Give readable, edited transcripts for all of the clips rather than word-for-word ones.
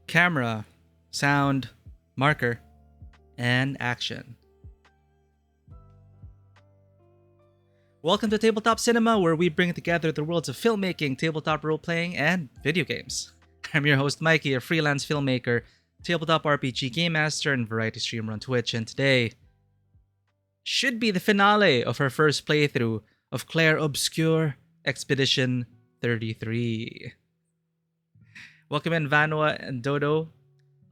Camera, sound, marker, and action. Welcome to Tabletop Cinema, where we bring together the worlds of filmmaking, tabletop role-playing, and video games. I'm your host, Mikey, a freelance filmmaker, tabletop RPG game master, and variety streamer on Twitch, and today should be the finale of our first playthrough of Clair Obscur Expedition 33. Welcome in Vanwa and Dodo,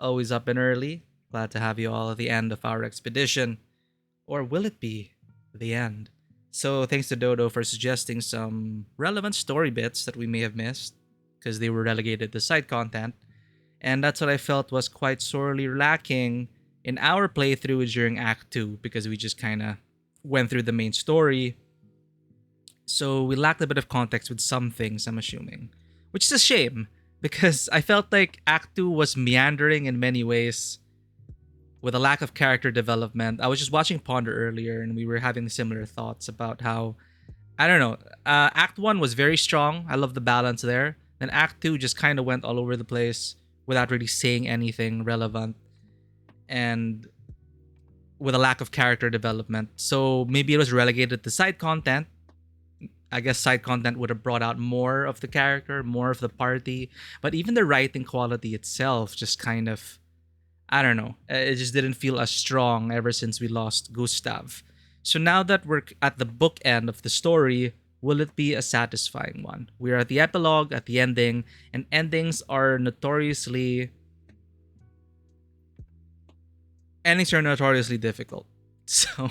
always up and early. Glad to have you all at the end of our expedition. Or will it be the end? So thanks to Dodo for suggesting some relevant story bits that we may have missed, because they were relegated to side content. And that's what I felt was quite sorely lacking in our playthrough during Act 2, because we just kind of went through the main story. So we lacked a bit of context with some things, I'm assuming. Which is a shame, because I felt like Act 2 was meandering in many ways, with a lack of character development. I was just watching Ponder earlier, and we were having similar thoughts about how, I don't know, Act 1 was very strong. I love the balance there. Then Act 2 just kind of went all over the place without really saying anything relevant, and with a lack of character development. So maybe it was relegated to side content. I guess side content would have brought out more of the character, more of the party. But even the writing quality itself just kind of, I don't know, it just didn't feel as strong ever since we lost Gustav. So now that we're at the bookend of the story, will it be a satisfying one? We're at the epilogue, at the ending, and endings are notoriously difficult. So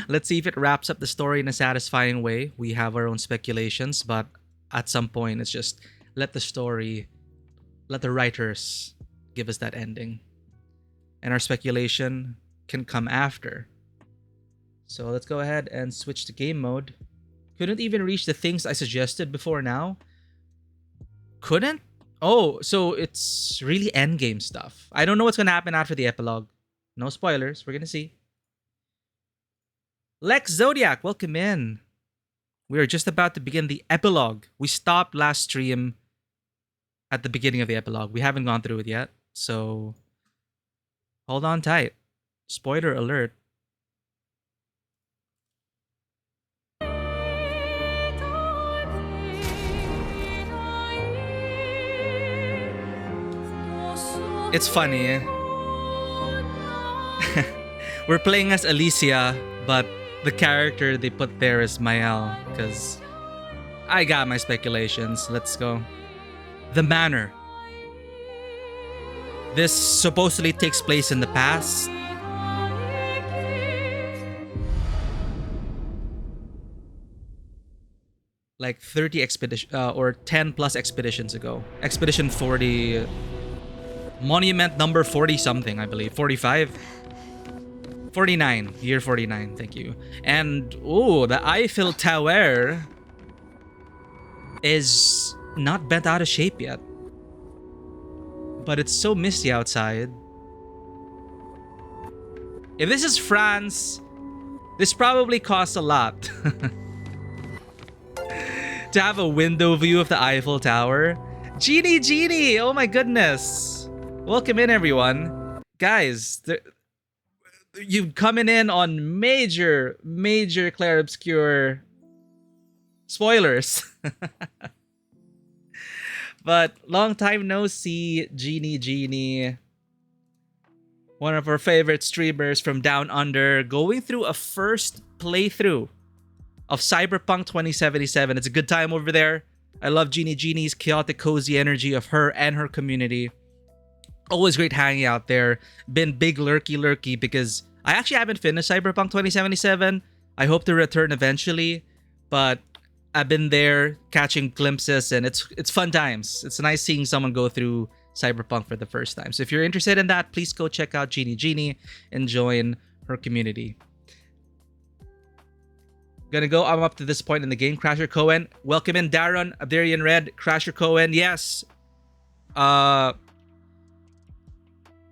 let's see if it wraps up the story in a satisfying way. We have our own speculations, but at some point it's just let the writers give us that ending. And our speculation can come after. So let's go ahead and switch to game mode. Couldn't even reach the things I suggested before now. Couldn't? Oh, so it's really endgame stuff. I don't know what's going to happen after the epilogue. No spoilers. We're going to see. Lex Zodiac, welcome in. We are just about to begin the epilogue. We stopped last stream at the beginning of the epilogue. We haven't gone through it yet, so hold on tight. Spoiler alert. It's funny. We're playing as Alicia, but the character they put there is Mael, because I got my speculations. Let's go. The Manor. This supposedly takes place in the past. Like 30 expedition or 10 plus expeditions ago. Expedition 40, monument number 40 something, I believe. 45. 49, year 49, thank you. And oh, the Eiffel Tower is not bent out of shape yet, but it's so misty outside. If this is France, this probably costs a lot to have a window view of the Eiffel Tower. Genie, oh my goodness. Welcome in, everyone. Guys, you coming in on major Clair Obscur spoilers. But long time no see, Genie. One of our favorite streamers from Down Under, going through a first playthrough of Cyberpunk 2077. It's a good time over there. I love Genie's chaotic, cozy energy of her and her community. Always great hanging out there. Been big lurky because I actually haven't finished Cyberpunk 2077. I hope to return eventually, but I've been there catching glimpses, and it's fun times. It's nice seeing someone go through Cyberpunk for the first time. So if you're interested in that, please go check out Genie and join her community. I'm up to this point in the game. Crasher Cohen, welcome in. Darren, Abderian Red, Crasher Cohen, yes.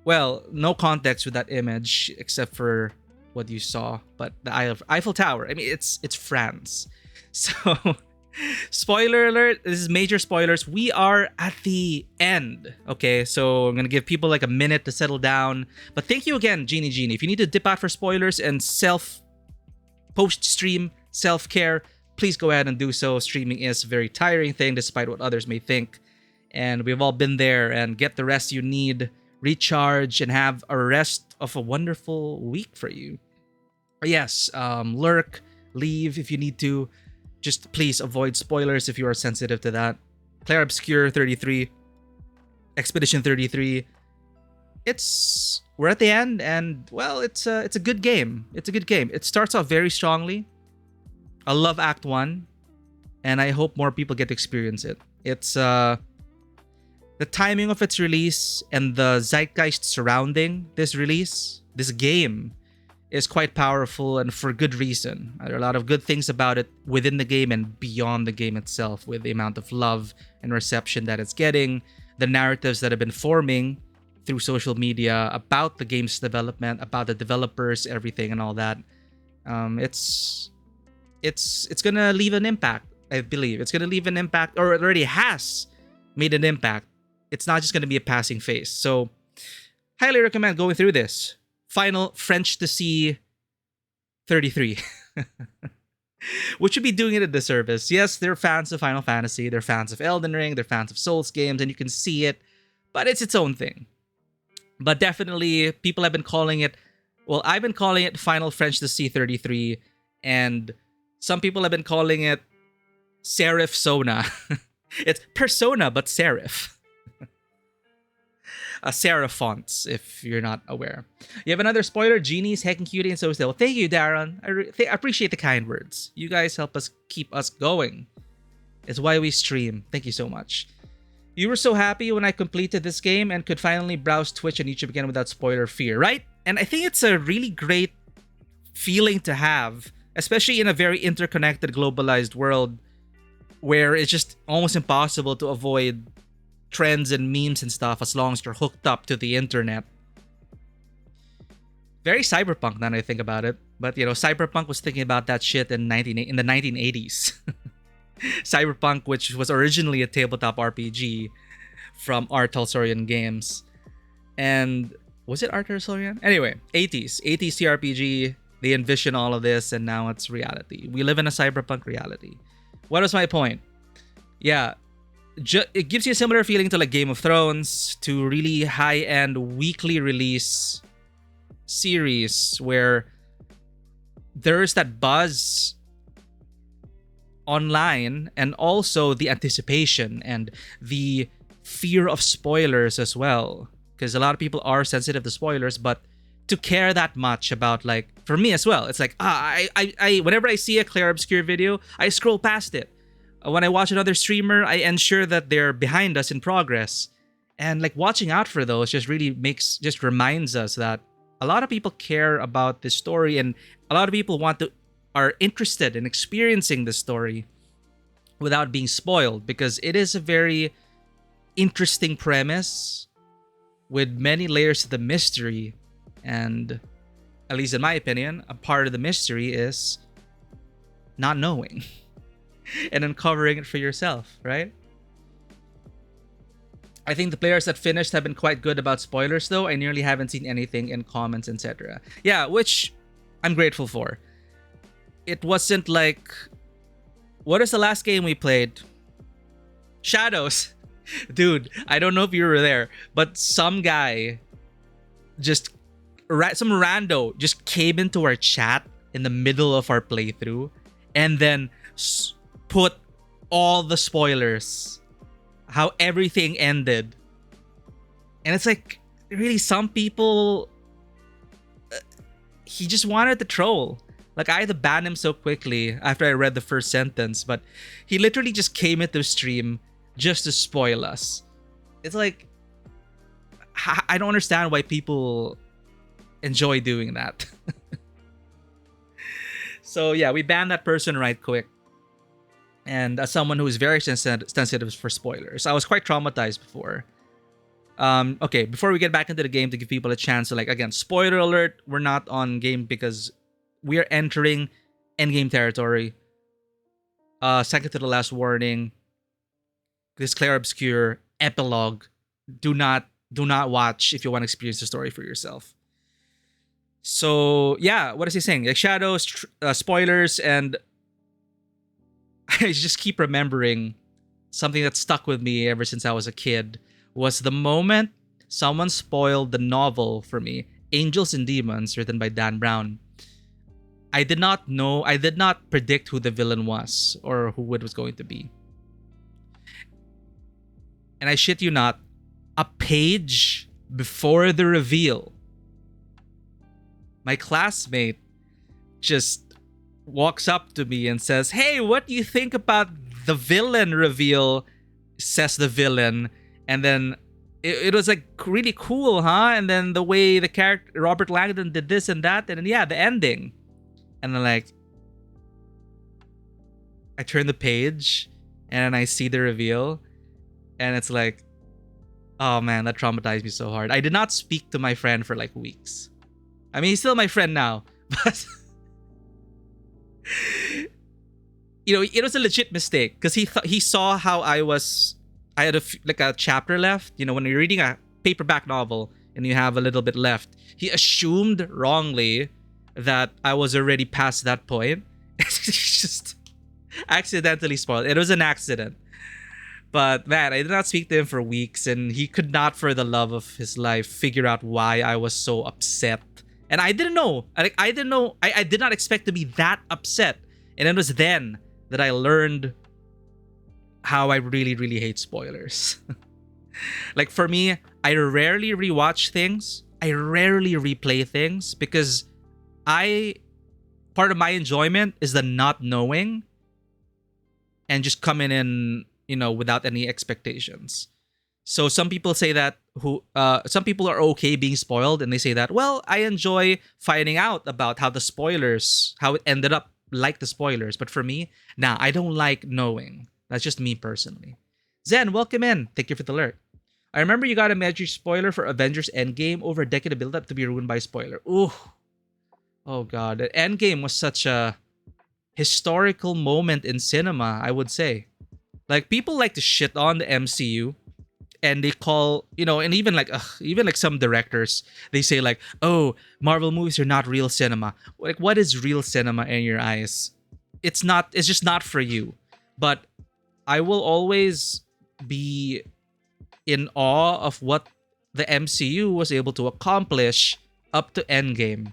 Well, no context with that image except for what you saw, but the Eiffel Tower. I mean, it's France, so Spoiler alert, this is major spoilers. We are at the end. Okay, so I'm gonna give people like a minute to settle down. But thank you again, Genie. If you need to dip out for spoilers and post-stream self-care, please go ahead and do so. Streaming is a very tiring thing, despite what others may think. And we've all been there. And get the rest you need, recharge, and have a rest of a wonderful week for you. Yes, lurk, leave if you need to. Just please avoid spoilers if you are sensitive to that. Clair Obscur 33, Expedition 33. We're at the end, and well, it's a good game. It's a good game. It starts off very strongly. I love Act 1, and I hope more people get to experience it. It's the timing of its release and the zeitgeist surrounding this release, this game, is quite powerful, and for good reason. There are a lot of good things about it within the game and beyond the game itself, with the amount of love and reception that it's getting, the narratives that have been forming through social media about the game's development, about the developers, everything and all that. It's gonna leave an impact, I believe. It's gonna leave an impact, or it already has made an impact. It's not just gonna be a passing phase. So, highly recommend going through this. Final French to See 33. Which should be doing it a disservice. Yes, they're fans of Final Fantasy, they're fans of Elden Ring, they're fans of Souls games, and you can see it, but it's its own thing. But definitely, people have been calling it, well, I've been calling it Final French to See 33, and some people have been calling it Serif Sona. It's Persona, but Serif. Serif fonts, if you're not aware. You have another spoiler. Genie's heckin' cutie and so still. Thank you, Darren. I appreciate the kind words. You guys help us keep us going. It's why we stream. Thank you so much. You were so happy when I completed this game and could finally browse Twitch and YouTube again without spoiler fear, right? And I think it's a really great feeling to have, especially in a very interconnected, globalized world where it's just almost impossible to avoid trends and memes and stuff as long as you're hooked up to the internet. Very cyberpunk now that I think about it. But, you know, cyberpunk was thinking about that shit in the 1980s. Cyberpunk, which was originally a tabletop RPG from R. Talsorian Games. And was it R. Talsorian? Anyway, 80s TRPG. They envision all of this, and now it's reality. We live in a cyberpunk reality. What is my point? Yeah, it gives you a similar feeling to like Game of Thrones, to really high-end weekly release series where there's that buzz online, and also the anticipation and the fear of spoilers as well, because a lot of people are sensitive to spoilers. But to care that much about, like, for me as well, it's like I whenever I see a Clair Obscur video, I scroll past it. When I watch another streamer, I ensure that they're behind us in progress. And like watching out for those just really reminds us that a lot of people care about this story, and a lot of people are interested in experiencing this story without being spoiled, because it is a very interesting premise with many layers to the mystery. And at least in my opinion, a part of the mystery is not knowing and uncovering it for yourself, right? I think the players that finished have been quite good about spoilers, though. I nearly haven't seen anything in comments, etc. Yeah, which I'm grateful for. It wasn't like... What is the last game we played? Shadows. Dude, I don't know if you were there, but some guy some rando just came into our chat in the middle of our playthrough and then put all the spoilers, how everything ended. And it's like, really, some people, he just wanted to troll. Like, I had to ban him so quickly after I read the first sentence, but he literally just came into stream just to spoil us. It's like, I don't understand why people enjoy doing that. So yeah, we banned that person right quick. And as someone who is very sensitive for spoilers, I was quite traumatized before. Okay, before we get back into the game, to give people a chance to, like, again, spoiler alert, we're not on game because we are entering endgame territory. second to the last warning. This Clair Obscur epilogue. Do not watch if you want to experience the story for yourself. So yeah, what is he saying? Like shadows, spoilers, and I just keep remembering something that stuck with me ever since I was a kid was the moment someone spoiled the novel for me, Angels and Demons, written by Dan Brown. I did not predict who the villain was or who it was going to be. And I shit you not, a page before the reveal, my classmate just walks up to me and says, "Hey, what do you think about the villain reveal?" Says the villain. And then it was like really cool, huh? And then the way the character Robert Langdon did this and that, and then yeah, the ending. And then like I turn the page and I see the reveal, and it's like, oh man, that traumatized me so hard. I did not speak to my friend for like weeks. I mean, he's still my friend now, but it was a legit mistake because he saw how I had a chapter left. When you're reading a paperback novel and you have a little bit left, he assumed wrongly that I was already past that point. He just accidentally spoiled. It was an accident. But man, I did not speak to him for weeks, and he could not, for the love of his life, figure out why I was so upset. And I didn't know. I didn't know. I did not expect to be that upset. And it was then that I learned how I really, really hate spoilers. Like for me, I rarely rewatch things. I rarely replay things because part of my enjoyment is the not knowing and just coming in, without any expectations. So some people say that some people are okay being spoiled, and they say that, well, I enjoy finding out about how it ended up like the spoilers. But for me, nah, I don't like knowing. That's just me personally. Zen, welcome in. Thank you for the alert. I remember you got a major spoiler for Avengers Endgame over a decade of build-up to be ruined by spoiler. Ooh. Oh god. Endgame was such a historical moment in cinema, I would say. Like, people like to shit on the MCU, and they call, and even like some directors, they say like, oh, Marvel movies are not real cinema. Like, what is real cinema in your eyes? It's just not for you. But I will always be in awe of what the MCU was able to accomplish up to Endgame,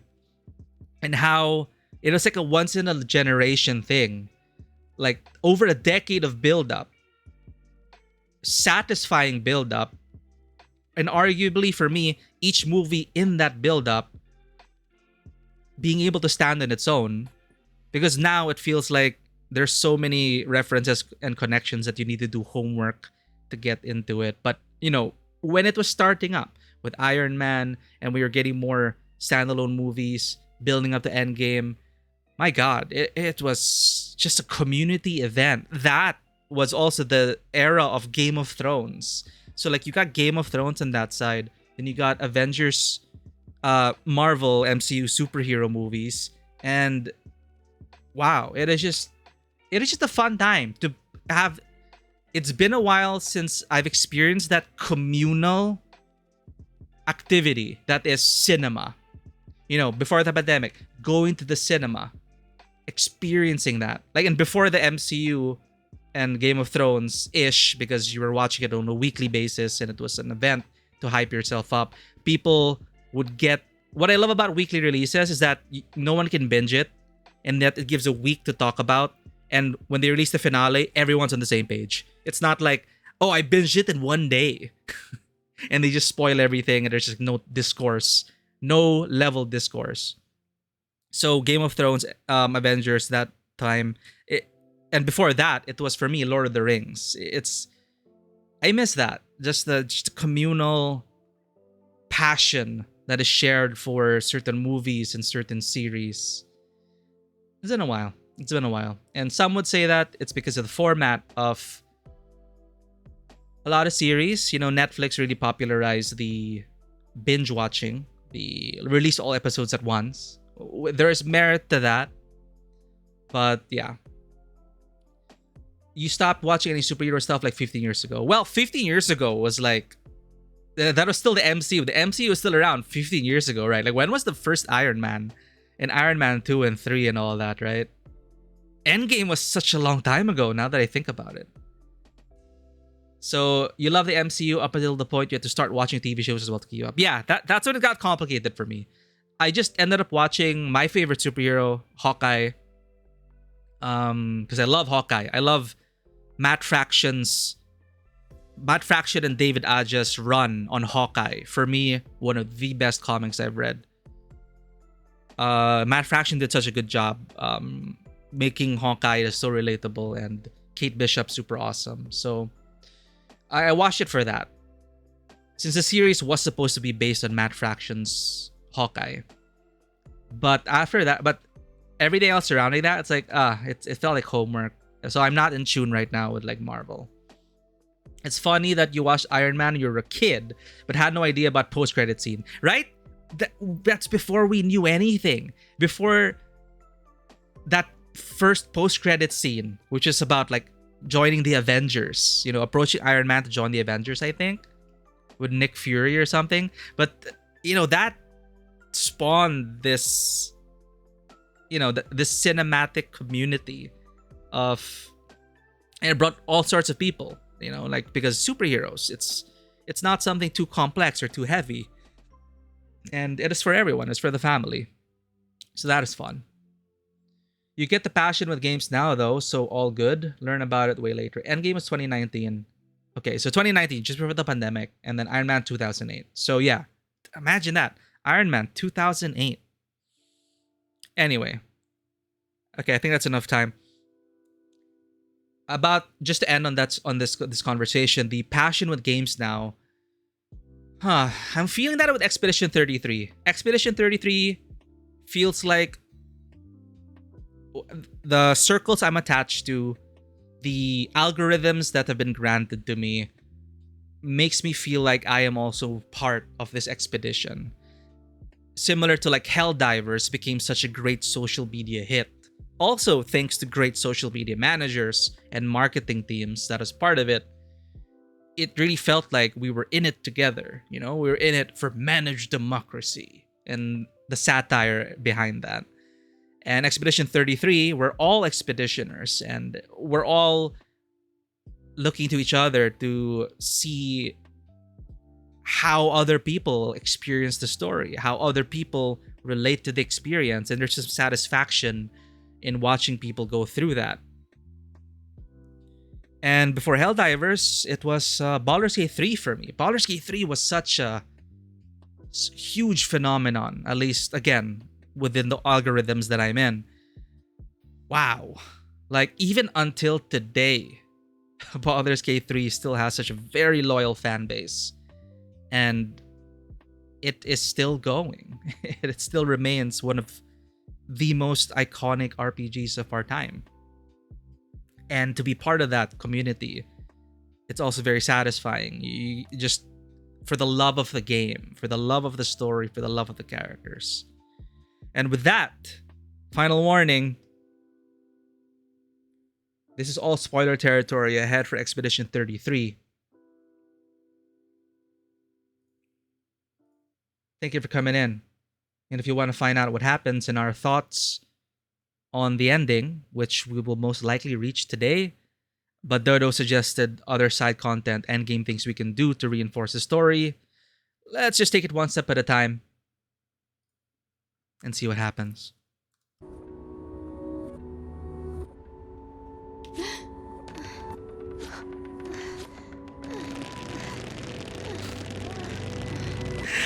and how it was like a once in a generation thing. Like, over a decade of build-up, satisfying build-up, and arguably for me, each movie in that build-up being able to stand on its own, because now it feels like there's so many references and connections that you need to do homework to get into it. But, when it was starting up with Iron Man and we were getting more standalone movies, building up the Endgame, my god, it was just a community event. That was also the era of Game of Thrones. So like, you got Game of Thrones on that side, then you got Avengers, Marvel, MCU superhero movies, and wow, it is just a fun time to have. It's been a while since I've experienced that communal activity that is cinema. Before the pandemic, going to the cinema, experiencing that. Like, and before the MCU and Game of Thrones ish, because you were watching it on a weekly basis and it was an event to hype yourself up, people would get. What I love about weekly releases is that no one can binge it, and that it gives a week to talk about. And when they release the finale, everyone's on the same page. It's not like, oh, I binged it in one day and they just spoil everything and there's just no discourse, no level discourse. So Game of Thrones, Avengers, that time, and before that, it was for me Lord of the Rings. I miss that. Just the communal passion that is shared for certain movies and certain series. It's been a while. And some would say that it's because of the format of a lot of series. Netflix really popularized the binge watching, the release all episodes at once. There is merit to that. But yeah. you stopped watching any superhero stuff like 15 years ago. Well, 15 years ago was like, that was still the MCU. The MCU was still around 15 years ago, right? Like, when was the first Iron Man? And Iron Man 2 and 3 and all that, right? Endgame was such a long time ago, now that I think about it. So, you love the MCU up until the point you had to start watching TV shows as well to keep up. Yeah, that's when it got complicated for me. I just ended up watching my favorite superhero, Hawkeye. Because I love Hawkeye. I love Matt Fraction and David Aja's run on Hawkeye. For me, one of the best comics I've read. Matt Fraction did such a good job making Hawkeye so relatable, and Kate Bishop super awesome. So I watched it for that. Since the series was supposed to be based on Matt Fraction's Hawkeye. But after that, everything else surrounding that, it's like, it felt like homework. So I'm not in tune right now with like Marvel. It's funny that you watched Iron Man when you were a kid, but had no idea about post-credit scene, right? That's before we knew anything. Before that first post-credit scene, which is about like joining the Avengers, approaching Iron Man to join the Avengers, I think, with Nick Fury or something. But, that spawned this, this cinematic community of, and it brought all sorts of people. Because superheroes, it's not something too complex or too heavy. And it is for everyone. It's for the family. So that is fun. You get the passion with games now, though, so all good. Learn about it way later. Endgame was 2019. Okay, so 2019, just before the pandemic. And then Iron Man 2008. So yeah, imagine that. Iron Man 2008. Anyway. Okay, I think that's enough time. About, just to end on this conversation, the passion with games now. I'm feeling that with Expedition 33. Expedition 33 feels like the circles I'm attached to, the algorithms that have been granted to me, makes me feel like I am also part of this expedition. Similar to like Helldivers became such a great social media hit. Also, thanks to great social media managers and marketing teams that was part of it, it really felt like we were in it together. We were in it for managed democracy and the satire behind that. And Expedition 33, we're all expeditioners, and we're all looking to each other to see how other people experience the story, how other people relate to the experience, and there's some satisfaction in watching people go through that. And before Helldivers, it was Baldur's Gate 3 for me. Baldur's Gate 3 was such a huge phenomenon, at least, again, within the algorithms that I'm in. Wow. Like, even until today, Baldur's Gate 3 still has such a very loyal fan base. And it is still going. It still remains one of the most iconic RPGs of our time. And to be part of that community, it's also very satisfying. You just, for the love of the game, for the love of the story, for the love of the characters. And with that, final warning, this is all spoiler territory ahead for Expedition 33. Thank you for coming in. And if you want to find out what happens and our thoughts on the ending, which we will most likely reach today, but Dodo suggested other side content and game things we can do to reinforce the story. Let's just take it one step at a time and see what happens.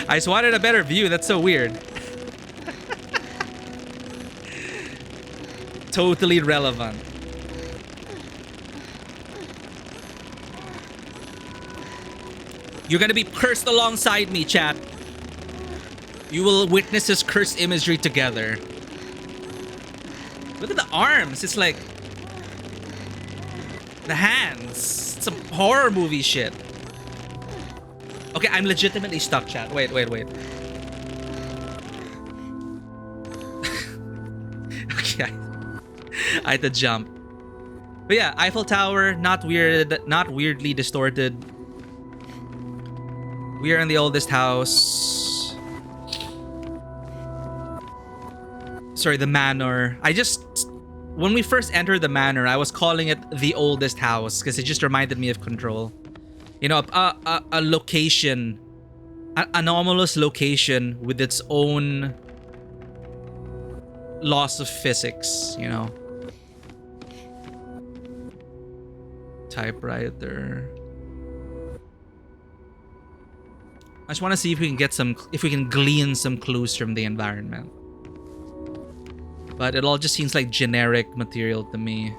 I just wanted a better view. That's so weird. Totally relevant. You're gonna be cursed alongside me, chat. You will witness this cursed imagery together. Look at the arms. It's like the hands. Some horror movie shit. Okay, I'm legitimately stuck, chat. Wait. Okay, I had to jump. But yeah, Eiffel Tower, not weird, not weirdly distorted. We are in the oldest house. Sorry, the manor. When we first entered the manor, I was calling it the oldest house because it just reminded me of Control. You know, a location, an anomalous location with its own laws of physics, you know. Typewriter. I just want to see if we can glean some clues from the environment. But it all just seems like generic material to me.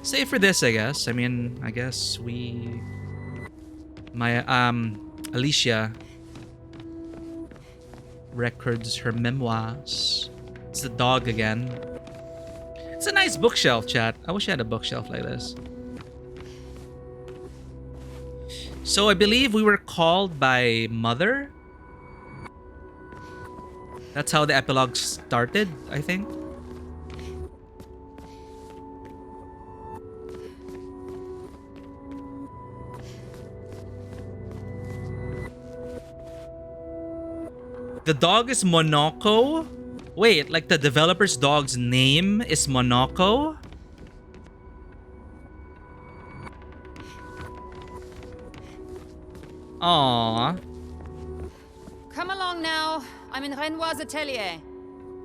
Save for this, I guess. I mean, I guess Alicia records her memoirs. It's the dog again. It's a nice bookshelf, chat. I wish I had a bookshelf like this. So I believe we were called by Mother. That's how the epilogue started, I think. The dog is Monaco? Wait, like the developer's dog's name is Monaco? Aww. Come along now. I'm in Renoir's atelier.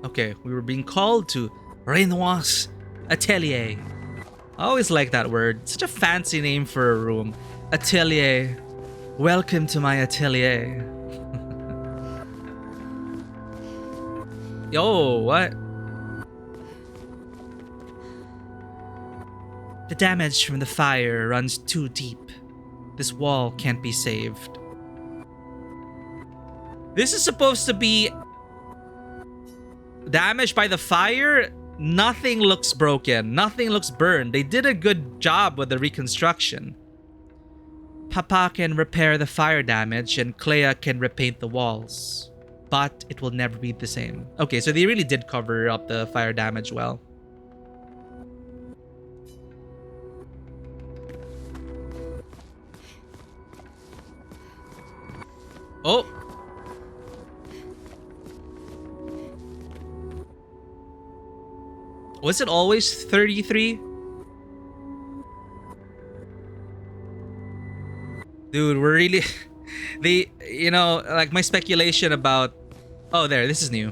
Okay, we were being called to Renoir's atelier. I always like that word. Such a fancy name for a room. Atelier. Welcome to my atelier. Yo, what? The damage from the fire runs too deep. This wall can't be saved. This is supposed to be damaged by the fire. Nothing looks broken. Nothing looks burned. They did a good job with the reconstruction. Papa can repair the fire damage and Clair can repaint the walls. But it will never be the same. Okay, so they really did cover up the fire damage well. Oh! Was it always 33? Dude, we're really... you know, like my speculation about... Oh, there, this is new.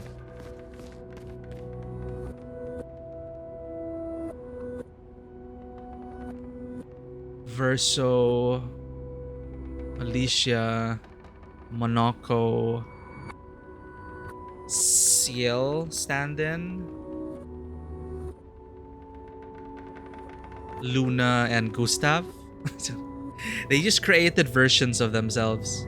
Verso... Alicia... Monaco... Ciel stand-in... Luna and Gustav. They just created versions of themselves.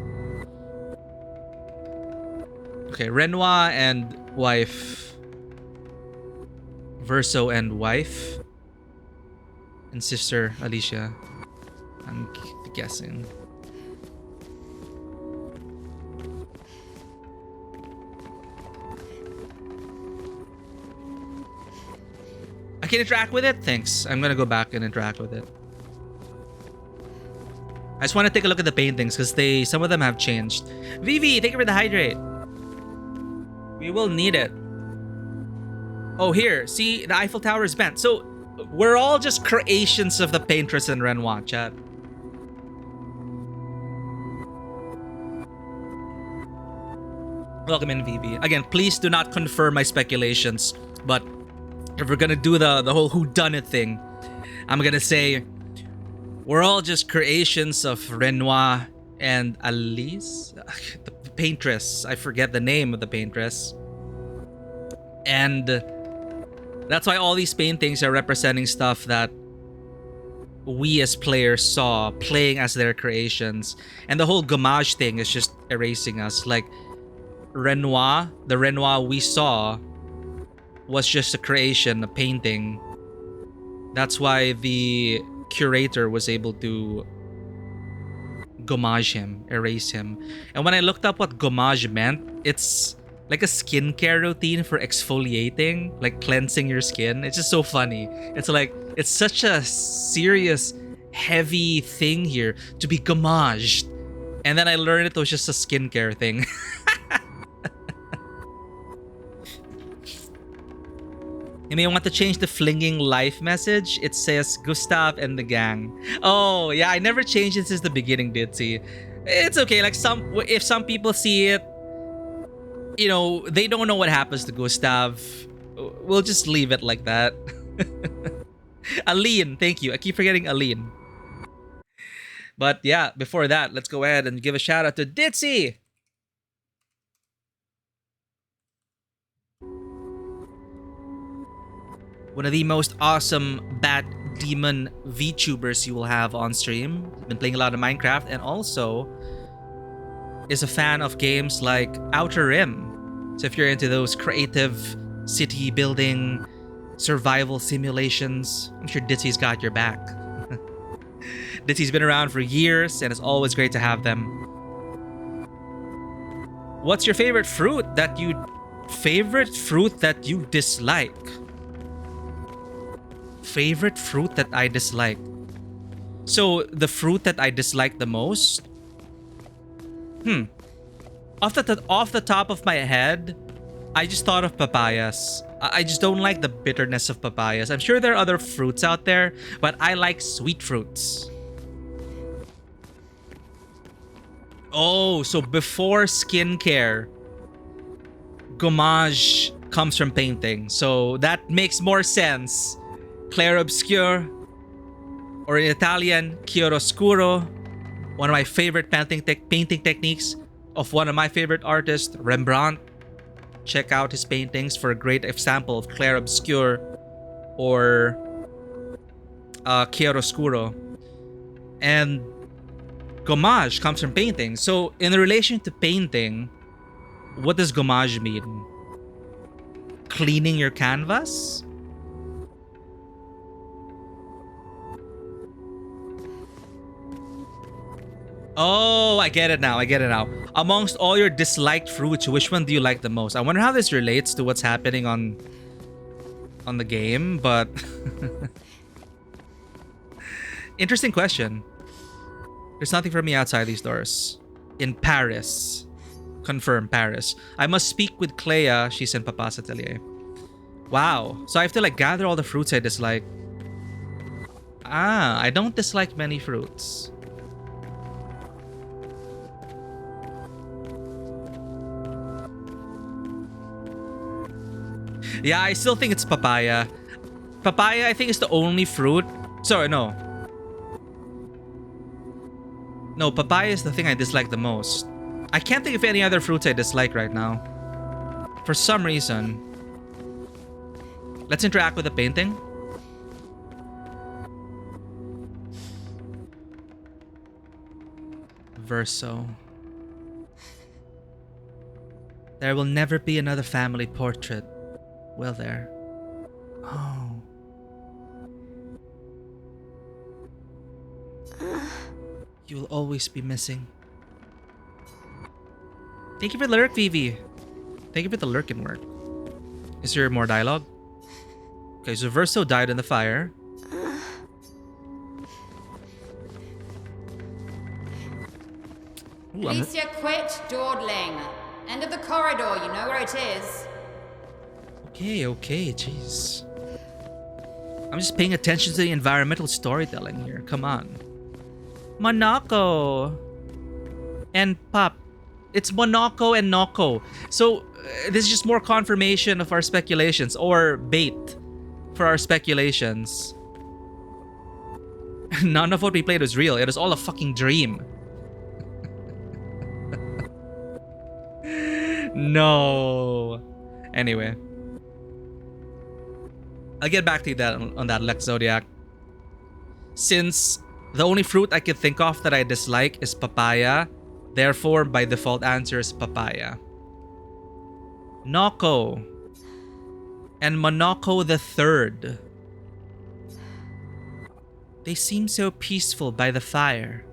Okay, Renoir and wife. Verso and wife. And sister Alicia. I'm guessing. I can interact with it? Thanks. I'm gonna go back and interact with it. I just want to take a look at the paintings because some of them have changed. Vivi, thank you for the hydrate. We will need it. Oh, here. See, the Eiffel Tower is bent. So, we're all just creations of the paintress and Renoir, chat. Welcome in, Vivi. Again, please do not confirm my speculations. But if we're gonna do the whole whodunit thing, I'm gonna say we're all just creations of Renoir and Alice, the paintress. I forget the name of the paintress. And that's why all these paintings are representing stuff that we as players saw playing as their creations. And the whole gommage thing is just erasing us. Like Renoir, the Renoir we saw was just a creation, a painting. That's why the curator was able to gommage him, erase him. And when I looked up what gommage meant, it's like a skincare routine for exfoliating, like cleansing your skin. It's just so funny. It's like, it's such a serious, heavy thing here to be gommaged. And then I learned it was just a skincare thing. You may want to change the flinging life message. It says Gustav and the gang. Oh, yeah, I never changed it since the beginning, Ditzy. It's okay. Like if some people see it, you know, they don't know what happens to Gustav. We'll just leave it like that. Aline, thank you. I keep forgetting Aline. But yeah, before that, let's go ahead and give a shout out to Ditzy. One of the most awesome Bat Demon VTubers you will have on stream. Been playing a lot of Minecraft and also is a fan of games like Outer Rim. So if you're into those creative city building, survival simulations, I'm sure Ditzy's got your back. Ditzy's been around for years and it's always great to have them. What's your favorite fruit that you dislike? Favorite fruit that I dislike. So the fruit that I dislike the most? Off the top of my head, I just thought of papayas. I just don't like the bitterness of papayas. I'm sure there are other fruits out there, but I like sweet fruits. Oh, so before skincare, gommage comes from painting. So that makes more sense. Clair Obscur, or in Italian, chiaroscuro, one of my favorite painting techniques of one of my favorite artists, Rembrandt. Check out his paintings for a great example of Clair Obscur or chiaroscuro. And gommage comes from painting. So in relation to painting, what does gommage mean? Cleaning your canvas? Oh, I get it now. Amongst all your disliked fruits, which one do you like the most? I wonder how this relates to what's happening on the game, but interesting question. There's nothing for me outside these doors. In Paris. Confirm, Paris. I must speak with Clair. She's in Papa's atelier. Wow. So I have to like gather all the fruits I dislike. I don't dislike many fruits. Yeah, I still think it's papaya. Papaya, I think, is the only fruit. Sorry, no. No, papaya is the thing I dislike the most. I can't think of any other fruits I dislike right now. For some reason. Let's interact with the painting. Verso. There will never be another family portrait. Well, there. Oh. You will always be missing. Thank you for the lurk, Vivi. Thank you for the lurk and work. Is there more dialogue? Okay, so Verso died in the fire. Ooh, Alicia quit dawdling. End of the corridor, you know where it is. Okay, jeez. I'm just paying attention to the environmental storytelling here. Come on. Monaco. And Pop. It's Monaco and Noko. So, this is just more confirmation of our speculations. Or bait for our speculations. None of what we played was real. It was all a fucking dream. No. Anyway. I'll get back to you on that, Lex Zodiac. Since the only fruit I can think of that I dislike is papaya, therefore, by default answer is papaya. Noko. And Monaco the Third. They seem so peaceful by the fire.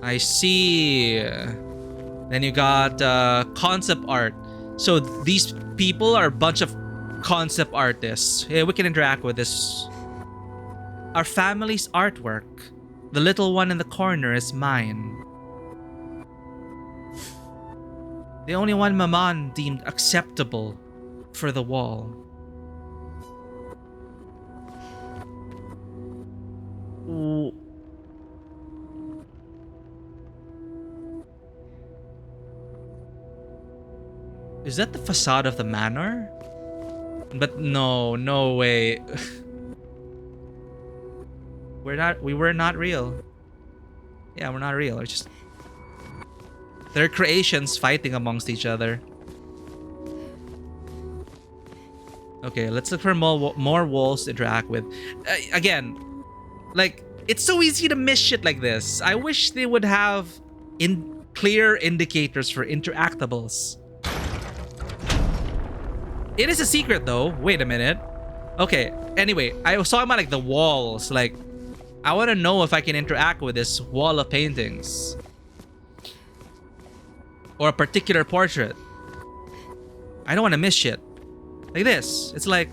I see. Then you got concept art. So these people are a bunch of concept artists. Yeah, we can interact with this. Our family's artwork. The little one in the corner is mine. The only one Maman deemed acceptable for the wall. Ooh. Is that the facade of the manor? But no, no way. We were not real. Yeah, we're not real. We're just... They're creations fighting amongst each other. Okay, let's look for more walls to interact with. Again, like, it's so easy to miss shit like this. I wish they would have clear indicators for interactables. It is a secret though. Wait a minute. Okay, anyway, I was talking about like the walls. Like, I want to know if I can interact with this wall of paintings. Or a particular portrait. I don't want to miss shit. Like this. It's like...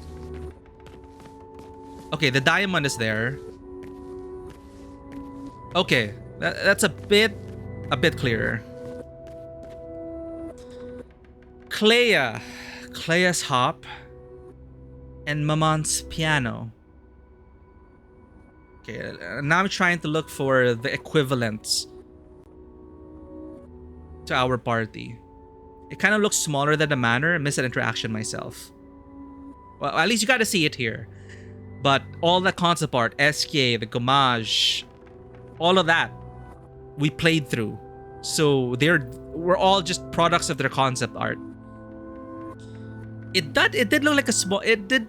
Okay, the diamond is there. Okay, that's a bit clearer. Clair. Clair's harp. And Maman's piano. Okay, now I'm trying to look for the equivalents to our party. It kind of looks smaller than the manor. I missed an interaction myself. Well, at least you got to see it here. But all the concept art, SK, the gommage, all of that, we played through. So we're all just products of their concept art. It did look like it did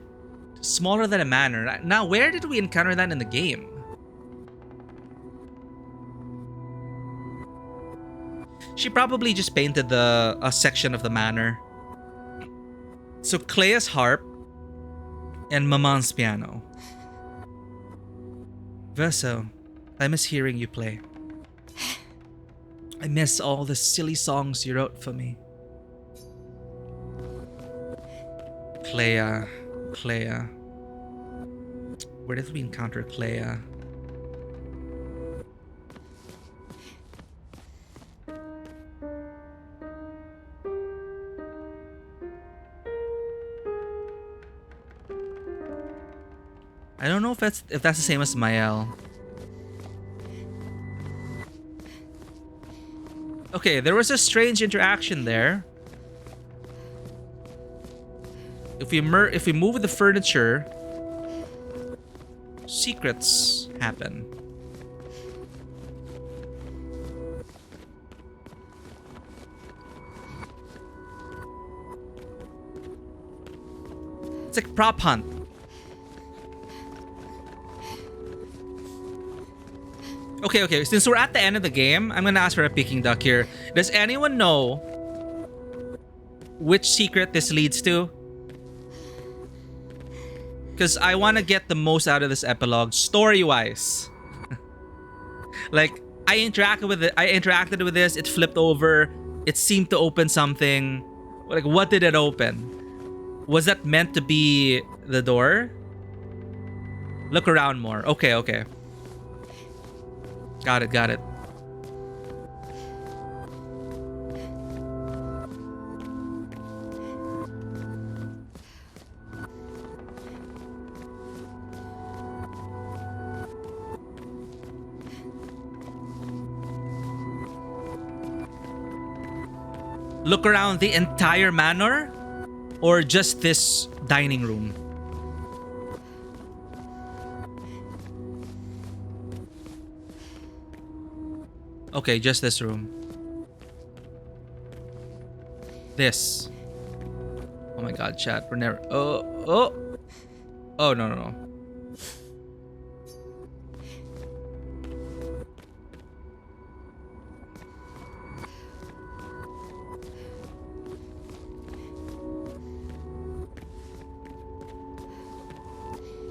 smaller than a manor. Now, where did we encounter that in the game? She probably just painted a section of the manor. So Clair's harp and Maman's piano. Verso, I miss hearing you play. I miss all the silly songs you wrote for me. Clair. Where did we encounter Clair? I don't know if that's the same as Mael. Okay, there was a strange interaction there. If we move the furniture, secrets happen. It's like prop hunt. Okay, since we're at the end of the game, I'm gonna ask for a Peking duck here. Does anyone know which secret this leads to? Because I want to get the most out of this epilogue, story-wise. Like, I interacted with this, it flipped over, it seemed to open something. Like, what did it open? Was that meant to be the door? Look around more. Okay. Got it. Look around the entire manor or just this dining room? Okay, just this room. This. Oh my god, chat. We're never... Oh, no.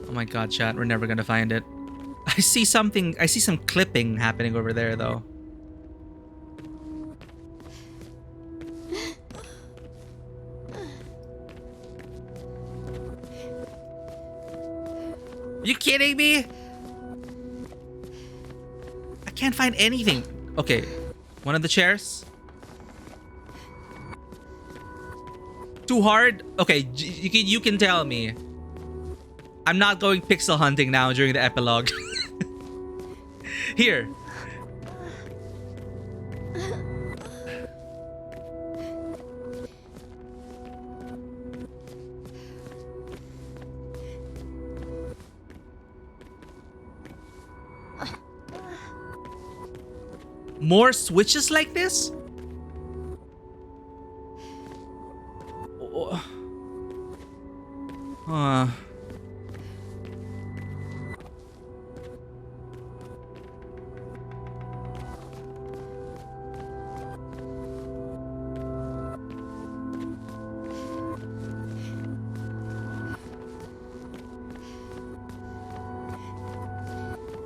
Oh my god, chat. We're never gonna find it. I see some clipping happening over there, though. You kidding me? I can't find anything. Okay, one of the chairs. Too hard? Okay, you can tell me. I'm not going pixel hunting now during the epilogue. Here. More switches like this?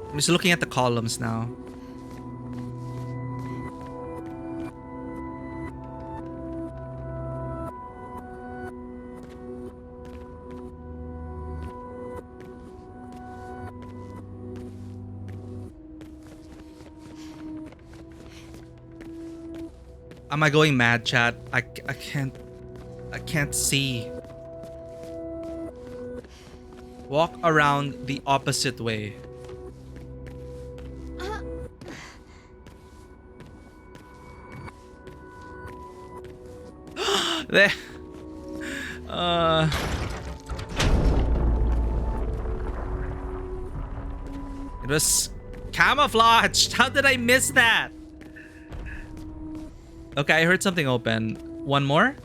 I'm just looking at the columns now. Am I going mad, chat? I can't see. Walk around the opposite way. There. It was camouflaged. How did I miss that? Okay, I heard something open. One more?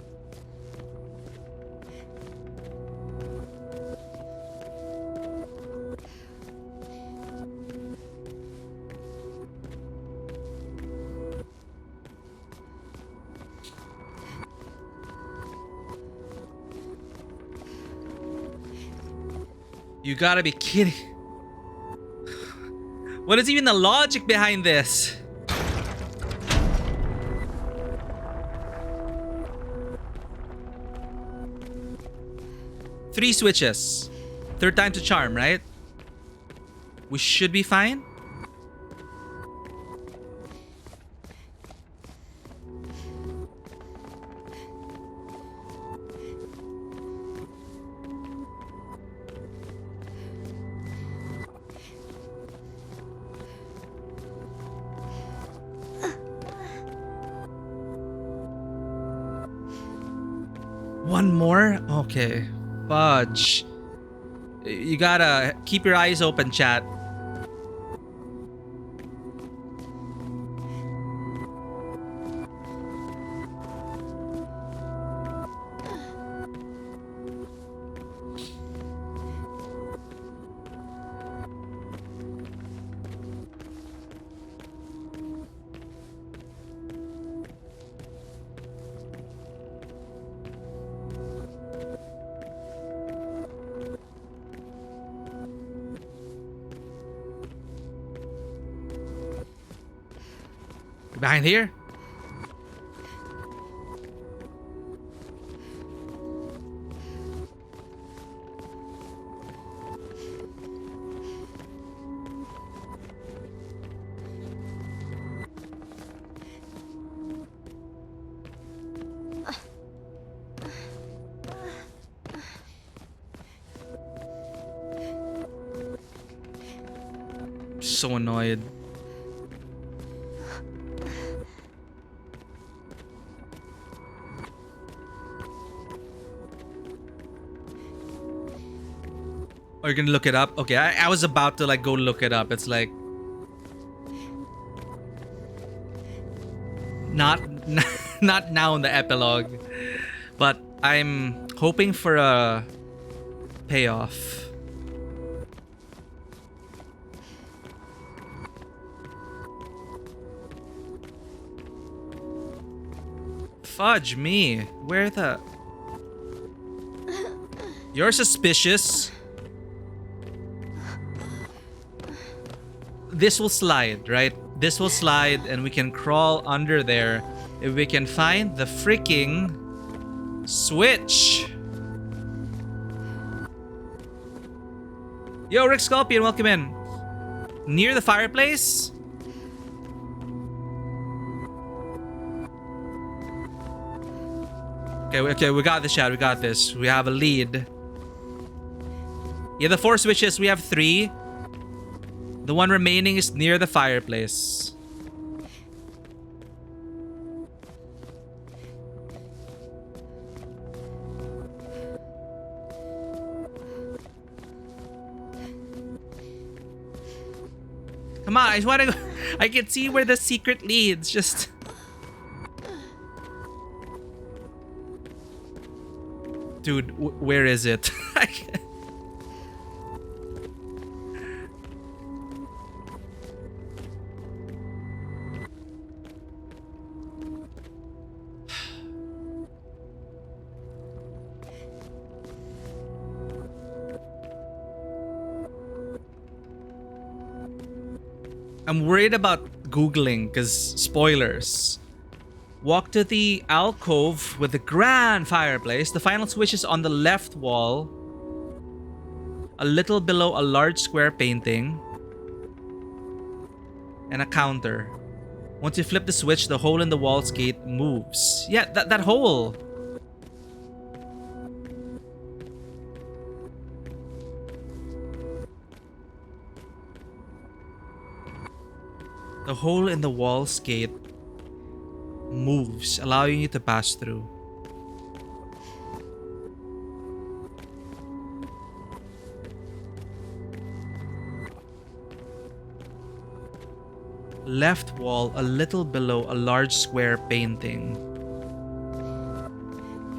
You gotta be kidding. What is even the logic behind this? Three switches. Third time's a charm, right? We should be fine. One more? Okay. Fudge. You gotta keep your eyes open, chat. Behind here? So annoyed. Or you're gonna look it up? Okay, I was about to like go look it up. It's like not not now in the epilogue, but I'm hoping for a payoff. Fudge me. Where the... You're suspicious. This will slide, right? This will slide and we can crawl under there if we can find the freaking switch. Yo, Rick Scorpion, welcome in. Near the fireplace? Okay, we got this, chat. We got this. We have a lead. Yeah, the 4 switches, we have 3. The one remaining is near the fireplace. Come on, I just want to go. I can see where the secret leads. Just. Dude, where is it? I'm worried about Googling because spoilers. Walk to the alcove with the grand fireplace. The final switch is on the left wall, a little below a large square painting, and a counter. Once you flip the switch, the hole in the wall's gate moves. Yeah, that hole. The hole in the wall's gate moves, allowing you to pass through. Left wall, a little below a large square painting.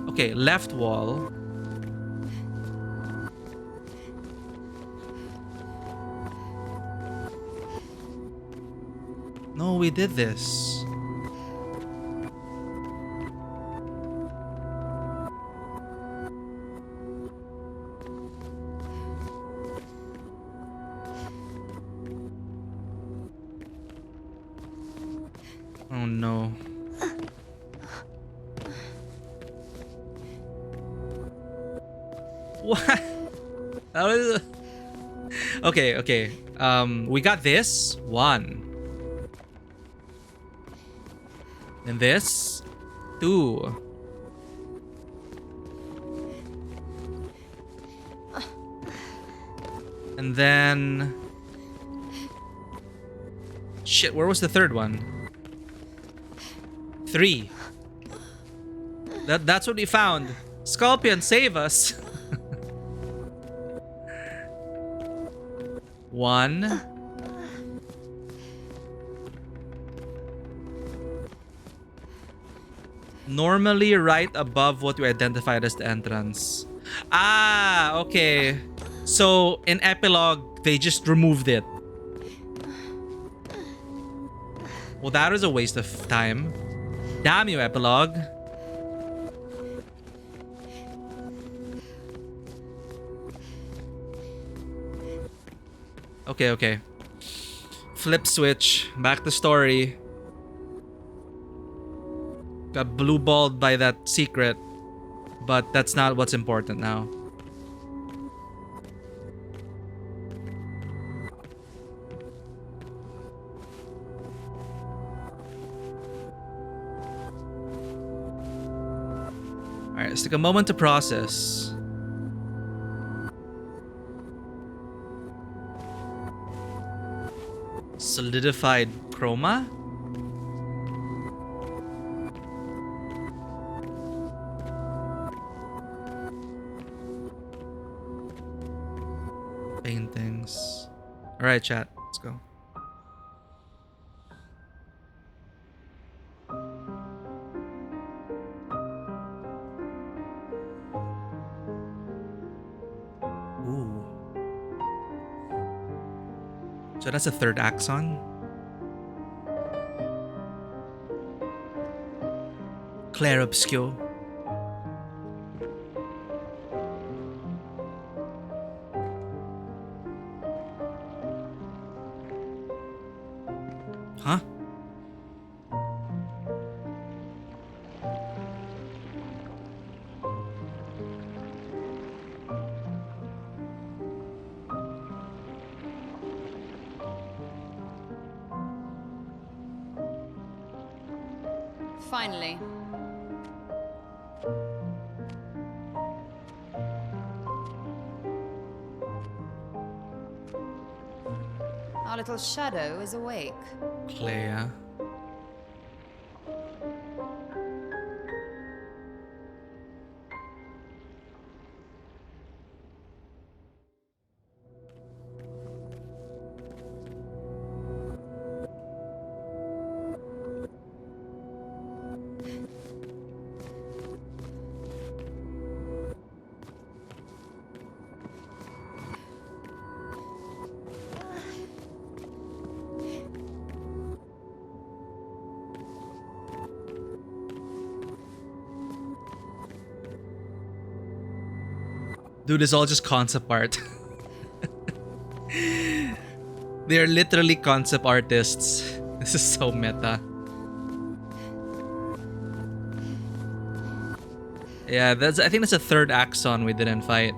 Okay, left wall. No, we did this. Oh no. What? That was... Okay. We got this. 1. And this. 2. And then... Shit, where was the third one? 3. That's what we found. Scorpion, save us. 1. Normally right above what we identified as the entrance. Ah, okay. So in epilogue, they just removed it. Well, that was a waste of time. Damn you, epilogue. Okay. Flip switch. Back to story. Got blue balled by that secret. But that's not what's important now. Alright, let's take a moment to process. Solidified chroma? Paintings. Alright, chat. Let's go. Ooh. So that's a third axon. Clair Obscur. Huh? Finally. Our little shadow is awake. Clair. Dude, it's all just concept art. They're literally concept artists. This is so meta. Yeah, I think that's a third axon we didn't fight.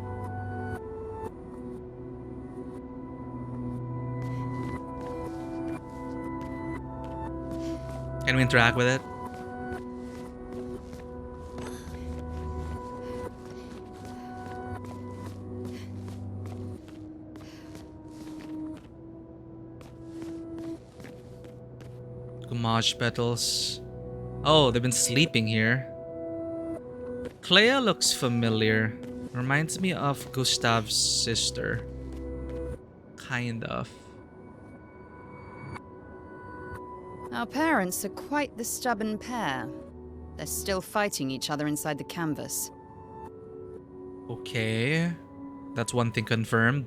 Can we interact with it? Gomage petals. Oh, they've been sleeping here. Clair looks familiar. Reminds me of Gustav's sister. Kind of. Our parents are quite the stubborn pair. They're still fighting each other inside the canvas. Okay. That's one thing confirmed.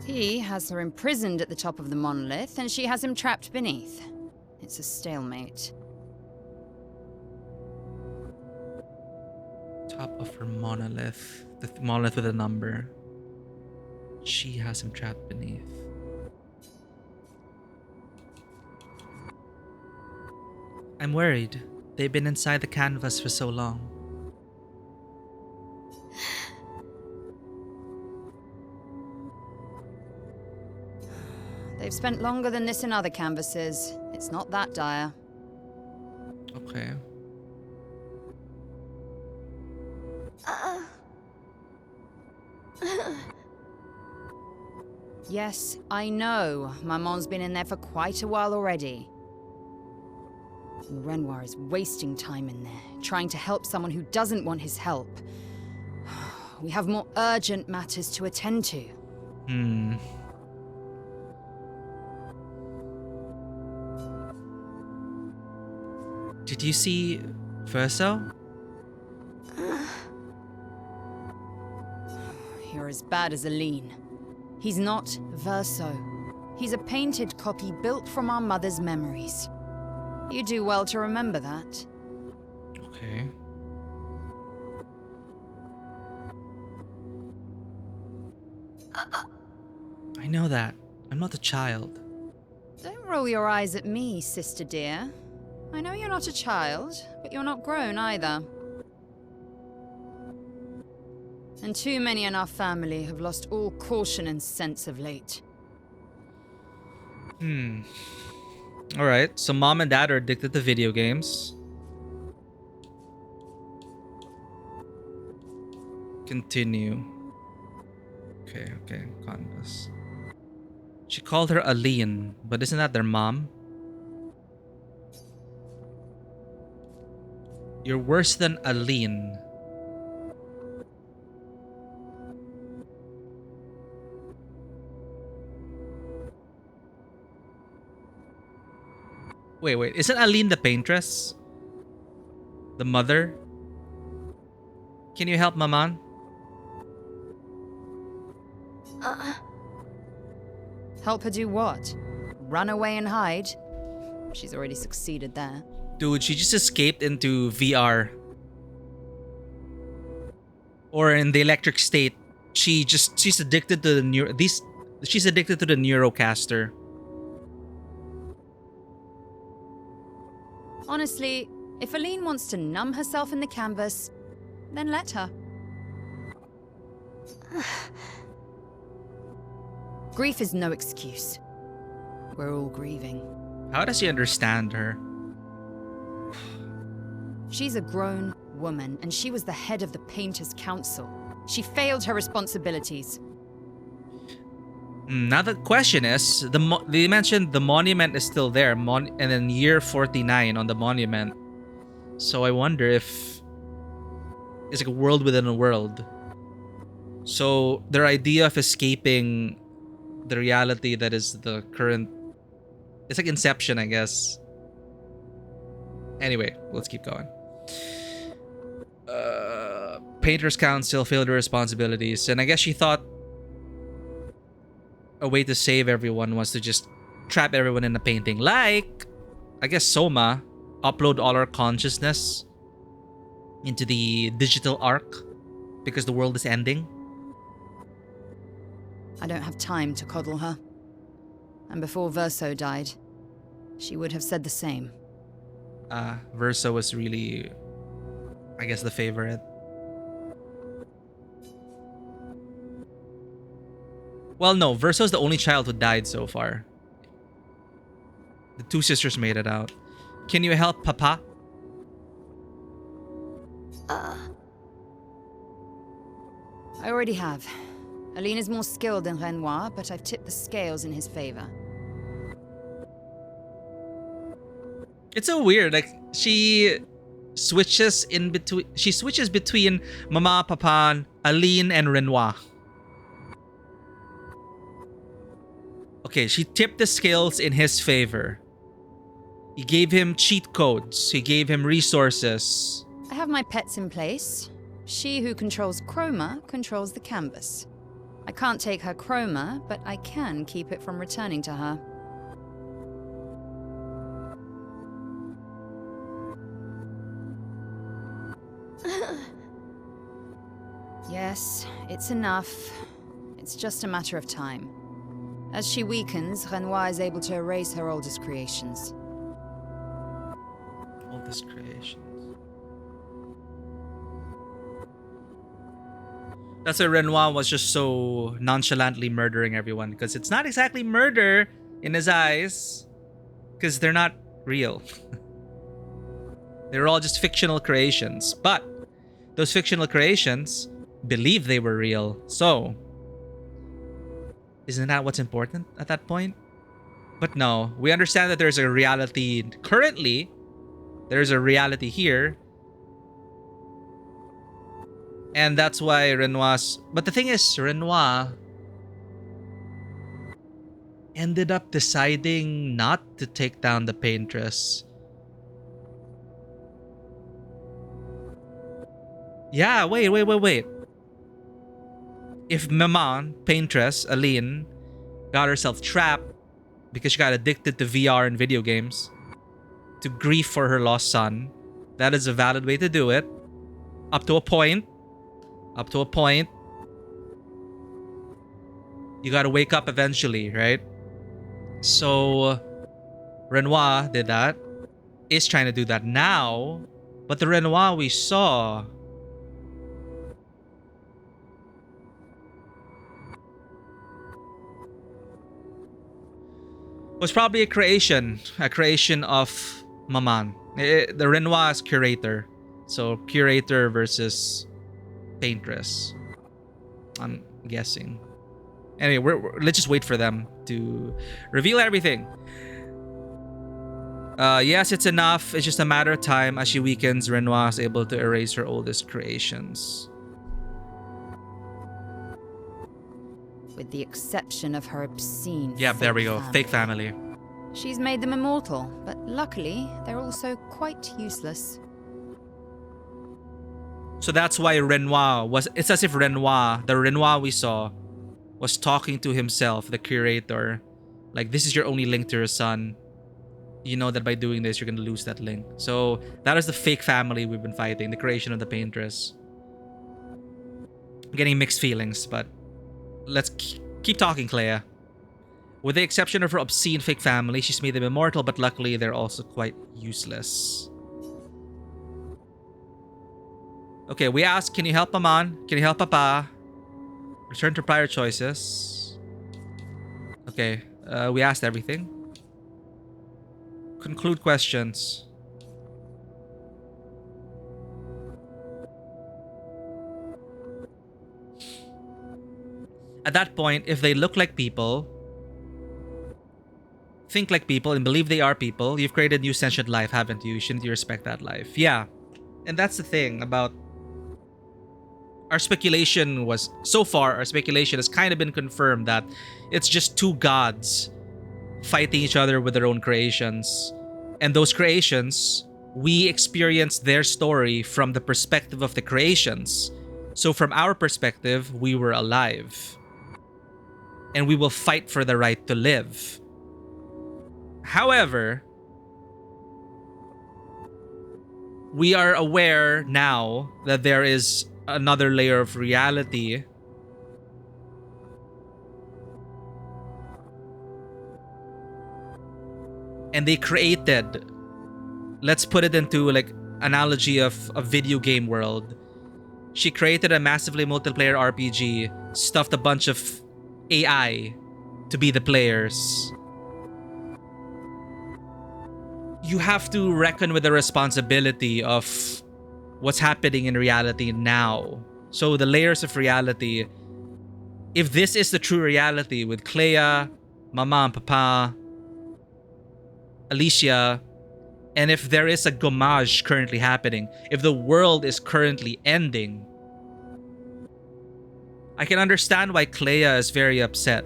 He has her imprisoned at the top of the monolith, and she has him trapped beneath. It's a stalemate. Top of her monolith. The monolith with a number. She has him trapped beneath. I'm worried. They've been inside the canvas for so long. They've spent longer than this in other canvases. It's not that dire. Okay. Yes, I know. Maman's been in there for quite a while already. Renoir is wasting time in there, trying to help someone who doesn't want his help. We have more urgent matters to attend to. Did you see Verso? You're as bad as Aline. He's not Verso. He's a painted copy built from our mother's memories. You do well to remember that. Okay. I know that. I'm not a child. Don't roll your eyes at me, sister dear. I know you're not a child, but you're not grown either. And too many in our family have lost all caution and sense of late. Alright, so mom and dad are addicted to video games. Continue. Okay, canvas. She called her Aline, but isn't that their mom? You're worse than Aline. Wait. Isn't Aline the paintress? The mother? Can you help Maman? Help her do what? Run away and hide? She's already succeeded there. Dude, she just escaped into VR. Or in the electric state. She's addicted to the she's addicted to the Neurocaster. Honestly, if Aline wants to numb herself in the canvas, then let her. Grief is no excuse. We're all grieving. How does she understand her? She's a grown woman, and she was the head of the Painters' Council. She failed her responsibilities. Now the question is, they mentioned the monument is still there, and then year 49 on the monument. So I wonder if it's like a world within a world. So their idea of escaping the reality that is the current, it's like Inception, I guess. Anyway, let's keep going. Painters Council failed their responsibilities, and I guess she thought a way to save everyone was to just trap everyone in a painting. Like, I guess Soma, upload all our consciousness into the digital arc because the world is ending. I don't have time to coddle her. And before Verso died, she would have said the same. Verso was really, I guess, the favorite. Well, no, Verso's the only child who died so far. The two sisters made it out. Can you help Papa? I already have. Aline is more skilled than Renoir, but I've tipped the scales in his favor. It's so weird. Like, she switches between Mama, Papa, Aline, and Renoir. Okay, she tipped the scales in his favor. He gave him cheat codes. He gave him resources. I have my pets in place. She who controls chroma controls the canvas. I can't take her chroma, but I can keep it from returning to her. Yes, it's enough. It's just a matter of time. As she weakens, Renoir is able to erase her oldest creations. Oldest creations. That's why Renoir was just so nonchalantly murdering everyone, because it's not exactly murder in his eyes, because they're not real. They're all just fictional creations, but those fictional creations believe they were real. So, isn't that what's important at that point? But no, we understand that there's a reality currently. There's a reality here. And that's why Renoir's... But the thing is, Renoir ended up deciding not to take down the paintress. Yeah, wait. If Maman, paintress, Aline, got herself trapped because she got addicted to VR and video games to grieve for her lost son, that is a valid way to do it. Up to a point. You gotta wake up eventually, right? So Renoir did that. Is trying to do that now. But the Renoir we saw was probably a creation of Maman. The Renoir's curator. So curator versus paintress, I'm guessing. Anyway, let's just wait for them to reveal everything. Yes, it's enough. It's just a matter of time. As she weakens, Renoir is able to erase her oldest creations. With the exception of her obscene There we go. family. Fake family. She's made them immortal, but luckily, they're also quite useless. So that's why Renoir was... It's as if Renoir, the Renoir we saw, was talking to himself, the curator. Like, this is your only link to your son. You know that by doing this, you're going to lose that link. So that is the fake family we've been fighting. The creation of the paintress. I'm getting mixed feelings, but let's keep talking, Clair. With the exception of her obscene fake family, she's made them immortal, but luckily they're also quite useless. Okay, we asked, can you help Maman? Can you help Papa? Return to prior choices. Okay, we asked everything. Conclude questions. At that point, if they look like people, think like people, and believe they are people, you've created new sentient life, haven't you? Shouldn't you respect that life? Yeah. And that's the thing about our speculation was, so far, our speculation has kind of been confirmed that it's just two gods fighting each other with their own creations. And those creations, we experience their story from the perspective of the creations. So from our perspective, we were alive. And we will fight for the right to live. However, we are aware now that there is another layer of reality and they created, let's put it into like analogy of a video game world. She created a massively multiplayer RPG, stuffed a bunch of AI to be the players. You have to reckon with the responsibility of what's happening in reality now. So the layers of reality, if this is the true reality with Clair, Mama and Papa, Alicia, and if there is a gommage currently happening, if the world is currently ending, I can understand why Clair is very upset.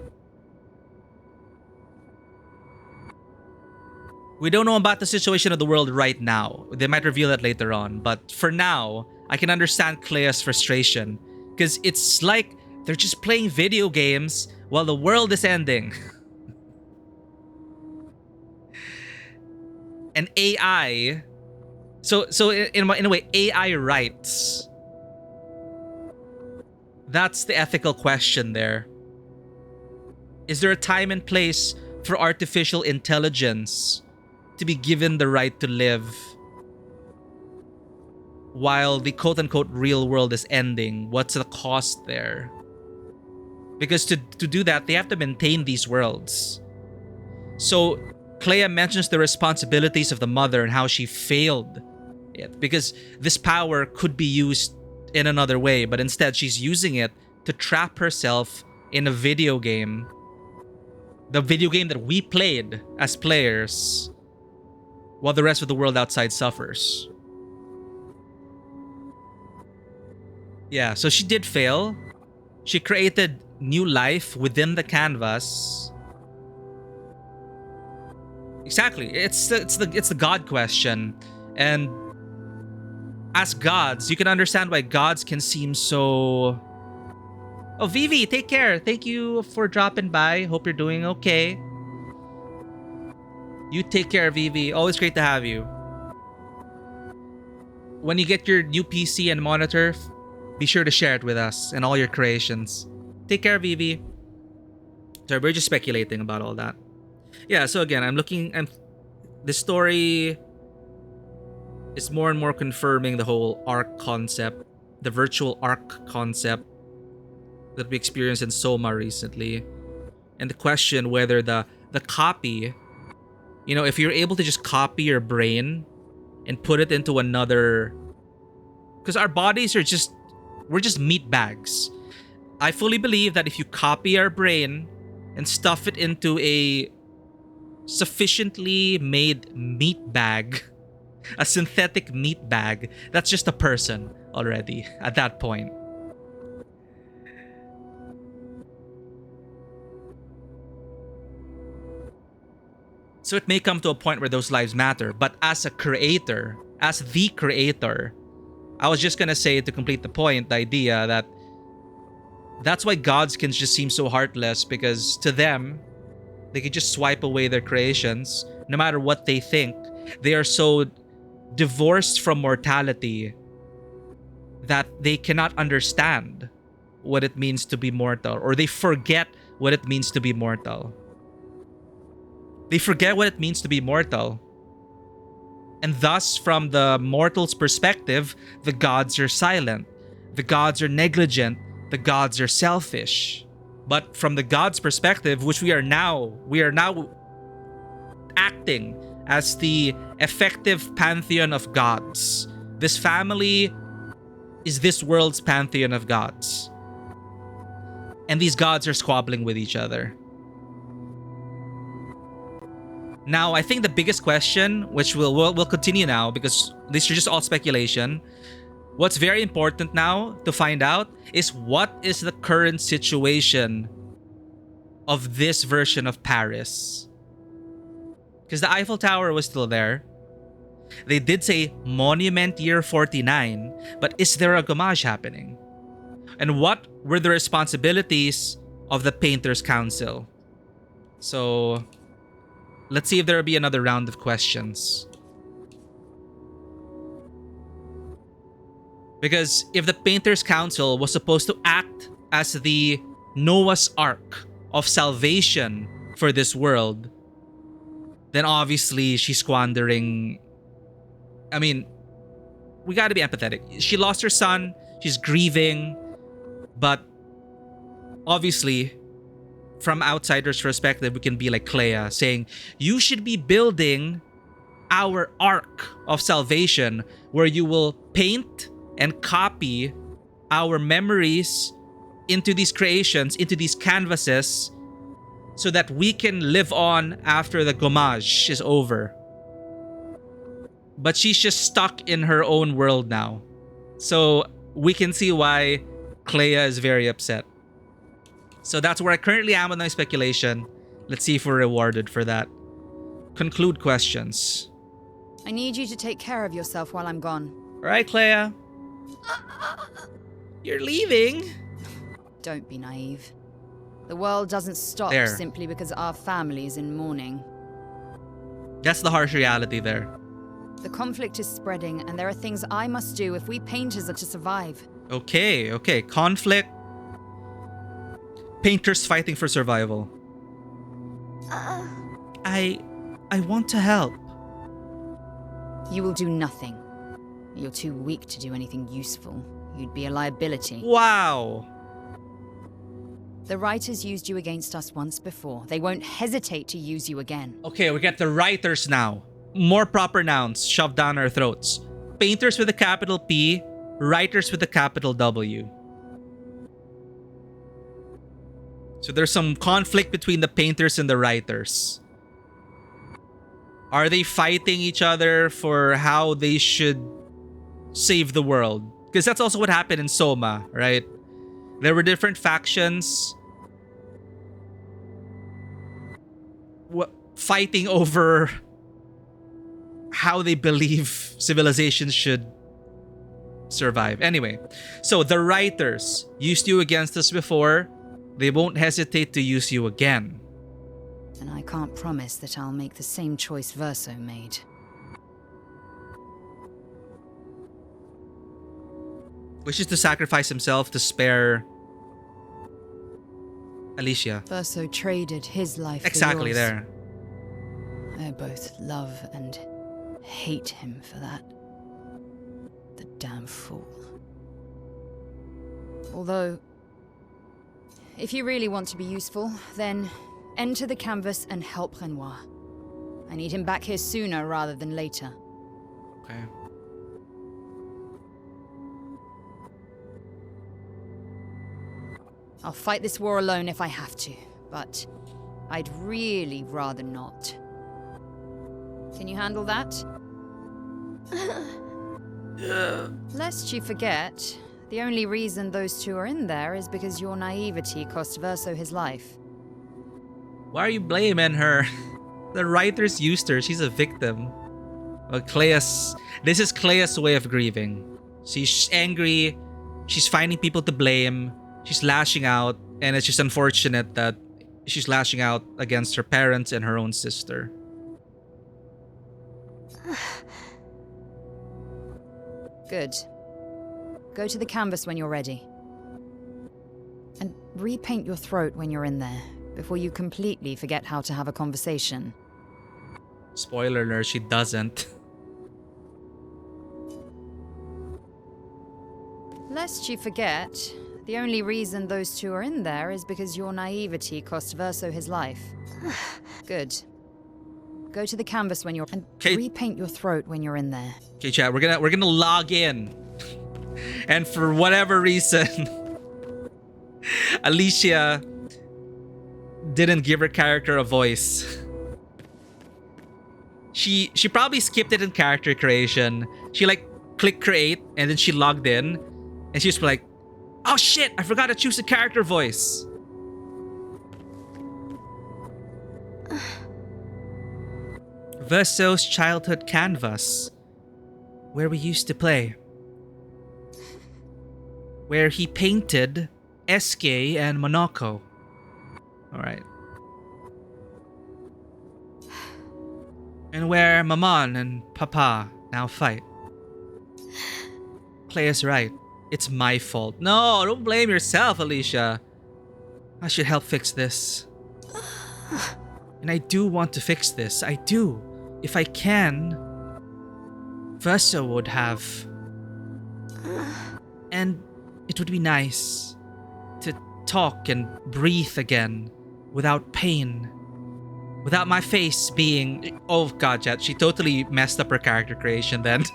We don't know about the situation of the world right now. They might reveal that later on. But for now, I can understand Clair's frustration. Because it's like they're just playing video games while the world is ending. And AI... So in a way, AI rights. That's the ethical question there. Is there a time and place for artificial intelligence to be given the right to live while the quote-unquote real world is ending? What's the cost there? Because to do that, they have to maintain these worlds. So Clair mentions the responsibilities of the mother and how she failed it, because this power could be used in another way, but instead she's using it to trap herself in a video game. The video game that we played as players, while the rest of the world outside suffers. Yeah, so she did fail. She created new life within the canvas. Exactly. It's the God question. And as gods, you can understand why gods can seem so... Oh, Vivi, take care. Thank you for dropping by. Hope you're doing okay. You take care, Vivi. Always great to have you. When you get your new PC and monitor, be sure to share it with us and all your creations. Take care, Vivi. Sorry, we're just speculating about all that. Yeah, so again, the story is more and more confirming the whole arc concept, the virtual arc concept that we experienced in Soma recently. And the question whether the copy... You know, if you're able to just copy your brain and put it into another... Because our bodies are just... We're just meat bags. I fully believe that if you copy our brain and stuff it into a sufficiently made meat bag, a synthetic meat bag, that's just a person already at that point. So it may come to a point where those lives matter. But as a creator, as the creator, I was just gonna say, to complete the point, the idea that that's why gods can just seem so heartless, because to them, they can just swipe away their creations no matter what they think. They are so divorced from mortality that they cannot understand what it means to be mortal, or they forget what it means to be mortal. They forget what it means to be mortal. And thus, from the mortal's perspective, the gods are silent. The gods are negligent. The gods are selfish. But from the gods' perspective, which we are now acting as the effective pantheon of gods. This family is this world's pantheon of gods. and these gods are squabbling with each other. Now, I think the biggest question, which we'll continue now because these are just all speculation. What's very important now to find out is what is the current situation of this version of Paris. Because the Eiffel Tower was still there. They did say Monument Year 49, but is there a gommage happening? And what were the responsibilities of the Painters Council? So let's see if there will be another round of questions. Because if the Painters Council was supposed to act as the Noah's Ark of salvation for this world, then obviously she's squandering... I mean, we gotta be empathetic. She lost her son, she's grieving, but obviously, from outsiders' perspective, we can be like Clair saying, you should be building our ark of salvation where you will paint and copy our memories into these creations, into these canvases, so that we can live on after the gommage is over. But she's just stuck in her own world now. So we can see why Clair is very upset. So that's where I currently am with my speculation. Let's see if we're rewarded for that. Conclude questions. I need you to take care of yourself while I'm gone. All right, Clair. You're leaving? Don't be naive. The world doesn't stop simply because our family is in mourning. That's the harsh reality there. The conflict is spreading, and there are things I must do if we painters are to survive. Okay. Conflict. Painters fighting for survival. I want to help. You will do nothing. You're too weak to do anything useful. You'd be a liability. Wow. The writers used you against us once before. They won't hesitate to use you again. Okay, we get the writers now. More proper nouns shoved down our throats. Painters with a capital P, writers with a capital W. So there's some conflict between the painters and the writers. Are they fighting each other for how they should save the world? Because that's also what happened in Soma, right? There were different factions fighting over how they believe civilizations should survive. Anyway, so the writers used you against us before. They won't hesitate to use you again. And I can't promise that I'll make the same choice Verso made. Wishes to sacrifice himself to spare Alicia. Verso traded his life exactly for yours. There. I both love and hate him for that. The damn fool. Although, if you really want to be useful, then enter the canvas and help Renoir. I need him back here sooner rather than later. Okay. I'll fight this war alone if I have to, but I'd really rather not. Can you handle that? Lest you forget, the only reason those two are in there is because your naivety cost Verso his life. Why are you blaming her? The writers used her. She's a victim. Well, this is Clair's way of grieving. She's angry. She's finding people to blame. She's lashing out. And it's just unfortunate that she's lashing out against her parents and her own sister. Good. Go to the canvas when you're ready. And repaint your throat when you're in there, before you completely forget how to have a conversation. Spoiler alert, she doesn't. Lest you forget, the only reason those two are in there is because your naivety cost Verso his life. Good. Go to the canvas when you're... And repaint your throat when you're in there. Okay, chat, we're gonna log in. And for whatever reason, Alicia didn't give her character a voice. She probably skipped it in character creation. She like clicked create and then she logged in and she was like, oh shit, I forgot to choose a character voice. Verso's childhood canvas, where we used to play. Where he painted SK and Monaco. Alright. And where Maman and Papa now fight. Claire's right. It's my fault. No, don't blame yourself, Alicia. I should help fix this. And I do want to fix this. I do. If I can, Verso would have. And it would be nice to talk and breathe again without pain. Without my face being... Oh god, Jet, she totally messed up her character creation then.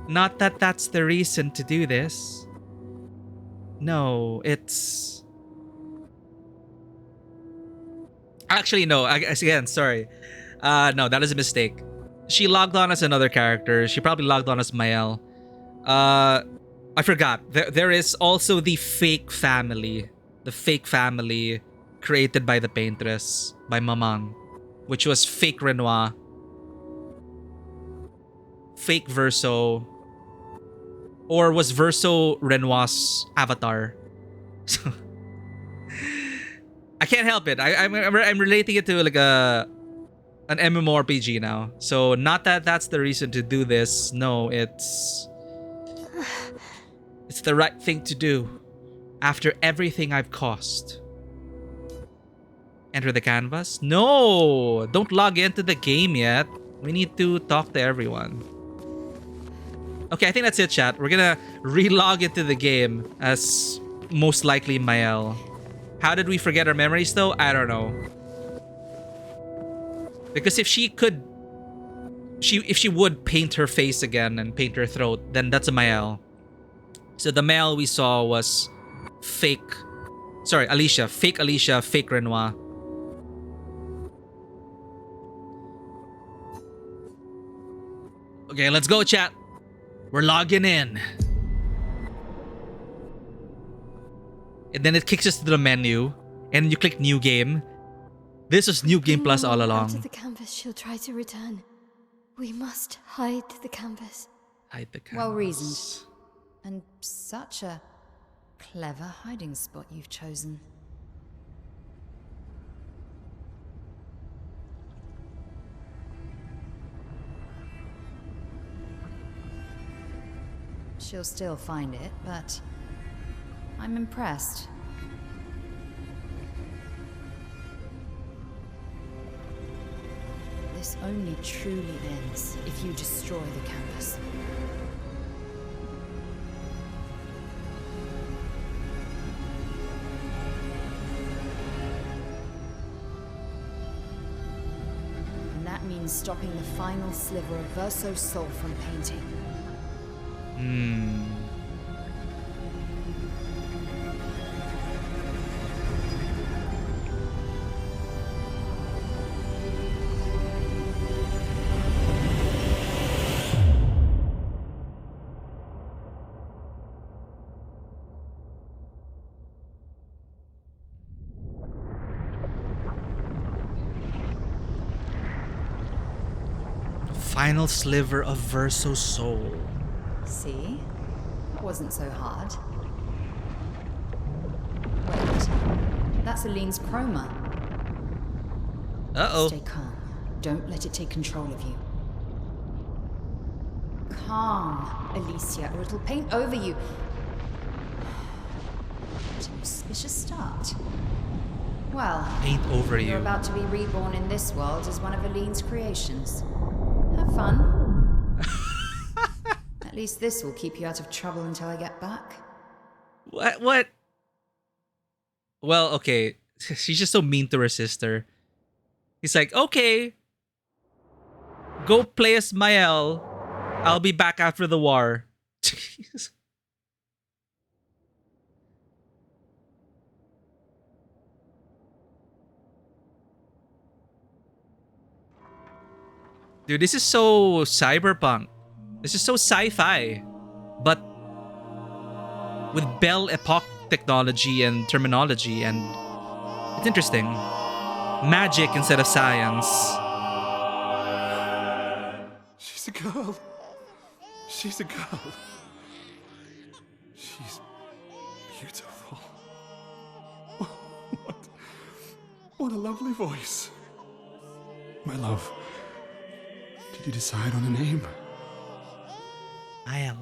Not that that's the reason to do this. No, it's... Actually, no. Again, sorry. No, that is a mistake. She logged on as another character. She probably logged on as Mael. I forgot. There is also the fake family. The fake family created by the paintress, by Mamang, which was fake Renoir, fake Verso, or was Verso Renoir's avatar? So I can't help it. I'm relating it to like an MMORPG now. So not that that's the reason to do this. No, it's the right thing to do. After everything I've caused. Enter the canvas? No! Don't log into the game yet. We need to talk to everyone. Okay, I think that's it, chat. We're gonna re-log into the game as most likely Mael. How did we forget our memories though? I don't know. Because if she could... If she would paint her face again and paint her throat, then that's a Mael. So the Mael we saw was... fake, sorry, Alicia, fake Renoir. Okay, let's go, chat. We're logging in. And then it kicks us to the menu, and you click new game. This was new game plus all along. Out of the canvas, she'll try to return. We must hide the canvas. Hide the canvas. Well reasoned. And such a clever hiding spot you've chosen. She'll still find it, but I'm impressed. This only truly ends if you destroy the canvas. Means stopping the final sliver of Verso's soul from painting. Final sliver of Verso's soul. See? That wasn't so hard. Wait. That's Aline's chroma. Uh-oh. Stay calm. Don't let it take control of you. Calm, Alicia, or it'll paint over you. What an auspicious start. Well, Paint over you're you. about to be reborn in this world as one of Aline's creations. Have fun. At least this will keep you out of trouble until I get back. What? Well, okay. She's just so mean to her sister. He's like, okay. Go play as Mael. I'll be back after the war. Jeez. Dude, this is so cyberpunk. This is so sci-fi. But with Belle Epoch technology and terminology, and it's interesting. Magic instead of science. She's a girl. She's a girl. She's beautiful. What a lovely voice. My love, did you decide on a name? I am.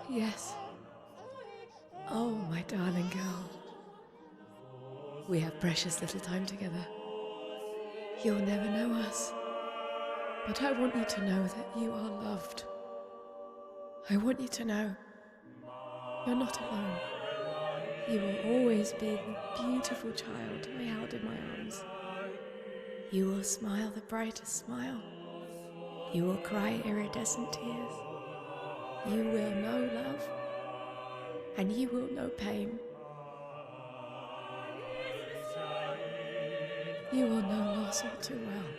Yes. Oh, my darling girl. We have precious little time together. You'll never know us. But I want you to know that you are loved. I want you to know you're not alone. You will always be the beautiful child I held in my arms. You will smile the brightest smile. You will cry iridescent tears. You will know love, and you will know pain. You will know loss all too well,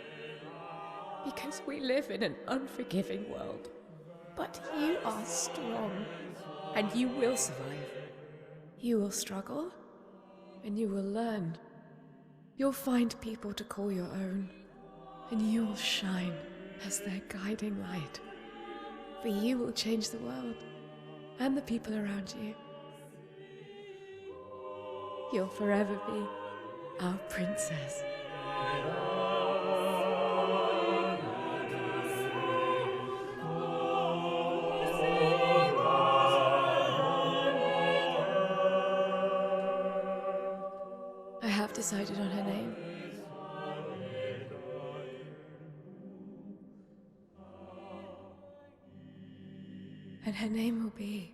because we live in an unforgiving world. But you are strong, and you will survive. You will struggle, and you will learn. You'll find people to call your own, and you will shine as their guiding light. For you will change the world, and the people around you. You'll forever be our princess. I have decided on her name. And her name will be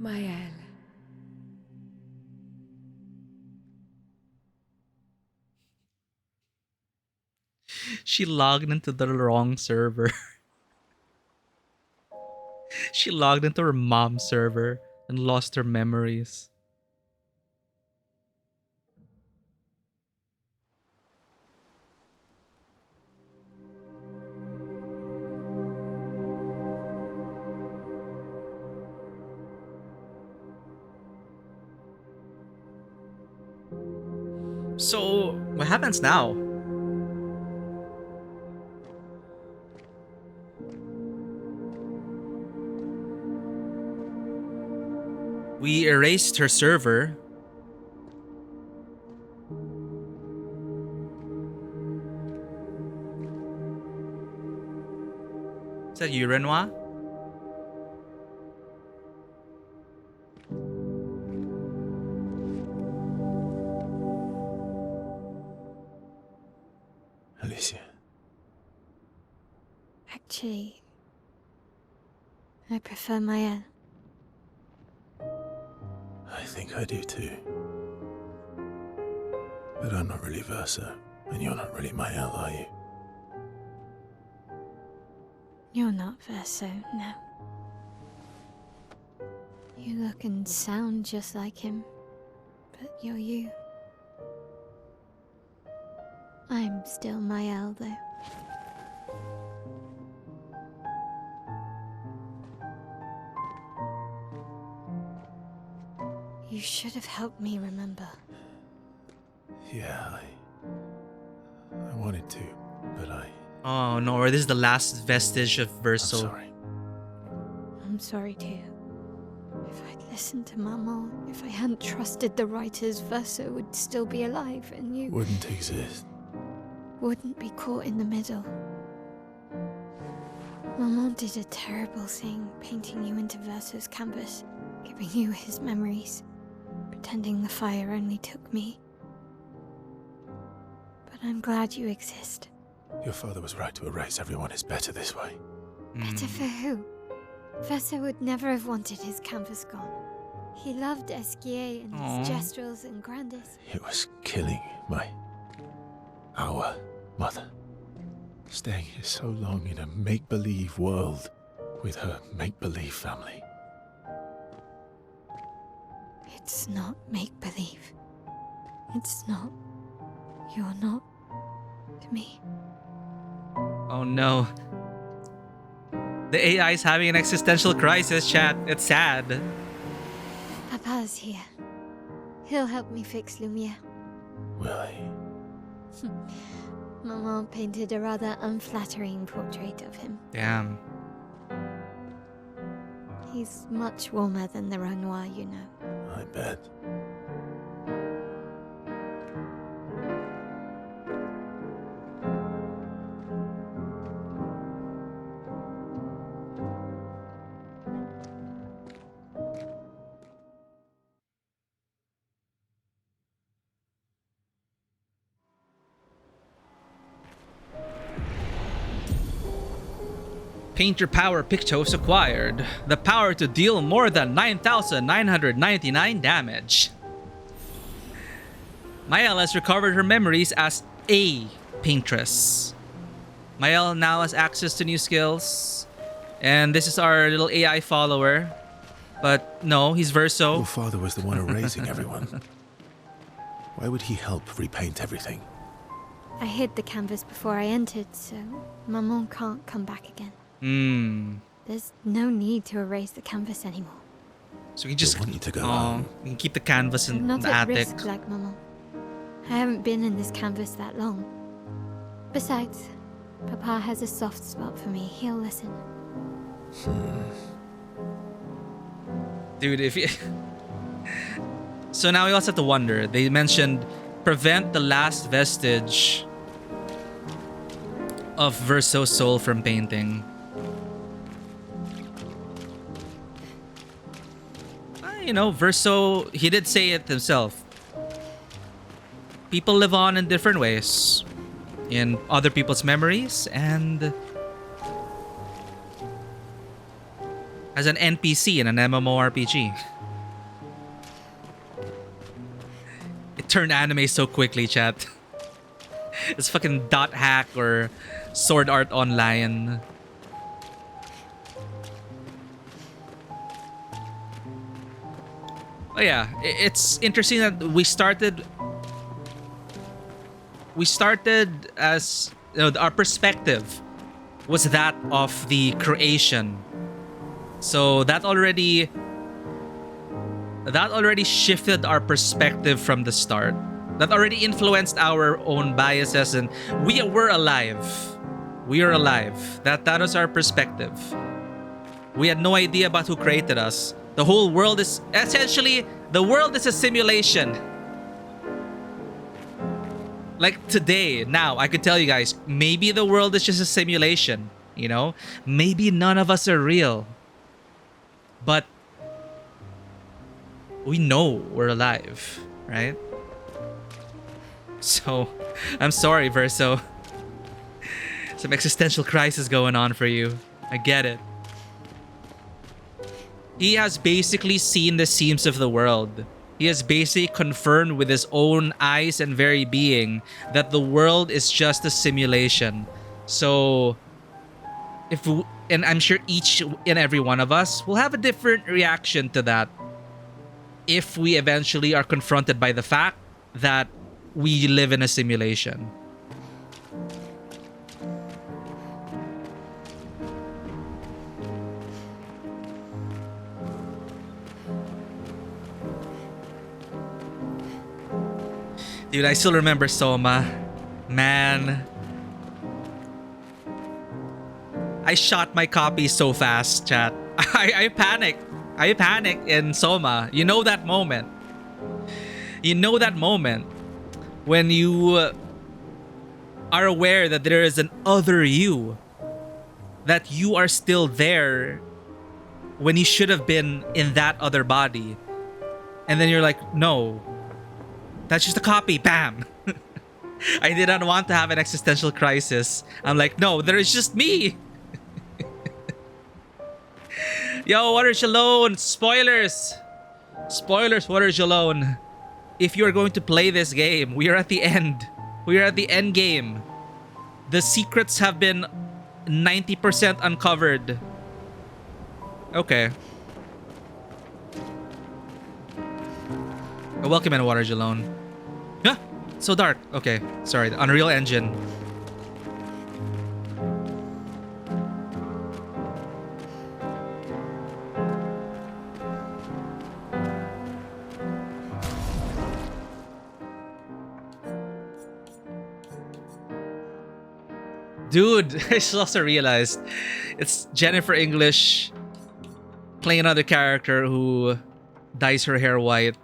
Maëlle. She logged into the wrong server. She logged into her mom's server and lost her memories. So, what happens now? We erased her server. Is that you, Renoir? Alicia. Actually, I prefer Maëlle. I think I do too. But I'm not really Verso, and you're not really Maëlle, are you? You're not Verso, no. You look and sound just like him, but you're you. I'm still Maëlle, though. You should have helped me remember. Yeah, I wanted to, but Oh no, or this is the last vestige of Verso. I'm sorry. I'm sorry, too. If I'd listened to Maman, if I hadn't trusted the writers, Verso would still be alive, and you Wouldn't exist. wouldn't be caught in the middle. Maman did a terrible thing, painting you into Verso's canvas, giving you his memories, pretending the fire only took me. But I'm glad you exist. Your father was right to erase everyone. It's better this way. Better for who? Verso would never have wanted his canvas gone. He loved Esquier and his gestrels and Grandis. It was killing our mother. Staying here so long in a make-believe world with her make-believe family. It's not make-believe. It's not. You're not to me. Oh no. The AI is having an existential crisis, chat. It's sad. Papa's here. He'll help me fix Lumiere. Will he? Maman painted a rather unflattering portrait of him. Damn. He's much warmer than the Renoir, you know. I bet. Painter Power Pictos acquired. The power to deal more than 9,999 damage. Mael has recovered her memories as a paintress. Mael now has access to new skills. And this is our little AI follower. But no, he's Verso. Your father was the one erasing everyone. Why would he help repaint everything? I hid the canvas before I entered, so Maman can't come back again. There's no need to erase the canvas anymore. So we can just want you to go home. We can keep the canvas in I'm not the at attic. risk like Maman. I haven't been in this canvas that long. Besides, Papa has a soft spot for me. He'll listen. Dude, if you... So now we also have to wonder. They mentioned prevent the last vestige of Verso's soul from painting. You know, Verso, he did say it himself. People live on in different ways. In other people's memories and as an NPC in an MMORPG. It turned anime so quickly, chat. It's fucking Dot Hack or Sword Art Online. Oh yeah, it's interesting that we started as, you know, our perspective was that of the creation. So that already shifted our perspective from the start. That already influenced our own biases, and we were alive. We are alive. That was our perspective. We had no idea about who created us. The whole world is essentially, the world is a simulation. Like today, now, I could tell you guys, maybe the world is just a simulation, you know? Maybe none of us are real. But we know we're alive, right? So, I'm sorry, Verso. Some existential crisis going on for you. I get it. He has basically seen the seams of the world. He has basically confirmed with his own eyes and very being that the world is just a simulation. So, and I'm sure each and every one of us will have a different reaction to that if we eventually are confronted by the fact that we live in a simulation. Dude, I still remember Soma. Man. I shot my copy so fast, chat. I panicked. I panicked in Soma. You know that moment. You know that moment when you are aware that there is an other you. That you are still there when you should have been in that other body. And then you're like, no. That's just a copy. Bam. I did not want to have an existential crisis. I'm like, no, there is just me. Yo, Water Shalone. Spoilers. Spoilers, Water Shalone. If you are going to play this game, we are at the end. We are at the end game. The secrets have been 90% uncovered. Okay. Welcome in, Water Jalone. Huh? So dark. Okay, sorry. The Unreal Engine. Dude, I just also realized it's Jennifer English playing another character who dyes her hair white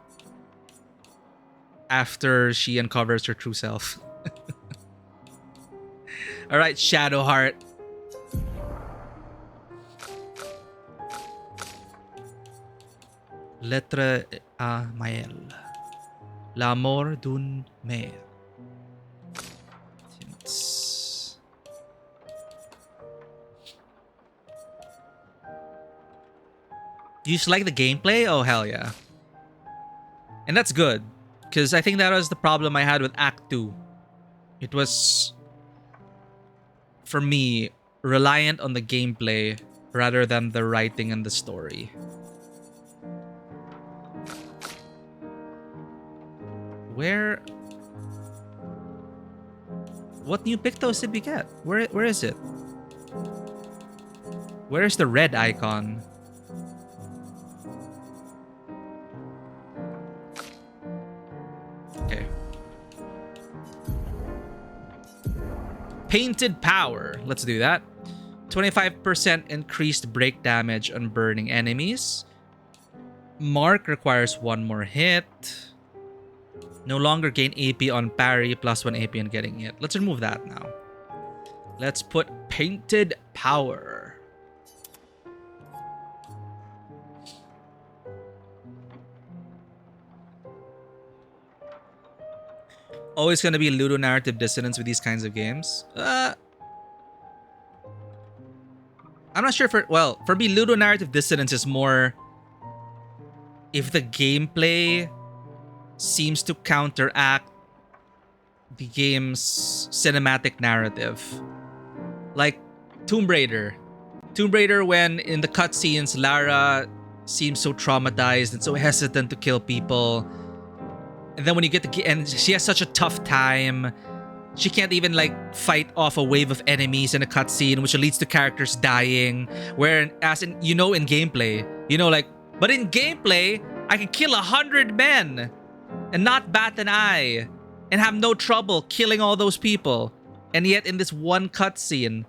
after she uncovers her true self. Alright, Shadowheart. Lettre à Maël. L'amour d'une mère. You just like the gameplay? Oh, hell yeah. And that's good. Because I think that was the problem I had with Act 2. It was, for me, reliant on the gameplay rather than the writing and the story. Where... What new Pictos did we get? Where is it? Where's the red icon? Okay. Painted Power. Let's do that. 25% increased break damage on burning enemies. Mark requires one more hit. No longer gain AP on parry, plus 1 AP on getting hit. Let's remove that now. Let's put Painted Power. Always going to be ludonarrative dissonance with these kinds of games. I'm not sure for... Well, for me, ludonarrative dissonance is more... if the gameplay seems to counteract the game's cinematic narrative. Like Tomb Raider. Tomb Raider, when in the cutscenes, Lara seems so traumatized and so hesitant to kill people. And then when you get to... And she has such a tough time. She can't even, like, fight off a wave of enemies in a cutscene, which leads to characters dying. Where, as in, you know, in gameplay, you know, like... But in gameplay, I can kill 100 men and not bat an eye and have no trouble killing all those people. And yet in this one cutscene,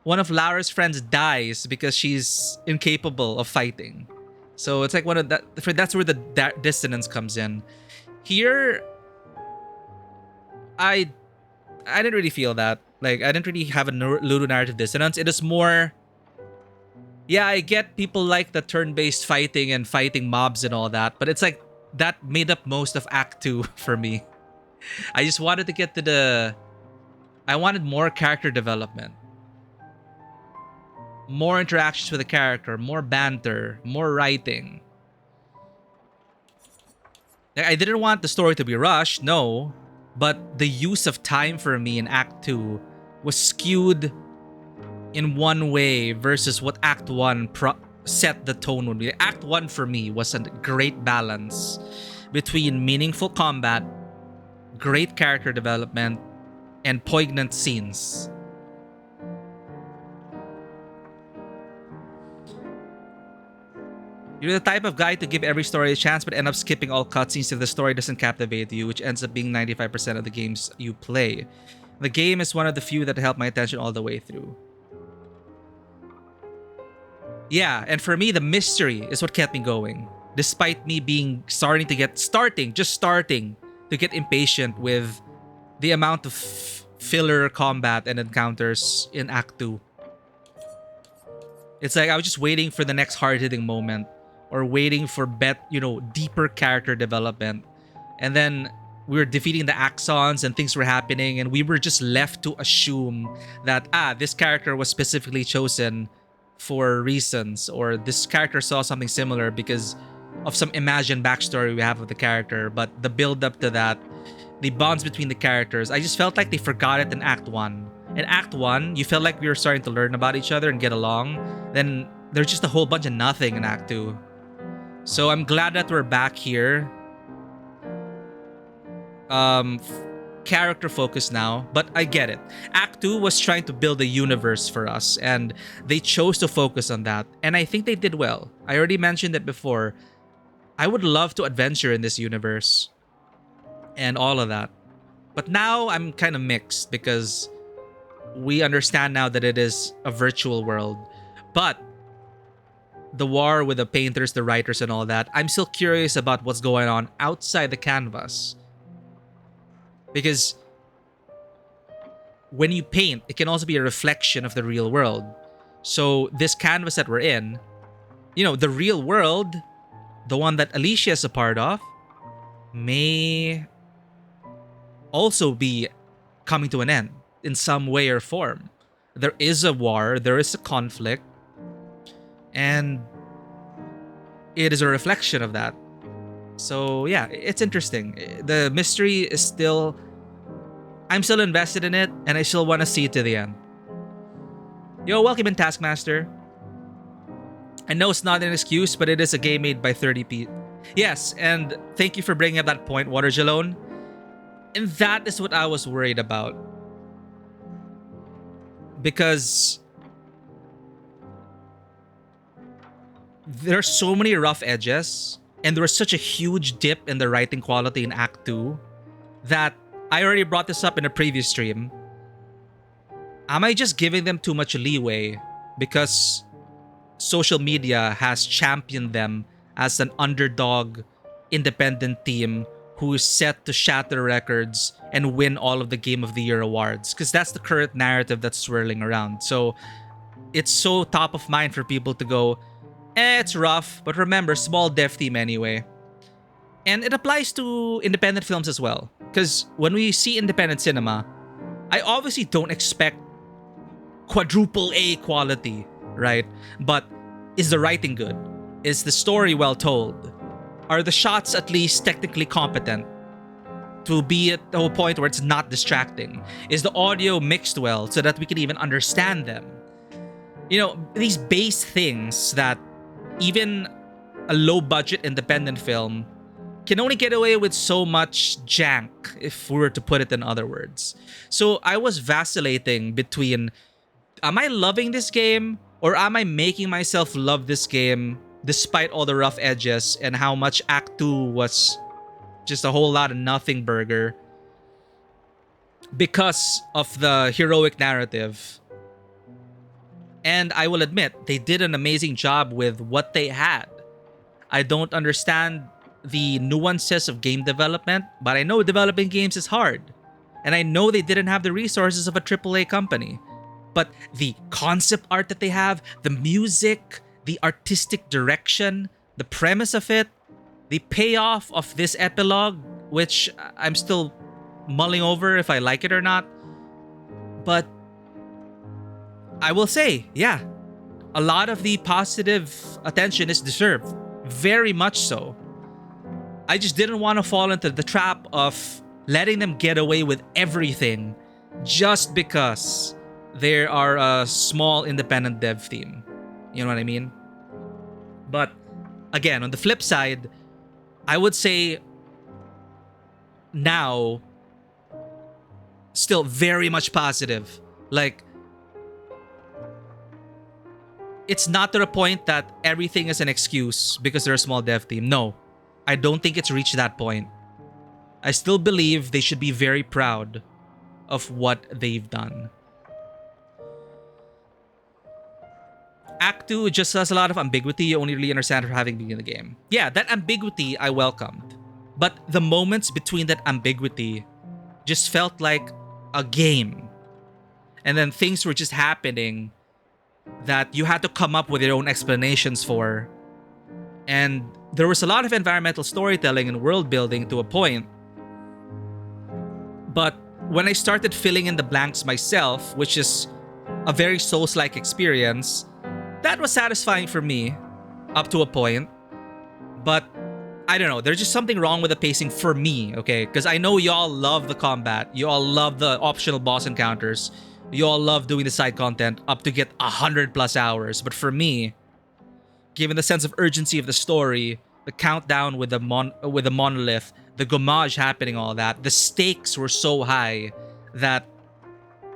one of Lara's friends dies because she's incapable of fighting. So it's like one of that. That's where the dissonance comes in. Here, I didn't really feel that. Like, I didn't really have a ludonarrative dissonance. It is more... Yeah, I get people like the turn-based fighting and fighting mobs and all that, but it's like that made up most of Act 2 for me. I just wanted to get to the... I wanted more character development. More interactions with the character, more banter, more writing. I didn't want the story to be rushed, no. But the use of time for me in Act 2 was skewed in one way versus what Act 1 set the tone would be. Act 1 for me was a great balance between meaningful combat, great character development, and poignant scenes. You're the type of guy to give every story a chance but end up skipping all cutscenes if the story doesn't captivate you, which ends up being 95% of the games you play. The game is one of the few that held my attention all the way through. Yeah, and for me, the mystery is what kept me going. Despite me being starting to get impatient with the amount of filler combat and encounters in Act 2. It's like I was just waiting for the next hard-hitting moment or waiting for deeper character development. And then we were defeating the Axons and things were happening and we were just left to assume that, this character was specifically chosen for reasons, or this character saw something similar because of some imagined backstory we have of the character. But the build up to that, the bonds between the characters, I just felt like they forgot it in Act 1. In Act 1, you felt like we were starting to learn about each other and get along. Then there's just a whole bunch of nothing in Act 2. So I'm glad that we're back here. character focused now, but I get it. Act 2 was trying to build a universe for us, and they chose to focus on that, and I think they did well. I already mentioned it before. I would love to adventure in this universe and all of that. But now I'm kind of mixed because we understand now that it is a virtual world. But the war with the painters, the writers, and all that, I'm still curious about what's going on outside the canvas. Because when you paint, it can also be a reflection of the real world. So this canvas that we're in, you know, the real world, the one that Alicia is a part of, may also be coming to an end in some way or form. There is a war, there is a conflict, and it is a reflection of that. So yeah, it's interesting. The mystery is still... I'm still invested in it, and I still want to see it to the end. Yo, welcome in, Taskmaster. I know it's not an excuse, but it is a game made by 30p. Yes, and thank you for bringing up that point, Waterjalone. And that is what I was worried about. Because there are so many rough edges, and there was such a huge dip in the writing quality in Act 2 that I already brought this up in a previous stream. Am I just giving them too much leeway because social media has championed them as an underdog independent team who is set to shatter records and win all of the Game of the Year awards? Because that's the current narrative that's swirling around. So it's so top of mind for people to go, it's rough, but remember, small dev team anyway. And it applies to independent films as well. Because when we see independent cinema, I obviously don't expect quadruple A quality, right? But is the writing good? Is the story well told? Are the shots at least technically competent to be at a point where it's not distracting? Is the audio mixed well so that we can even understand them? You know, these base things that even a low-budget independent film can only get away with so much jank, if we were to put it in other words. So I was vacillating between, am I loving this game, or am I making myself love this game despite all the rough edges and how much Act 2 was just a whole lot of nothing burger because of the heroic narrative. And I will admit, they did an amazing job with what they had. I don't understand the nuances of game development, but I know developing games is hard. And I know they didn't have the resources of a AAA company. But the concept art that they have, the music, the artistic direction, the premise of it, the payoff of this epilogue, which I'm still mulling over if I like it or not. But I will say, yeah, a lot of the positive attention is deserved. Very much so. I just didn't want to fall into the trap of letting them get away with everything just because they are a small independent dev team. You know what I mean? But again, on the flip side, I would say now still very much positive. Like, it's not to the point that everything is an excuse because they're a small dev team. No, I don't think it's reached that point. I still believe they should be very proud of what they've done. Act 2 just has a lot of ambiguity you only really understand from having been in the game. Yeah, that ambiguity I welcomed. But the moments between that ambiguity just felt like a game. And then things were just happening that you had to come up with your own explanations for. And there was a lot of environmental storytelling and world building to a point. But when I started filling in the blanks myself, which is a very Souls-like experience, that was satisfying for me up to a point. But I don't know, there's just something wrong with the pacing for me, okay? Because I know y'all love the combat, you all love the optional boss encounters, you all love doing the side content up to get 100+ hours. But for me, given the sense of urgency of the story, the countdown with the monolith, the gommage happening, all that, the stakes were so high that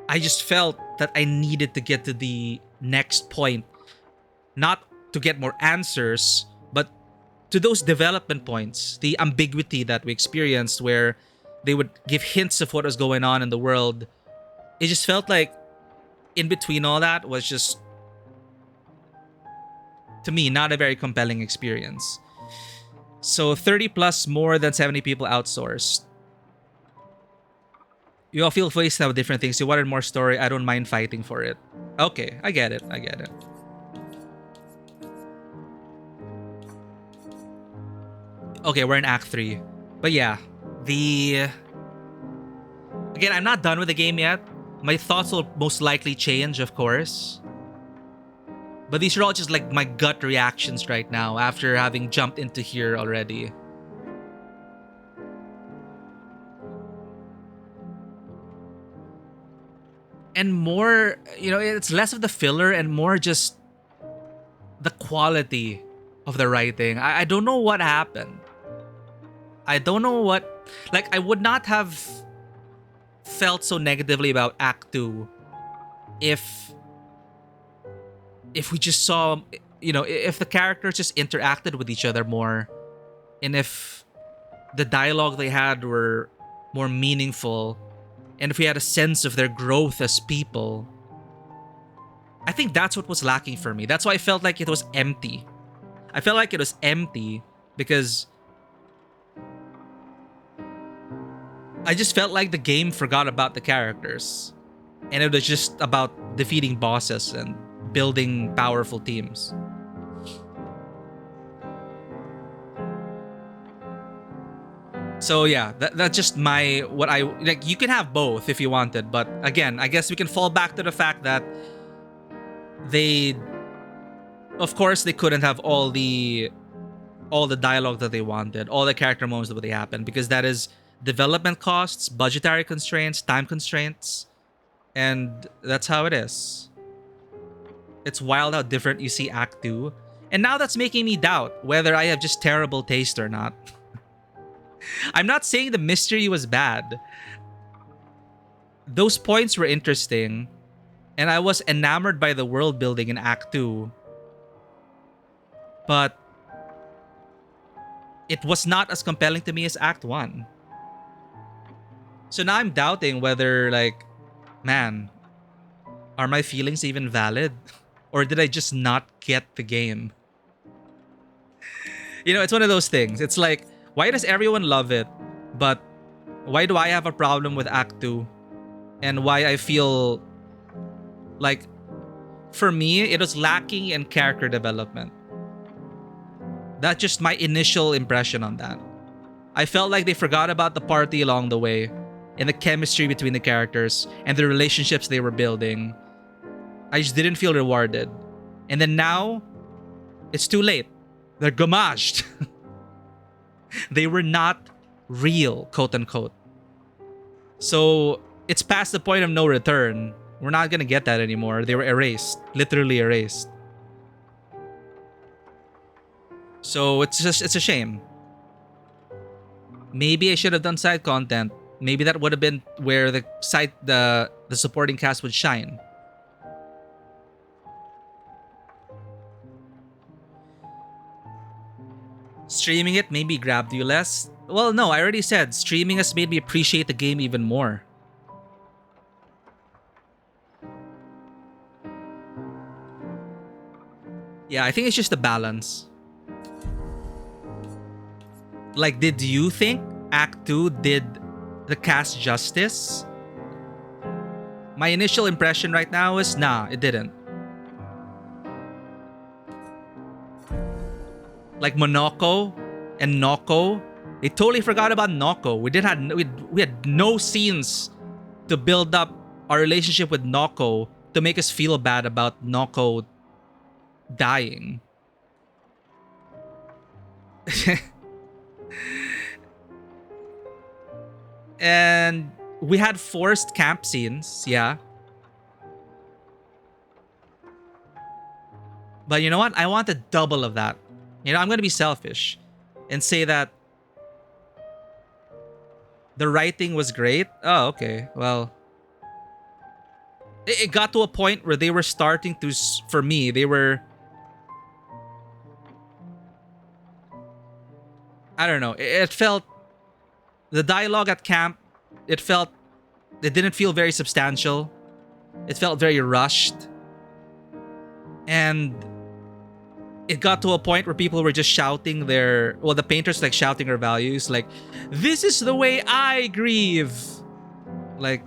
I just felt that I needed to get to the next point. Not to get more answers, but to those development points, the ambiguity that we experienced where they would give hints of what was going on in the world. It just felt like in between all that was just, to me, not a very compelling experience. So 30 plus, more than 70 people outsourced. You all feel free to have different things. You wanted more story. I don't mind fighting for it. Okay, I get it. I get it. Okay, we're in Act 3. But yeah, again, I'm not done with the game yet. My thoughts will most likely change, of course. But these are all just like my gut reactions right now after having jumped into here already. And more, it's less of the filler and more just the quality of the writing. I don't know what happened. I don't know what... Like, I would not have felt so negatively about Act 2 if we just saw, if the characters just interacted with each other more, and if the dialogue they had were more meaningful, and if we had a sense of their growth as people. I think that's what was lacking for me. That's why I felt like it was empty. I felt like it was empty because I just felt like the game forgot about the characters, and it was just about defeating bosses and building powerful teams. So yeah, that's just you can have both if you wanted, but again, I guess we can fall back to the fact that of course they couldn't have all the dialogue that they wanted, all the character moments that they happened, because that is development costs, budgetary constraints, time constraints, and that's how it is. It's wild how different you see Act 2, and now that's making me doubt whether I have just terrible taste or not. I'm not saying the mystery was bad. Those points were interesting, and I was enamored by the world building in Act 2. But it was not as compelling to me as Act 1. So now I'm doubting whether, man, are my feelings even valid? Or did I just not get the game? It's one of those things. It's like, why does everyone love it? But why do I have a problem with Act 2? And why I feel like, for me, it was lacking in character development. That's just my initial impression on that. I felt like they forgot about the party along the way, and the chemistry between the characters, and the relationships they were building. I just didn't feel rewarded. And then now, it's too late. They're gommaged. They were not real, quote unquote. So it's past the point of no return. We're not gonna get that anymore. They were erased, literally erased. So it's a shame. Maybe I should have done side content. Maybe that would have been where the supporting cast would shine. Streaming it maybe grabbed you less. Well, no, I already said streaming has made me appreciate the game even more. Yeah, I think it's just a balance. Like, did you think Act 2 did the cast justice? My initial impression right now is nah, it didn't. Like Monoko and Noko, they totally forgot about Noko. We had no scenes to build up our relationship with Noko to make us feel bad about Noko dying. And we had forced camp scenes, yeah. But you know what? I want a double of that. I'm going to be selfish and say that the writing was great. Oh, okay. Well, it got to a point where they were starting to, for me, they were, I don't know. It felt, the dialogue at camp, it didn't feel very substantial. It felt very rushed. And it got to a point where people were just shouting the painters like shouting their values, like, this is the way I grieve. Like,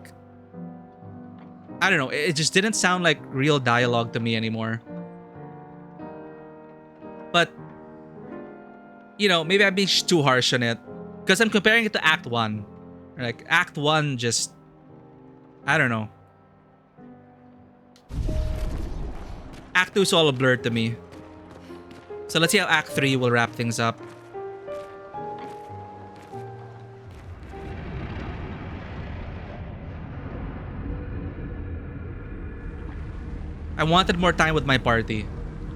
I don't know, it just didn't sound like real dialogue to me anymore. But, you know, maybe I'm being too harsh on it, because I'm comparing it to Act 1. Like, Act 1 just, I don't know. Act 2 is all a blur to me. So let's see how Act 3 will wrap things up. I wanted more time with my party.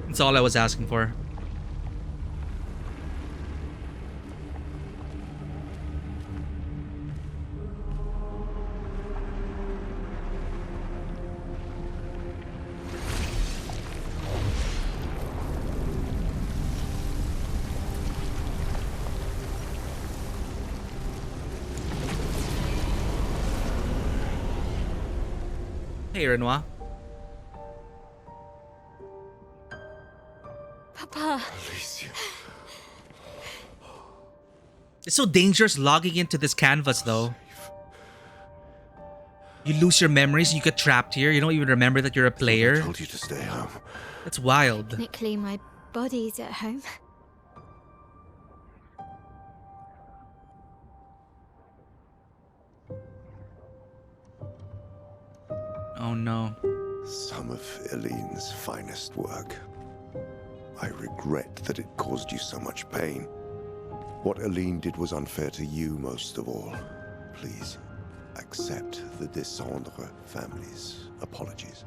That's all I was asking for. Hey, Renoir. Papa. Alicia. It's so dangerous logging into this canvas, though. You lose your memories, you get trapped here. You don't even remember that you're a I player. told you to stay home. That's wild. Technically, my body's at home. Oh no. Some of Eileen's finest work. I regret that it caused you so much pain. What Eileen did was unfair to you most of all. Please, accept the Descendre family's apologies.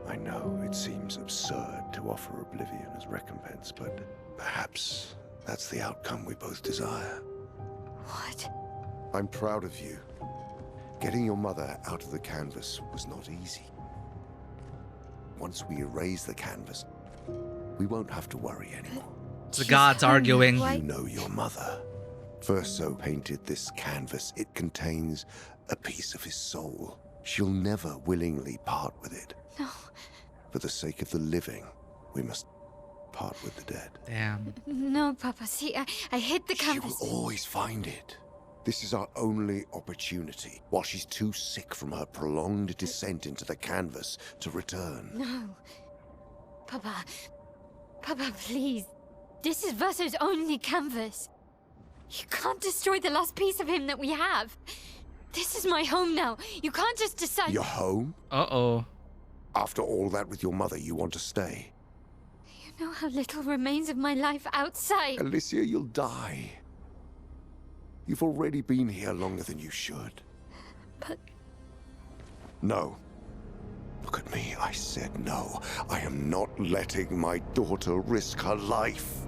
I know it seems absurd to offer oblivion as recompense, but perhaps that's the outcome we both desire. What? I'm proud of you. Getting your mother out of the canvas was not easy. Once we erase the canvas, we won't have to worry anymore. It's the gods arguing. Why- You know your mother. Verso painted this canvas. It contains a piece of his soul. She'll never willingly part with it. No. For the sake of the living, we must part with the dead. Damn. No, Papa. See, I hit the She canvas. will always find it. This is our only opportunity, while she's too sick from her prolonged descent into the canvas to return. No. Papa. Papa, please. This is Verso's only canvas. You can't destroy the last piece of him that we have. This is my home now. You can't just decide. You're home? Uh-oh. After all that with your mother, you want to stay? You know how little remains of my life outside. Alicia, you'll die. You've already been here longer than you should. But No. Look at me, I said no. I am not letting my daughter risk her life.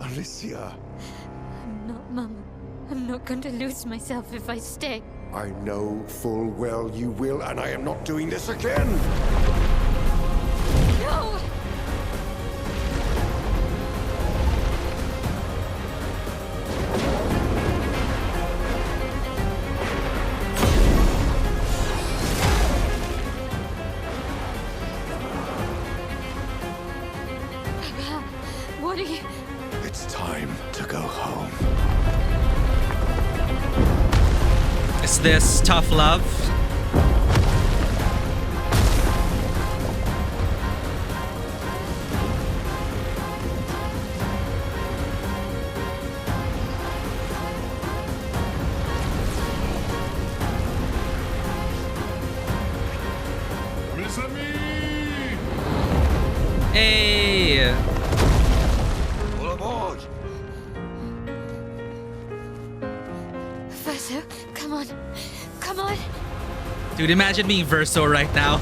Alicia. I'm not, Mama. I'm not going to lose myself if I stay. I know full well you will, and I am not doing this again! No! Papa, what are you... It's time to go home. Is this tough love? Hey! All aboard! Verso, come on. Come on. Dude, imagine being Verso right now.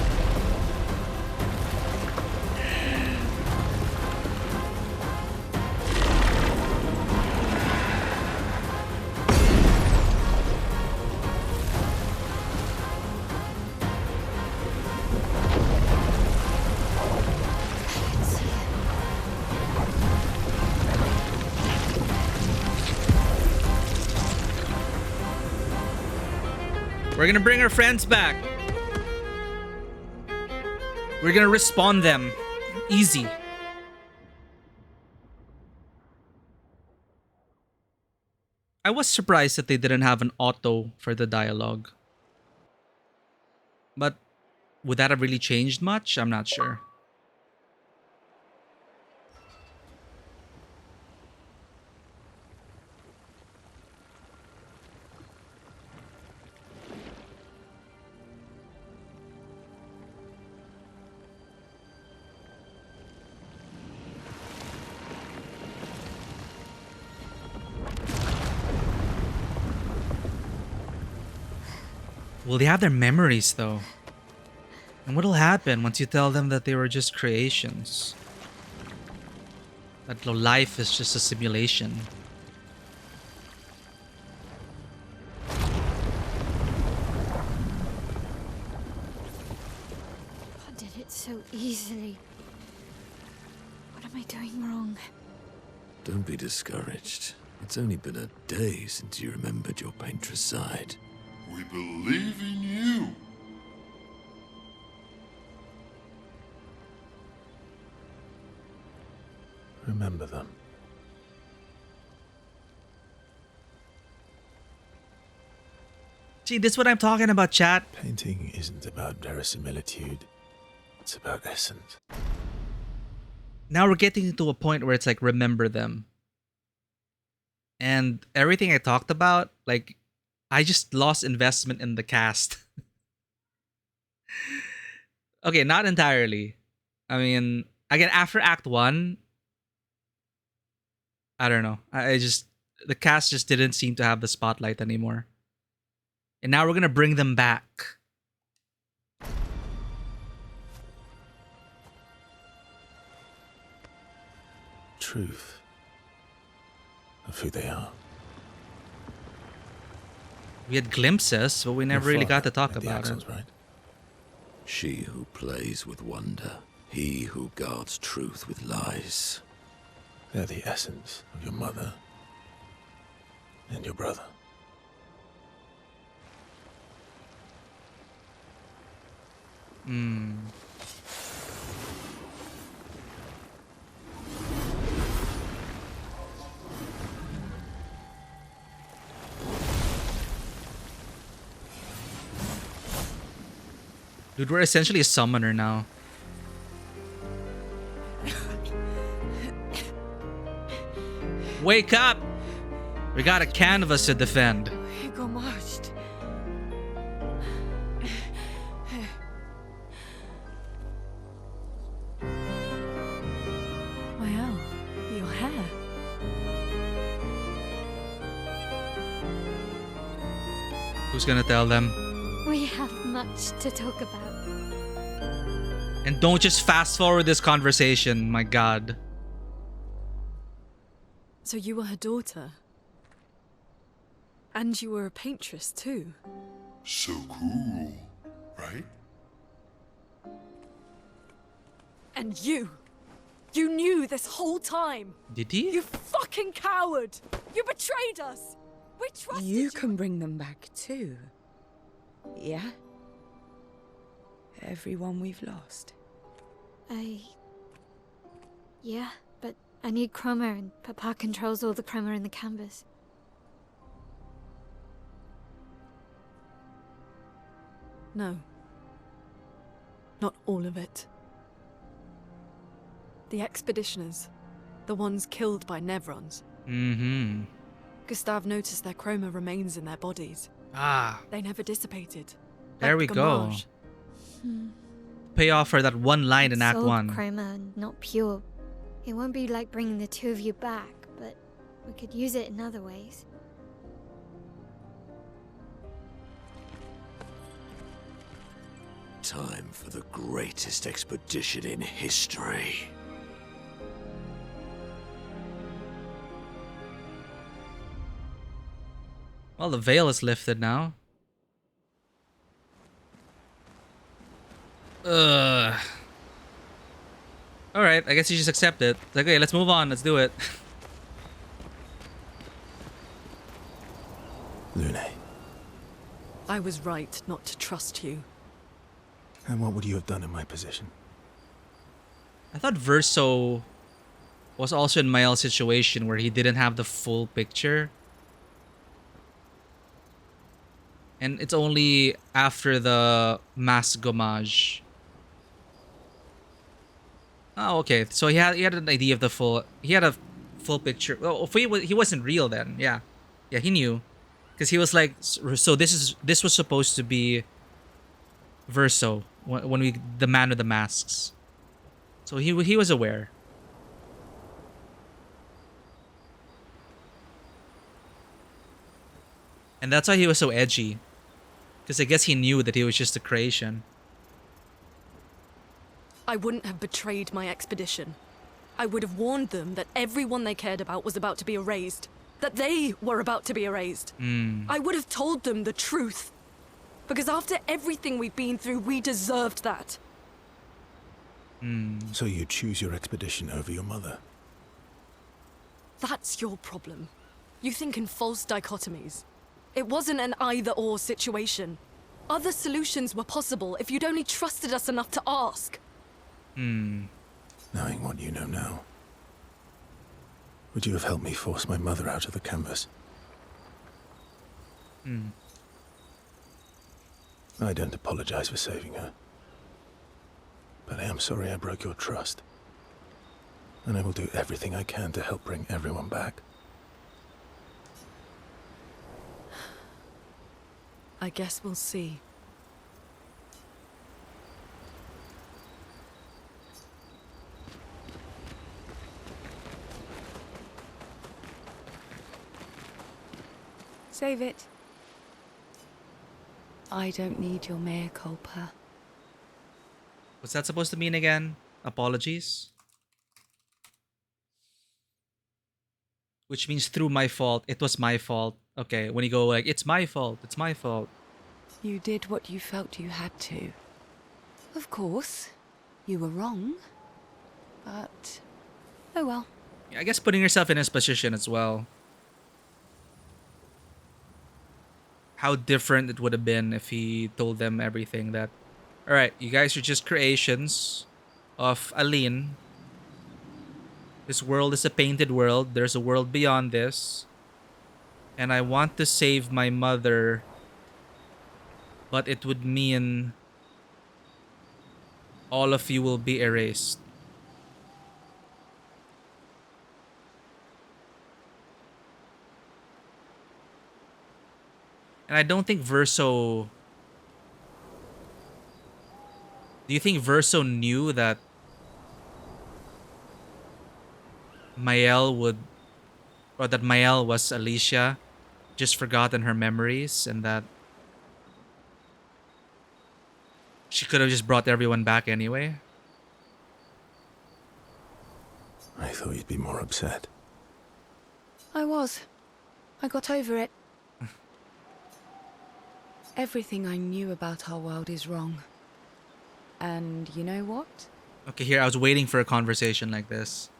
We're gonna bring our friends back. We're gonna respawn them. Easy. I was surprised that they didn't have an auto for the dialogue. But would that have really changed much? I'm not sure. Will they have their memories though? And what'll happen once you tell them that they were just creations? That life is just a simulation. I did it so easily. What am I doing wrong? Don't be discouraged. It's only been a day since you remembered your painter's side. We believe in you. Remember them. See, this is what I'm talking about, chat. Painting isn't about verisimilitude. It's about essence. Now we're getting to a point where it's like, remember them. And everything I talked about, like, I just lost investment in the cast. Okay, not entirely. I mean, again, after Act 1, I don't know. The cast just didn't seem to have the spotlight anymore. And now we're gonna bring them back. Truth of who they are. We had glimpses, but we never really got to talk about it. Right? She who plays with wonder, he who guards truth with lies. They're the essence of your mother and your brother. Dude, we're essentially a summoner now. Wake up! We got a canvas to defend. He got marched. Wow, your hair. Who's gonna tell them? We have much to talk about. And don't just fast forward this conversation, my god. So you were her daughter? And you were a paintress too? So cool, right? And you knew this whole time! Did he? You fucking coward! You betrayed us! We trusted you! You can bring them back too. Yeah? Everyone we've lost. Yeah, but I need chroma and Papa controls all the chroma in the canvas. No. Not all of it. The expeditioners. The ones killed by Nevrons. Mm-hmm. Gustav noticed their chroma remains in their bodies. Ah, They never dissipated. there Like we the go. Gamage. Payoff for that one line in Act Soul 1. chroma and not pure. It won't be like bringing the two of you back, but we could use it in other ways. Time for the greatest expedition in history. Well, the veil is lifted now. Ugh. Alright, I guess you just accept it. It's like, okay, let's move on. Let's do it. Lune, I was right not to trust you. And what would you have done in my position? I thought Verso was also in Mael's situation where he didn't have the full picture. And it's only after the mass gommage. Oh, okay. So he had an idea of the full. He had a full picture. Well, if he wasn't real then. Yeah, yeah, he knew, because he was like, so this was supposed to be Verso when we the man with the masks. So he was aware. And that's why he was so edgy. Because I guess he knew that he was just a creation. I wouldn't have betrayed my expedition. I would have warned them that everyone they cared about was about to be erased. That they were about to be erased. I would have told them the truth. Because after everything we've been through, we deserved that. So you choose your expedition over your mother? That's your problem. You think in false dichotomies. It wasn't an either-or situation. Other solutions were possible if you'd only trusted us enough to ask. Knowing what you know now, would you have helped me force my mother out of the canvas? I don't apologize for saving her. But I am sorry I broke your trust. And I will do everything I can to help bring everyone back. I guess we'll see. Save it. I don't need your mea culpa. What's that supposed to mean again? Apologies? Which means through my fault. It was my fault. Okay, when you go like, it's my fault. It's my fault. You did what you felt you had to. Of course, you were wrong. But, oh well. I guess putting yourself in his position as well. How different it would have been if he told them everything that, alright, you guys are just creations of Aline. This world is a painted world. There's a world beyond this. And I want to save my mother. But it would mean all of you will be erased. And I don't think Verso... Do you think Verso knew that Mael would... Or that Mael was Alicia, just forgotten her memories, and that she could have just brought everyone back anyway? I thought you'd be more upset. I was. I got over it. Everything I knew about our world is wrong. And you know what? Okay, here, I was waiting for a conversation like this.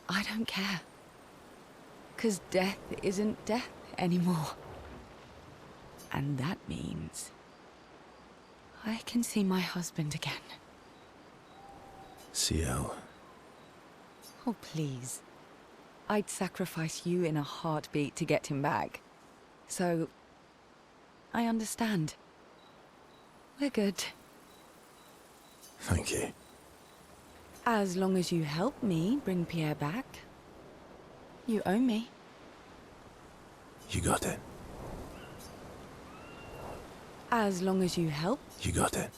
I don't care. 'Cause death isn't death anymore. And that means I can see my husband again. CL. Oh, please. I'd sacrifice you in a heartbeat to get him back. So, I understand. We're good. Thank you. As long as you help me bring Pierre back. You owe me. You got it. As long as you help. You got it.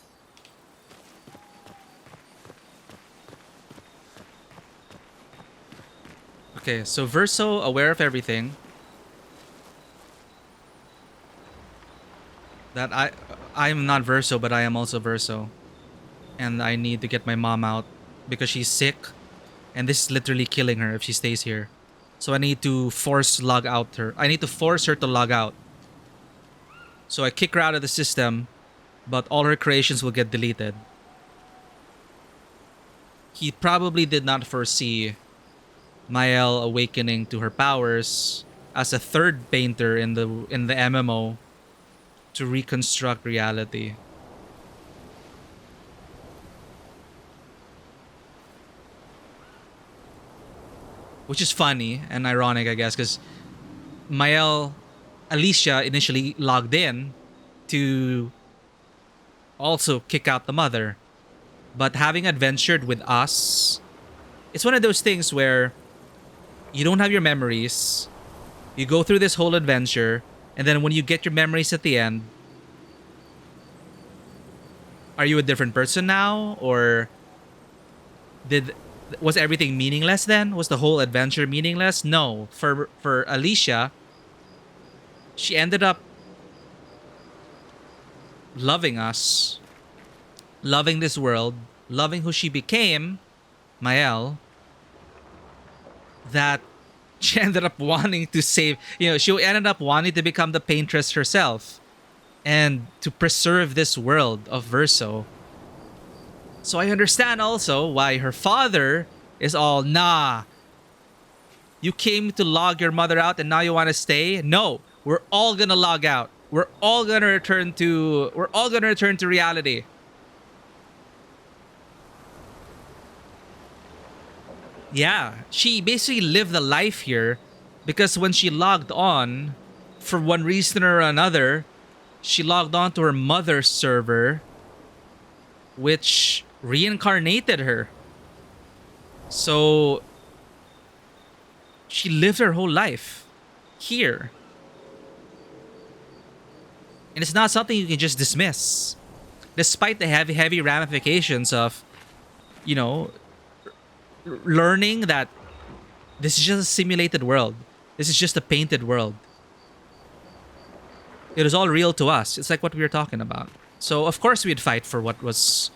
Okay, so Verso, aware of everything. That I'm not Verso, but I am also Verso. And I need to get my mom out because she's sick. And this is literally killing her if she stays here. So I need to force her to log out. So I kick her out of the system, but all her creations will get deleted. He probably did not foresee Mael awakening to her powers as a third painter in the MMO to reconstruct reality. Which is funny and ironic, I guess, because Alicia initially logged in to also kick out the mother. But having adventured with us, it's one of those things where you don't have your memories. You go through this whole adventure, and then when you get your memories at the end, are you a different person now? Or was everything meaningless then? Was the whole adventure meaningless? No. For Alicia, she ended up loving us, loving this world, loving who she became, Mael, that she ended up wanting to save, she ended up wanting to become the paintress herself and to preserve this world of Verso. So I understand also why her father is all, nah, you came to log your mother out and now you want to stay? No, we're all gonna log out. We're all gonna return to reality. Yeah, she basically lived a life here because when she logged on, for one reason or another, she logged on to her mother's server, which reincarnated her. So she lived her whole life here. And it's not something you can just dismiss. Despite the heavy ramifications of, learning that this is just a simulated world. This is just a painted world. It is all real to us. It's like what we were talking about. So, of course, we'd fight for what was,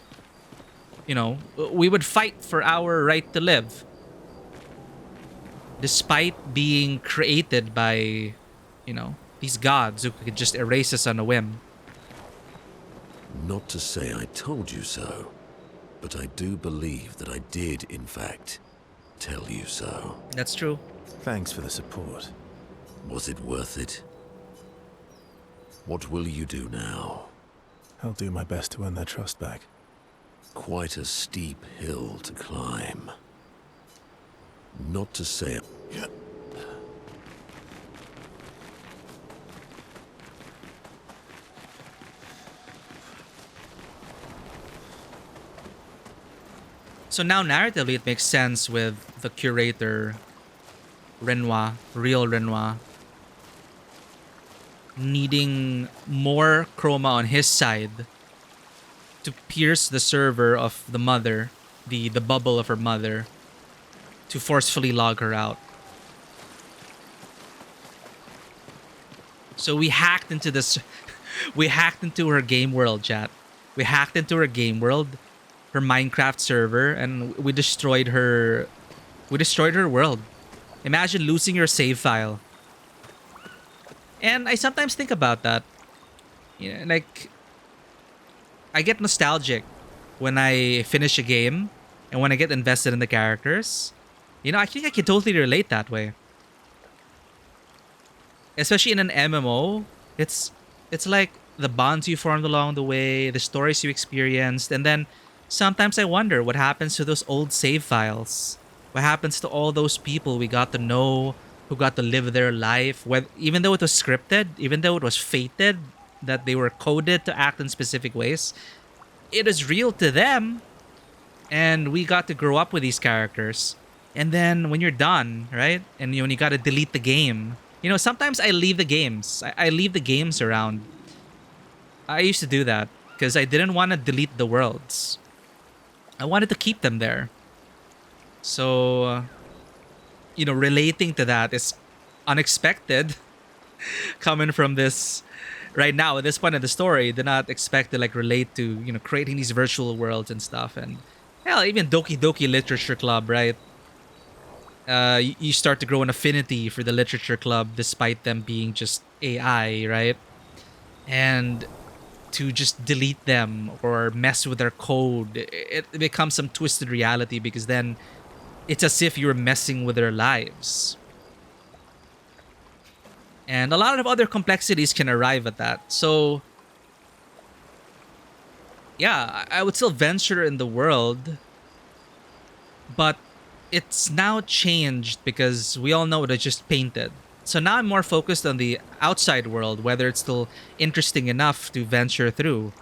we would fight for our right to live. Despite being created by, these gods who could just erase us on a whim. Not to say I told you so, but I do believe that I did, in fact, tell you so. That's true. Thanks for the support. Was it worth it? What will you do now? I'll do my best to earn their trust back. Quite a steep hill to climb. Not to say... So now narratively it makes sense with the curator, Renoir, real Renoir, needing more chroma on his side to pierce the server of the mother, the bubble of her mother, to forcefully log her out. So we hacked into her game world, chat. We hacked into her game world, her Minecraft server, and we destroyed her world. Imagine losing your save file. And I sometimes think about that. Like, I get nostalgic when I finish a game and when I get invested in the characters. I think I can totally relate that way. Especially in an MMO, it's like the bonds you formed along the way, the stories you experienced, and then sometimes I wonder what happens to those old save files. What happens to all those people we got to know, who got to live their life, even though it was scripted, even though it was fated, that they were coded to act in specific ways, it is real to them. And we got to grow up with these characters. And then when you're done, right? And when you got to delete the game, sometimes I leave the games. I leave the games around. I used to do that because I didn't want to delete the worlds. I wanted to keep them there. So, relating to that is unexpected. Coming from this right now, at this point in the story, did not expect to relate to, creating these virtual worlds and stuff. And hell, even Doki Doki Literature Club, right? You start to grow an affinity for the literature club despite them being just AI, right? And to just delete them or mess with their code, it becomes some twisted reality because then it's as if you're messing with their lives. And a lot of other complexities can arrive at that. So yeah, I would still venture in the world, but it's now changed because we all know it is just painted. So now I'm more focused on the outside world, whether it's still interesting enough to venture through.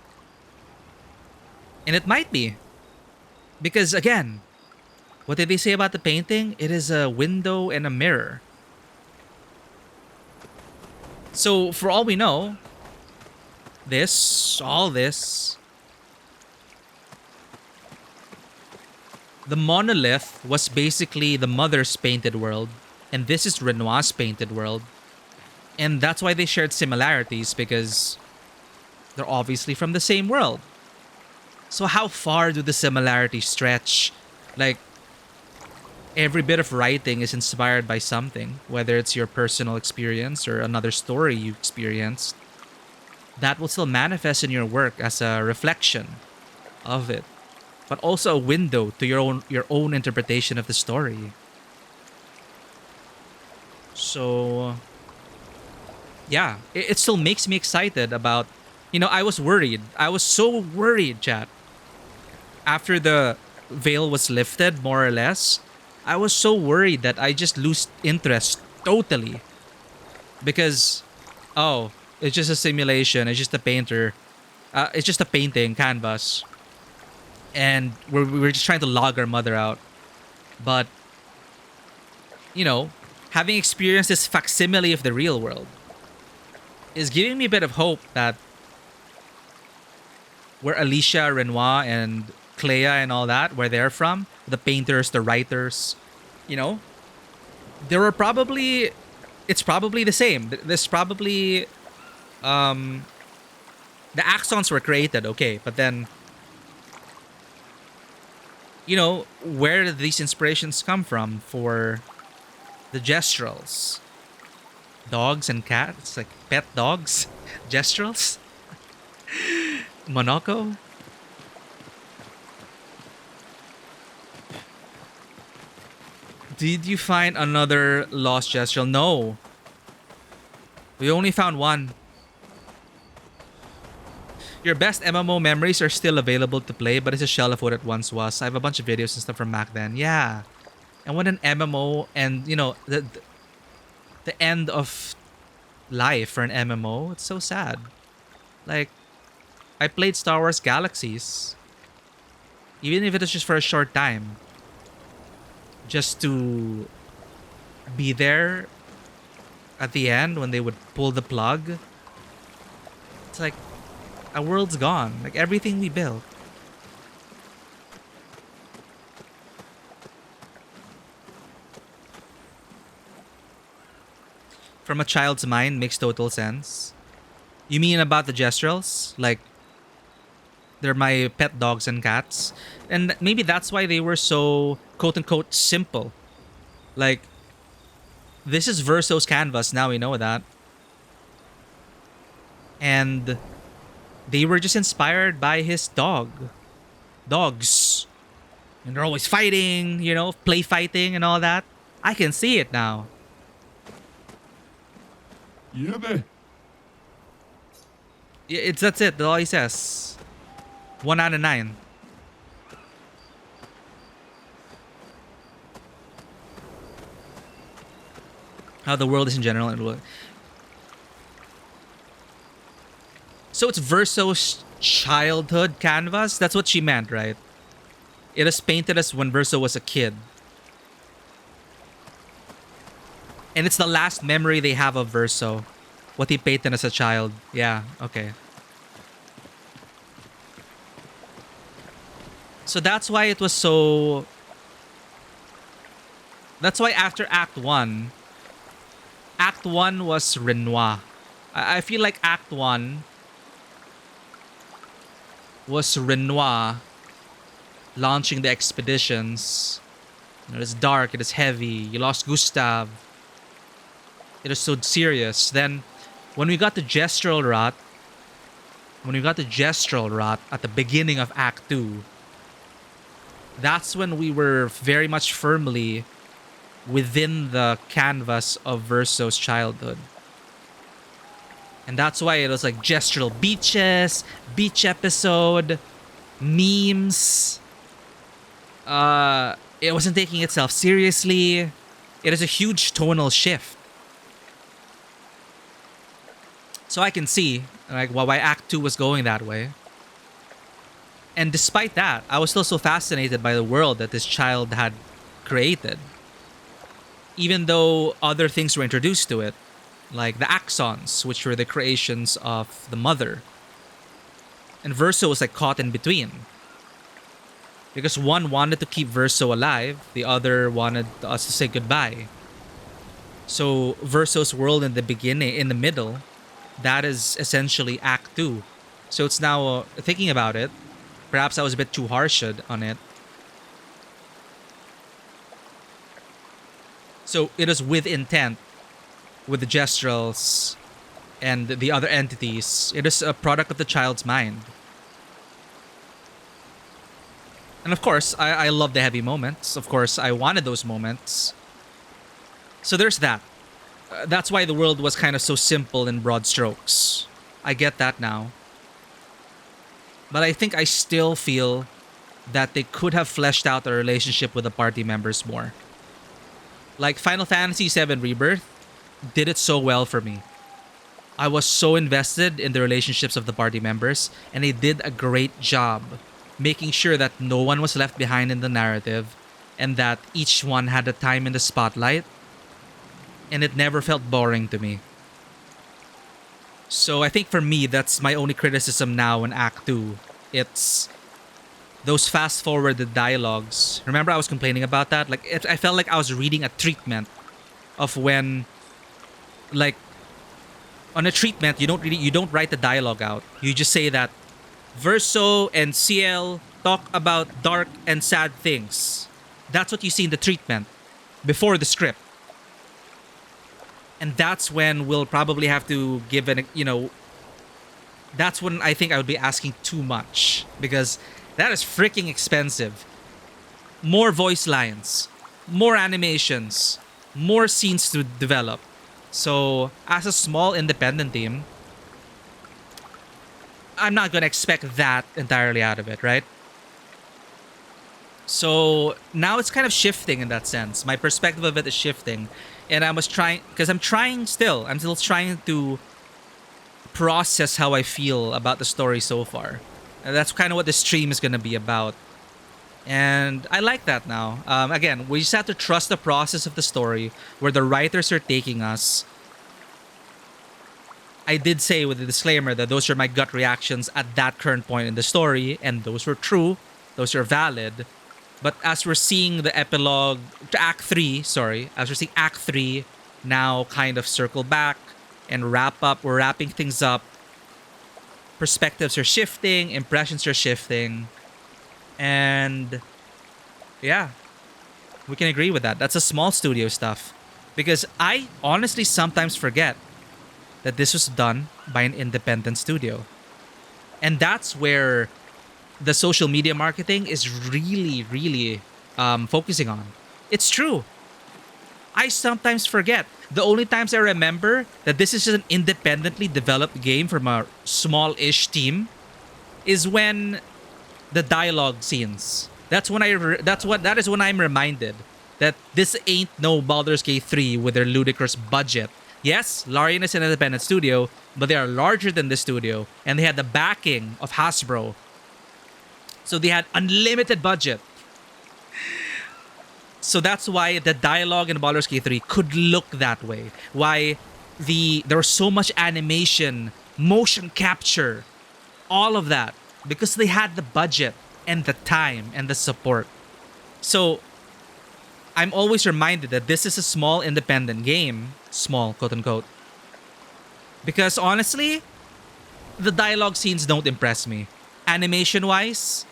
And it might be. Because again, what did they say about the painting? It is a window and a mirror. So for all we know, all this, the monolith was basically the mother's painted world, and this is Renoir's painted world. And that's why they shared similarities, because they're obviously from the same world. So how far do the similarities stretch? Like, every bit of writing is inspired by something, whether it's your personal experience or another story you experienced. That will still manifest in your work as a reflection of it, but also a window to your own interpretation of the story. So, yeah, it still makes me excited about, I was worried. I was so worried, chat. After the veil was lifted, more or less, I was so worried that I just lose interest totally. Because, oh, it's just a simulation. It's just a painter. It's just a painting canvas. And we're just trying to log our mother out. But, having experienced this facsimile of the real world is giving me a bit of hope that where Alicia, Renoir, and Clair and all that, where they're from, the painters, the writers, there were probably, it's probably the same. There's probably, the accents were created, okay, but then, where did these inspirations come from for the gesturals? Dogs and cats, like pet dogs, gesturals, Monaco. Did you find another lost gestural? No. We only found one. Your best MMO memories are still available to play, but it's a shell of what it once was. I have a bunch of videos and stuff from back then. Yeah. And when an MMO and, the end of life for an MMO, it's so sad. Like, I played Star Wars Galaxies. Even if it was just for a short time. Just to be there at the end when they would pull the plug. It's like, our world's gone. Like, everything we built. From a child's mind makes total sense. You mean about the gesturals? Like, they're my pet dogs and cats. And maybe that's why they were so, quote-unquote, simple. Like, this is Verso's canvas, now we know that. And they were just inspired by his dogs. And they're always fighting, play fighting and all that. I can see it now. Yeah, That's it, that's all he says. 1 out of 9. How the world is in general. So it's Verso's childhood canvas? That's what she meant, right? It was painted as when Verso was a kid. And it's the last memory they have of Verso. What he painted as a child. Yeah, okay. So that's why it was so... That's why after Act 1... Act 1 was Renoir. I feel like Act 1 was Renoir launching the expeditions. It is dark, it is heavy. You lost Gustave. It is so serious. Then, when we got the gestural rot, at the beginning of Act 2, that's when we were very much firmly within the canvas of Verso's childhood. And that's why it was like gestural beaches, beach episode, memes. It wasn't taking itself seriously. It is a huge tonal shift. So I can see like why Act 2 was going that way. And despite that, I was still so fascinated by the world that this child had created. Even though other things were introduced to it, like the axons, which were the creations of the mother. And Verso was like caught in between. Because one wanted to keep Verso alive, the other wanted us to say goodbye. So Verso's world in the beginning, in the middle, that is essentially Act 2. So it's now, thinking about it, perhaps I was a bit too harsh on it. So it is with intent, with the gestrals and the other entities. It is a product of the child's mind. And of course, I love the heavy moments. Of course, I wanted those moments. So there's that. That's why the world was kind of so simple in broad strokes. I get that now. But I think I still feel that they could have fleshed out their relationship with the party members more. Like Final Fantasy VII Rebirth did it so well for me. I was so invested in the relationships of the party members, and they did a great job making sure that no one was left behind in the narrative and that each one had a time in the spotlight, and it never felt boring to me. So I think for me, that's my only criticism now in Act 2. It's those fast-forwarded dialogues. Remember I was complaining about that? Like, I felt like I was reading a treatment of when, like, on a treatment, you don't write the dialogue out. You just say that Verso and CL talk about dark and sad things. That's what you see in the treatment before the script. And that's when we'll probably have to give that's when I think I would be asking too much, because that is freaking expensive. More voice lines, more animations, more scenes to develop. So as a small independent team, I'm not going to expect that entirely out of it, right? So now it's kind of shifting in that sense. My perspective of it is shifting. And I was trying, because I'm still trying to process how I feel about the story so far. And that's kind of what the stream is going to be about. And I like that now. Again, we just have to trust the process of the story, where the writers are taking us. I did say with the disclaimer that those are my gut reactions at that current point in the story, and those were true. Those are valid. But as we're seeing the epilogue to Act 3, as we're seeing Act 3 now kind of circle back and wrap up, we're wrapping things up. Perspectives are shifting, impressions are shifting. And yeah, we can agree with that. That's a small studio stuff. Because I honestly sometimes forget that this was done by an independent studio. And that's where the social media marketing is really, really focusing on. It's true. I sometimes forget. The only times I remember that this is just an independently developed game from a small-ish team is when the dialogue scenes. That is when I'm reminded that this ain't no Baldur's Gate 3 with their ludicrous budget. Yes, Larian is an independent studio, but they are larger than this studio, and they had the backing of Hasbro. So they had unlimited budget. So that's why the dialogue in Baldur's Gate 3 could look that way. Why there was so much animation, motion capture, all of that. Because they had the budget and the time and the support. So I'm always reminded that this is a small independent game. Small, quote unquote. Because honestly, the dialogue scenes don't impress me. Animation-wise,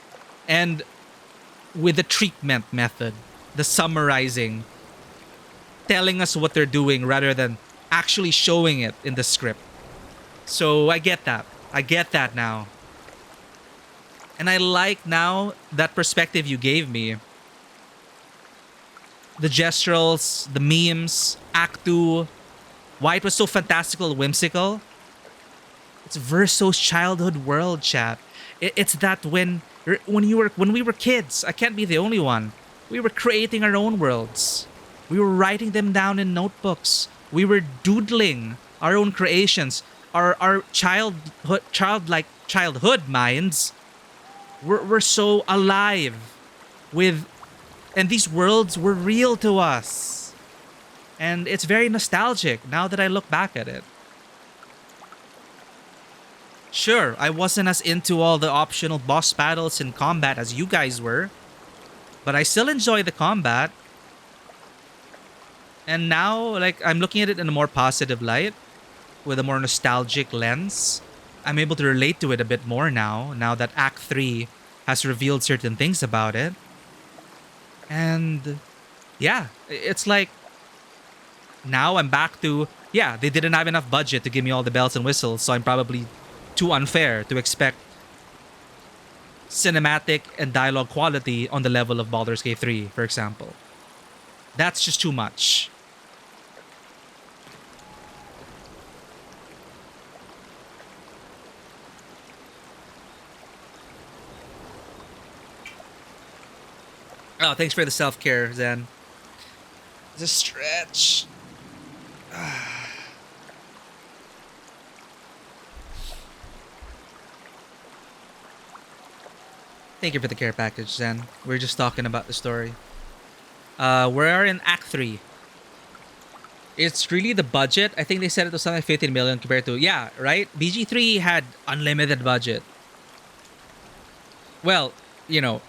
and with the treatment method, the summarizing, telling us what they're doing rather than actually showing it in the script. So I get that. I get that now. And I like now that perspective you gave me. The gesturals, the memes, Act 2, why it was so fantastical, whimsical. It's Verso's childhood world, chat. It's that when When we were kids, I can't be the only one. We were creating our own worlds. We were writing them down in notebooks. We were doodling our own creations. Our childhood minds were so alive with, and these worlds were real to us. And it's very nostalgic now that I look back at it. Sure, I wasn't as into all the optional boss battles and combat as you guys were, but I still enjoy the combat. And now, like, I'm looking at it in a more positive light, with a more nostalgic lens. I'm able to relate to it a bit more now that Act 3 has revealed certain things about it. And yeah, it's like, now I'm back to, yeah, they didn't have enough budget to give me all the bells and whistles, so I'm probably too unfair to expect cinematic and dialogue quality on the level of Baldur's Gate 3, for example. That's just too much. Oh, thanks for the self-care, Zen. It's a stretch. Thank you for the care package, Zen. We're just talking about the story. We're in Act 3. It's really the budget. I think they said it was something like 15 million compared to... Yeah, right? BG3 had unlimited budget. Well, you know...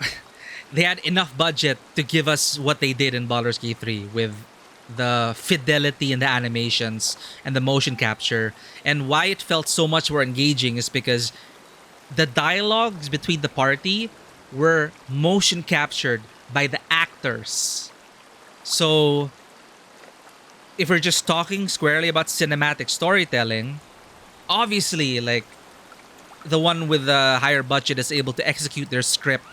They had enough budget to give us what they did in Baldur's Gate 3 with the fidelity in the animations and the motion capture. And why it felt so much more engaging is because the dialogues between the party were motion captured by the actors. So if we're just talking squarely about cinematic storytelling, obviously, like, the one with the higher budget is able to execute their script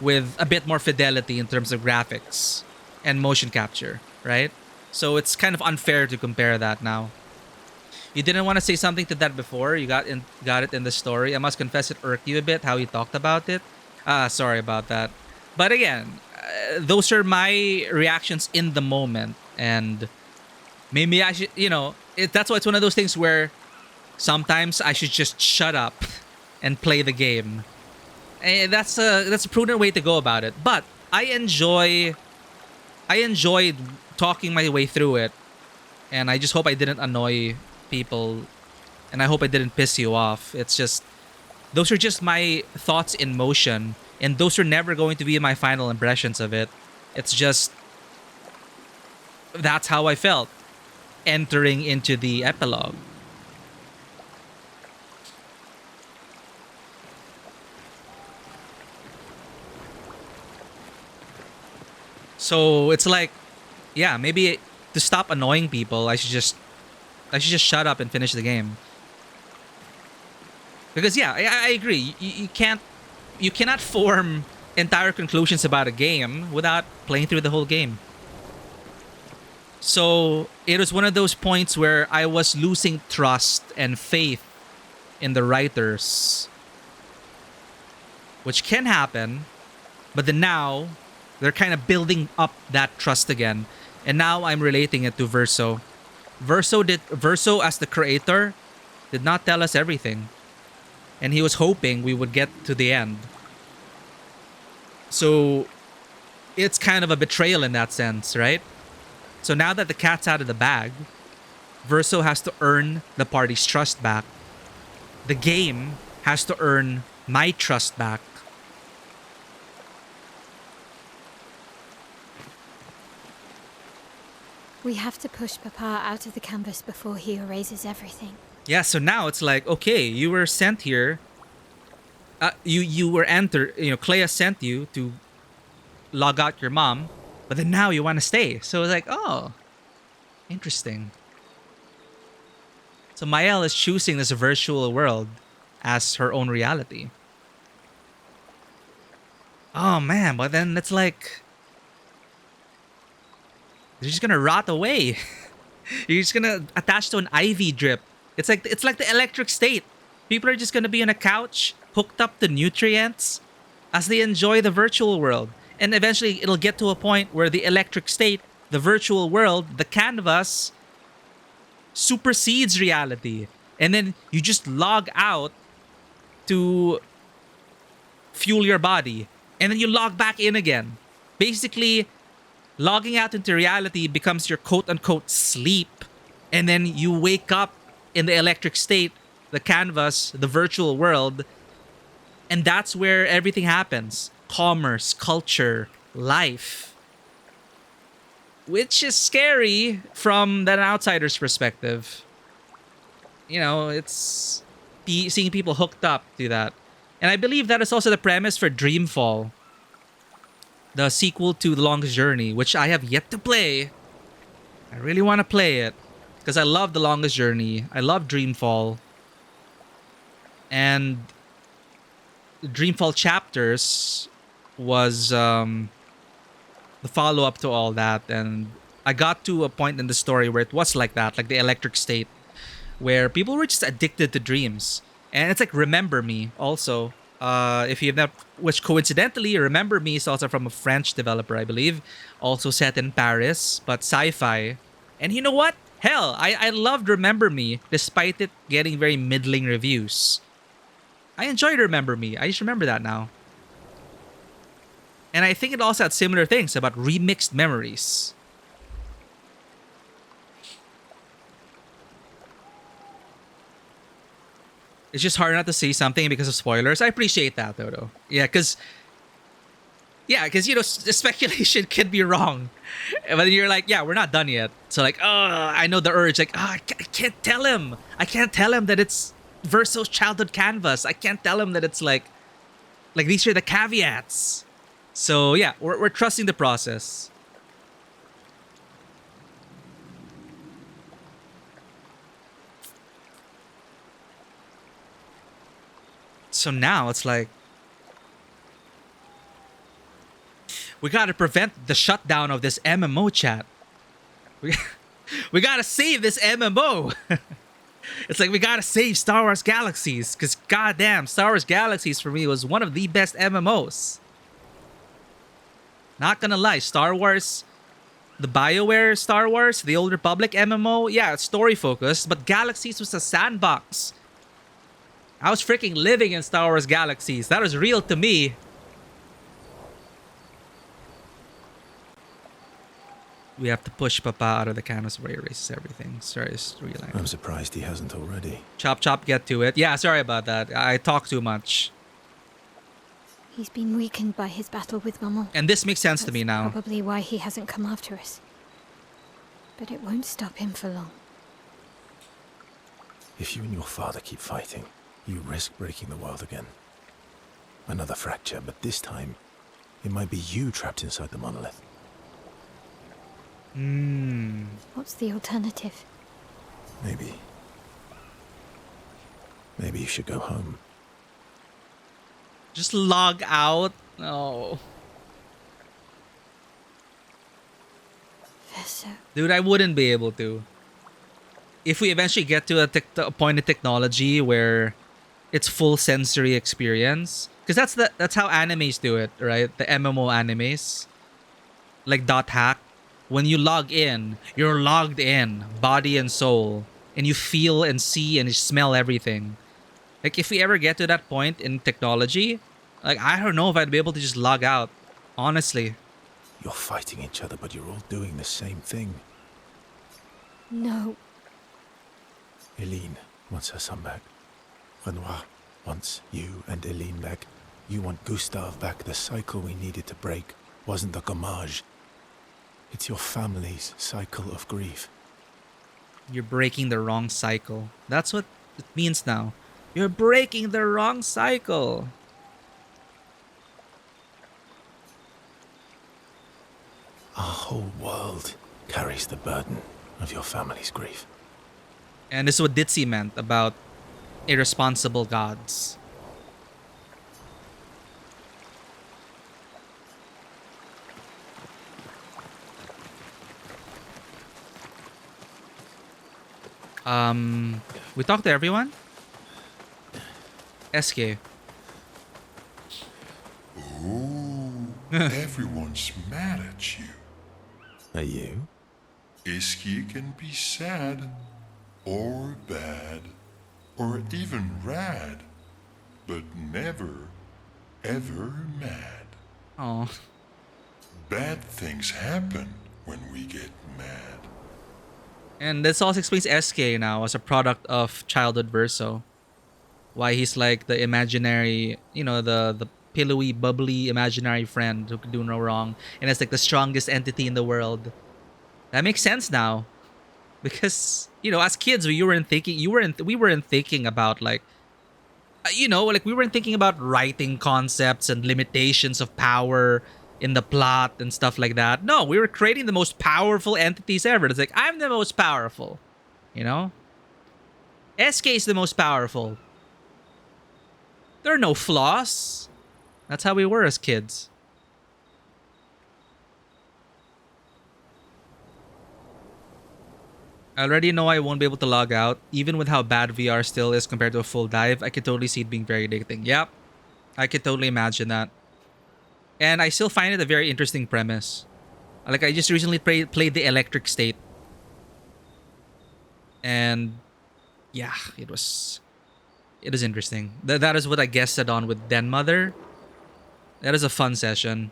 with a bit more fidelity in terms of graphics and motion capture, right? So it's kind of unfair to compare that now. You didn't want to say something to that before. You got it in the story. I must confess it irked you a bit how he talked about it. Sorry about that. But again, those are my reactions in the moment. And maybe I should, that's why it's one of those things where sometimes I should just shut up and play the game. And that's a prudent way to go about it. But I enjoyed talking my way through it, and I just hope I didn't annoy people, and I hope I didn't piss you off. It's just, those are just my thoughts in motion, and those are never going to be my final impressions of it. It's just, that's how I felt entering into the epilogue. So it's like, yeah, maybe to stop annoying people, I should just shut up and finish the game. Because yeah, I agree. You cannot form entire conclusions about a game without playing through the whole game. So it was one of those points where I was losing trust and faith in the writers, which can happen, but then now they're kind of building up that trust again. And now I'm relating it to Verso. Verso as the creator did not tell us everything. And he was hoping we would get to the end. So it's kind of a betrayal in that sense, right? So now that the cat's out of the bag, Verso has to earn the party's trust back. The game has to earn my trust back. We have to push Papa out of the canvas before he erases everything. Yeah, so now it's like, okay, you were sent here. You were entered, Clair sent you to log out your mom, but then now you want to stay. So it's like, oh, interesting. So Mael is choosing this virtual world as her own reality. Oh man, but then it's like, you're just gonna rot away. You're just gonna attach to an IV drip. It's like the electric state. People are just gonna be on a couch, hooked up to nutrients, as they enjoy the virtual world. And eventually it'll get to a point where the electric state, the virtual world, the canvas supersedes reality. And then you just log out to fuel your body. And then you log back in again. Basically, logging out into reality becomes your quote-unquote sleep. And then you wake up in the electric state, the canvas, the virtual world. And that's where everything happens. Commerce, culture, life. Which is scary from an outsider's perspective. You know, it's seeing people hooked up to that. And I believe that is also the premise for Dreamfall, the sequel to The Longest Journey, which I have yet to play. I really want to play it because I love The Longest Journey. I love Dreamfall. And Dreamfall Chapters was the follow-up to all that. And I got to a point in the story where it was like that, like the electric state, where people were just addicted to dreams. And it's like Remember Me also. If you've not, which coincidentally, Remember Me is also from a French developer, I believe. Also set in Paris, but sci-fi. And you know what? Hell, I loved Remember Me, despite it getting very middling reviews. I enjoyed Remember Me. I just remember that now. And I think it also had similar things about remixed memories. It's just hard not to say something because of spoilers. I appreciate that, though. Yeah, because, you know, the speculation can be wrong. But you're like, yeah, we're not done yet. So like, I know the urge. Like, I can't tell him. I can't tell him that it's Verso's childhood canvas. I can't tell him that it's like these are the caveats. So yeah, we're trusting the process. So now it's like, we gotta prevent the shutdown of this MMO chat. We gotta save this MMO. It's like we gotta save Star Wars Galaxies, because goddamn, Star Wars Galaxies for me was one of the best MMOs. Not gonna lie, Star Wars, the BioWare Star Wars, the Old Republic MMO, yeah, it's story focused, but Galaxies was a sandbox. I was freaking living in Star Wars Galaxies. That was real to me. We have to push Papa out of the canvas where he erases everything. Sorry, it's real. I'm surprised he hasn't already. Chop, chop, get to it. Yeah, sorry about that. I talk too much. He's been weakened by his battle with Maman. And this makes sense to me now. Probably why he hasn't come after us. But it won't stop him for long. If you and your father keep fighting, you risk breaking the world again. Another fracture, but this time, it might be you trapped inside the monolith. What's the alternative? Maybe you should go home. Just log out? No. Verso. Dude, I wouldn't be able to. If we eventually get to a point in technology where it's full sensory experience, because that's how animes do it, right? The MMO animes, like Dot Hack. When you log in, you're logged in, body and soul, and you feel and see and smell everything. Like if we ever get to that point in technology, like I don't know if I'd be able to just log out, honestly. You're fighting each other, but you're all doing the same thing. No. Eileen wants her son back. Renoir wants you and Eileen back. You want Gustave back. The cycle we needed to break wasn't the gommage. It's your family's cycle of grief. You're breaking the wrong cycle. That's what it means now. You're breaking the wrong cycle. Our whole world carries the burden of your family's grief. And this is what Ditzy meant about irresponsible gods. We talked to everyone? SK. Everyone's mad at you. Are you? Iski can be sad, or bad, or even rad, but never, ever mad. Oh. Bad things happen when we get mad. And this also explains SK now as a product of childhood Verso. Why he's like the imaginary, the pillowy, bubbly, imaginary friend who could do no wrong. And it's like the strongest entity in the world. That makes sense now. Because, as kids, we weren't thinking about like, we weren't thinking about writing concepts and limitations of power in the plot and stuff like that. No, we were creating the most powerful entities ever. It's like, I'm the most powerful, SK is the most powerful. There are no flaws. That's how we were as kids. I already know I won't be able to log out. Even with how bad VR still is compared to a full dive, I could totally see it being very addicting. Yep. I could totally imagine that. And I still find it a very interesting premise. Like, I just recently played the Electric State. And yeah, it is interesting. That is what I guested on with Den Mother. That is a fun session.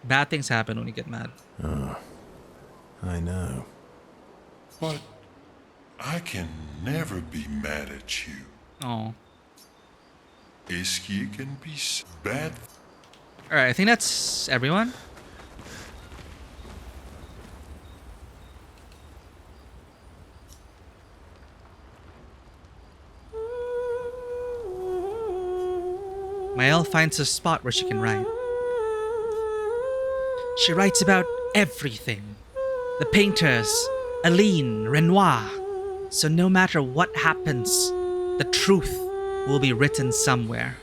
Bad things happen when you get mad. Oh, I know. But I can never be mad at you. Oh. Iski can be bad. Alright, I think that's everyone. Mael finds a spot where she can write. She writes about everything. The painters, Aline, Renoir. So no matter what happens, the truth will be written somewhere.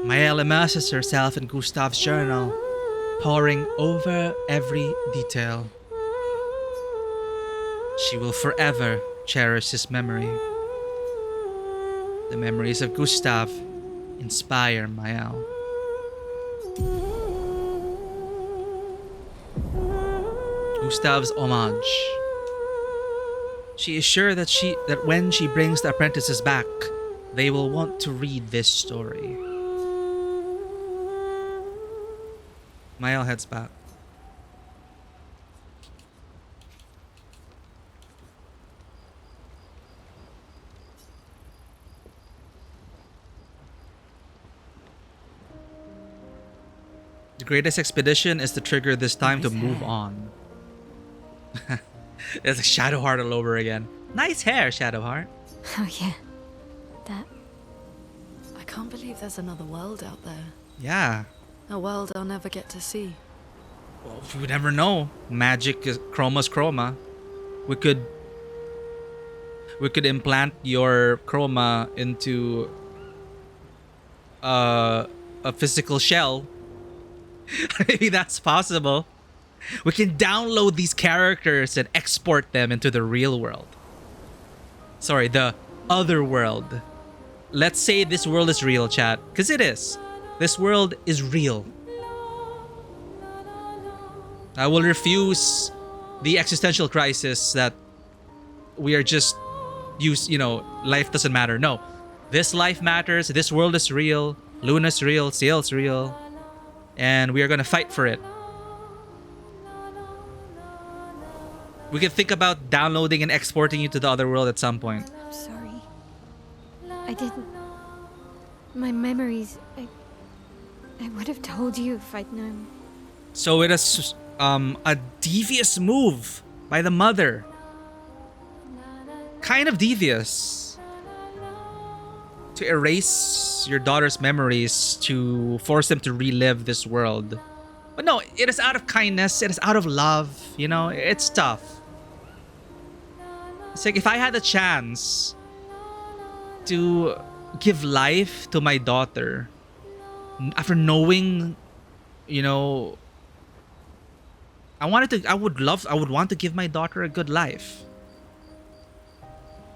Mael immerses herself in Gustav's journal, poring over every detail. She will forever cherish his memory. The memories of Gustav inspire Mael. Gustav's homage. She is sure that when she brings the apprentices back, they will want to read this story. Mael heads back. The greatest expedition is to trigger this time to move on. It's like Shadowheart all over again. Nice hair, Shadowheart. Oh yeah. That. I can't believe there's another world out there. Yeah. A world I'll never get to see. Well, we never know. Magic is chroma's chroma. We could implant your chroma into a physical shell. Maybe that's possible. We can download these characters and export them into the real world. Sorry, the other world. Let's say this world is real, chat. Because it is. This world is real. I will refuse the existential crisis that we are just life doesn't matter. No. This life matters. This world is real. Luna's real. Ciel's real. And we are going to fight for it. We can think about downloading and exporting you to the other world at some point. I'm sorry. I didn't. My memories. I would have told you if I'd known. So it is a devious move by the mother. Kind of devious. To erase your daughter's memories to force them to relive this world. But no, it is out of kindness. It is out of love. It's tough. It's like if I had the chance to give life to my daughter after knowing, I would want to give my daughter a good life.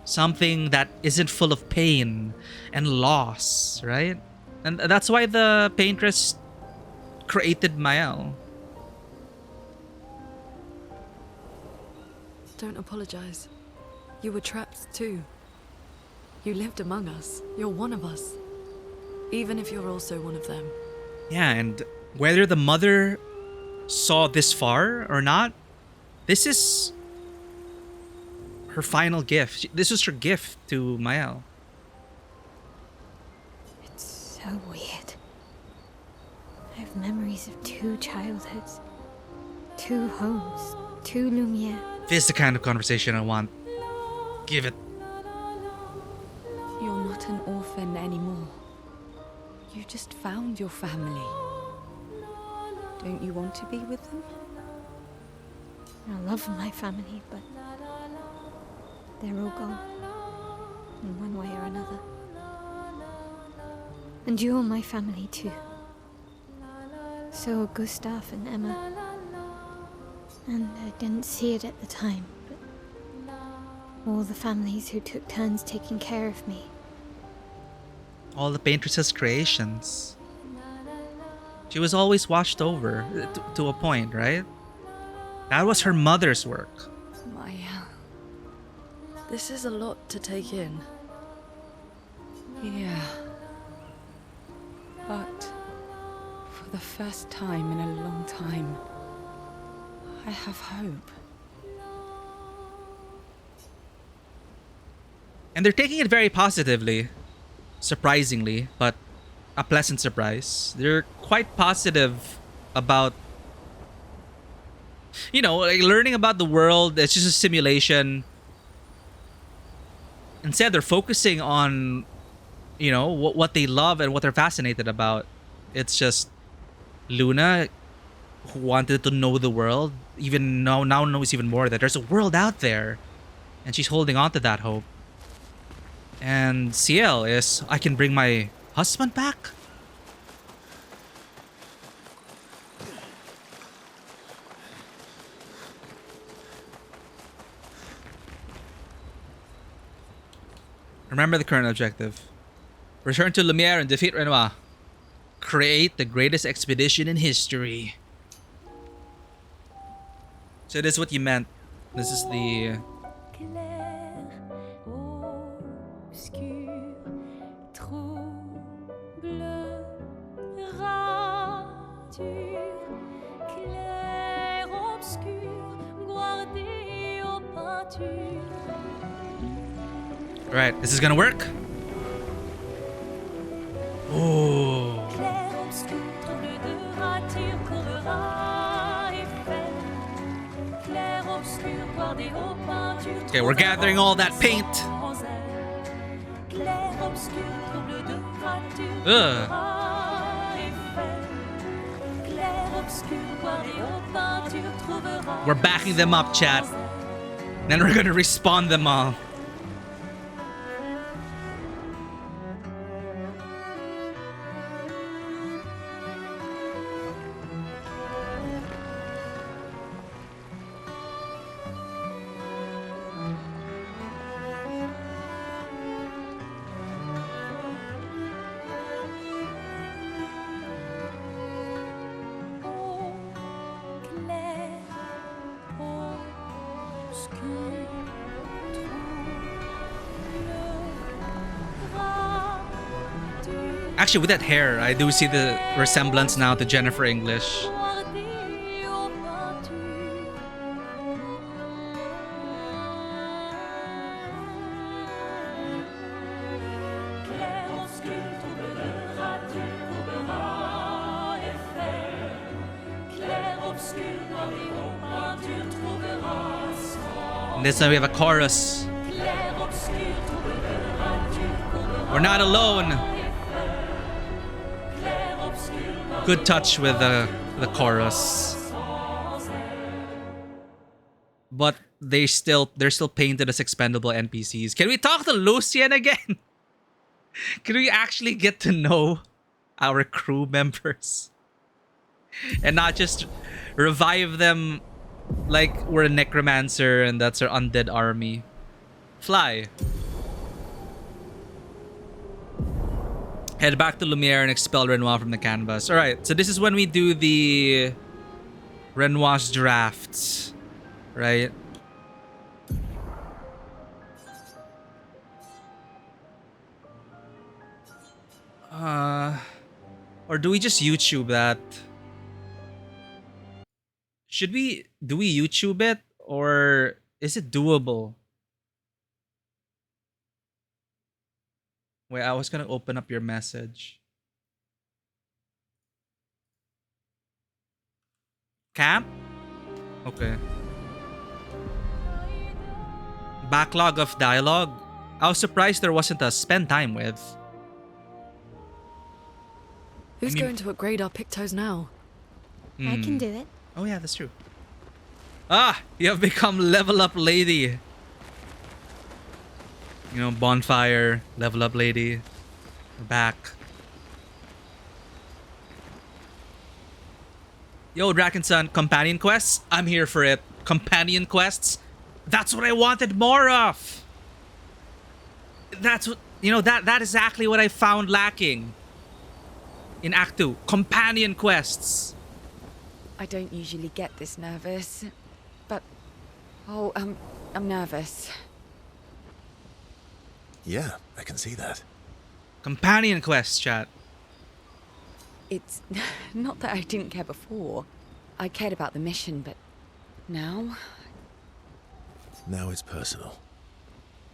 Something that isn't full of pain and loss, right? And that's why the paintress created Mael. Don't apologize. You were trapped too. You lived among us. You're one of us. Even if you're also one of them. Yeah, and whether the mother saw this far or not, this is her final gift. This was her gift to Mael. It's so weird. I have memories of 2 childhoods, 2 homes, 2 Lumiere. This is the kind of conversation I want. Give it. You're not an orphan anymore. You just found your family. Don't you want to be with them? I love my family, but they're all gone. In one way or another. And you're my family too. So are Gustav and Emma. And I didn't see it at the time, but all the families who took turns taking care of me. All the paintress's creations. She was always watched over, to a point, right? That was her mother's work. Maya. This is a lot to take in. Yeah. But for the first time in a long time, I have hope. And they're taking it very positively. Surprisingly, but a pleasant surprise. They're quite positive about, you know, like learning about the world. It's just a simulation. Instead, they're focusing on, you know, what they love and what they're fascinated about. It's just Luna, who wanted to know the world, even now knows even more that there's a world out there, and she's holding on to that hope. And Ciel is, I can bring my husband back? Remember the current objective. Return to Lumiere and defeat Renoir. Create the greatest expedition in history. So this is what you meant. This is the... Clair, obscur, trouble, rature, clair, obscur, guardé aux peintures. Alright, this is gonna work. Oh. Clair, obscur, trouble de rature, courera et fait. Clair, obscur, guardé aux peintures. Okay, we're gathering all that paint. Clair, obscur, trouble de rature, Ugh. courera et fait. Clair, obscur, guardé aux peintures, trouvera. We're backing them up, chat. Then we're gonna respawn them all. Actually, with that hair, I do see the resemblance now to Jennifer English. And this time we have a chorus. We're not alone. Good touch with the chorus. But they're still painted as expendable NPCs. Can we talk to Lucien again? Can we actually get to know our crew members? And not just revive them like we're a necromancer and that's our undead army. Fly. Head back to Lumiere and expel Renoir from the canvas. Alright, so this is when we do the Renoir's drafts, right? Or do we just YouTube that? Do we YouTube it? Or is it doable? Wait, I was gonna open up your message. Camp? Okay. Backlog of dialogue? I was surprised there wasn't a spend time with. Who's going to upgrade our Pictos now? I can do it. Oh yeah, that's true. Ah! You have become level up lady. You know, bonfire, level up lady. We're back. Yo, Drakenson, companion quests? I'm here for it. Companion quests? That's what I wanted more of! That's what, you know, that is exactly what I found lacking in Act 2. Companion quests. I don't usually get this nervous, but... Oh, I'm nervous. Yeah, I can see that. Companion quests, chat. It's not that I didn't care before. I cared about the mission, but now... Now it's personal.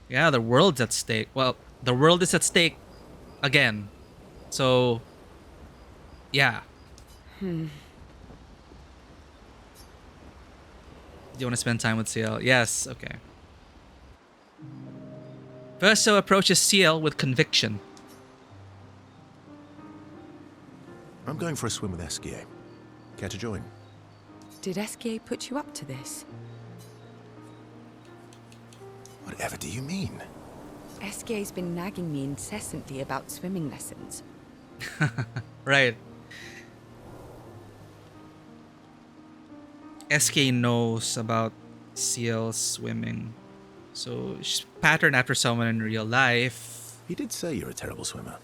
Yeah, the world's at stake. Well, the world is at stake again. So, yeah. Do you want to spend time with CL? Yes, okay. Verso approaches CL with conviction. I'm going for a swim with Esquier. Care to join? Did Esquier put you up to this? Whatever do you mean? Esquier's been nagging me incessantly about swimming lessons. Right. SK knows about CL swimming. So she's patterned after someone in real life. He did say you're a terrible swimmer.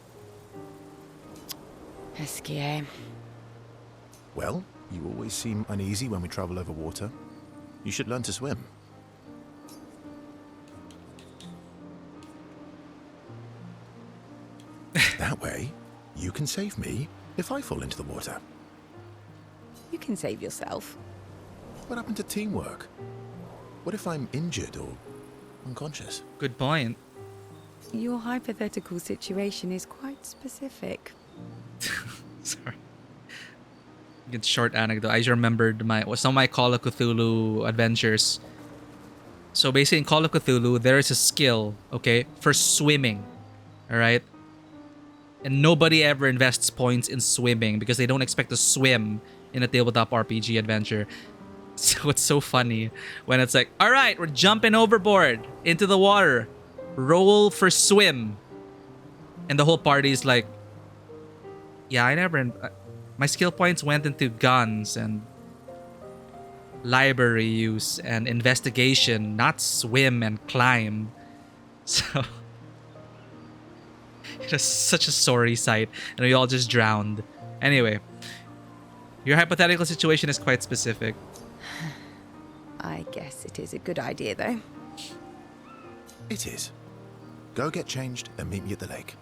Esquier. Well, you always seem uneasy when we travel over water. You should learn to swim. That way, you can save me if I fall into the water. You can save yourself. What happened to teamwork? What if I'm injured or unconscious? Good point. Your hypothetical situation is quite specific. Sorry. Good short anecdote. I just remembered some of my Call of Cthulhu adventures. So basically in Call of Cthulhu, there is a skill, okay, for swimming. Alright? And nobody ever invests points in swimming because they don't expect to swim in a tabletop RPG adventure. So it's so funny when it's like, alright, we're jumping overboard into the water. Roll for swim. And the whole party's like, yeah, my skill points went into guns and library use and investigation, not swim and climb. So it was such a sorry sight, and we all just drowned. Anyway, your hypothetical situation is quite specific. I guess it is a good idea, though. It is. Go get changed and meet me at the lake.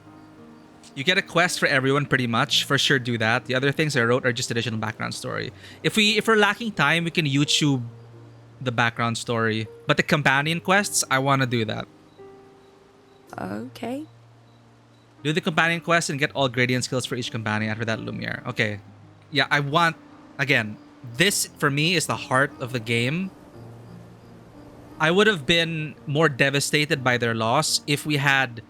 You get a quest for everyone, pretty much. For sure, do that. The other things I wrote are just additional background story. If we're lacking time, we can YouTube the background story. But the companion quests, I want to do that. Okay. Do the companion quest and get all gradient skills for each companion after that Lumiere. Okay. Yeah, I want... Again, this, for me, is the heart of the game. I would have been more devastated by their loss if we had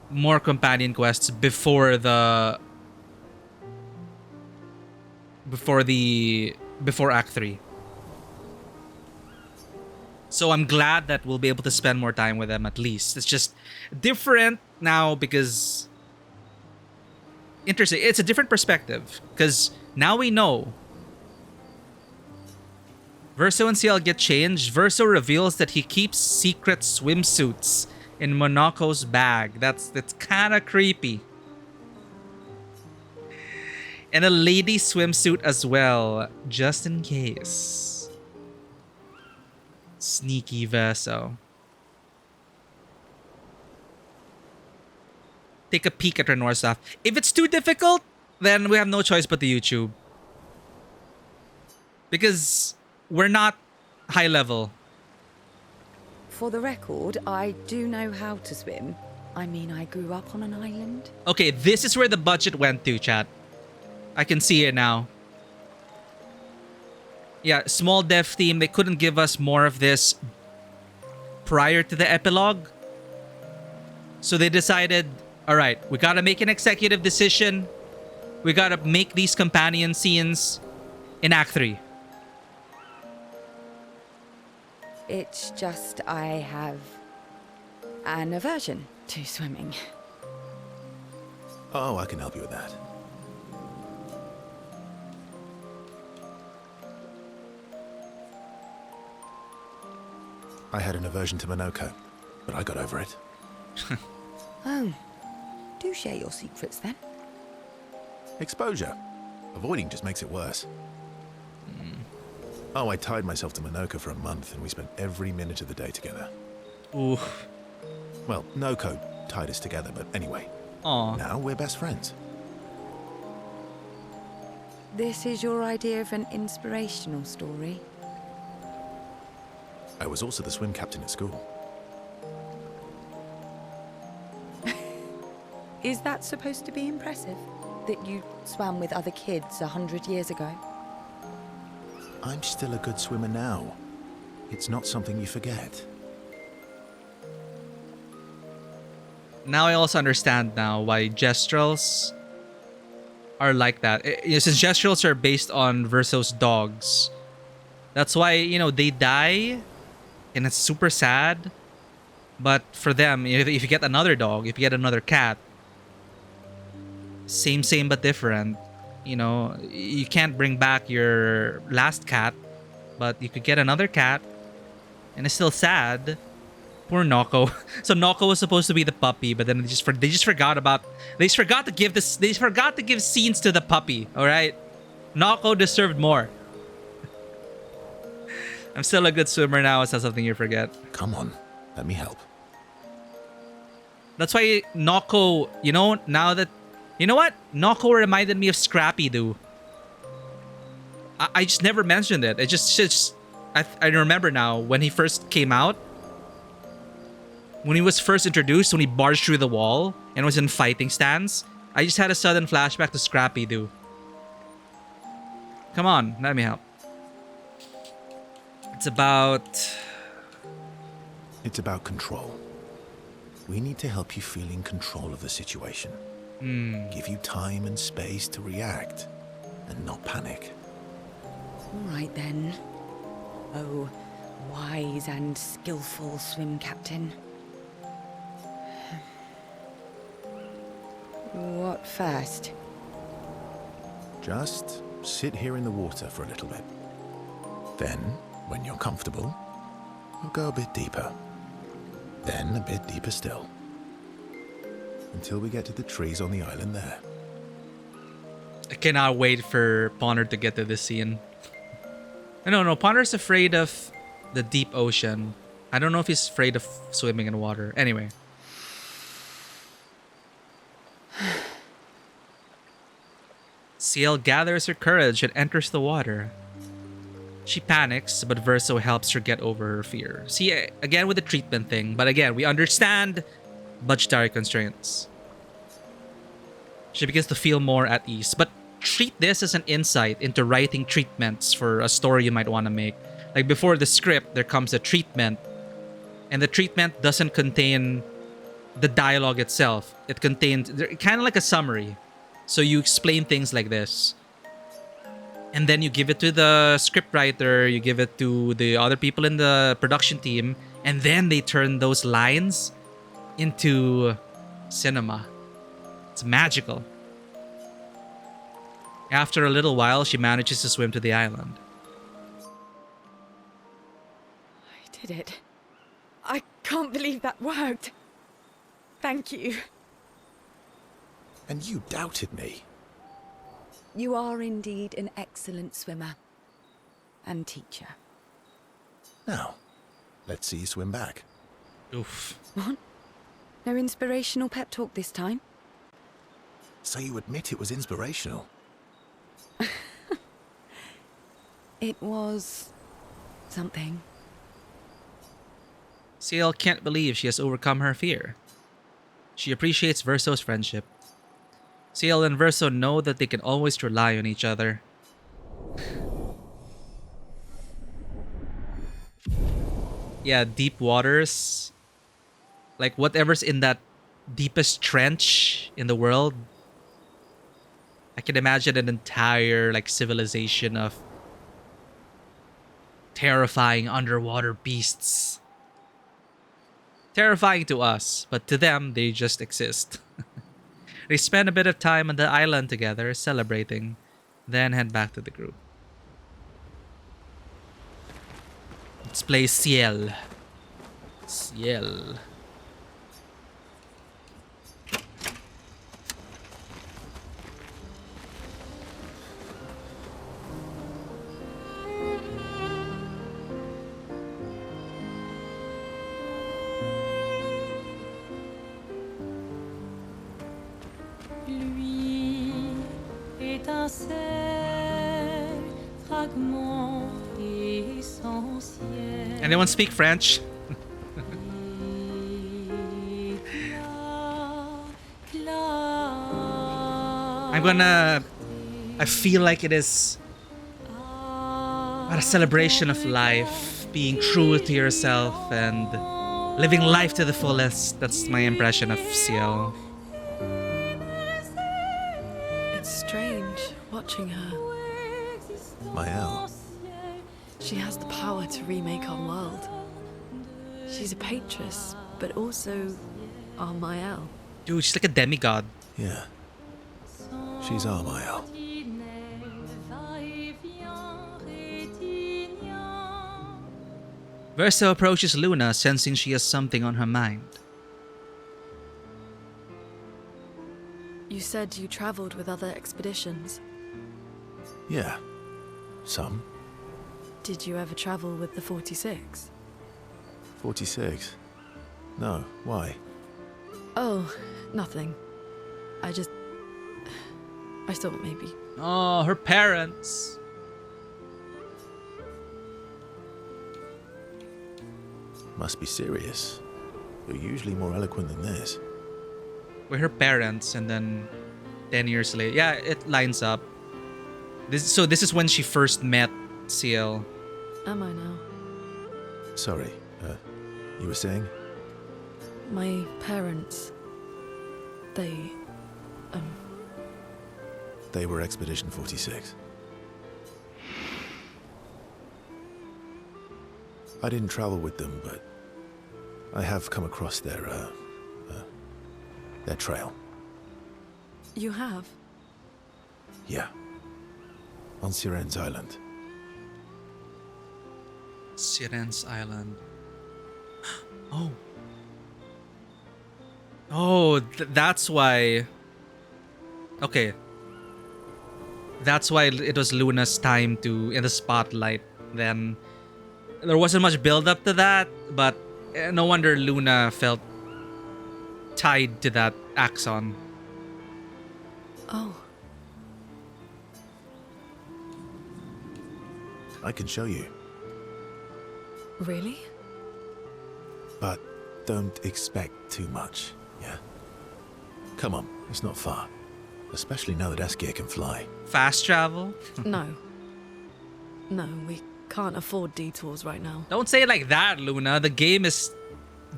more companion quests before Act 3. So I'm glad that we'll be able to spend more time with them at least. It's just different now because... Interesting. It's a different perspective because now we know. Verso and CL get changed. Verso reveals that he keeps secret swimsuits in Monaco's bag. That's kind of creepy. And a lady swimsuit as well, just in case. Sneaky Verso. Take a peek at Renoir's stuff. If it's too difficult, then we have no choice but the YouTube. Because we're not high level. For the record, I do know how to swim. I mean, I grew up on an island. Okay, this is where the budget went to, chat. I can see it now. Yeah, small dev team, they couldn't give us more of this prior to the epilogue. So they decided, all right, we gotta make an executive decision. We gotta make these companion scenes in Act 3. It's just I have an aversion to swimming. Oh, I can help you with that. I had an aversion to Minoko, but I got over it. Oh, do share your secrets then. Exposure. Avoiding just makes it worse. Oh, I tied myself to Minoko for a month, and we spent every minute of the day together. Oof. Well, Noko tied us together, but anyway. Aw. Now we're best friends. This is your idea of an inspirational story? I was also the swim captain at school. Is that supposed to be impressive? That you swam with other kids 100 years ago? I'm still a good swimmer now. It's not something you forget. Now I also understand now why gestrels are like that. Since gestrels are based on Verso's dogs, that's why, you know, they die and it's super sad. But for them, if you get another dog, if you get another cat, same but different. You know, you can't bring back your last cat, but you could get another cat and it's still sad. Poor Noko. So Noko was supposed to be the puppy, but then they just forgot to give scenes to the puppy. All right, Noko deserved more. I'm still a good swimmer now. It's not something you forget. Come on, let me help. That's why Noko, you know, you know what? Noko reminded me of Scrappy Doo. I just never mentioned it. I remember now when he first came out. When he was first introduced, when he barged through the wall and was in fighting stance, I just had a sudden flashback to Scrappy Doo. Come on, let me help. It's about control. We need to help you feel in control of the situation. Give you time and space to react and not panic. All right then. Oh, wise and skillful swim captain. What first? Just sit here in the water for a little bit. Then, when you're comfortable, we'll go a bit deeper. Then a bit deeper still. Until we get to the trees on the island there. I cannot wait for Ponder to get to this scene. No, Ponder's afraid of the deep ocean. I don't know if he's afraid of swimming in water. Anyway. Ciel gathers her courage and enters the water. She panics, but Verso helps her get over her fear. See, again with the treatment thing, but again, we understand budgetary constraints. She begins to feel more at ease, but treat this as an insight into writing treatments for a story you might want to make. Like before the script, there comes a treatment, and the treatment doesn't contain the dialogue itself. It contains kind of like a summary. So you explain things like this. And then you give it to the scriptwriter, you give it to the other people in the production team, and then they turn those lines into cinema. It's magical. After a little while, she manages to swim to the island. I did it. I can't believe that worked. Thank you. And you doubted me. You are indeed an excellent swimmer. And teacher. Now, let's see you swim back. Oof. What? No inspirational pep talk this time? So you admit it was inspirational? It was... something. Ciel can't believe she has overcome her fear. She appreciates Verso's friendship. Ciel and Verso know that they can always rely on each other. Yeah, deep waters. Like whatever's in that deepest trench in the world. I can imagine an entire like civilization of terrifying underwater beasts. Terrifying to us, but to them, they just exist. They spend a bit of time on the island together, celebrating, then head back to the group. Let's play Ciel. Ciel. Lui, étincelle, fragment essentiel. Anyone speak French? I feel like it is a celebration of life, being true to yourself and living life to the fullest. That's my impression of Ciel. It's strange watching her. Mael. She has the power to remake our world. She's a Patress, but also our Mael. Dude, she's like a demigod. Yeah. She's our Mael. Verso approaches Luna, sensing she has something on her mind. You said you traveled with other expeditions. Yeah. Some. Did you ever travel with the 46? 46? No. Why? Oh, nothing. I thought maybe. Oh, her parents. Must be serious. You're usually more eloquent than this. We're her parents, and then 10 years later. Yeah, it lines up. This is when she first met Ciel. Am I now? Sorry, you were saying? My parents... They were Expedition 46. I didn't travel with them, but I have come across their trail. You have? Yeah. On Siren's Island. Siren's Island. Oh. Oh, that's why... Okay. That's why it was Luna's time to in the spotlight then. There wasn't much build up to that, but no wonder Luna felt tied to that axon. Oh. I can show you. Really? But don't expect too much, yeah? Come on, it's not far. Especially now that Eskia can fly. Fast travel? No. No, we can't afford detours right now. Don't say it like that, Luna. The game is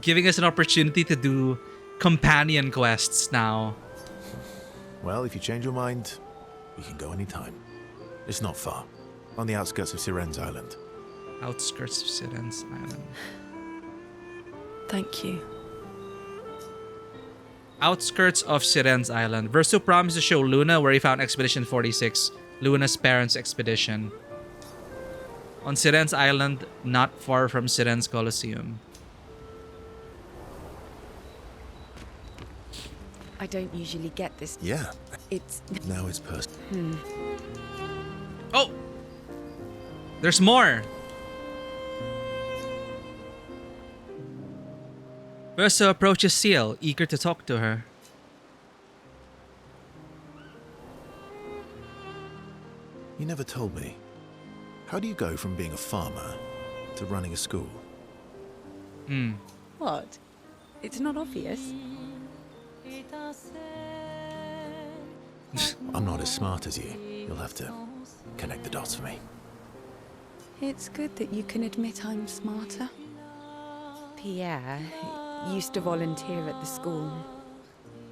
giving us an opportunity to do companion quests now. Well, if you change your mind, we can go anytime. It's not far. On the outskirts of Siren's Island. Outskirts of Siren's Island. Thank you. Outskirts of Siren's Island. Verso promised to show Luna where he found Expedition 46, Luna's parents' expedition. On Siren's Island, not far from Siren's Colosseum. I don't usually get this. Yeah. It's... Now it's personal. Oh! There's more! Verso approaches Seal, eager to talk to her. You never told me. How do you go from being a farmer to running a school? What? It's not obvious. I'm not as smart as you. You'll have to connect the dots for me. It's good that you can admit I'm smarter. Pierre used to volunteer at the school,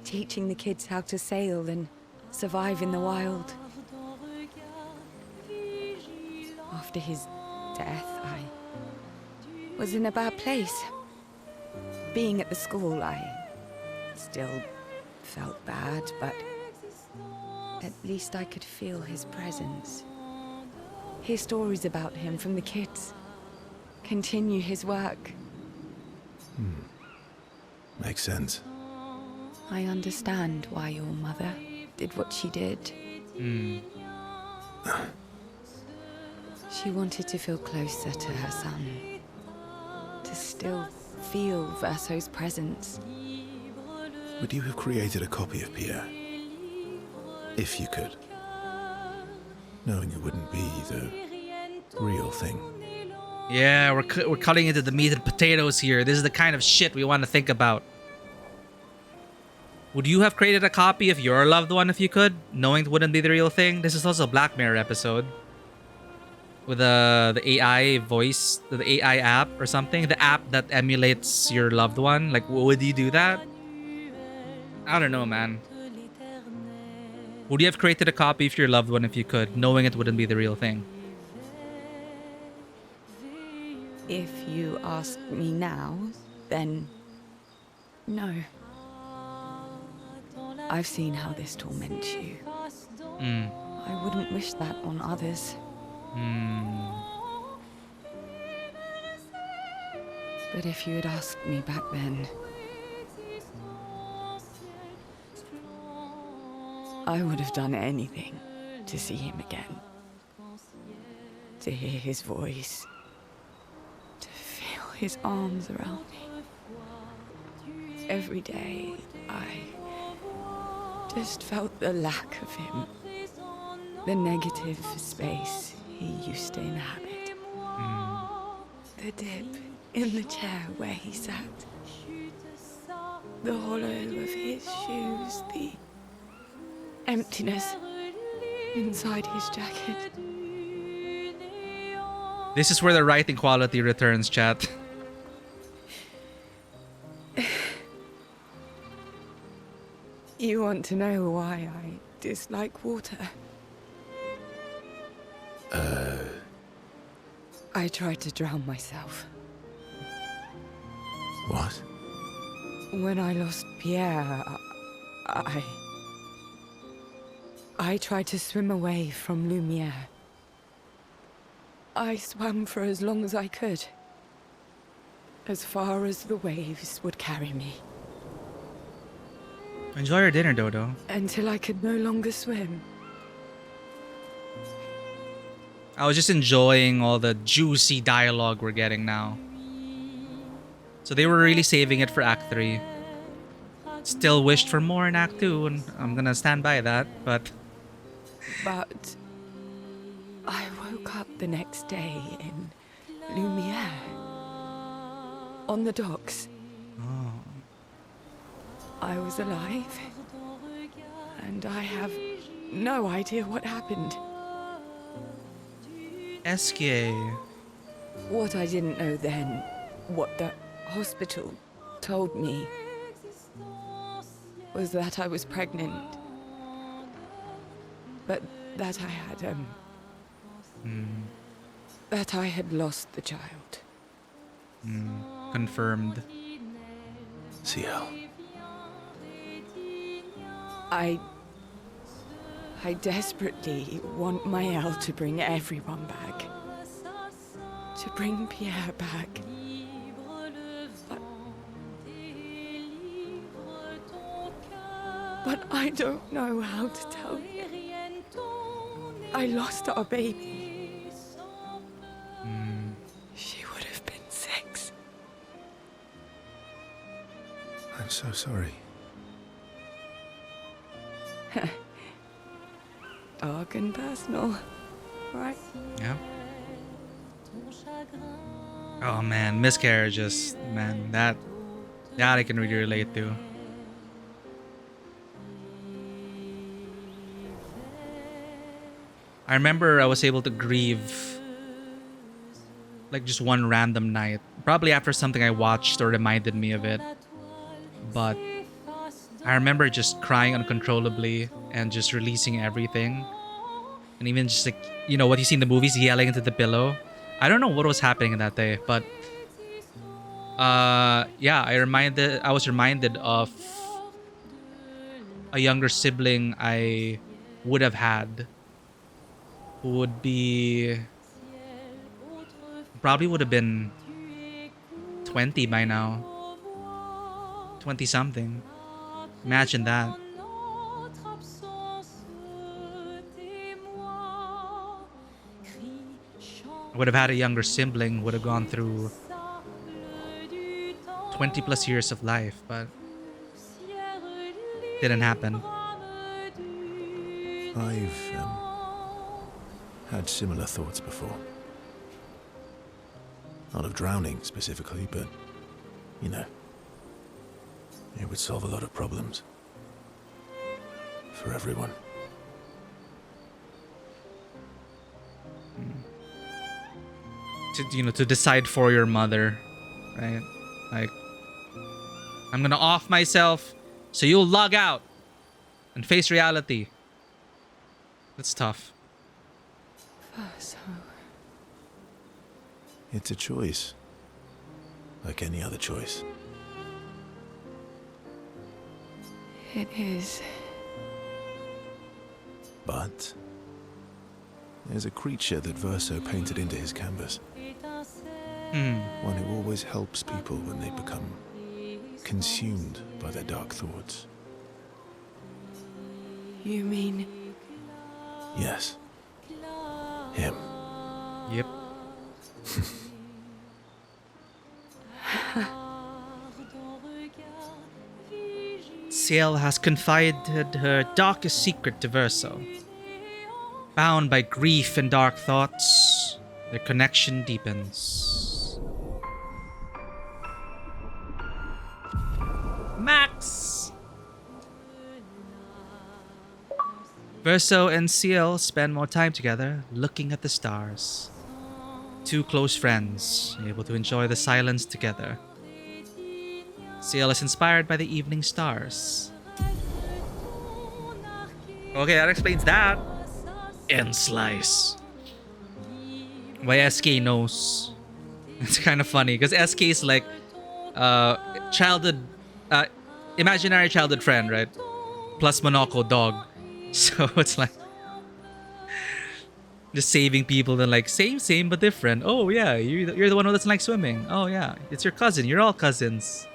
teaching the kids how to sail and survive in the wild. After his death, I was in a bad place. Being at the school, I still felt bad, but at least I could feel his presence. Hear stories about him from the kids. Continue his work. Makes sense. I understand why your mother did what she did. She wanted to feel closer to her son. To still feel Verso's presence. Would you have created a copy of Pierre? If you could. Knowing it wouldn't be the real thing. Yeah, we're cutting into the meat and potatoes here. This is the kind of shit we want to think about. Would you have created a copy of your loved one if you could, knowing it wouldn't be the real thing? This is also a Black Mirror episode. With the AI voice, the AI app or something. The app that emulates your loved one. Like, would you do that? I don't know, man. Would you have created a copy of your loved one if you could, knowing it wouldn't be the real thing? If you ask me now, then no. I've seen how this torments you. I wouldn't wish that on others. But if you had asked me back then, I would have done anything to see him again. To hear his voice. To feel his arms around me. Every day, I just felt the lack of him. The negative space he used to inhabit. The dip in the chair where he sat. The hollow of his shoes. The emptiness inside his jacket. This is where the writing quality returns, chat. You want to know why I dislike water? I tried to drown myself. What? When I lost Pierre, I tried to swim away from Lumiere. I swam for as long as I could. As far as the waves would carry me. Enjoy your dinner, Dodo. Until I could no longer swim. I was just enjoying all the juicy dialogue we're getting now. So they were really saving it for Act 3. Still wished for more in Act 2, and I'm gonna stand by that, but... But... I woke up the next day in Lumiere. On the docks. Oh. I was alive. And I have no idea what happened. Esque. What I didn't know then, what the hospital told me, was that I was pregnant. But that I had, that I had lost the child. Confirmed. CL. I desperately want Maëlle to bring everyone back. To bring Pierre back. But But I don't know how to tell you. I lost our baby. She would have been 6. I'm so sorry. Dark and personal, right? Yeah. Oh man, miscarriages, man, that I can really relate to. I remember I was able to grieve like just one random night, probably after something I watched or reminded me of it. But I remember just crying uncontrollably and just releasing everything. And even just like, you know, what you see in the movies, yelling into the pillow. I don't know what was happening that day, but yeah, I was reminded of a younger sibling I would have had, who would be probably would have been 20 by now. 20 something. Imagine that. I would have had a younger sibling, would have gone through 20 plus years of life, but didn't happen. I've had similar thoughts before. Not of drowning specifically, but, you know, it would solve a lot of problems. For everyone. To decide for your mother, right? Like, I'm gonna off myself so you'll log out and face reality. That's tough. So, It's a choice. Like any other choice. it is. But there's a creature that Verso painted into his canvas. One who always helps people when they become consumed by their dark thoughts. You mean? Yes. Him. Yep. Ciel has confided her darkest secret to Verso. Bound by grief and dark thoughts, their connection deepens. Max! Verso and Ciel spend more time together, looking at the stars. Two close friends, able to enjoy the silence together. Ciel is inspired by the evening stars. Okay, that explains that. And Slice. Why SK knows. It's kind of funny because SK is like childhood, imaginary childhood friend, right? Plus Monaco dog. So it's like just saving people, then like same but different. Oh yeah, you're the one who doesn't like swimming. Oh yeah, it's your cousin. You're all cousins.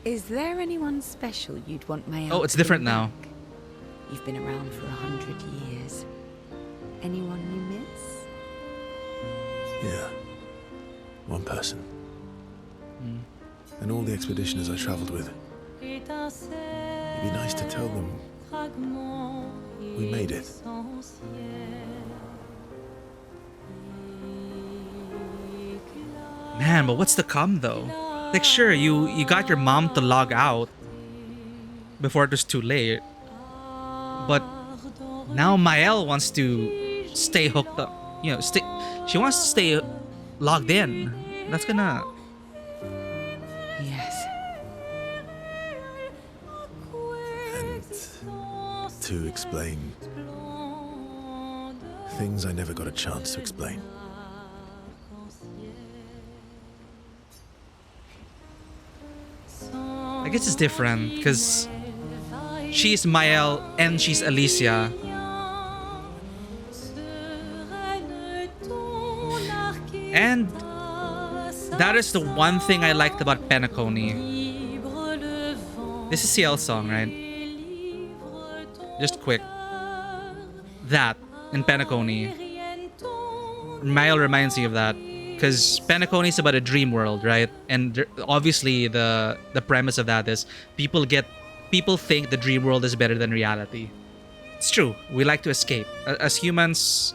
Is there anyone special you'd want Mael Oh, it's to different bring now. back? You've been around for 100 years. Anyone you miss? Yeah. One person. And all the expeditioners I traveled with. It'd be nice to tell them we made it. Man, but what's to come though? Like sure, you got your mom to log out before it was too late. But now Mael wants to stay hooked up. You know, she wants to stay logged in. That's gonna... Yes. And to explain things I never got a chance to explain. I guess it's different because she's Mael and she's Alicia. And That is the one thing I liked about Penacony. This is CL's song, right? Just quick. That in Penacony. Mael reminds me of that. Because Penacony is about a dream world, right? And obviously the premise of that is people think the dream world is better than reality. It's true. We like to escape. As humans,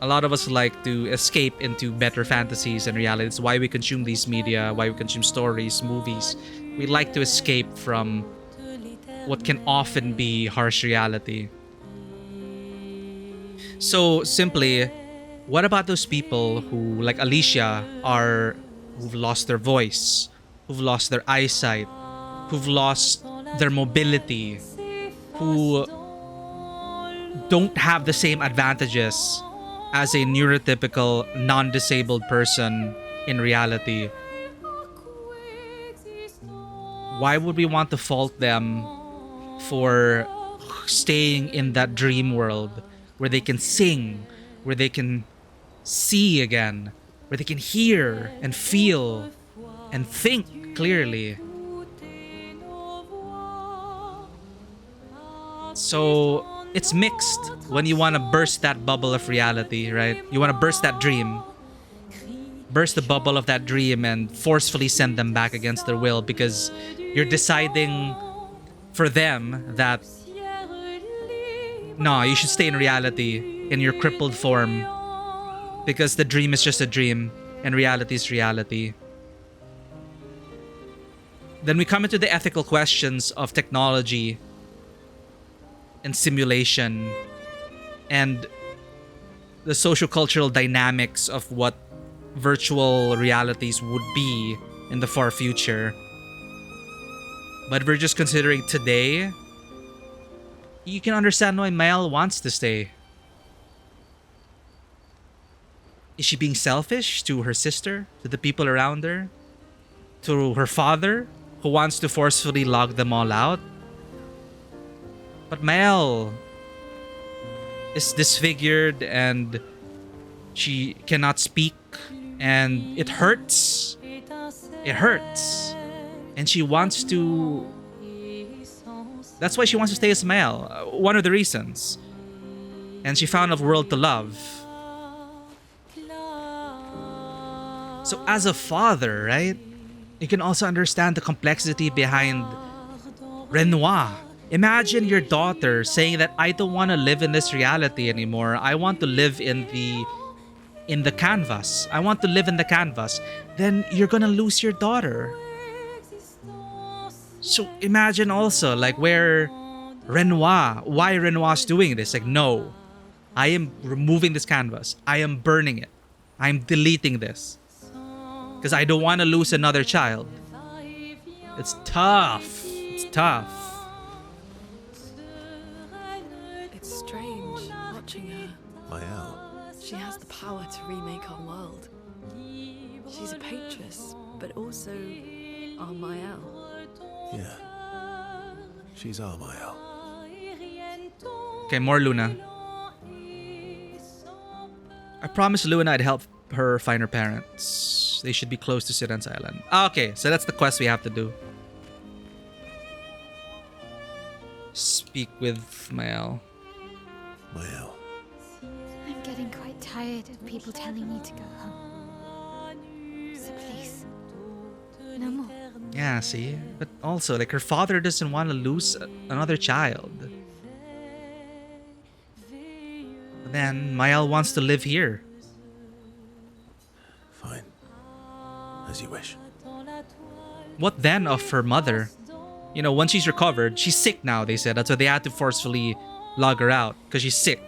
a lot of us like to escape into better fantasies and reality. It's why we consume these media, why we consume stories, movies. We like to escape from what can often be harsh reality. So simply, what about those people who, like Alicia, who've lost their voice, who've lost their eyesight, who've lost their mobility, who don't have the same advantages as a neurotypical, non-disabled person in reality? Why would we want to fault them for staying in that dream world where they can sing, where they can see again, where they can hear and feel and think clearly? So it's mixed when you want to burst that bubble of reality, right? You want to burst that dream, burst the bubble of that dream and forcefully send them back against their will because you're deciding for them that no, you should stay in reality in your crippled form because the dream is just a dream and reality is reality. Then we come into the ethical questions of technology and simulation and the sociocultural dynamics of what virtual realities would be in the far future. But we're just considering today. You can understand why Mael wants to stay. Is she being selfish to her sister, to the people around her, to her father, who wants to forcefully log them all out? But Mael is disfigured and she cannot speak and it hurts. It hurts. And she wants to... That's why she wants to stay as Mael. One of the reasons. And she found a world to love. So as a father, right? You can also understand the complexity behind Renoir. Imagine your daughter saying that I don't want to live in this reality anymore. I want to live in the canvas. I want to live in the canvas. Then you're gonna lose your daughter. So imagine also like where why Renoir's doing this. Like, no, I am removing this canvas. I am burning it. I'm deleting this. Because I don't want to lose another child. It's tough. It's tough. It's strange watching her. Mael. She has the power to remake our world. She's a Patress, but also our Mael. Yeah. She's our Mael. Okay, more Luna. I promised Luna I'd help her find her parents. They should be close to Siren's Island. Okay, so that's the quest we have to do. Speak with Mael. Mael. I'm getting quite tired of people telling me to go home. So please, no more. Yeah, see? But also, like, her father doesn't want to lose another child. But then, Mael wants to live here. Fine. As you wish. What then of her mother? You know, once she's recovered, she's sick now, they said. That's why they had to forcefully log her out, because she's sick.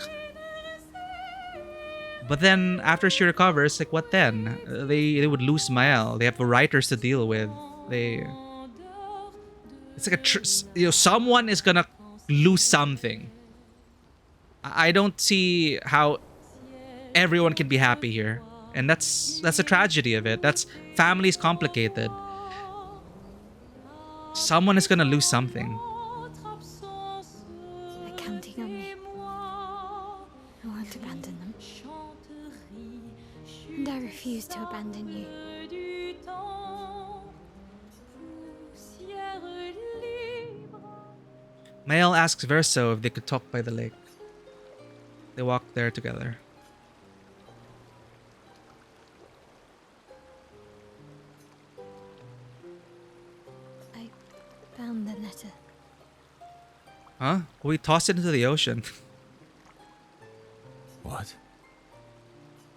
But then, after she recovers, like, what then? They would lose Mael. They have writers to deal with. It's like someone is gonna lose something. I don't see how everyone can be happy here. And that's a tragedy of it. Family's complicated. Someone is gonna lose something. They're counting on me. I won't abandon them. And I refuse to abandon you. Mael asks Verso if they could talk by the lake. They walk there together. I found the letter. Huh? We tossed it into the ocean. What?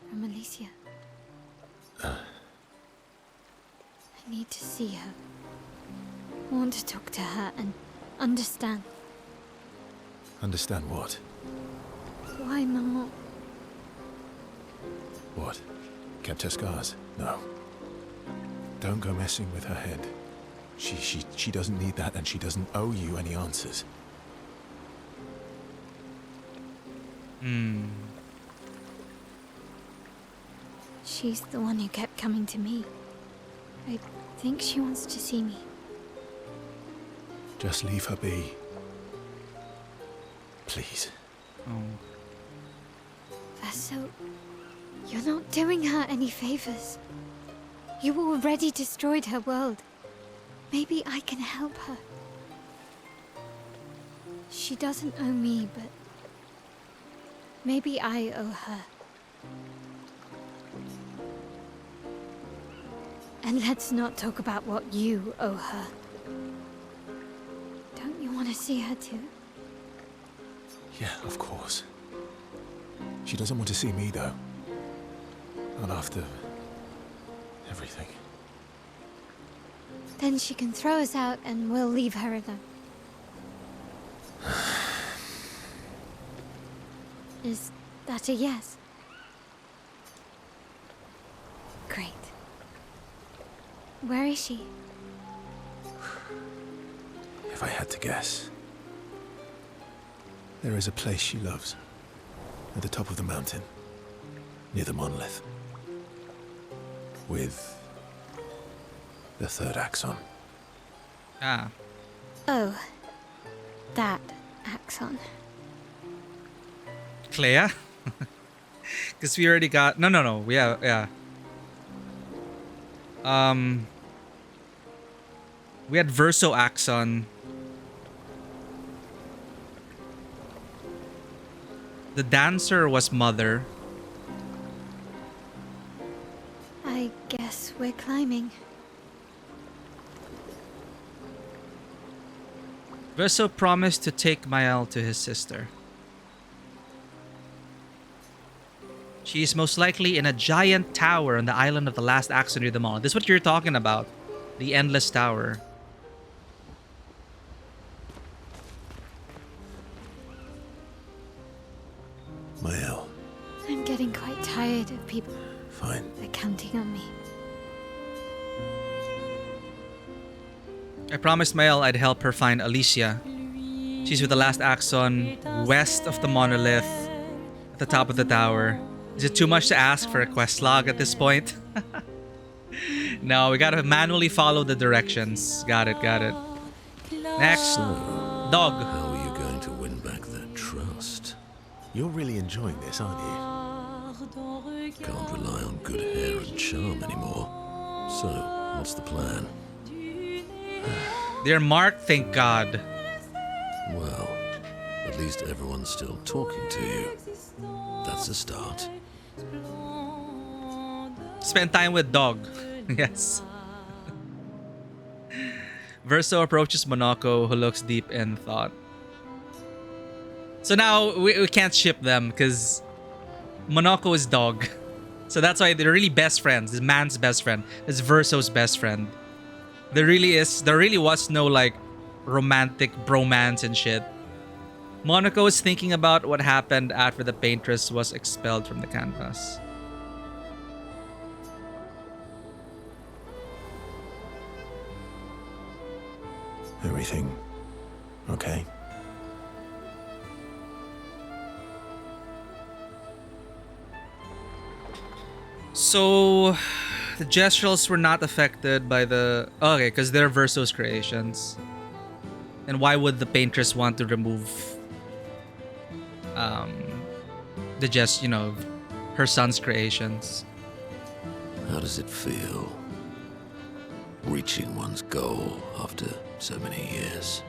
From Alicia. I need to see her. I want to talk to her and understand. Understand what? Why Mom? What? Kept her scars? No. Don't go messing with her head. She doesn't need that, and she doesn't owe you any answers. She's the one who kept coming to me. I think she wants to see me. Just leave her be. Please. Oh. Verso, you're not doing her any favors. You already destroyed her world. Maybe I can help her. She doesn't owe me, but maybe I owe her. And let's not talk about what you owe her. Don't you want to see her too? Yeah, of course. She doesn't want to see me, though. Not after everything. Then she can throw us out and we'll leave her alone. Is that a yes? Great. Where is she? If I had to guess, there is a place she loves. At the top of the mountain, near the monolith. With the third axon. Ah. Oh, that axon. Clair? Because we already got... No. Yeah. We had Verso Axon. The dancer was Mother. I guess we're climbing. Verso promised to take Mael to his sister. She is most likely in a giant tower on the island of the last axon near the mall. This is what you're talking about. The Endless Tower. Mael. I'm getting quite tired of people Fine. counting on me. I promised Mael I'd help her find Alicia. She's with the last axon, west of the monolith, at the top of the tower. Is it too much to ask for a quest log at this point? No, we gotta manually follow the directions. Got it. Next. Dog. How are you going to win back that trust? You're really enjoying this, aren't you? Can't rely on good hair and charm anymore. So, what's the plan? They're marked, thank God. Well, at least everyone's still talking to you. That's a start. Spend time with dog. Yes. Verso approaches Monoko, who looks deep in thought. So now we can't ship them because Monoko is dog. So that's why they're really best friends. This man's best friend is Verso's best friend. There really was no like romantic bromance and shit. Monoko is thinking about what happened after the paintress was expelled from the canvas. Everything okay? So the Gestrels were not affected by the... Okay, because they're Verso's creations. And why would the paintress want to remove her son's creations? How does it feel? Reaching one's goal after so many years.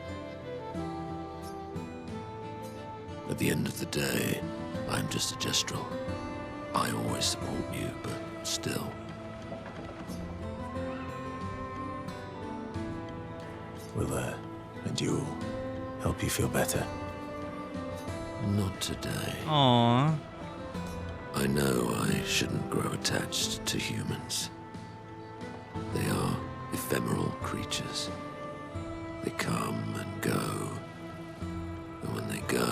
At the end of the day, I'm just a gestural. I always support you, but still. Will Endure help you feel better? Not today. Aww. I know I shouldn't grow attached to humans. They are ephemeral creatures. They come and go. And when they go,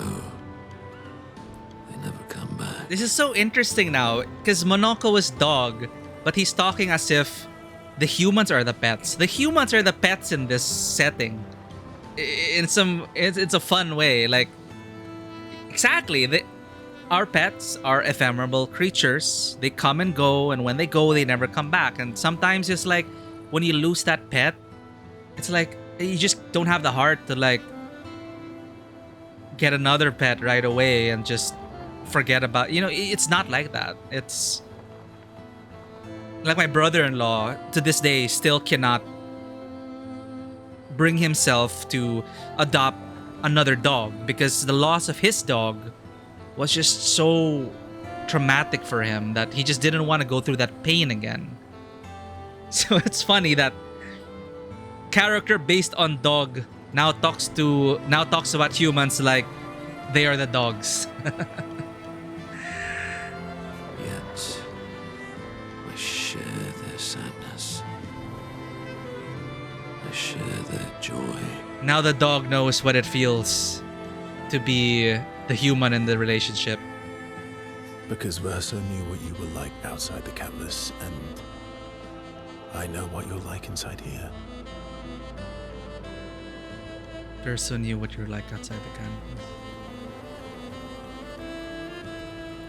they never come back. This is so interesting now, because Monoko is dog, but he's talking as if the humans are the pets. The humans are the pets in this setting. It's a fun way. Like, exactly. Our pets are ephemeral creatures. They come and go, and when they go, they never come back. And sometimes it's like, when you lose that pet, it's like, you just don't have the heart to, like, get another pet right away and just forget about, it's not like that. It's like my brother-in-law to this day still cannot bring himself to adopt another dog because the loss of his dog was just so traumatic for him that he just didn't want to go through that pain again. So it's funny that character based on dog now talks about humans like they are the dogs. Yet I share their sadness. I share their joy. Now the dog knows what it feels to be the human in the relationship. Because Verso knew what you were like outside the canvas, and I know what you're like inside here. Verso knew what you're like outside the canvas.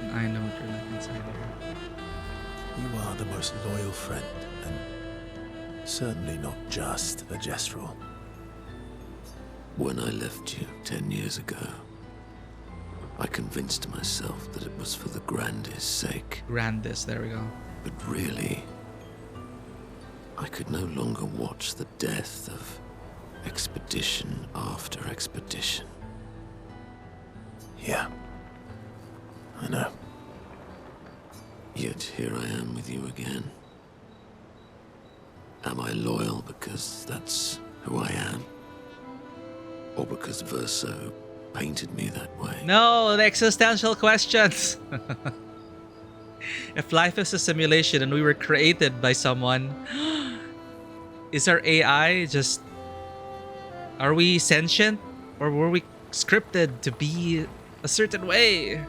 And I know what you're like inside here. You are the most loyal friend, and certainly not just a gestural. When I left you 10 years ago, I convinced myself that it was for the grandest sake. Grandest, there we go. But really, I could no longer watch the death of expedition after expedition. Yeah, I know. Yet here I am with you again. Am I loyal because that's who I am? Or because Verso painted me that way? No, the existential questions. If life is a simulation and we were created by someone, is our AI just... Are we sentient? Or were we scripted to be a certain way?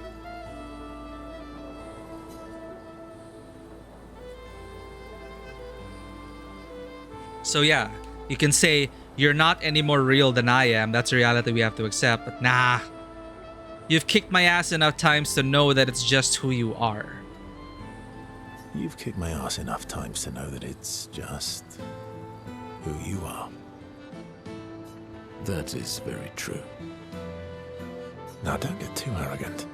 So yeah, you can say, you're not any more real than I am. That's a reality we have to accept. But nah, you've kicked my ass enough times to know that it's just who you are. You've kicked my ass enough times to know that it's just who you are. That is very true. Now don't get too arrogant.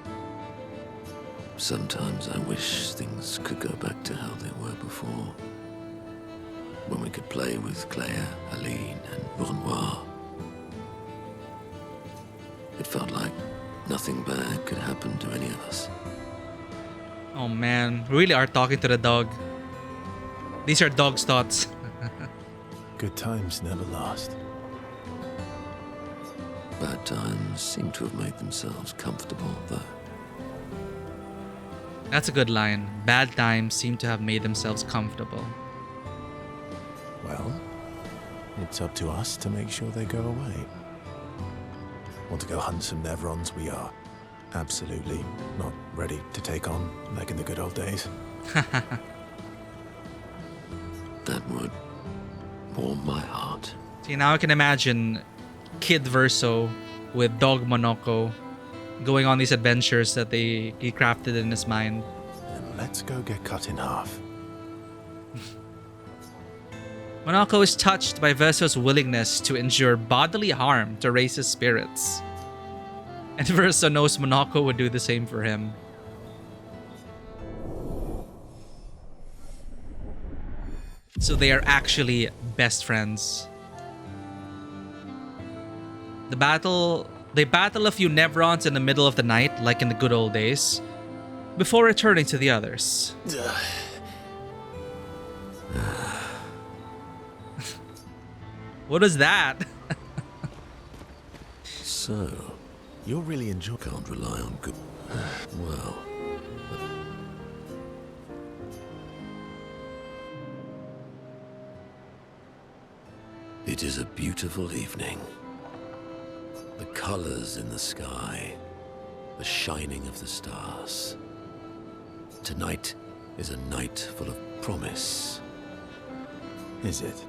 Sometimes I wish things could go back to how they were before. When we could play with Clair, Aline, and Renoir. It felt like nothing bad could happen to any of us. Oh man, we really are talking to the dog. These are dog's thoughts. Good times never last. Bad times seem to have made themselves comfortable, though. That's a good line. Bad times seem to have made themselves comfortable. Well, it's up to us to make sure they go away. Want to go hunt some Nevrons? We are absolutely not ready to take on like in the good old days. That would warm my heart. See, now I can imagine Kid Verso with Dog Monoko going on these adventures that he crafted in his mind. And let's go get cut in half. Monoko is touched by Verso's willingness to endure bodily harm to raise his spirits. And Verso knows Monoko would do the same for him. So they are actually best friends. The battle They battle a few Nevrons in the middle of the night, like in the good old days, before returning to the others. What is that? So, You're really enjoying... can't rely on good... Well... It is a beautiful evening. The colors in the sky, the shining of the stars. Tonight is a night full of promise. Is it?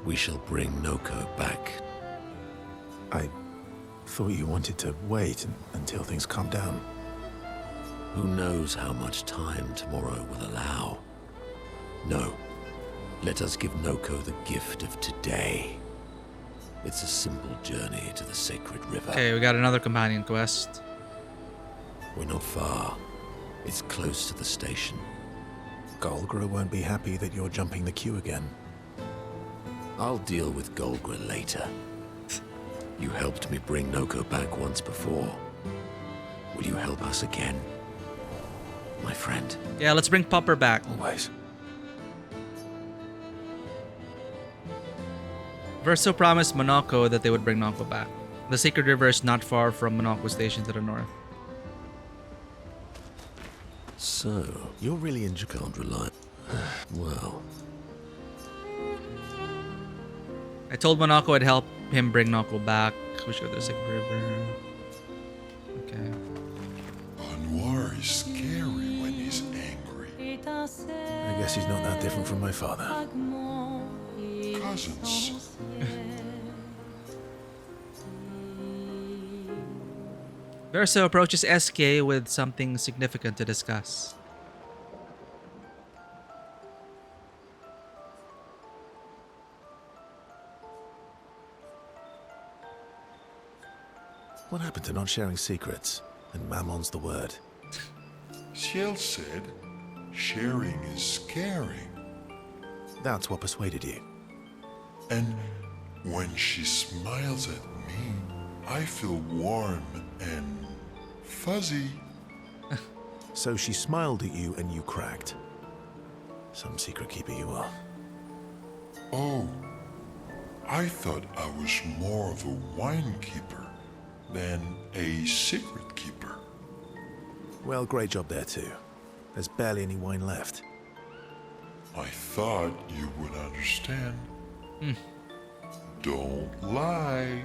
We shall bring Noko back. I thought you wanted to wait until things calm down. Who knows how much time tomorrow will allow? No. Let us give Noko the gift of today. It's a simple journey to the sacred river. Okay, we got another companion quest. We're not far. It's close to the station. Golgra won't be happy that you're jumping the queue again. I'll deal with Golgra later. You helped me bring Noko back once before. Will you help us again, my friend? Yeah, let's bring Popper back. Always. Verso promised Monoko that they would bring Noko back. The Sacred River is not far from Monoko Station to the north. So, You're really can't rely... Well... I told Monoko I'd help him bring Noko back. We should go to the Sacred River. Okay. Anwar is scary when he's angry. I guess he's not that different from my father. Cousins. Verso approaches SK with something significant to discuss. What happened to not sharing secrets? And Mammon's the word. Ciel said, sharing is caring. That's what persuaded you. And when she smiles at me, I feel warm and fuzzy. So she smiled at you and you cracked. Some secret keeper you are. Oh, I thought I was more of a wine keeper than a secret keeper. Well, great job there too. There's barely any wine left. I thought you would understand. Don't lie.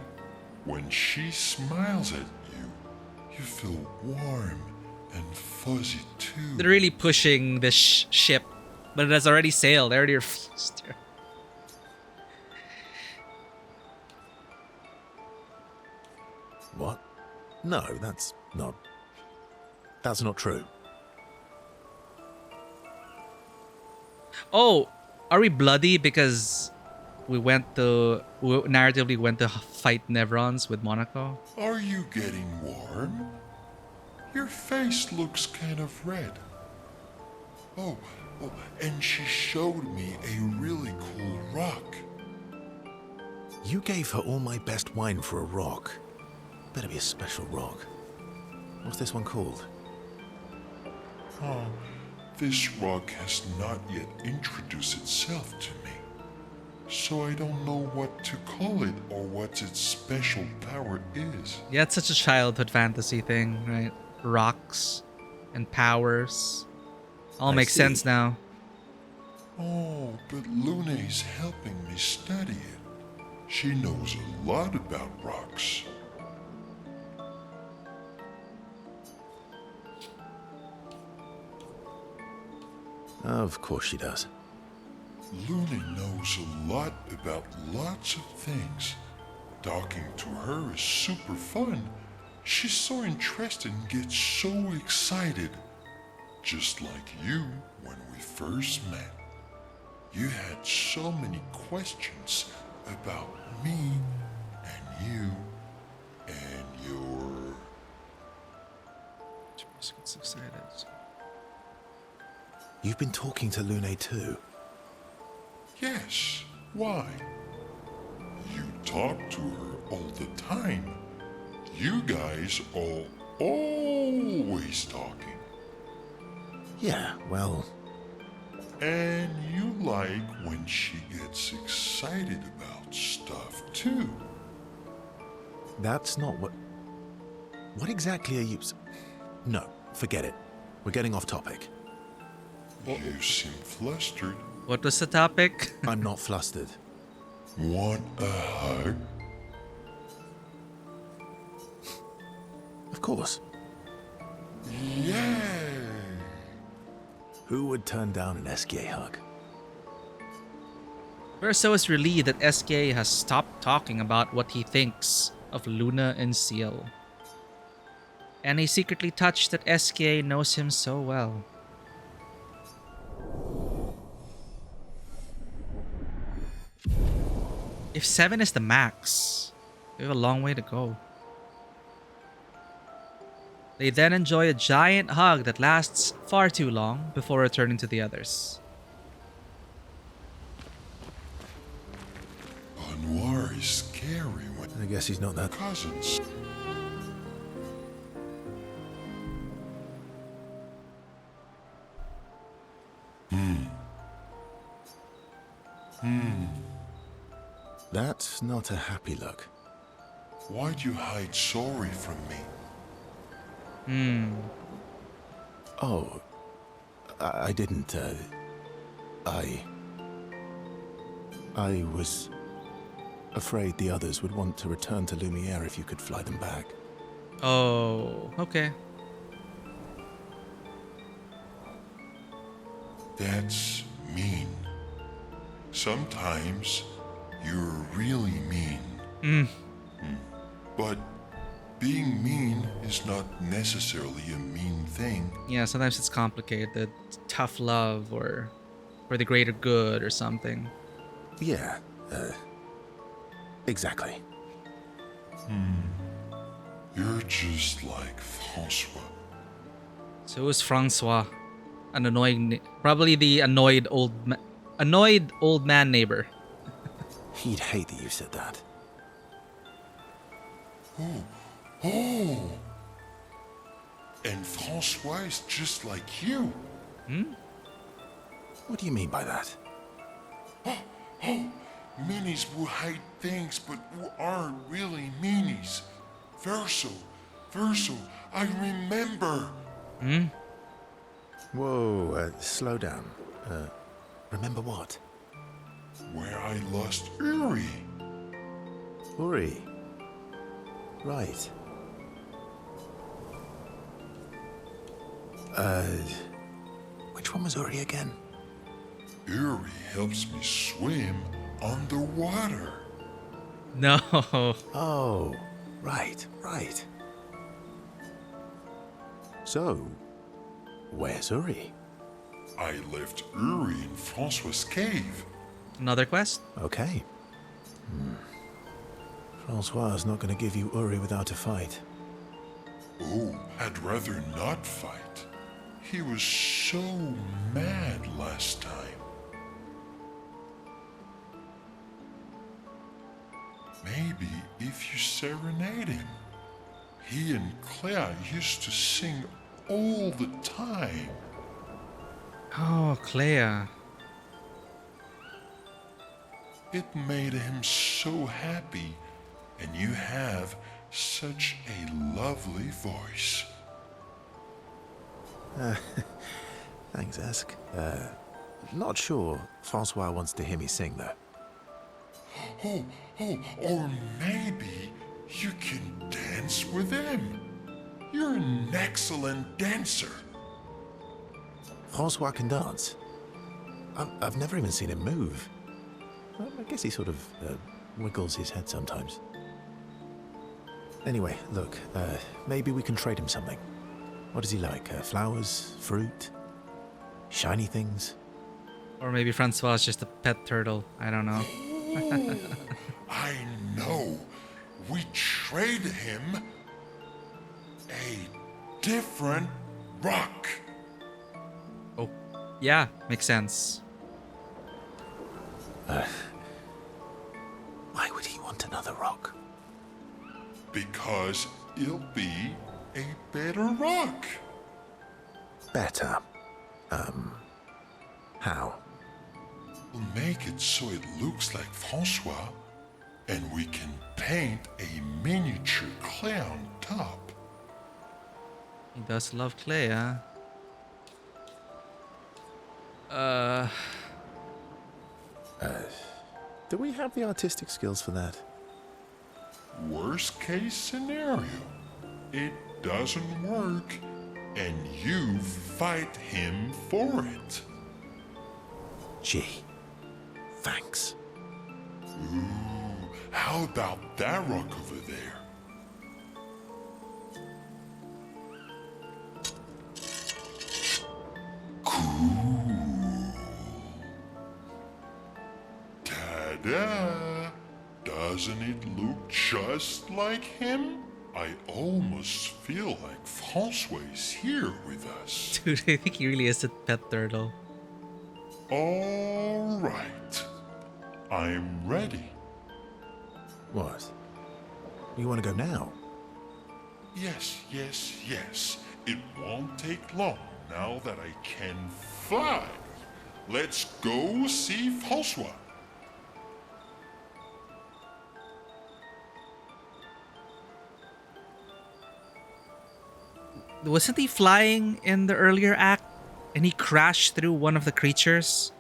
When she smiles at you, you feel warm and fuzzy too. They're really pushing this ship, but it has already sailed. They already refused her. What? No, that's not true. Oh, are we bloody because we narratively went to fight Nevrons with Monaco? Are you getting warm? Your face looks kind of red. Oh, and she showed me a really cool rock. You gave her all my best wine for a rock. Better be a special rock. What's this one called? Oh, this rock has not yet introduced itself to me. So I don't know what to call it or what its special power is. Yeah, it's such a childhood fantasy thing, right? Rocks and powers. All makes sense now. Oh, but Lune's helping me study it. She knows a lot about rocks. Of course she does. Lune knows a lot about lots of things. Talking to her is super fun. She's so interested and gets so excited. Just like you when we first met. You had so many questions about me and you and your... She gets excited. You've been talking to Lune too? Yes, why? You talk to her all the time. You guys are always talking. Yeah, well, And you like when she gets excited about stuff too. that's not what... What exactly are you... No, forget it. We're getting off topic. You seem flustered. What was the topic? I'm not flustered. Want a hug? Of course. Yay! Who would turn down an SK hug? Verso is relieved that SK has stopped talking about what he thinks of Luna and Seal. And he's secretly touched that SK knows him so well. If 7 is the max, we have a long way to go. They then enjoy a giant hug that lasts far too long before returning to the others. Noir is scary when I guess he's not that... cousins. That's not a happy look. Why'd you hide sorry from me? Oh, I didn't, I was afraid the others would want to return to Lumiere if you could fly them back. Oh, okay. That's mean. Sometimes you're really mean. But being mean is not necessarily a mean thing. Yeah, sometimes it's complicated. Tough love or for the greater good or something. Yeah, exactly. You're just like Francois. So who's Francois? An annoying, probably the annoyed old man neighbor. He'd hate that you said that. Oh! And Francois is just like you. What do you mean by that? Minis who hide things but who aren't really meanies. Verso, I remember. Whoa, slow down. Remember what? Where I lost Uri. Uri. Right. Which one was Uri again? Uri helps me swim underwater. No. Oh, right. So, where's Uri? I left Uri in Francois' cave. Another quest? Okay. Francois is not going to give you Uri without a fight. Oh, I'd rather not fight. He was so mad last time. Maybe if you serenade him. He and Clair used to sing all the time. Oh, Clair. It made him so happy, and you have such a lovely voice. Thanks, Esk. Not sure Francois wants to hear me sing, though. Or maybe you can dance with him. You're an excellent dancer. Francois can dance. I've never even seen him move. I guess he sort of wiggles his head sometimes. Anyway, look, maybe we can trade him something. What does he like? Flowers? Fruit? Shiny things? Or maybe Francois is just a pet turtle. I don't know. I know. We trade him a different rock. Oh, yeah, makes sense. Why would he want another rock? Because it'll be a better rock. Better. How? We'll make it so it looks like Francois, and we can paint a miniature Clair on top. He does love Clair, huh? Do we have the artistic skills for that? Worst case scenario, it doesn't work, and you fight him for it. Gee, thanks. Ooh, how about that rock over there? Cool. Ta-da! Doesn't it look just like him? I almost feel like Francois is here with us. Dude, I think he really is a pet turtle. All right. I'm ready. What? You want to go now? Yes, yes, yes. It won't take long now that I can fly. Let's go see Francois. Wasn't he flying in the earlier act and he crashed through one of the creatures?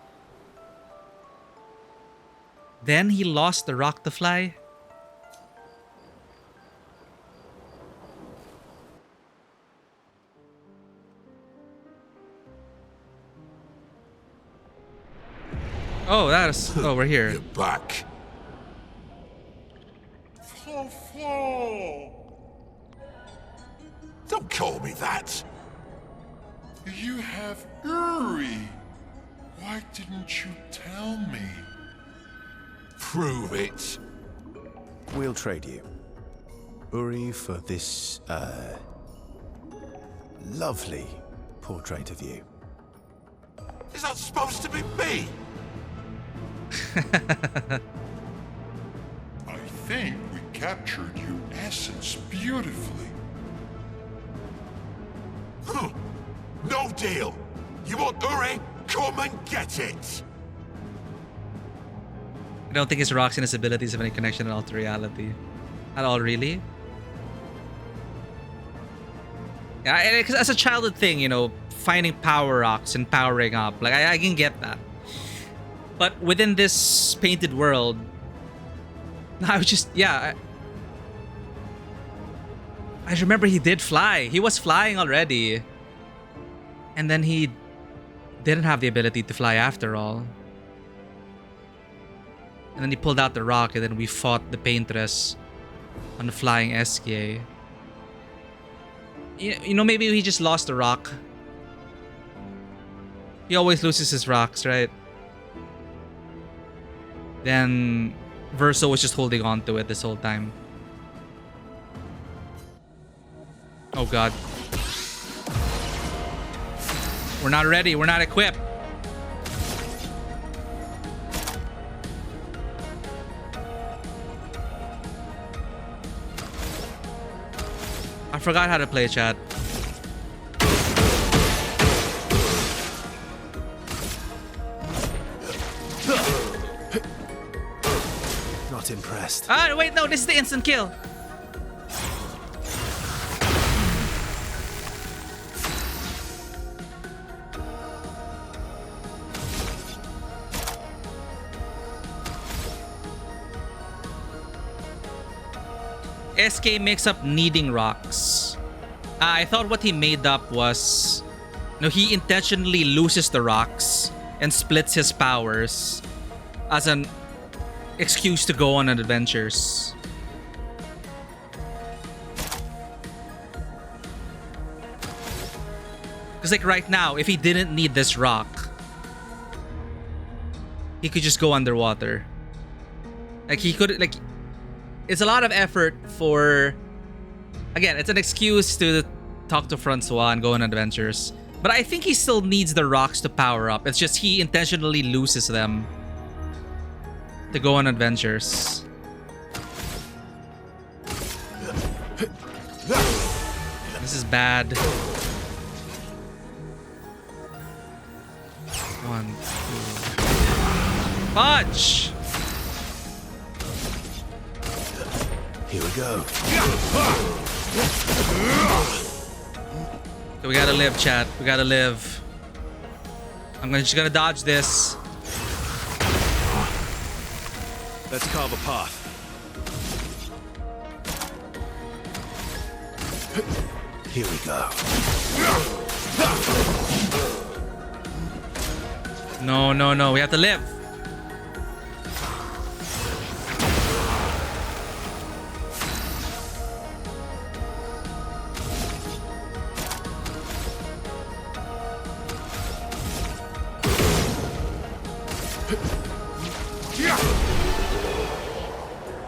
Then he lost the rock to fly? Oh, that is... Oh, we're here. You're back. Francois! Don't call me that. You have Uri. Why didn't you tell me? Prove it. We'll trade you. Uri for this, lovely portrait of you. Is that supposed to be me? I think we captured your essence beautifully. No deal. You want Uri? Come and get it. I don't think his rocks and his abilities have any connection at all to reality. At all, really? Yeah, because as a childhood thing, you know, finding power rocks and powering up, like, I can get that. But within this painted world, I was just, yeah. I remember he did fly. He was flying already. And then he didn't have the ability to fly after all. And then he pulled out the rock and then we fought the paintress on the flying SK. You know, maybe he just lost the rock. He always loses his rocks, right? Then Verso was just holding on to it this whole time. Oh god. We're not ready. We're not equipped. I forgot how to play, chat. Not impressed. Ah, wait, no, this is the instant kill. SK makes up needing rocks. I thought what he made up was... No, he intentionally loses the rocks and splits his powers as an excuse to go on adventures. Because like right now, if he didn't need this rock, he could just go underwater. Like he could, like... It's a lot of effort for... Again, it's an excuse to talk to Francois and go on adventures. But I think he still needs the rocks to power up. It's just he intentionally loses them to go on adventures. This is bad. 1, 2. Punch! Here we go. Okay, we gotta live, chat. We gotta live. Just gonna dodge this. Let's carve a path. Here we go. No, no, no. We have to live.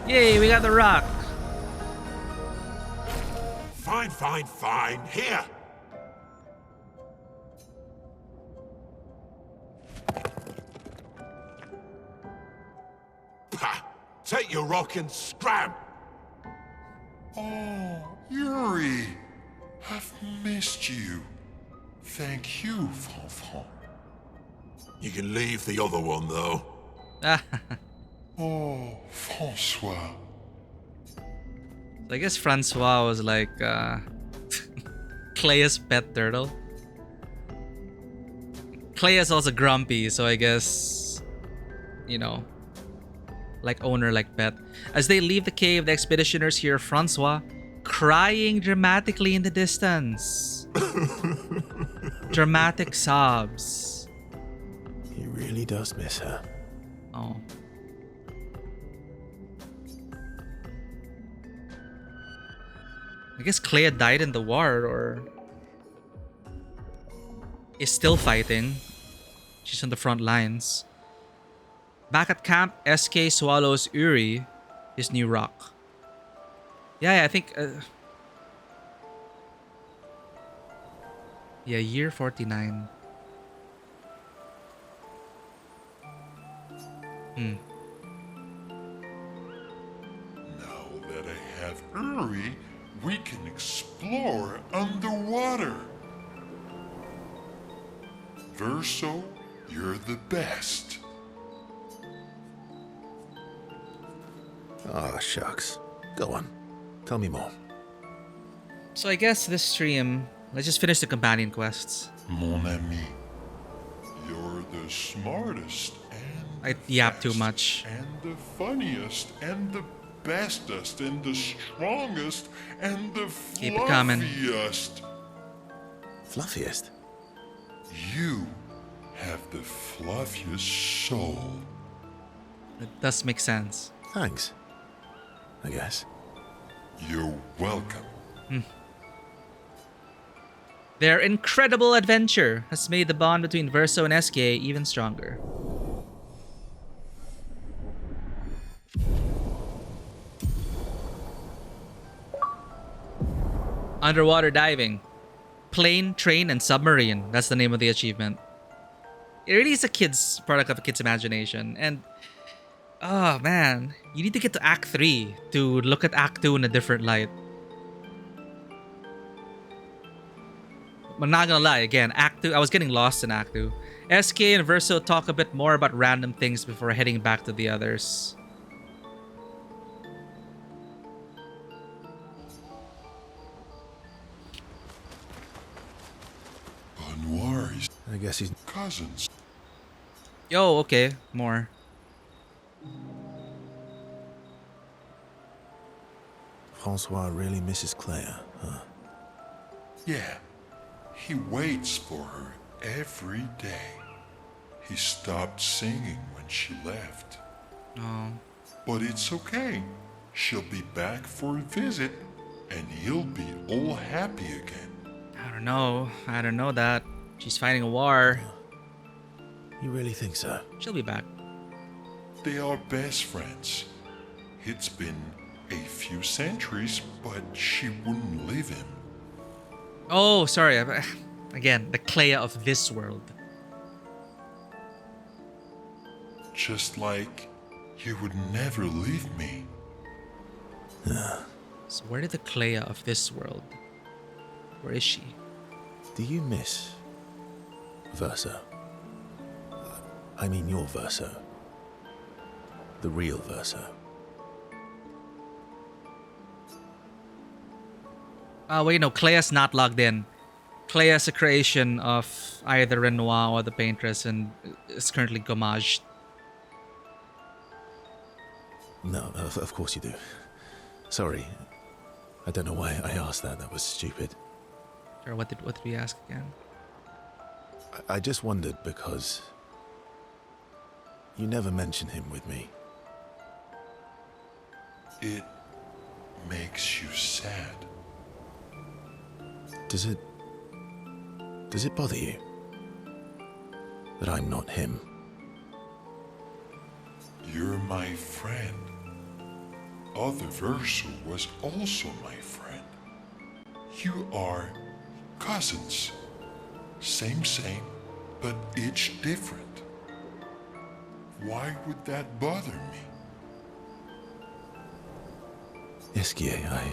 Yay, we got the rock. Fine, fine, fine. Here. Pah! Take your rock and scram. Oh, Yuri. I've missed you. Thank you, Fanfan. You can leave the other one, though. Oh, Francois. I guess Francois was like Clair's pet turtle. Clair is also grumpy, so I guess, you know, like owner, like pet. As they leave the cave, the expeditioners hear Francois crying dramatically in the distance. Dramatic sobs. He really does miss her. Oh. I guess Clair died in the war, or is still fighting. She's on the front lines. Back at camp, SK swallows Uri, his new rock. Yeah, I think... yeah, year 49. Now that I have Uri, we can explore underwater. Verso, you're the best. Ah, shucks. Go on. Tell me more. So I guess this stream, let's just finish the companion quests. Mon ami, you're the smartest and I yap too much. and the funniest and the bestest and the strongest and the Keep it coming. fluffiest. Fluffiest? You have the fluffiest soul. It does make sense. Thanks. I guess. You're welcome. Their incredible adventure has made the bond between Verso and SK even stronger. Underwater diving. Plane, train, and submarine. That's the name of the achievement. It really is a kid's product of a kid's imagination. And oh man, you need to get to Act 3 to look at Act 2 in a different light. I'm not gonna lie, again, Act 2, I was getting lost in Act 2. SK and Verso talk a bit more about random things before heading back to the others. Noir is I guess he's... cousins. Yo, okay, more. Francois really misses Claire, huh? Yeah, he waits for her every day. He stopped singing when she left. Oh. But it's okay. She'll be back for a visit, and he'll be all happy again. I don't know. I don't know that. She's fighting a war. You really think so? She'll be back. They are best friends. It's been a few centuries, but she wouldn't leave him. Oh, sorry. Again, the Clair of this world. Just like you would never leave me. So where did the Clair of this world? Where is she? Do you miss Verso? I mean your Verso. The real Verso. Wait, no, Clair's not logged in. Clair's a creation of either Renoir or the Paintress and is currently gommaged. No, of course you do. Sorry. I don't know why I asked that. That was stupid. Sure, what did we ask again? I just wondered because you never mention him with me. It makes you sad. Does it bother you that I'm not him? You're my friend. Other Verso was also my friend. You are cousins. Same, but each different. Why would that bother me? Esquier,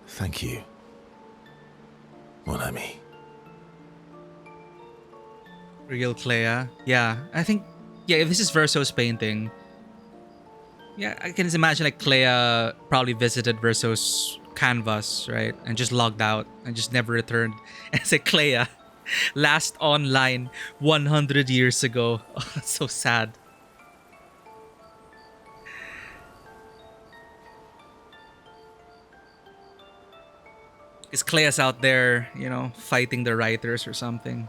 thank you, mon ami. Real Clair. Yeah, I think, yeah, this is Verso's painting. Yeah, I can just imagine like Clair probably visited Verso's canvas, right? And just logged out and just never returned. And it's like Clair, last online 100 years ago. Oh, that's so sad. Is Clair's out there, you know, fighting the writers or something?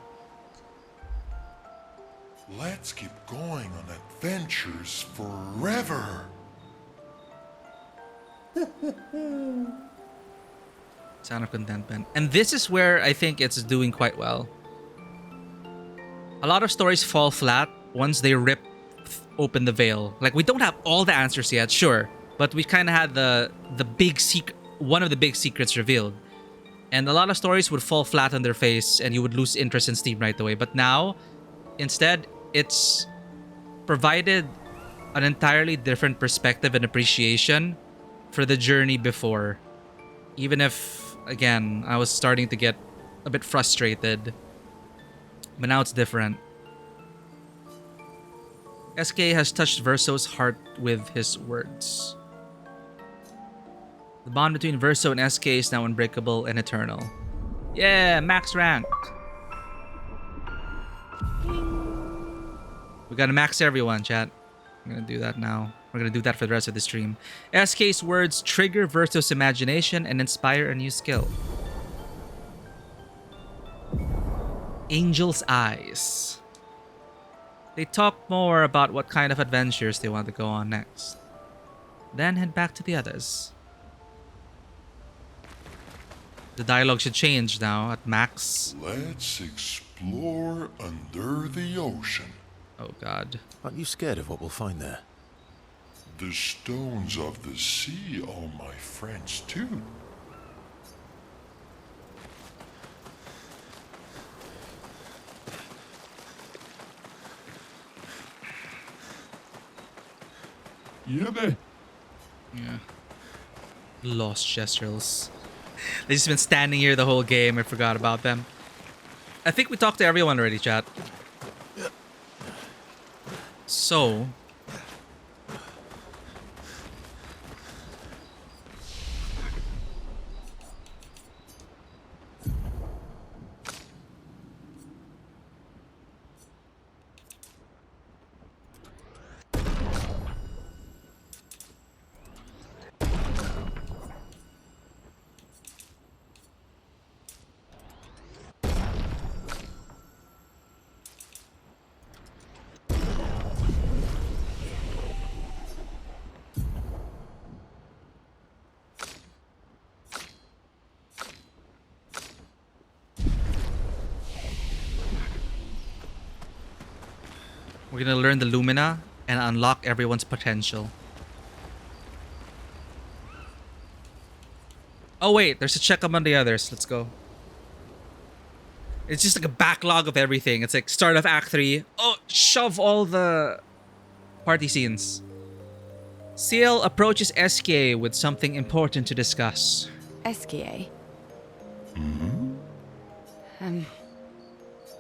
Let's keep going on adventures forever. Sound of contentment. And this is where I think it's doing quite well. A lot of stories fall flat once they rip open the veil. Like, we don't have all the answers yet, sure, but we kind of had the big secret, one of the big secrets revealed. And a lot of stories would fall flat on their face and you would lose interest in Steam right away. But now, instead, it's provided an entirely different perspective and appreciation for the journey before. Even if, again, I was starting to get a bit frustrated. But now it's different. SK has touched Verso's heart with his words. The bond between Verso and SK is now unbreakable and eternal. Yeah, max rank. We gotta max everyone, chat. I'm gonna do that now. We're gonna do that for the rest of the stream. SK's words trigger Verso's imagination and inspire a new skill. Angel's Eyes. They talk more about what kind of adventures they want to go on next. Then head back to the others. The dialogue should change now at max. Let's explore under the ocean. Oh god. Aren't you scared of what we'll find there? The stones of the sea are my friends too. Yeah. Lost gestures. They've just been standing here the whole game. I forgot about them. I think we talked to everyone already, chat. So... we're gonna learn the Lumina and unlock everyone's potential. Oh wait, there's a checkup on the others. Let's go. It's just like a backlog of everything. It's like start of Act 3. Oh, shove all the party scenes. Ciel approaches SK with something important to discuss. Esquier.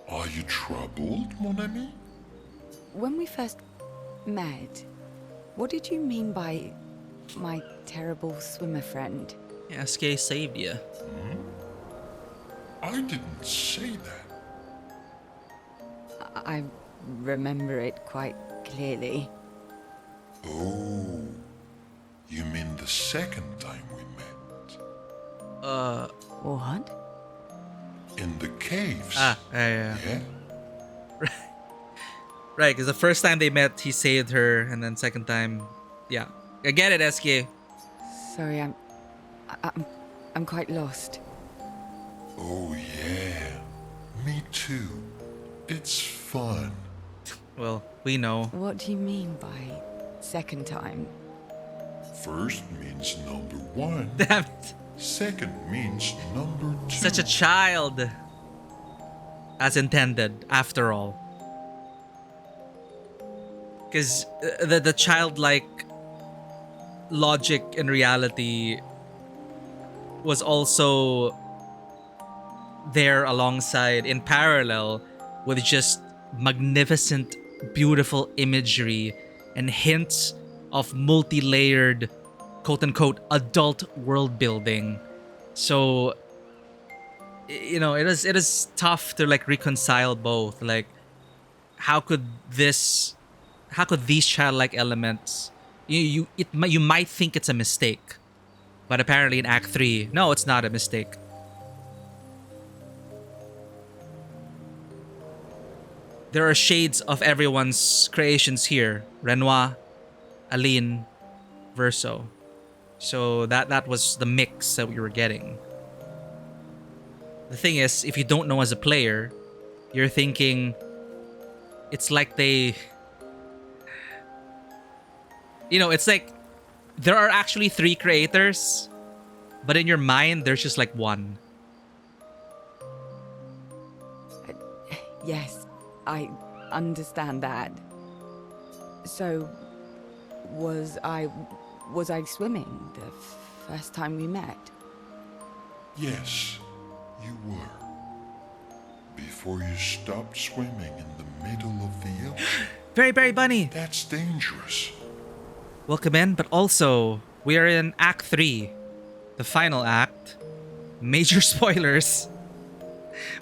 Are you troubled, mon ami? When we first met, what did you mean by my terrible swimmer friend? SK saved you. I didn't say that. I remember it quite clearly. Oh, you mean the second time we met? What? In the caves. Yeah. Yeah? Right, because the first time they met, he saved her, and then second time, yeah. I get it, SK. Sorry, I'm quite lost. Oh, yeah. Me too. It's fun. Well, we know. What do you mean by second time? First means number one. Damn it. Second means number two. Such a child. As intended, after all. Because the childlike logic and reality was also there alongside, in parallel, with just magnificent, beautiful imagery and hints of multi-layered, quote-unquote, adult world building. So, you know, it is tough to like reconcile both. Like, how could these childlike elements, you might think it's a mistake, but apparently in Act 3, no, it's not a mistake. There are shades of everyone's creations here. Renoir, Aline, Verso. So that was the mix that we were getting. The thing is, if you don't know as a player, you're thinking it's like they... You know, it's like there are actually 3 creators, but in your mind, there's just like one. Yes, I understand that. So, was I swimming the first time we met? Yes, you were. Before you stopped swimming in the middle of the ocean. Very Bunny! That's dangerous. Welcome in, but also, we are in Act 3. The final act. Major spoilers.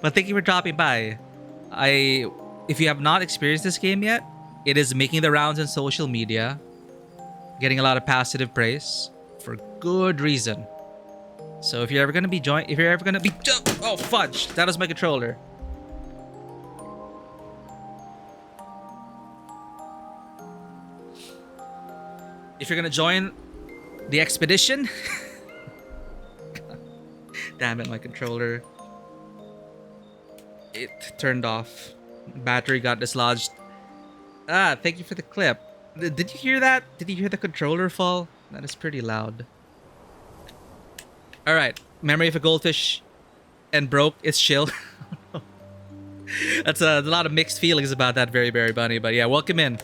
But thank you for dropping by. If you have not experienced this game yet, it is making the rounds on social media. Getting a lot of positive praise. For good reason. So if you're ever gonna be oh fudge! That was my controller. If you're gonna join the expedition... Damn it, my controller. It turned off. Battery got dislodged. Thank you for the clip. Did you hear that? Did you hear the controller fall? That is pretty loud. Alright. Memory of a goldfish and broke. It's chill. That's a lot of mixed feelings about that Very Bunny. But yeah, welcome in.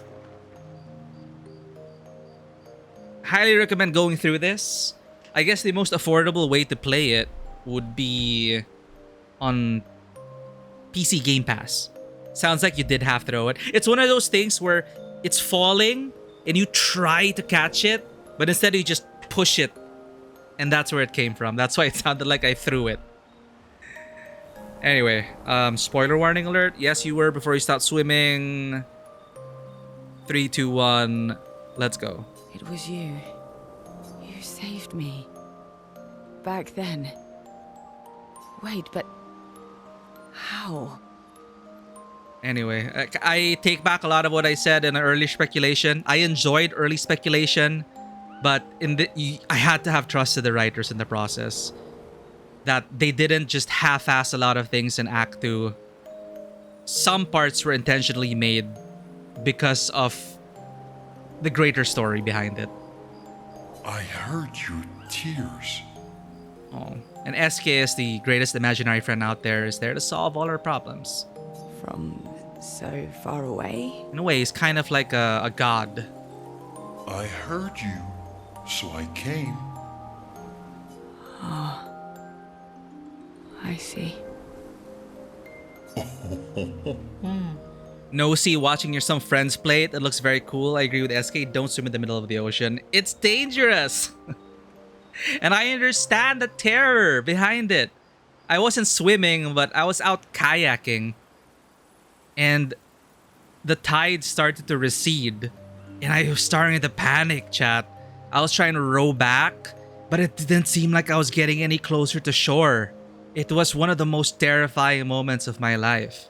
Highly recommend going through this. I guess the most affordable way to play it would be on PC Game Pass. Sounds like you did half throw it. It's one of those things where it's falling and you try to catch it, but instead you just push it. And that's where it came from. That's why it sounded like I threw it. Anyway, spoiler warning alert. Yes, you were before you stopped swimming. 3, 2, 1, let's go. It was you. You saved me. Back then. Wait, but... how? Anyway, I take back a lot of what I said in early speculation. I enjoyed early speculation, but I had to have trust in the writers in the process. That they didn't just half-ass a lot of things in Act 2. Some parts were intentionally made because of the greater story behind it. I heard your tears. Oh, and SK is the greatest imaginary friend out there, is there to solve all our problems. From so far away? In a way, he's kind of like a god. I heard you, so I came. Ah, I see. Nosy, watching some friends play it. It looks very cool. I agree with SK. Don't swim in the middle of the ocean. It's dangerous. And I understand the terror behind it. I wasn't swimming, but I was out kayaking. And the tide started to recede. And I was starting to panic, chat. I was trying to row back, but it didn't seem like I was getting any closer to shore. It was one of the most terrifying moments of my life.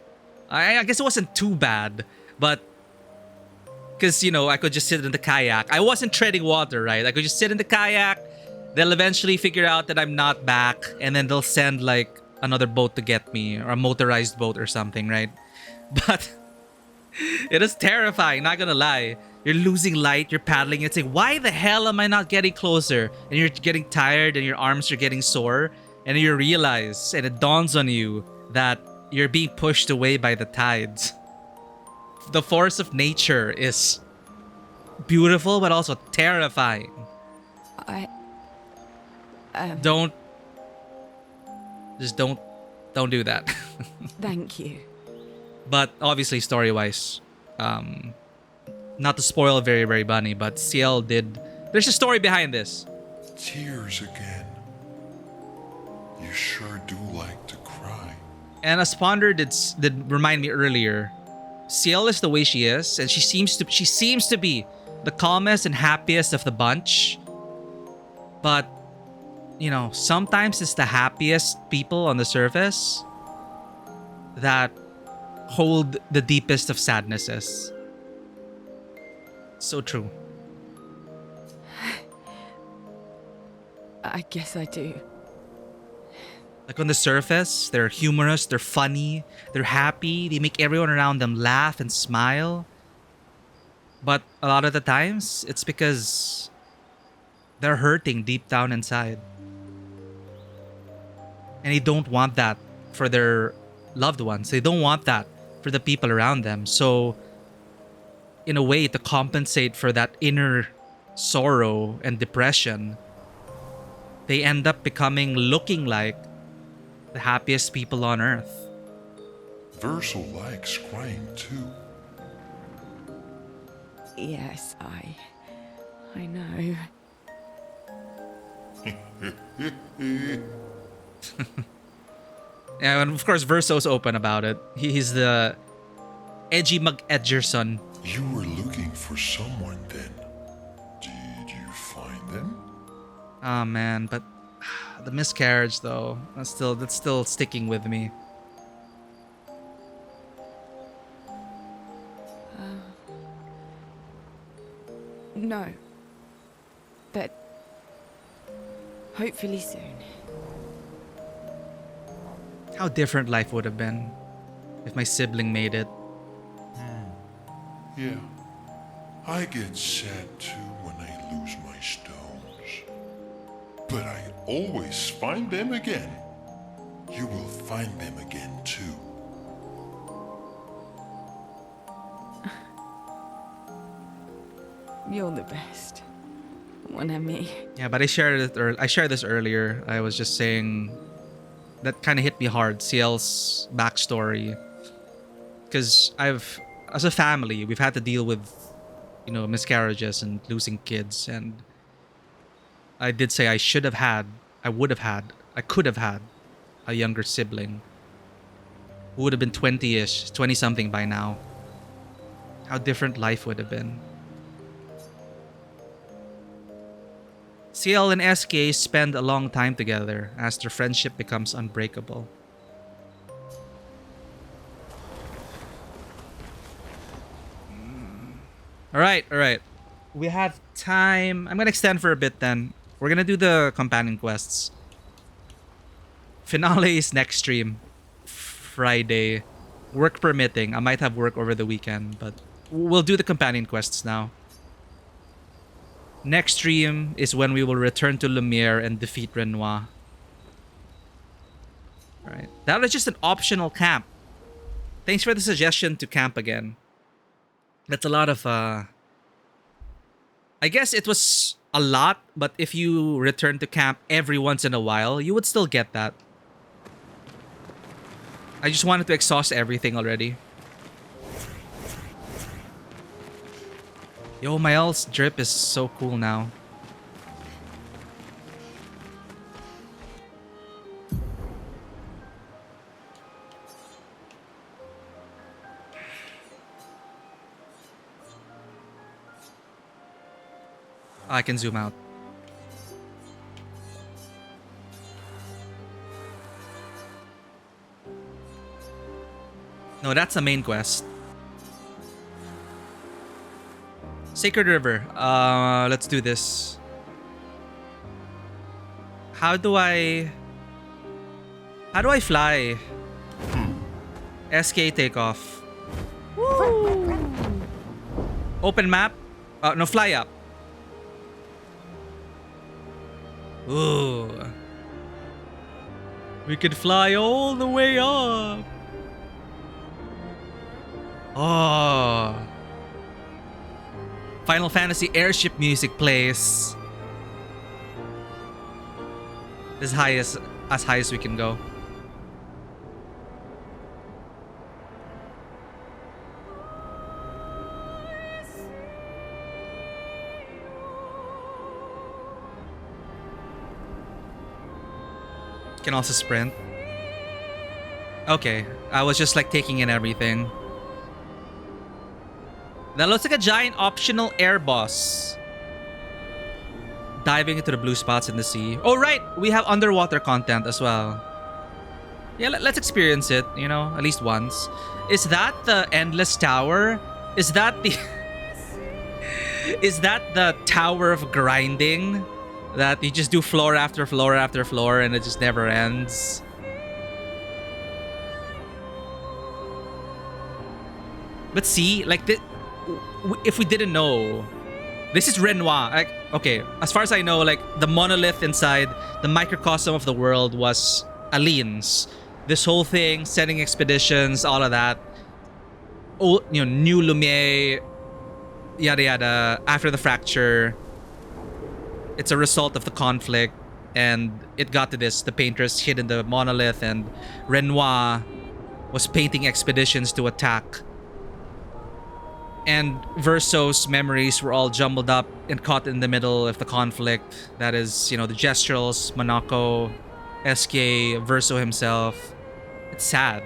I guess it wasn't too bad, but because, you know, I could just sit in the kayak. I wasn't treading water, right? I could just sit in the kayak. They'll eventually figure out that I'm not back, and then they'll send like another boat to get me, or a motorized boat or something, right? But it is terrifying, not gonna lie. You're losing light, you're paddling, it's like, why the hell am I not getting closer? And you're getting tired and your arms are getting sore, and you realize, and it dawns on you that you're being pushed away by the tides. The force of nature is beautiful, but also terrifying. Don't do that. Thank you. But obviously, story-wise, not to spoil very, very bunny, but CL did. There's a story behind this. Tears again. You sure do like to cry. And as Ponder did remind me earlier, CL is the way she is, and she seems to be the calmest and happiest of the bunch. But you know, sometimes it's the happiest people on the surface that hold the deepest of sadnesses. So true. I guess I do. Like on the surface, they're humorous, they're funny, they're happy, they make everyone around them laugh and smile. But a lot of the times, it's because they're hurting deep down inside. And they don't want that for their loved ones. They don't want that for the people around them. So, in a way, to compensate for that inner sorrow and depression, they end up looking like the happiest people on earth. Verso likes crying too. Yes, I know. Yeah, and of course Verso's open about it. He's the edgy McEdgerson. You were looking for someone then. Did you find them? Oh man, but the miscarriage though, that's still sticking with me. No. But hopefully soon. How different life would have been if my sibling made it. Yeah. I get sad too when I lose my stones. But I always find them again. You will find them again too. You're the best. Mon ami. Yeah, but I shared this earlier. I was just saying that kind of hit me hard, CL's backstory. Because as a family, we've had to deal with, you know, miscarriages and losing kids. And I did say I could have had a younger sibling who would have been 20-ish, 20-something by now. How different life would have been. CL and SK spend a long time together as their friendship becomes unbreakable. Alright. We have time. I'm gonna extend for a bit then. We're gonna do the companion quests. Finale is next stream. Friday. Work permitting. I might have work over the weekend, but we'll do the companion quests now. Next stream is when we will return to Lumiere and defeat Renoir. Alright. That was just an optional camp. Thanks for the suggestion to camp again. That's a lot of I guess it was a lot, but if you return to camp every once in a while, you would still get that. I just wanted to exhaust everything already. Yo, my else drip is so cool now. I can zoom out. No, that's the main quest. Sacred River. Let's do this. How do I fly? SK takeoff. Woo! Open map. No, fly up. Ooh. We could fly all the way up. Oh. Final Fantasy airship music plays. As high as we can go. Can also sprint. Okay, I was just like taking in everything. That looks like a giant optional air boss. Diving into the blue spots in the sea. Oh right, we have underwater content as well. Yeah, let's experience it, you know, at least once. Is that the endless tower? Is that the is that the tower of grinding? That you just do floor after floor after floor and it just never ends. But see, like if we didn't know, this is Renoir. Like, okay, as far as I know, like the monolith inside the microcosm of the world was Aline's. This whole thing, sending expeditions, all of that. Oh, you know, New Lumiere, yada yada. After the fracture. It's a result of the conflict, and it got to this. The painters hid in the monolith, and Renoir was painting expeditions to attack. And Verso's memories were all jumbled up and caught in the middle of the conflict. That is, you know, the Gestrals, Monaco, SK, Verso himself. It's sad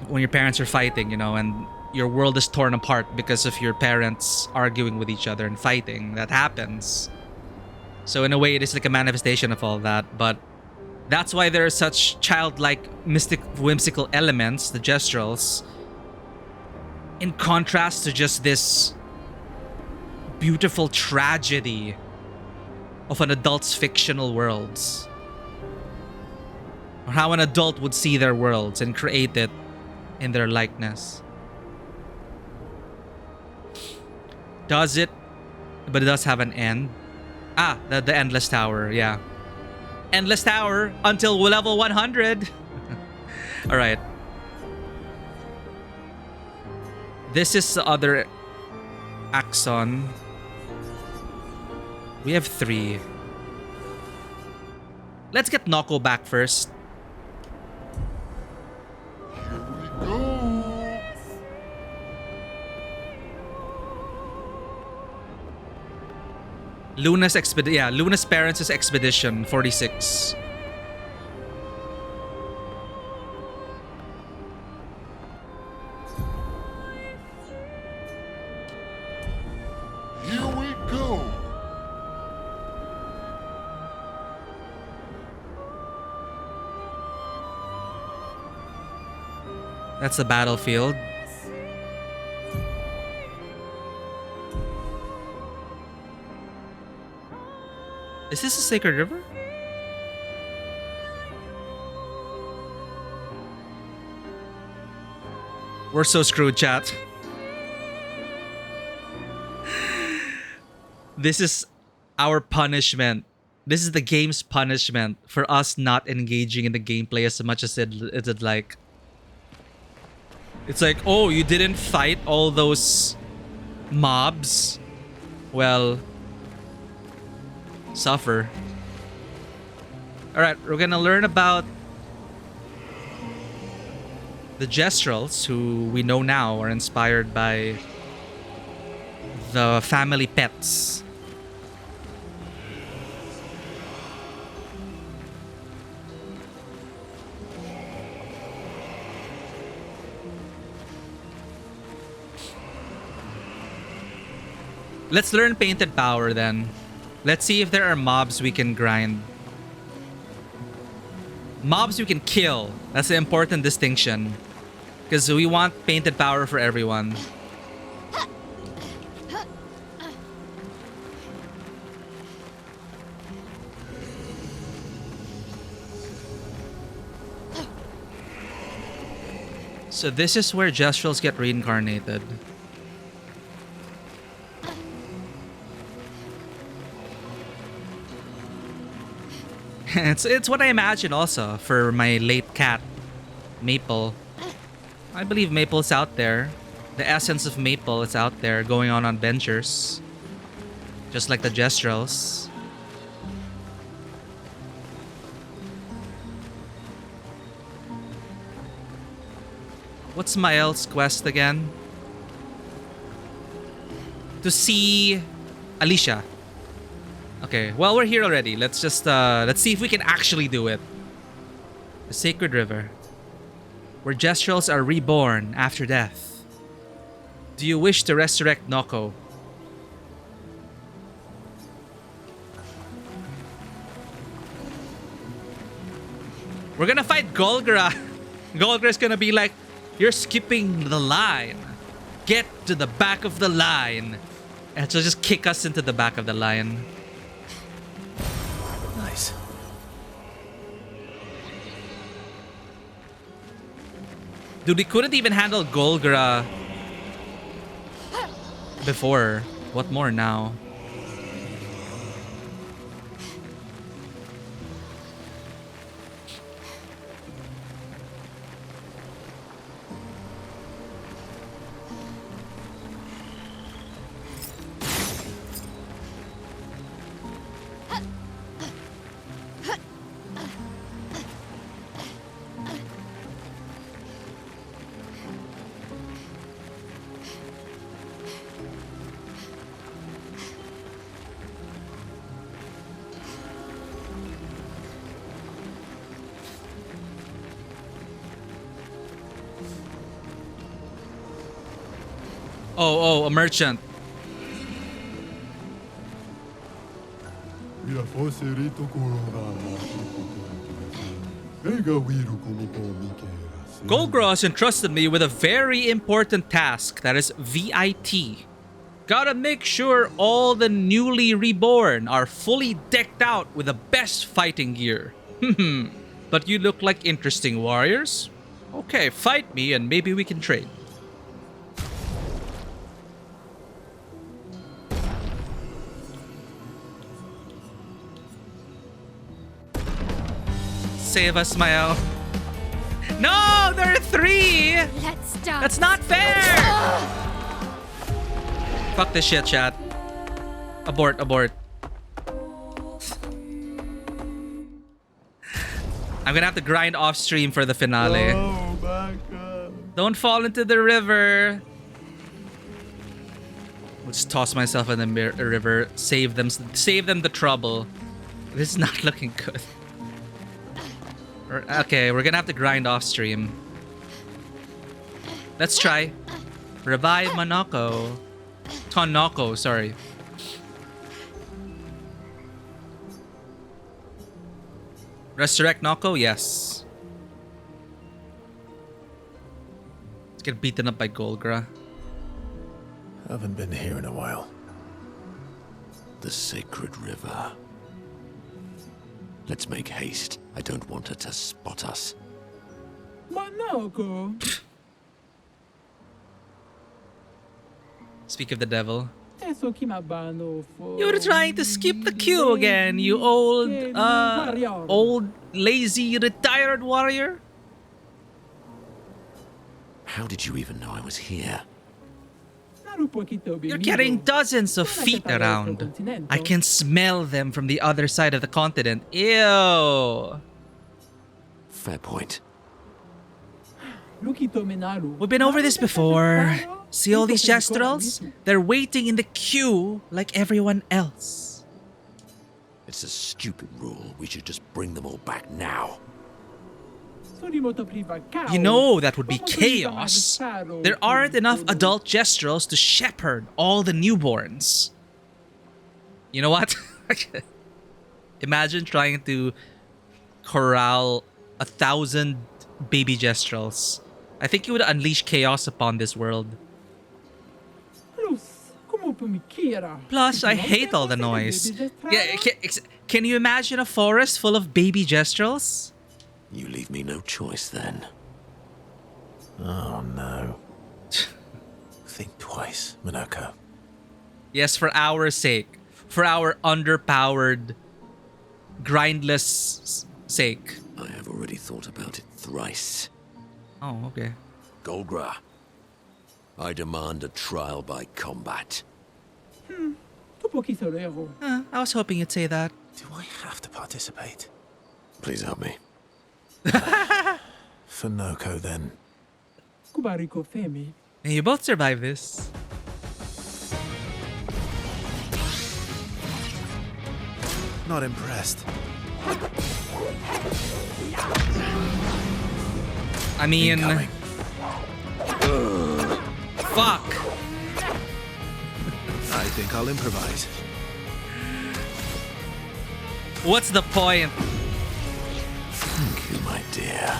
when your parents are fighting, you know, and your world is torn apart because of your parents arguing with each other and fighting. That happens. So in a way, it is like a manifestation of all that, but that's why there are such childlike, mystic, whimsical elements, the Gestrals, in contrast to just this beautiful tragedy of an adult's fictional worlds. Or how an adult would see their worlds and create it in their likeness. Does it? But it does have an end. Ah, the Endless Tower, yeah. Endless Tower until level 100. Alright. This is the other axon. We have 3. Let's get Noko back first. Here we go. Luna's Parents' Expedition 46. Here we go. That's the battlefield. Is this a sacred river? We're so screwed, chat. This is our punishment. This is the game's punishment for us not engaging in the gameplay as much as it'd like. It's like, oh, you didn't fight all those mobs? Well, suffer. Alright, we're gonna learn about the Gestrels, who we know now are inspired by the family pets. Let's learn Painted Power then. Let's see if there are mobs we can grind. Mobs we can kill. That's the important distinction. Because we want Painted Power for everyone. So this is where Gestrels get reincarnated. It's what I imagine also for my late cat, Maple. I believe Maple's out there. The essence of Maple is out there going on adventures. Just like the Gestrels. What's Mael's quest again? To see Alicia. Okay, well, we're here already. Let's just, let's see if we can actually do it. The Sacred River. Where Gestrels are reborn after death. Do you wish to resurrect Noko? We're gonna fight Golgra. Golgra's gonna be like, you're skipping the line. Get to the back of the line. And she'll just kick us into the back of the line. Nice. Dude, we couldn't even handle Golgra before. What more now? Oh, a merchant. Golgra has entrusted me with a very important task that is VIT. Gotta make sure all the newly reborn are fully decked out with the best fighting gear. But you look like interesting warriors. Okay, fight me and maybe we can trade. Save us, Mael. No, there are 3! Let's start. That's not fair! Fuck this shit, chat. Abort. I'm gonna have to grind off stream for the finale. Oh my god. Don't fall into the river. I'll just toss myself in the river. Save them the trouble. This is not looking good. Okay, we're gonna have to grind off stream. Let's try. Revive Monoko. Tonoko, sorry. Resurrect Noko? Yes. Let's get beaten up by Golgra. Haven't been here in a while. The Sacred River. Let's make haste. I don't want her to spot us. Speak of the devil. You're trying to skip the queue again, you old, lazy, retired warrior? How did you even know I was here? You're carrying dozens of feet around. I can smell them from the other side of the continent. Ew. Fair point. We've been over this before. See all these gestrels? They're waiting in the queue like everyone else. It's a stupid rule. We should just bring them all back now. You know that would be chaos. There aren't enough adult gestrels to shepherd all the newborns. You know what? Imagine trying to corral 1,000 baby gestrels. I think you would unleash chaos upon this world. Plus, I hate all the noise. Yeah, can you imagine a forest full of baby gestrels? You leave me no choice then. Oh no. Think twice, Minako. Yes, for our sake. For our underpowered, grindless sake. I have already thought about it thrice. Oh, okay. Golgra, I demand a trial by combat. I was hoping you'd say that. Do I have to participate? Please help me. For Noko, then. May you both survive this. Not impressed. I mean... Fuck! I think I'll improvise. What's the point? Thank you, my dear.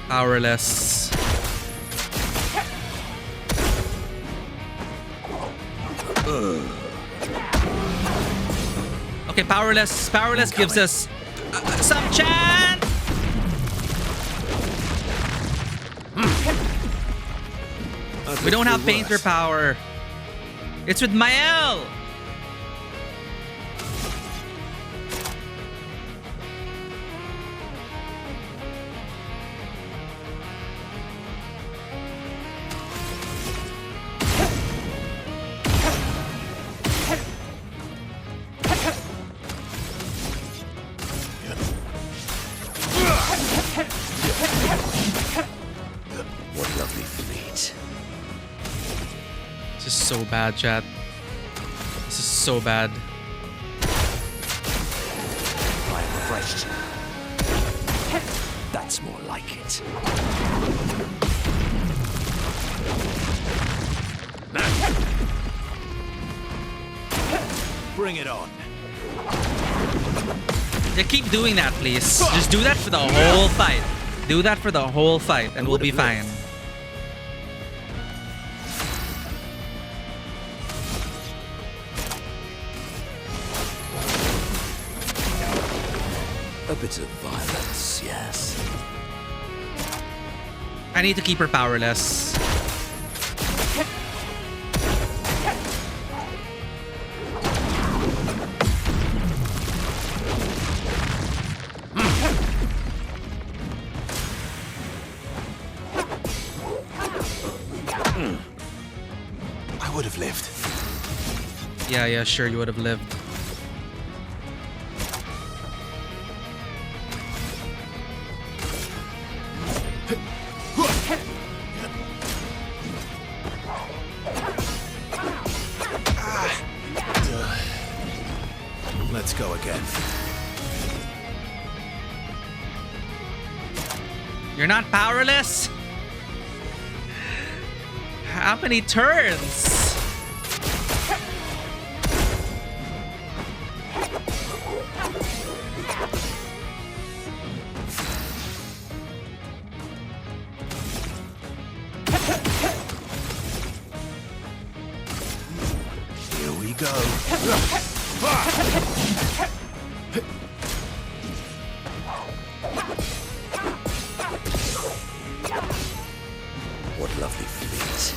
Powerless. Okay, powerless. Powerless gives us some chance. We don't have painter power. It's with Mael. What lovely fleet. This is so bad, chat. This is so bad. I'm refreshed. That's more like it. Bring it on. Yeah, keep doing that, please. Just do that for the whole fight. Do that for the whole fight, and we'll be fine. A bit of violence, yes. I need to keep her powerless. I would have lived. Yeah, sure, you would have lived. Let's go again. You're not powerless? How many turns? Here we go. What lovely fleet.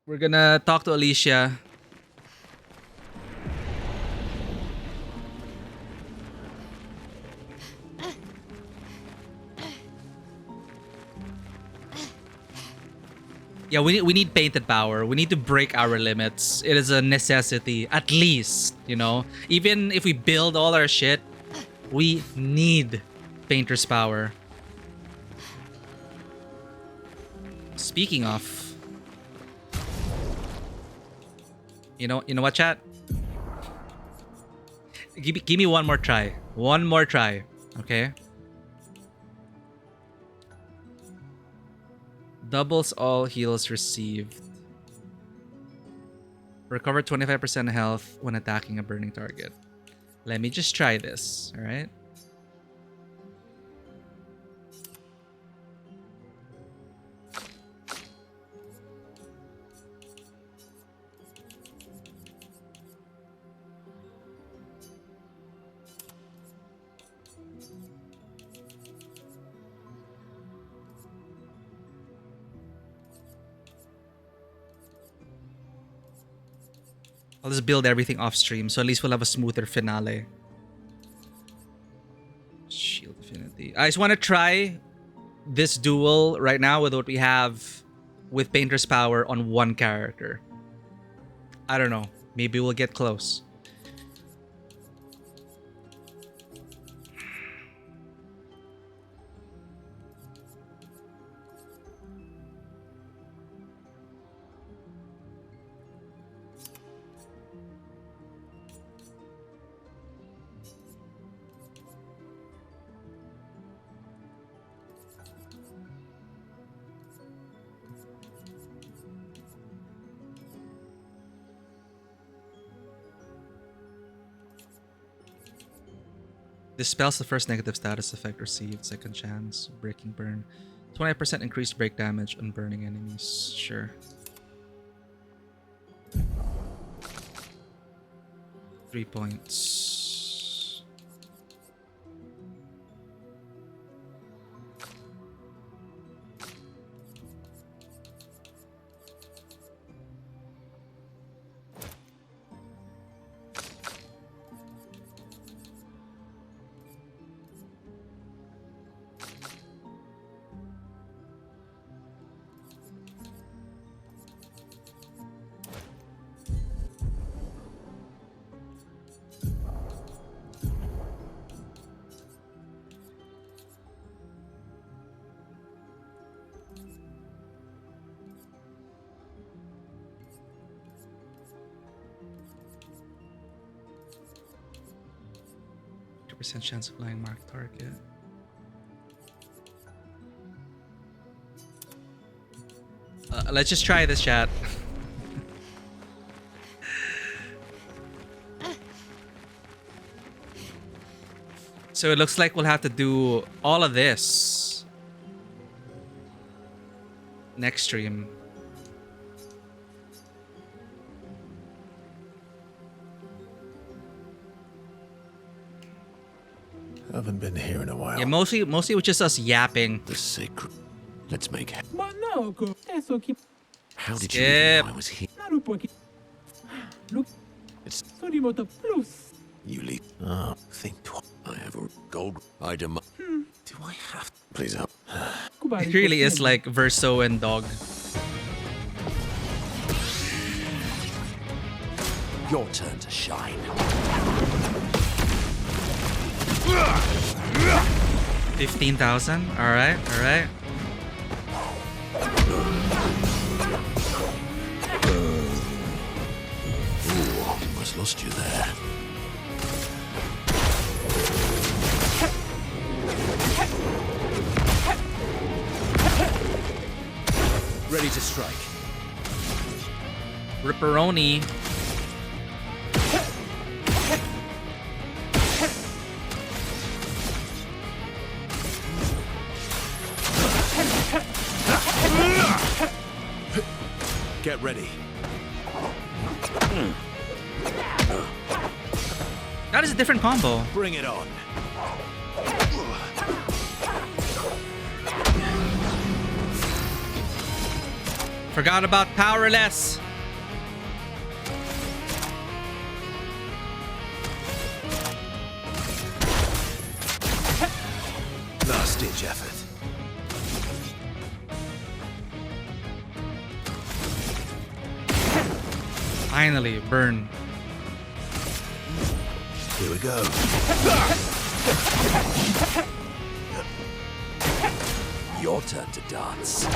We're gonna talk to Alicia. Yeah, we need painted power. We need to break our limits. It is a necessity, at least, you know. Even if we build all our shit, we need painter's power. Speaking of, you know what, chat? Give me one more try. One more try, okay? Doubles all heals received. Recover 25% health when attacking a burning target. Let me just try this, alright? I'll just build everything off stream, so at least we'll have a smoother finale. Shield affinity. I just want to try this duel right now with what we have with Painter's power on one character. I don't know. Maybe we'll get close. Dispels the first negative status effect received. Second chance. Breaking burn. 20% increased break damage on burning enemies. Sure. 3 points. Percent chance of lying marked target. Let's just try this, chat. So it looks like we'll have to do all of this next stream. Haven't been here in a while. Yeah, mostly with just us yapping. The sacred. Let's make it. How did you Skip. know I was here? It's you lead. Oh, think twice. I have a gold item. Do I have to? Please help. It really is like Verso and Dog. Your turn to shine. 15,000. All right, all right. Almost lost you there. Ready to strike. Ripperoni. Get ready. That is a different combo. Bring it on. Forgot about powerless. Last ditch effort. Finally, burn. Here we go. Your turn to dance.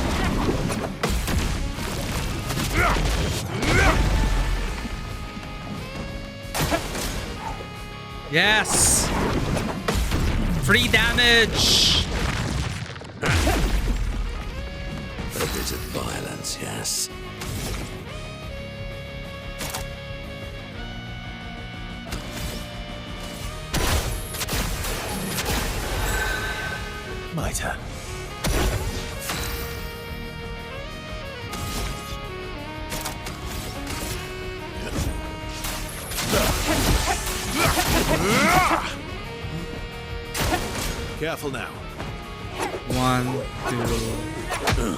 Yes! Free damage! A bit of violence, yes. My turn. Careful now. 1, 2.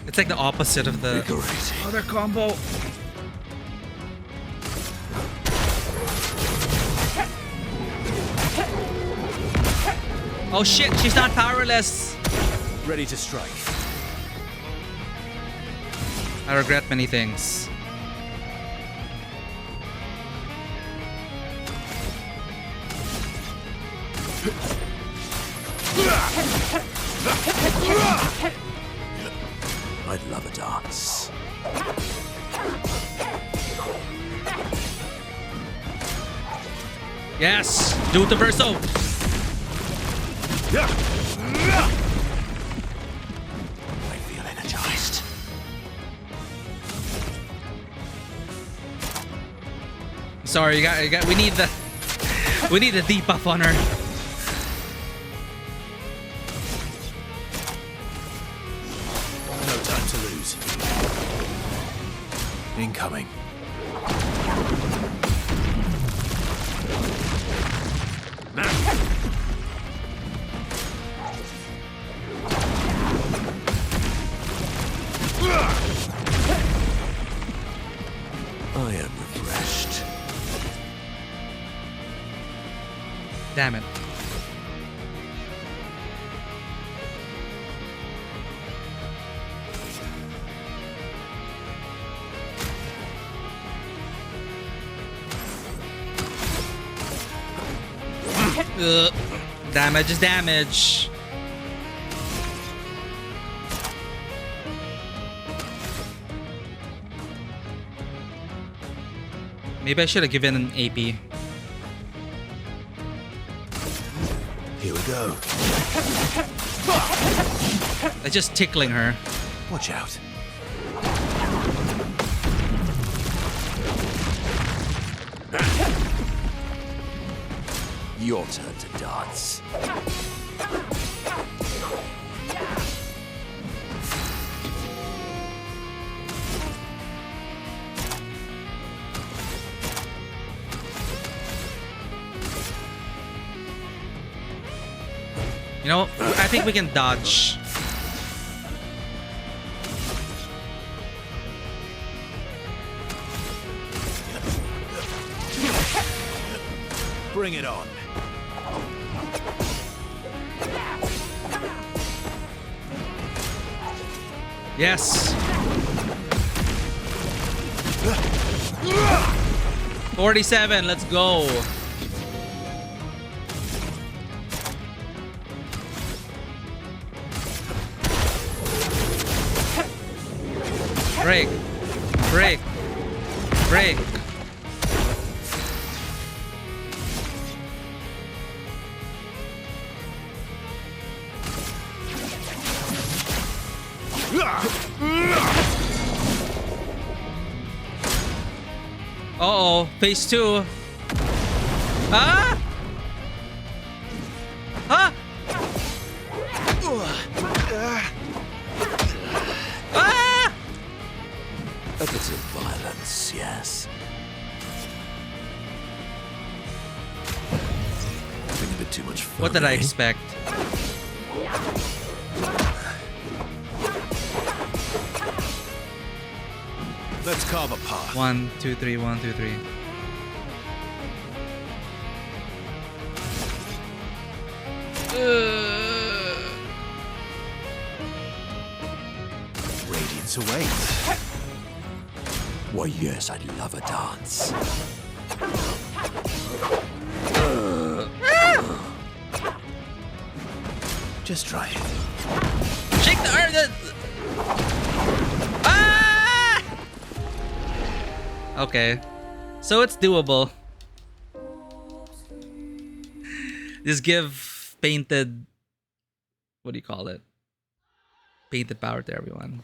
It's like the opposite of the other combo. Oh shit, she's not powerless. Ready to strike. I regret many things. I'd love a dance. Yes, do the verso. I feel energized. Sorry, you got. We need the debuff on her. No time to lose. Incoming. I am refreshed. Damn it. Damage is damage. Maybe I should have given an AP. Here we go. That's just tickling her. Watch out. Your turn to dance. You know, I think we can dodge. Bring it on. Yes. 47, let's go. Break. Break. Break. Uh-oh, phase 2. Ah! Ah! Ah! A bit of violence, yes. Having a bit too much fun. What did I expect? Let's carve a path. 1, 2, 3, 1, 2, 3. Radiance awaits. Why, yes, I'd love a dance. Just try it. Shake the arm. Ah! Okay, so it's doable. Just give painted. What do you call it? Painted power to everyone.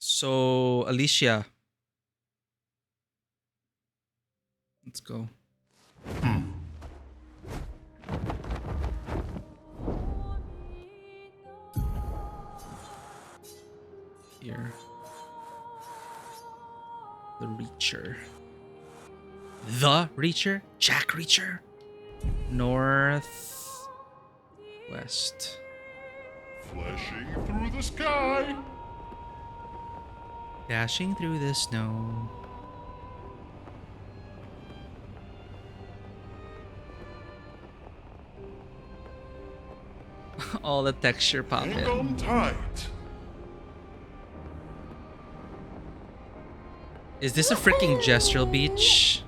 So, Alicia. Let's go. Here. The Reacher. The Reacher? Jack Reacher? North. West. Flashing through the sky. Dashing through the snow. All the texture pop Hang in. on tight. Is this a freaking gestural beach?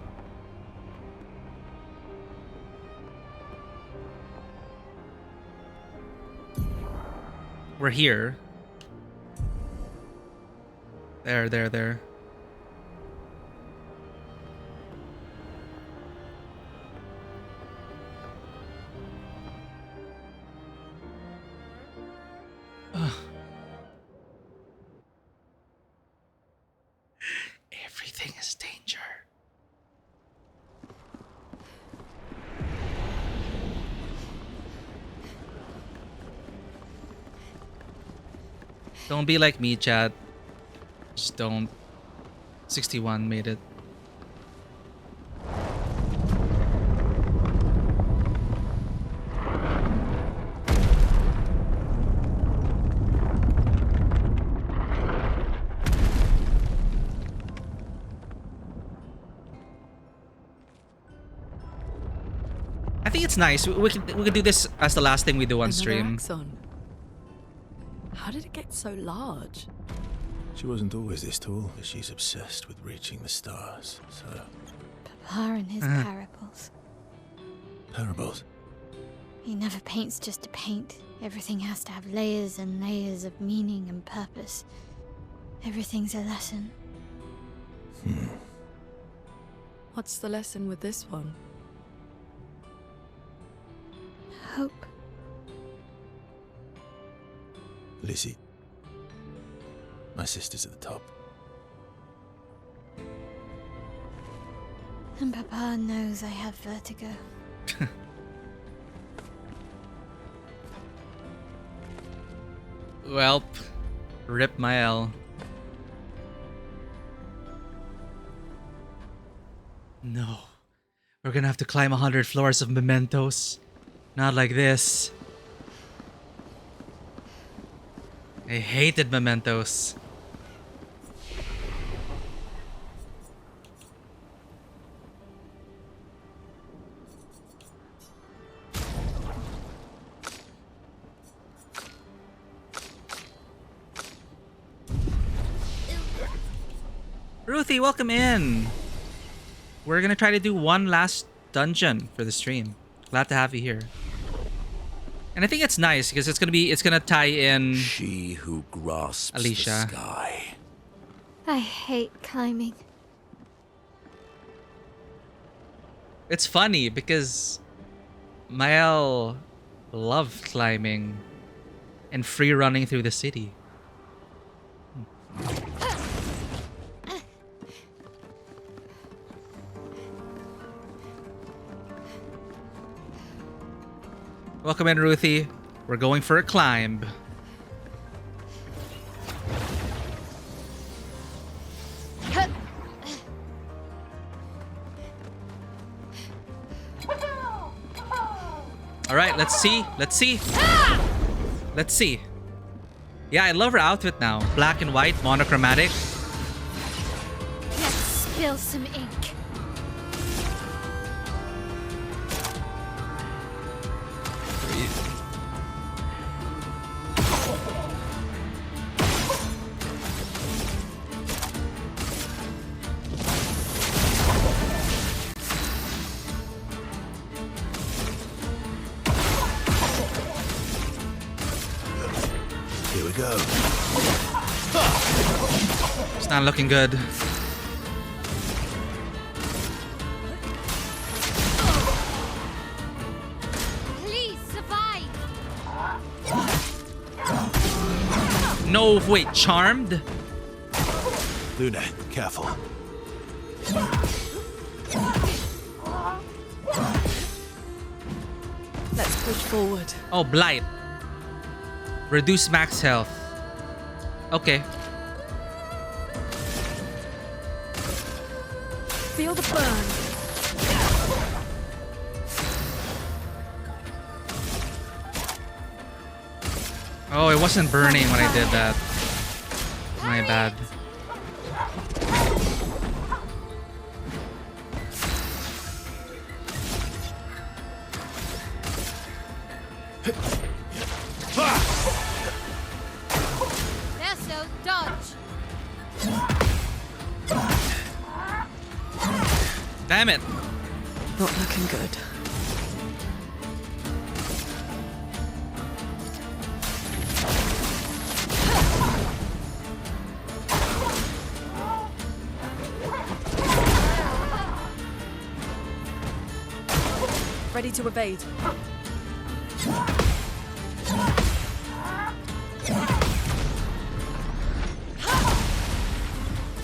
We're here. There. Ugh. Everything is danger. Don't be like me, Chad. Just don't. 61 made it. I think it's nice. We could do this as the last thing we do on Another stream. axon. How did it get so large? She wasn't always this tall, but she's obsessed with reaching the stars, so... Papa and his parables. Parables? He never paints just to paint. Everything has to have layers and layers of meaning and purpose. Everything's a lesson. What's the lesson with this one? Hope. Lizzie. My sister's at the top. And Papa knows I have vertigo. Welp. Rip my L. No. We're gonna have to climb 100 floors of mementos. Not like this. I hated mementos. Ruthie, welcome in. We're gonna try to do one last dungeon for the stream. Glad to have you here. And I think it's nice because it's gonna tie in She who grasps Alicia. the sky. I hate climbing. It's funny because Mael loved climbing and free running through the city. Welcome in, Ruthie. We're going for a climb. All right, let's see. Let's see. Let's see. Yeah, I love her outfit now. Black and white, monochromatic. Let's spill some ink. Here we go. It's not looking good. Please survive. No, wait, charmed? Luna, careful. Let's push forward. Oh, blight. Reduce max health. Okay. Feel the burn. Oh, it wasn't burning when I did that. My bad. Verso, dodge. Damn it. Not looking good. Ready to evade.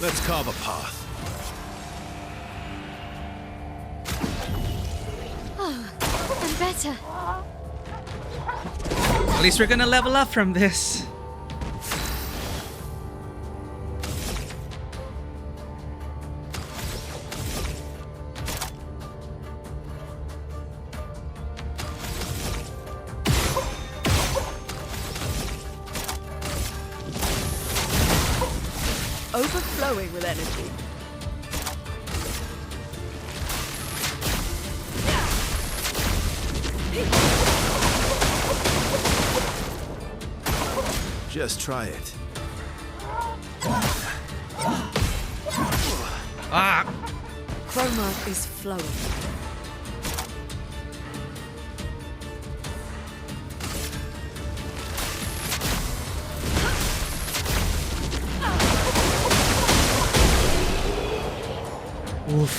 Let's carve a path. Oh, I'm better. At least we're gonna level up from this. Overflowing with energy. Just try it. Ah! Chroma is flowing. Oof.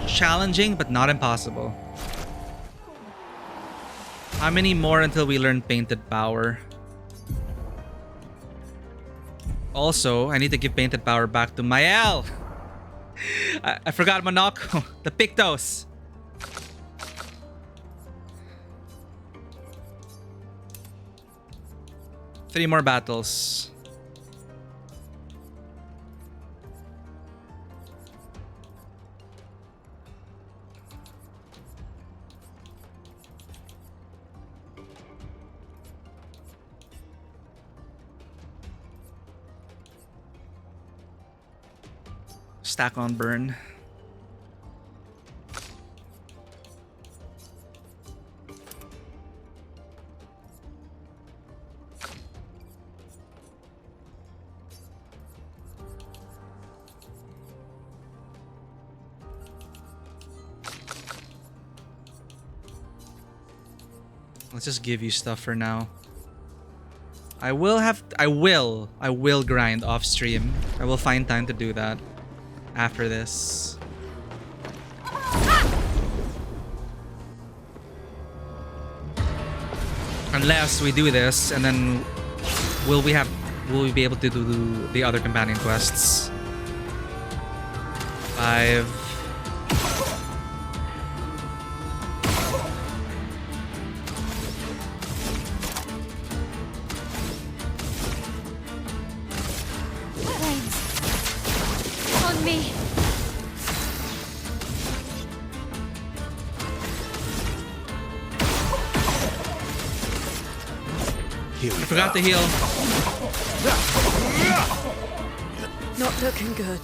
Challenging, but not impossible. How many more until we learn Painted Power? Also, I need to give Painted Power back to Mael. I forgot Monaco. The Pictos. Three more battles. Stack on burn. Let's just give you stuff for now. I will grind off stream. I will find time to do that after this. Unless we do this and then will we be able to do the other companion quests? 5 Here we I forgot go. to heal. Not looking good.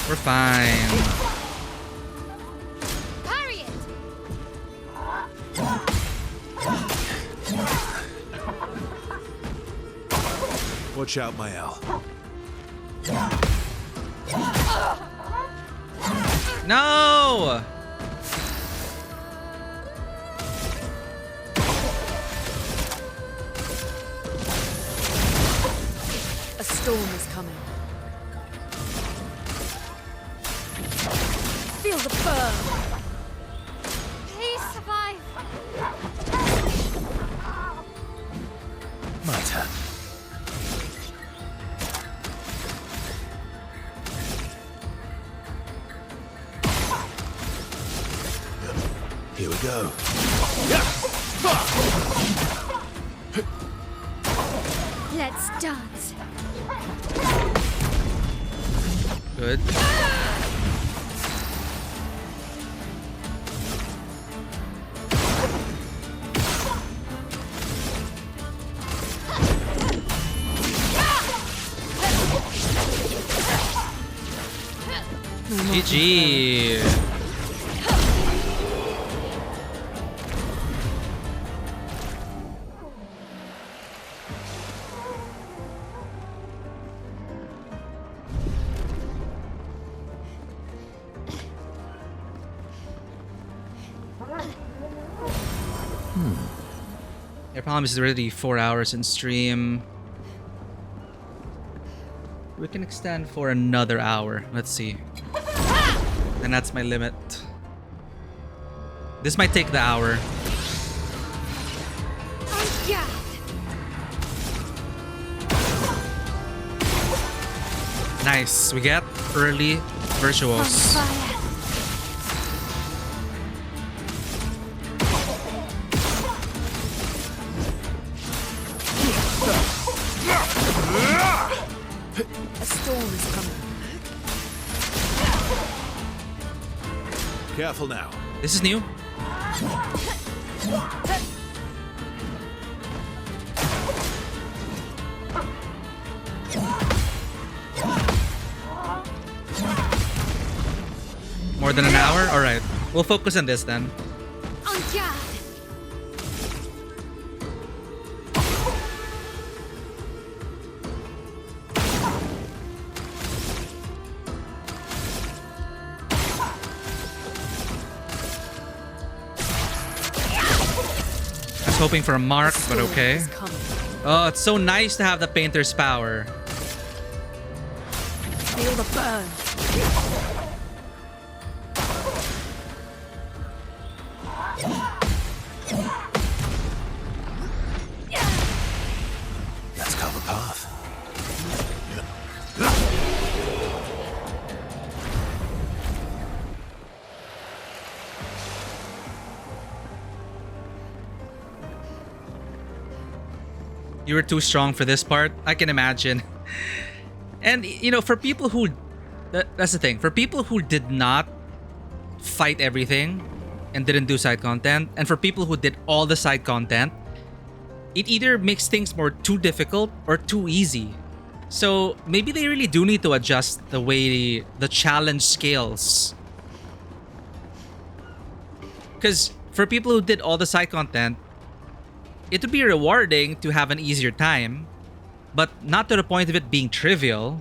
We're fine. Parry it! Watch out, Mael. No! A storm is coming. Feel the burn. Please survive. My turn. Here we go. Let's dance. Good. GG. I promise it's already 4 hours in stream. We can extend for another hour. Let's see. And that's my limit. This might take the hour. Oh, yeah. Nice. We get early virtuos. Fire. A storm is coming. Careful now. This is new. More than an hour? Alright. We'll focus on this then. On guard. I was hoping for a mark, but Storm okay. is coming. Oh, it's so nice to have the painter's power. Feel the burn. Let's carve a path. You were too strong for this part. I can imagine. And, you know, for people who... That's the thing. For people who did not fight everything and didn't do side content, and for people who did all the side content, it either makes things more too difficult or too easy. So maybe they really do need to adjust the way the challenge scales. Because for people who did all the side content, it would be rewarding to have an easier time, but not to the point of it being trivial.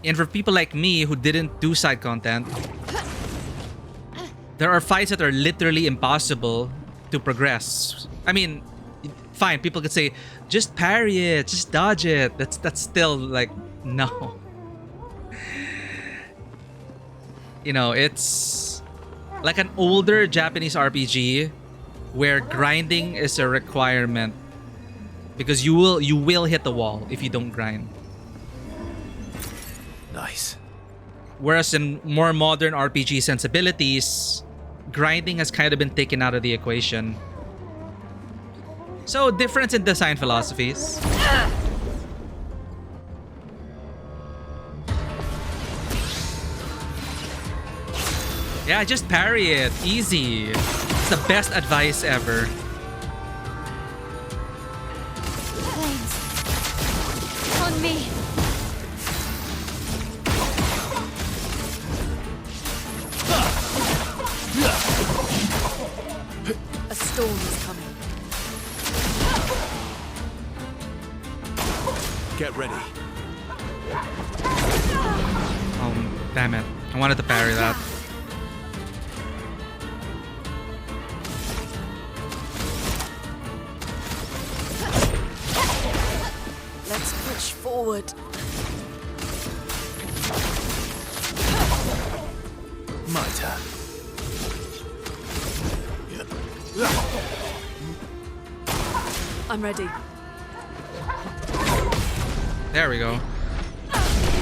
And for people like me who didn't do side content, there are fights that are literally impossible to progress. I mean, fine, people could say, just parry it, just dodge it. That's still like, no. You know, it's like an older Japanese RPG where grinding is a requirement because you will hit the wall if you don't grind. Nice. Whereas in more modern RPG sensibilities, grinding has kind of been taken out of the equation. So, difference in design philosophies. Yeah, just parry it. Easy. It's the best advice ever. Flames. On me. A storm is coming. Get ready. Oh, damn it. I wanted to parry that. Let's push forward. My turn. I'm ready. There we go.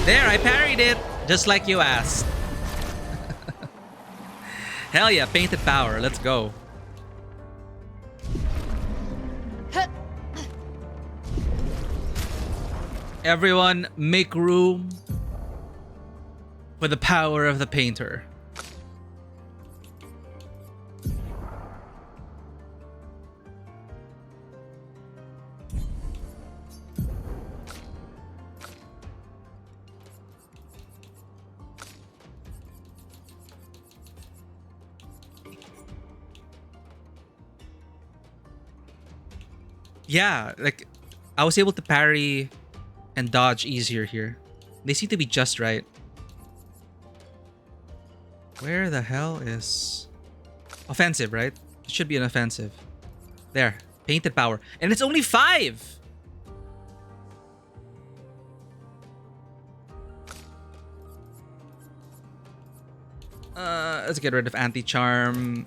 There, I parried it. Just like you asked. Hell yeah, painted power. Let's go. Everyone, make room for the power of the painter. Yeah, like I was able to parry and dodge easier here. They seem to be just right. Where the hell is offensive, right? It should be an offensive. There, painted power. And it's only 5. Let's get rid of anti-charm.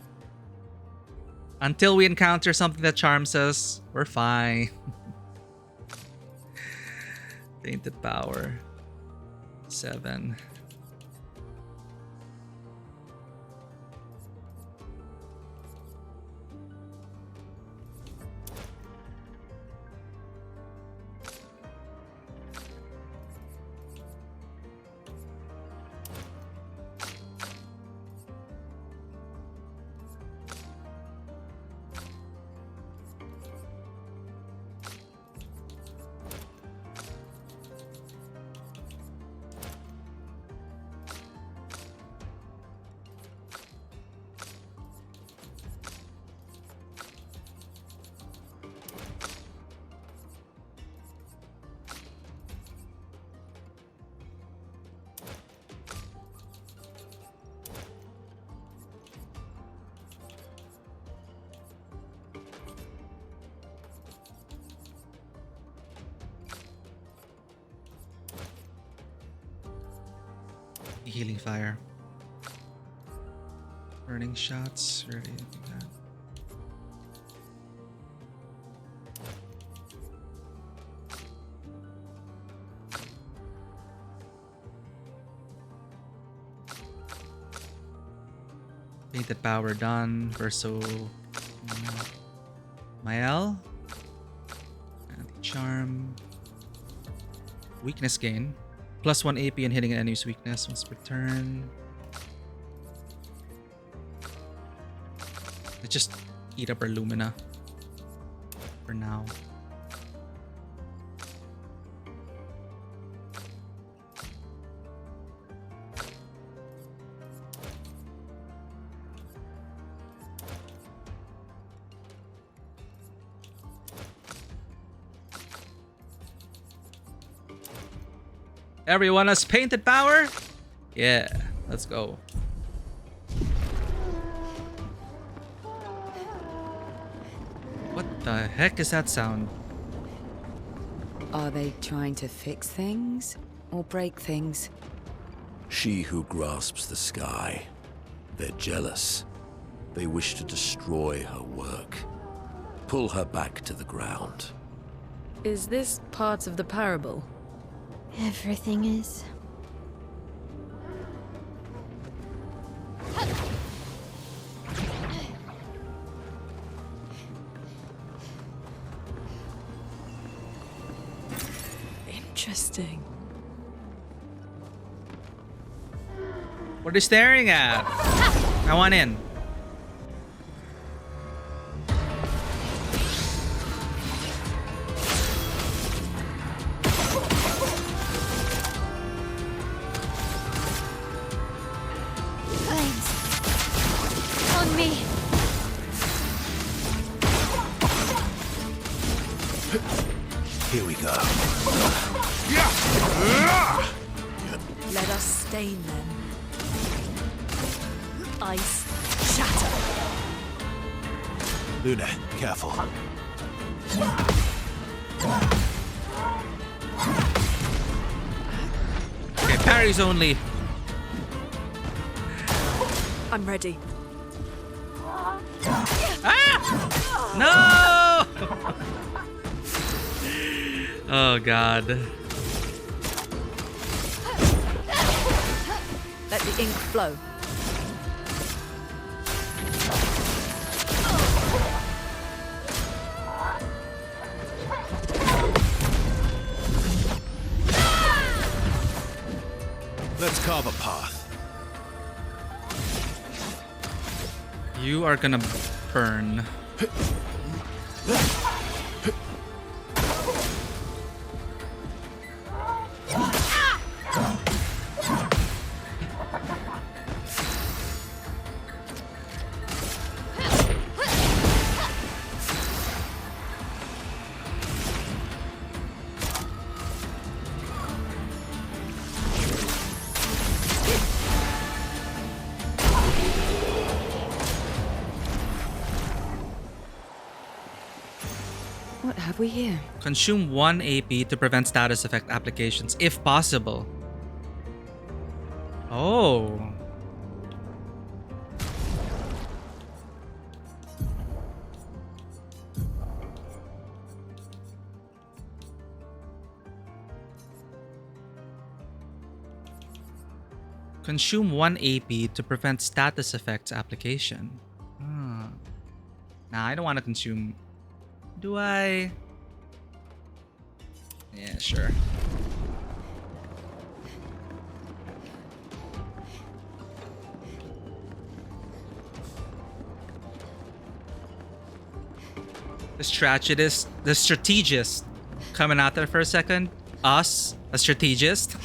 Until we encounter something that charms us, we're fine. Painted power. 7. Healing fire. Burning shots. Really do that. Painted power done. Verso. Mael. Anti-charm. Weakness gain. +1 AP and hitting an enemy's weakness once per turn. Let's just eat up our Lumina for now. Everyone has painted power? Yeah, let's go. What the heck is that sound? Are they trying to fix things or break things? She who grasps the sky. They're jealous. They wish to destroy her work. Pull her back to the ground. Is this part of the parable? Everything is. Interesting. What are you staring at? I want in. Flames. On me. Here we go. Let us stain them. Ice shatter. Luna, careful. Okay, parries only. I'm ready. No! Oh god. Let the ink flow. Let's carve a path. You are gonna burn. What have we here? Consume 1 AP to prevent status effect applications if possible. Oh. Consume 1 AP to prevent status effects application. Nah, I don't want to consume. Do I? Yeah, sure. The strategist coming out there for a second. Us, a strategist.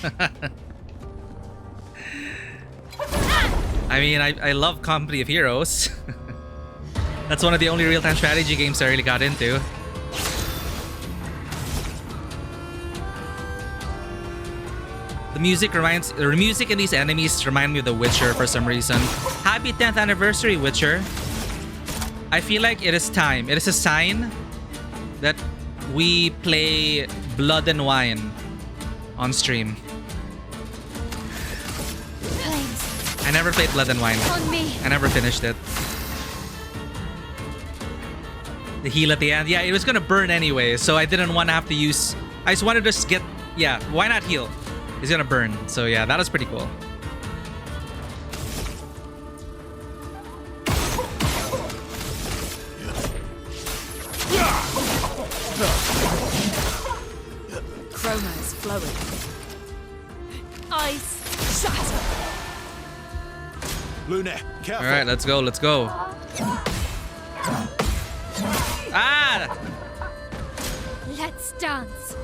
I mean, I love Company of Heroes. That's one of the only real-time strategy games I really got into. The music in these enemies remind me of The Witcher for some reason. Happy 10th anniversary, Witcher. I feel like it is time. It is a sign that we play Blood and Wine on stream. Flames. I never played Blood and Wine. On me. I never finished it. The heal at the end. Yeah, it was gonna burn anyway, so I didn't want to have to use... I just wanted to just get... Yeah, why not heal? It's gonna burn. So yeah, that was pretty cool. Chroma is flowing. Ice shatter. Luna, careful. Alright, let's go, let's go. Ah! Let's dance.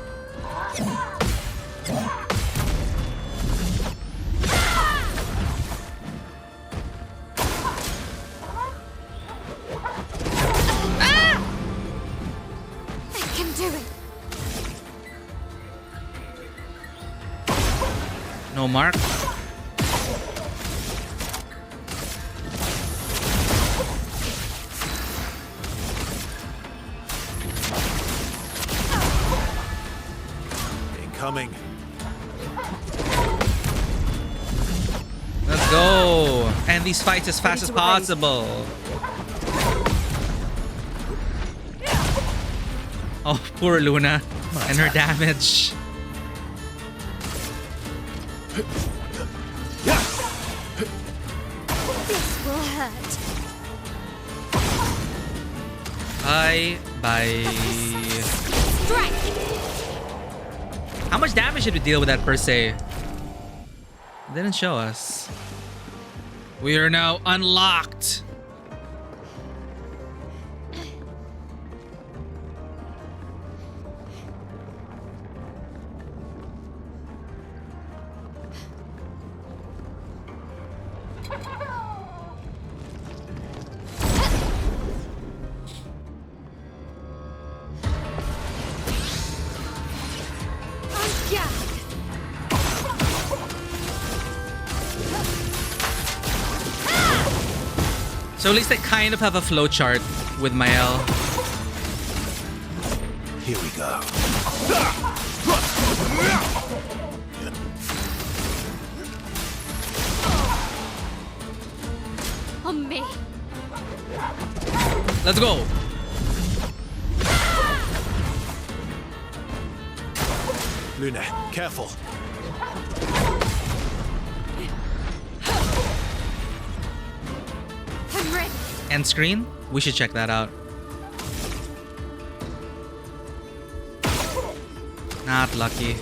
I can do it. No mark. Incoming. Let's go. End these fights as fast as possible. Oh, poor Luna and her damage. This will hurt. Bye. Strike. How much damage did we deal with that per se? It didn't show us. We are now unlocked. So at least I kind of have a flowchart with my L. Here we go. On me. Let's go. Luna, careful. I'm ready. End screen? We should check that out. Not lucky.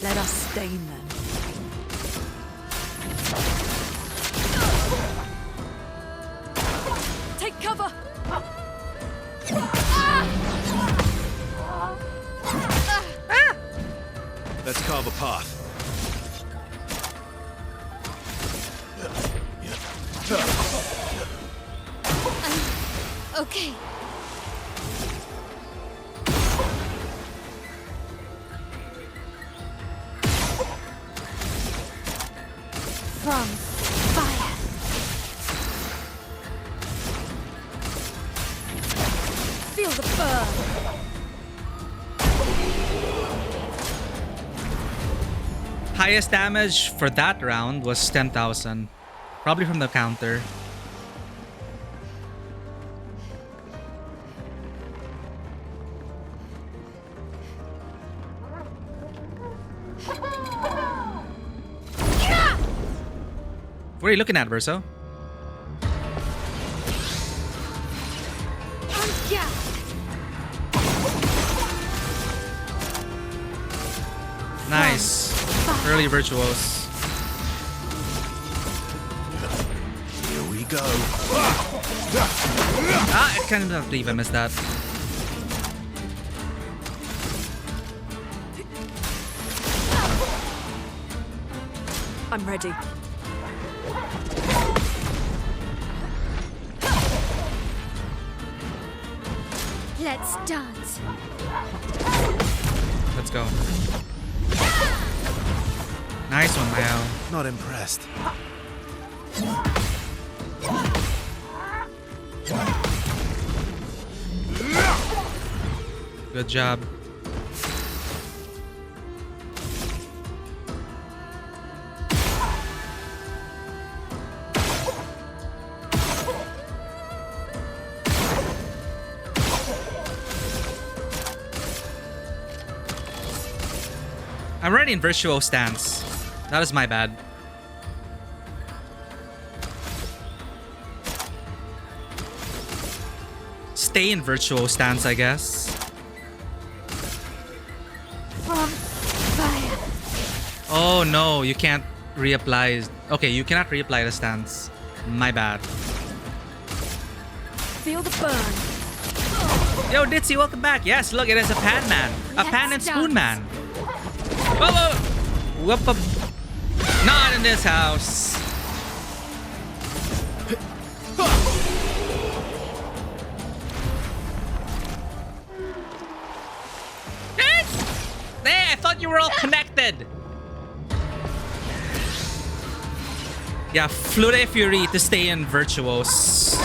Let us stain them. Take cover! Let's carve a path. Okay. From fire. Feel the burn. Highest damage for that round was 10,000. Probably from the counter. What are you looking at, Verso? Nice. Early virtuos. Here we go. Ah, I can't believe I missed that. I'm ready. Let's dance. Let's go. Nice one, Mao. Not impressed. Good job. I'm already in virtual stance. That is my bad. Stay in virtual stance, I guess. From fire. Oh no, you can't reapply. Okay, you cannot reapply the stance. My bad. Feel the burn. Yo, Ditzy, welcome back. Yes, look, it is a pan man. A pan and spoon man. Whoa, whoa. Whoop, up. Not in this house. Hey, I thought you were all connected. Yeah, Flute Fury to stay in Virtuos.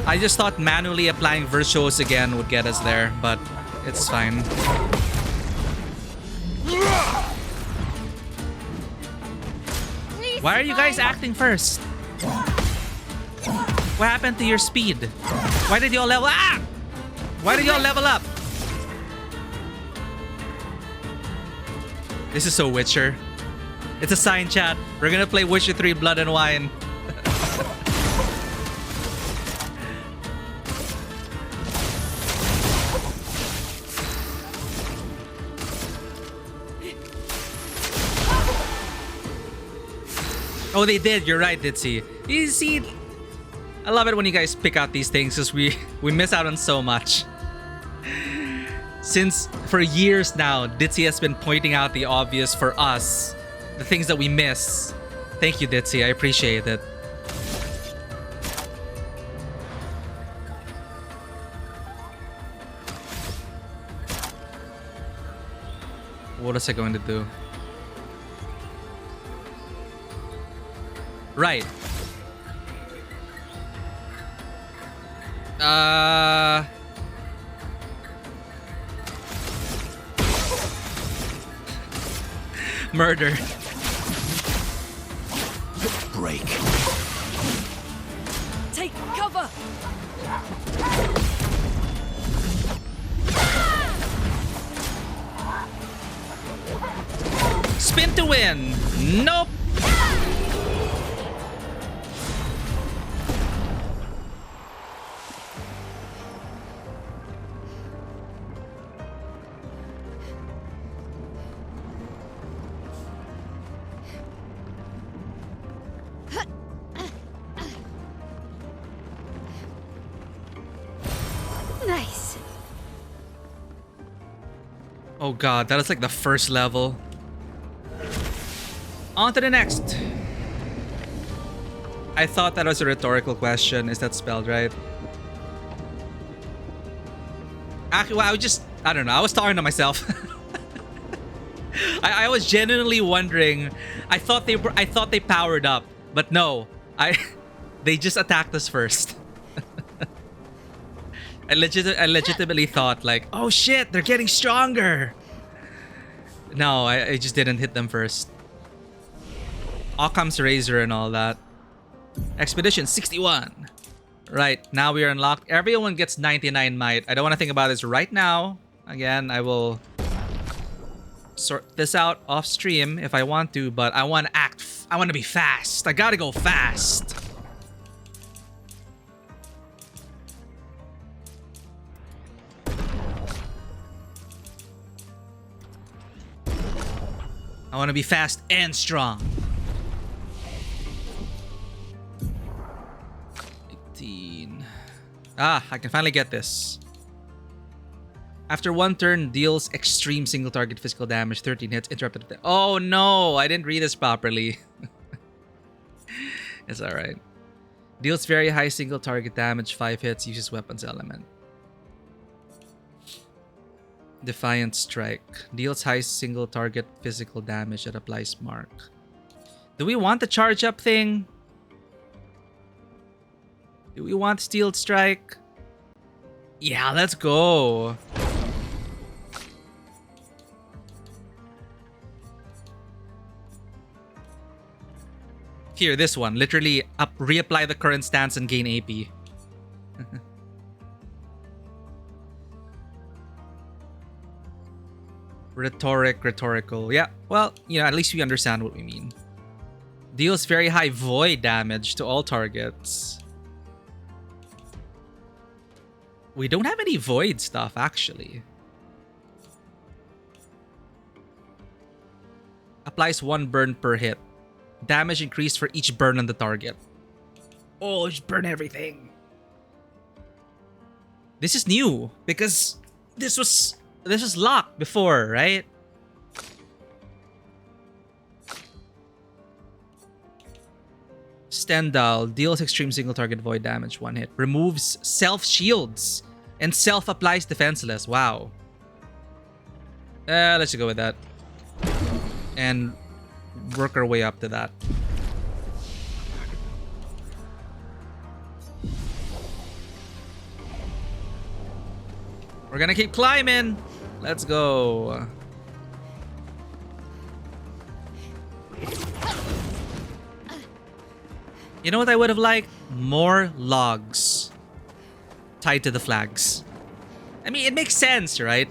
I just thought manually applying Virtuos again would get us there, but it's fine. Why are you guys acting first? What happened to your speed? Why did y'all level up? Why did y'all level up? This is so Witcher. It's a sign, chat. We're gonna play Witcher 3 Blood and Wine. Oh, they did. You're right, Ditzy. You see, I love it when you guys pick out these things because we miss out on so much. Since for years now, Ditzy has been pointing out the obvious for us, the things that we miss. Thank you, Ditzy. I appreciate it. What was I going to do? Right. Murder. Break. Take cover! Spin to win. Nope. Nice. Oh god, that is like the first level. On to the next. I thought that was a rhetorical question. Is that spelled right? Actually, well, I don't know. I was talking to myself. I was genuinely wondering. I thought they powered up, but no. They just attacked us first. I legitimately thought like, oh shit, they're getting stronger. No, I just didn't hit them first. Occam's razor and all that. Expedition 61. Right, now we are unlocked. Everyone gets 99 might. I don't want to think about this right now. Again, I will sort this out off stream if I want to, but I want to I want to be fast. I gotta go fast. I want to be fast and strong. 18. Ah, I can finally get this. After one turn, deals extreme single target physical damage, 13 hits, interrupted. Oh no, I didn't read this properly. It's alright. Deals very high single target damage, 5 hits, uses weapons element. Defiant Strike. Deals high single target physical damage that applies mark. Do we want the charge up thing? Do we want Steel Strike? Yeah, let's go. Here, this one. Literally reapply the current stance and gain AP. Rhetorical. Yeah, well, you know, at least we understand what we mean. Deals very high void damage to all targets. We don't have any void stuff, actually. Applies 1 burn per hit. Damage increased for each burn on the target. Oh, just burn everything. This is new because this was locked before, right? Stendhal deals extreme single target void damage, 1 hit. Removes self shields and self applies defenseless. Wow. Let's just go with that. And work our way up to that. We're gonna keep climbing. Let's go. You know what I would have liked? More logs tied to the flags. I mean, it makes sense, right?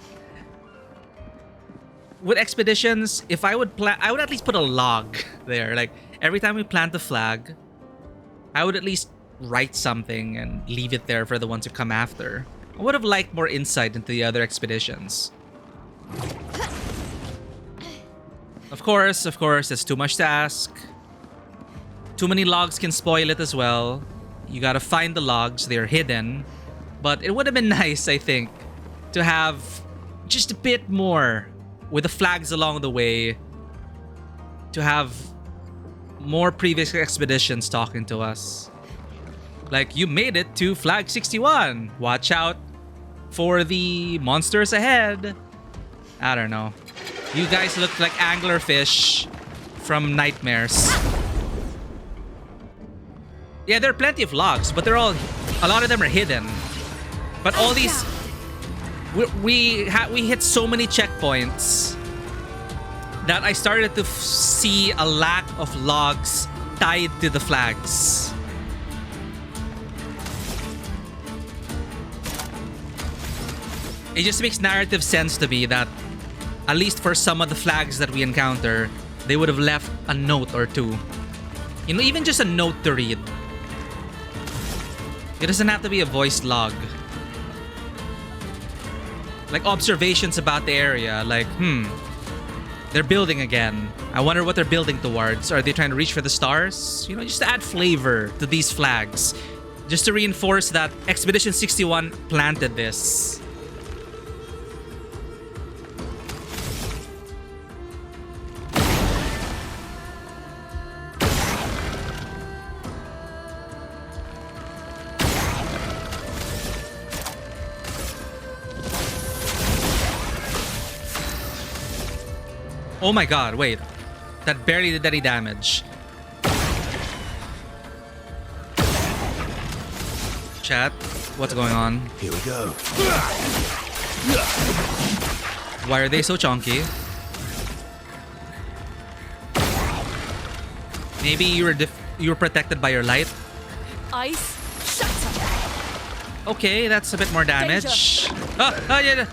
With expeditions, if I would I would at least put a log there. Like, every time we plant the flag, I would at least write something and leave it there for the ones who come after. I would have liked more insight into the other expeditions. Of course, it's too much to ask. Too many logs can spoil it as well. You gotta find the logs. They're hidden. But it would have been nice, I think, to have just a bit more with the flags along the way. To have more previous expeditions talking to us. Like, you made it to Flag 61. Watch out for the monsters ahead. I don't know. You guys look like anglerfish from Nightmares. Yeah, there are plenty of logs, but they're all... A lot of them are hidden. But all these... We hit so many checkpoints that I started to see a lack of logs tied to the flags. It just makes narrative sense to me that, at least for some of the flags that we encounter, they would have left a note or two. You know, even just a note to read. It doesn't have to be a voiced log. Like observations about the area, like, they're building again. I wonder what they're building towards. Are they trying to reach for the stars? You know, just to add flavor to these flags. Just to reinforce that Expedition 61 planted this. Oh my god, wait. That barely did any damage. Chat, what's going on? Here we go. Why are they so chunky? Maybe you were protected by your light? Ice, shut up. Okay, that's a bit more damage. Yeah.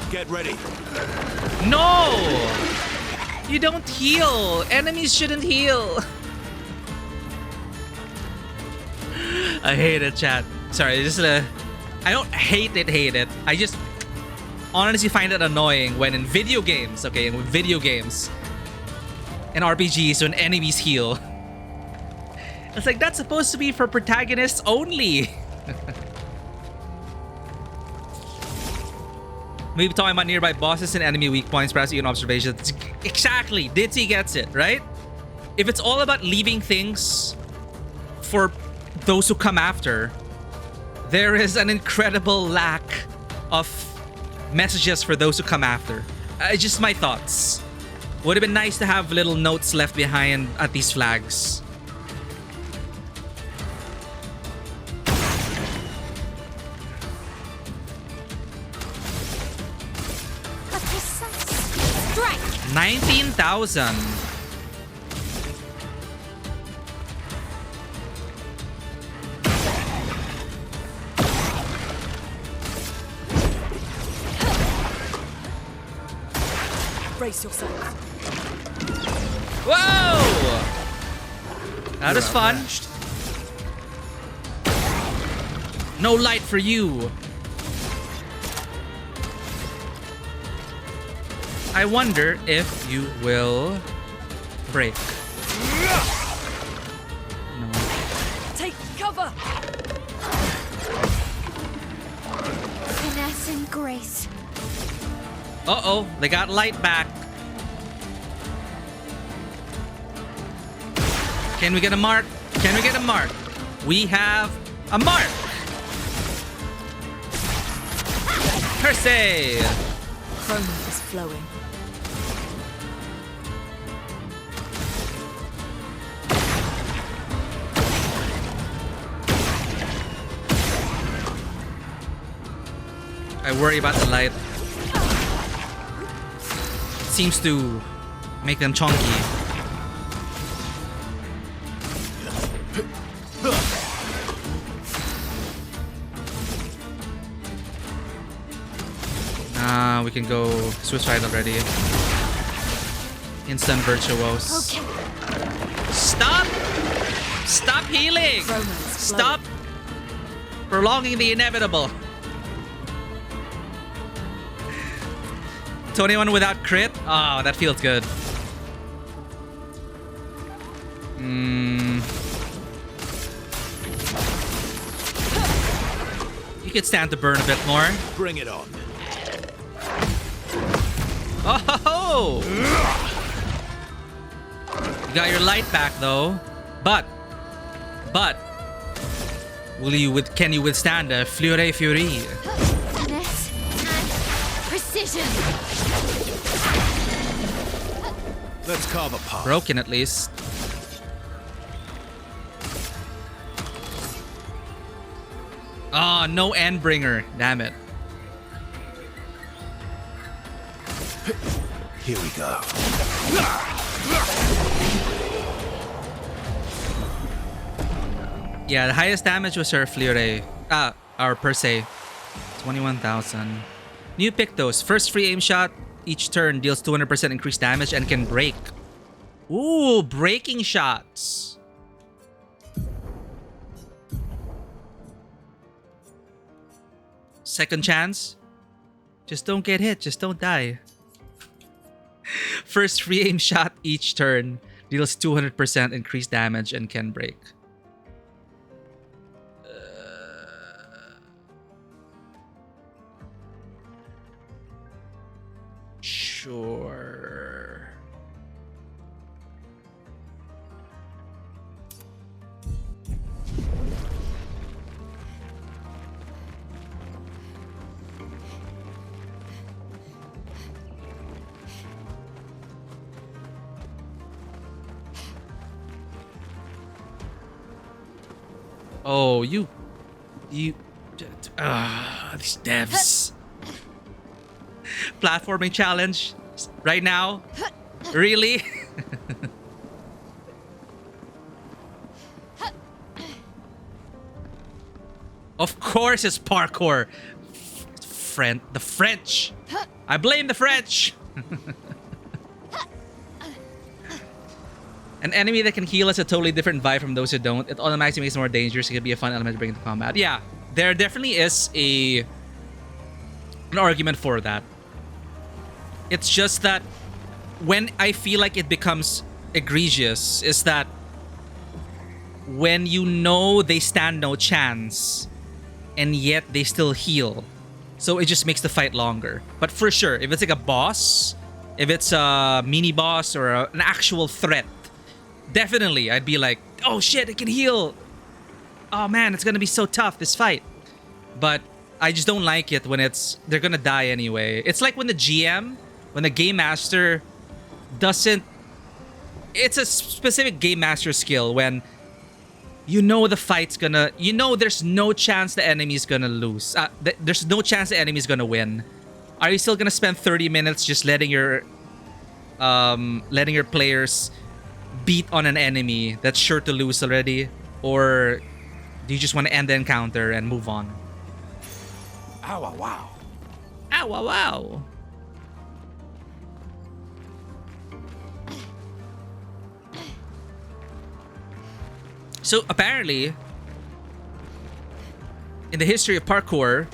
Get ready. No! You don't heal. Enemies shouldn't heal. I hate it, chat. Sorry, just I don't hate it. I just honestly find it annoying when in video games, and RPGs, when enemies heal. It's like, that's supposed to be for protagonists only. Maybe talking about nearby bosses and enemy weak points, perhaps even observations. Exactly. Ditzy gets it, right? If it's all about leaving things for those who come after, there is an incredible lack of messages for those who come after. Just my thoughts. Would have been nice to have little notes left behind at these flags. Strike! 19,000. Brace yourself. Whoa! That was fun. No light for you. I wonder if you will break. No. Take cover. Finesse and grace. Uh-oh, they got light back. Can we get a mark? Can we get a mark? We have a mark. Perse! Chroma is flowing. I worry about the light. It seems to make them chunky. We can go suicide already. Instant virtuos. Okay. Stop! Stop healing! Stop prolonging the inevitable. 21 without crit? Oh, that feels good. You could stand to burn a bit more. Bring it on. Oh! You got your light back though. But can you withstand a Fleuret Fury? Finesse and precision. Let's carve a path. Broken at least. Ah, no Endbringer. Damn it. Here we go. Yeah, the highest damage was her Fleuret. Our per se. 21,000. New pick those. First free aim shot each turn deals 200% increased damage and can break. Ooh, breaking shots. Second chance. Just don't get hit. Just don't die. First free aim shot each turn deals 200% increased damage and can break. Sure. Oh, these devs. Platforming challenge right now? Really? Of course it's parkour. The French. I blame the French. An enemy that can heal is a totally different vibe from those who don't. It automatically makes it more dangerous. It could be a fun element to bring into combat. Yeah, there definitely is an argument for that. It's just that when I feel like it becomes egregious is that when you know they stand no chance and yet they still heal. So it just makes the fight longer. But for sure, if it's like a boss, if it's a mini boss or an actual threat, definitely I'd be like, oh shit, it can heal. Oh man, it's gonna be so tough, this fight. But I just don't like it when they're gonna die anyway. It's like when the GM, when the game master doesn't... It's a specific game master skill when you know the fight's gonna... You know there's no chance the enemy's gonna lose. There's no chance the enemy's gonna win. Are you still gonna spend 30 minutes just letting your players beat on an enemy that's sure to lose already? Or do you just want to end the encounter and move on? Ow, wow, wow. Ow, wow, wow. So apparently, in the history of parkour,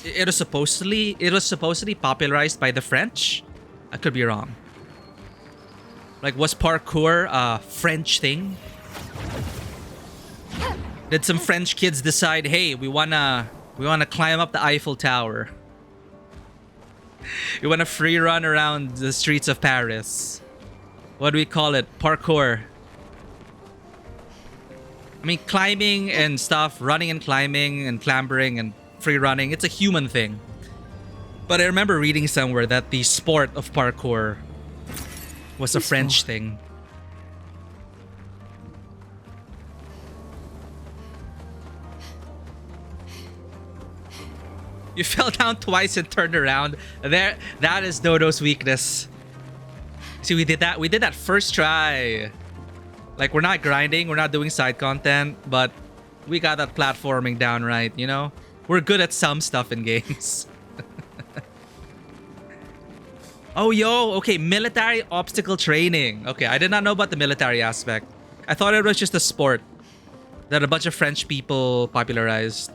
it was supposedly popularized by the French. I could be wrong. Like, was parkour a French thing? Did some French kids decide, hey, we wanna climb up the Eiffel Tower. We wanna free run around the streets of Paris. What do we call it? Parkour. I mean, climbing and stuff, running and climbing and clambering and free running, it's a human thing. But I remember reading somewhere that the sport of parkour was a French thing. You fell down twice and turned around. That is Dodo's weakness. See, we did that first try. Like, we're not grinding, we're not doing side content, but we got that platforming down right, you know? We're good at some stuff in games. Oh, yo, okay, military obstacle training. Okay, I did not know about the military aspect. I thought it was just a sport that a bunch of French people popularized.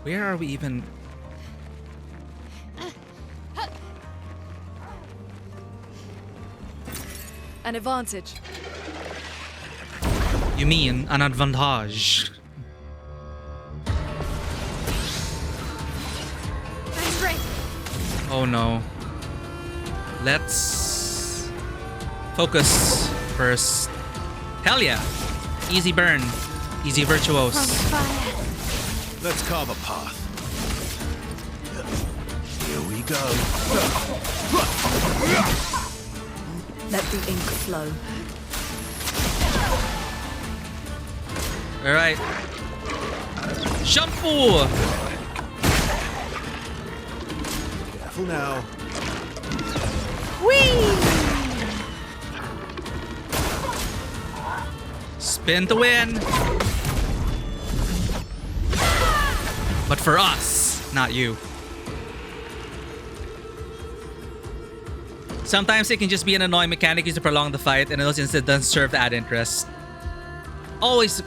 Where are we even? An advantage. You mean an advantage? Oh no. Let's focus first. Hell yeah. Easy burn. Easy virtuose. Let's carve a path. Here we go. Let the ink flow. Alright. Shampoo! Careful now. Whee! Spin to win. But for us, not you. Sometimes it can just be an annoying mechanic used to prolong the fight, and in those instances it doesn't serve to add interest. Always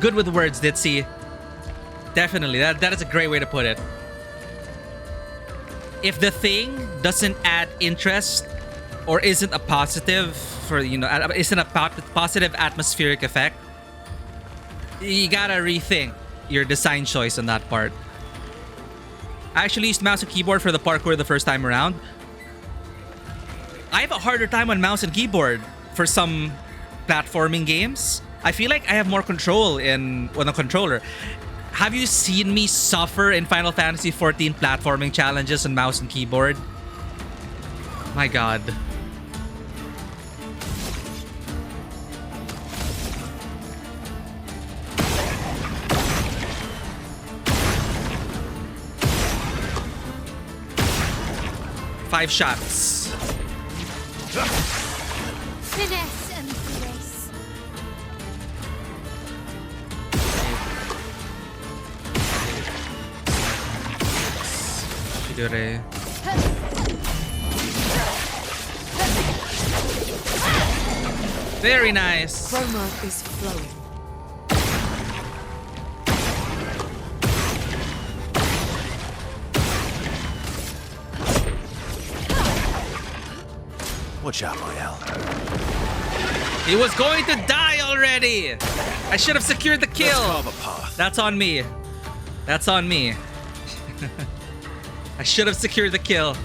good with words, Ditzy. Definitely, that is a great way to put it. If the thing doesn't add interest or isn't a positive for, you know, isn't a positive atmospheric effect, you gotta rethink your design choice on that part. I actually used mouse and keyboard for the parkour the first time around. I have a harder time on mouse and keyboard for some platforming games. I feel like I have more control on the controller. Have you seen me suffer in Final Fantasy XIV platforming challenges on mouse and keyboard? My god. Five shots. Finesse and grace. Figure. Very nice. Chroma is flowing. Watch out, Mael. He was going to die already. I should have secured the kill. Let's carve a path. That's on me. That's on me. I should have secured the kill.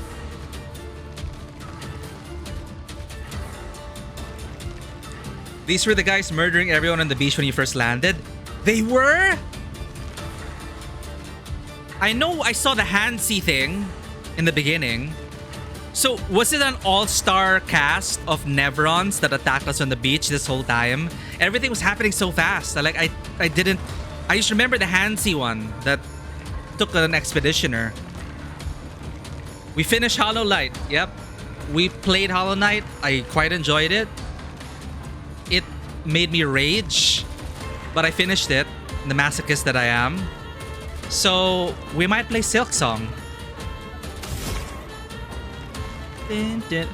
These were the guys murdering everyone on the beach when you first landed. They were? I know I saw the Hansi thing in the beginning. So, was it an all-star cast of Nevrons that attacked us on the beach this whole time? Everything was happening so fast. I just remember the Hansi one that took an expeditioner. We finished Hollow Knight. Yep. We played Hollow Knight. I quite enjoyed it. It made me rage, but I finished it, the masochist that I am. So, we might play Silk Song. Dun, dun.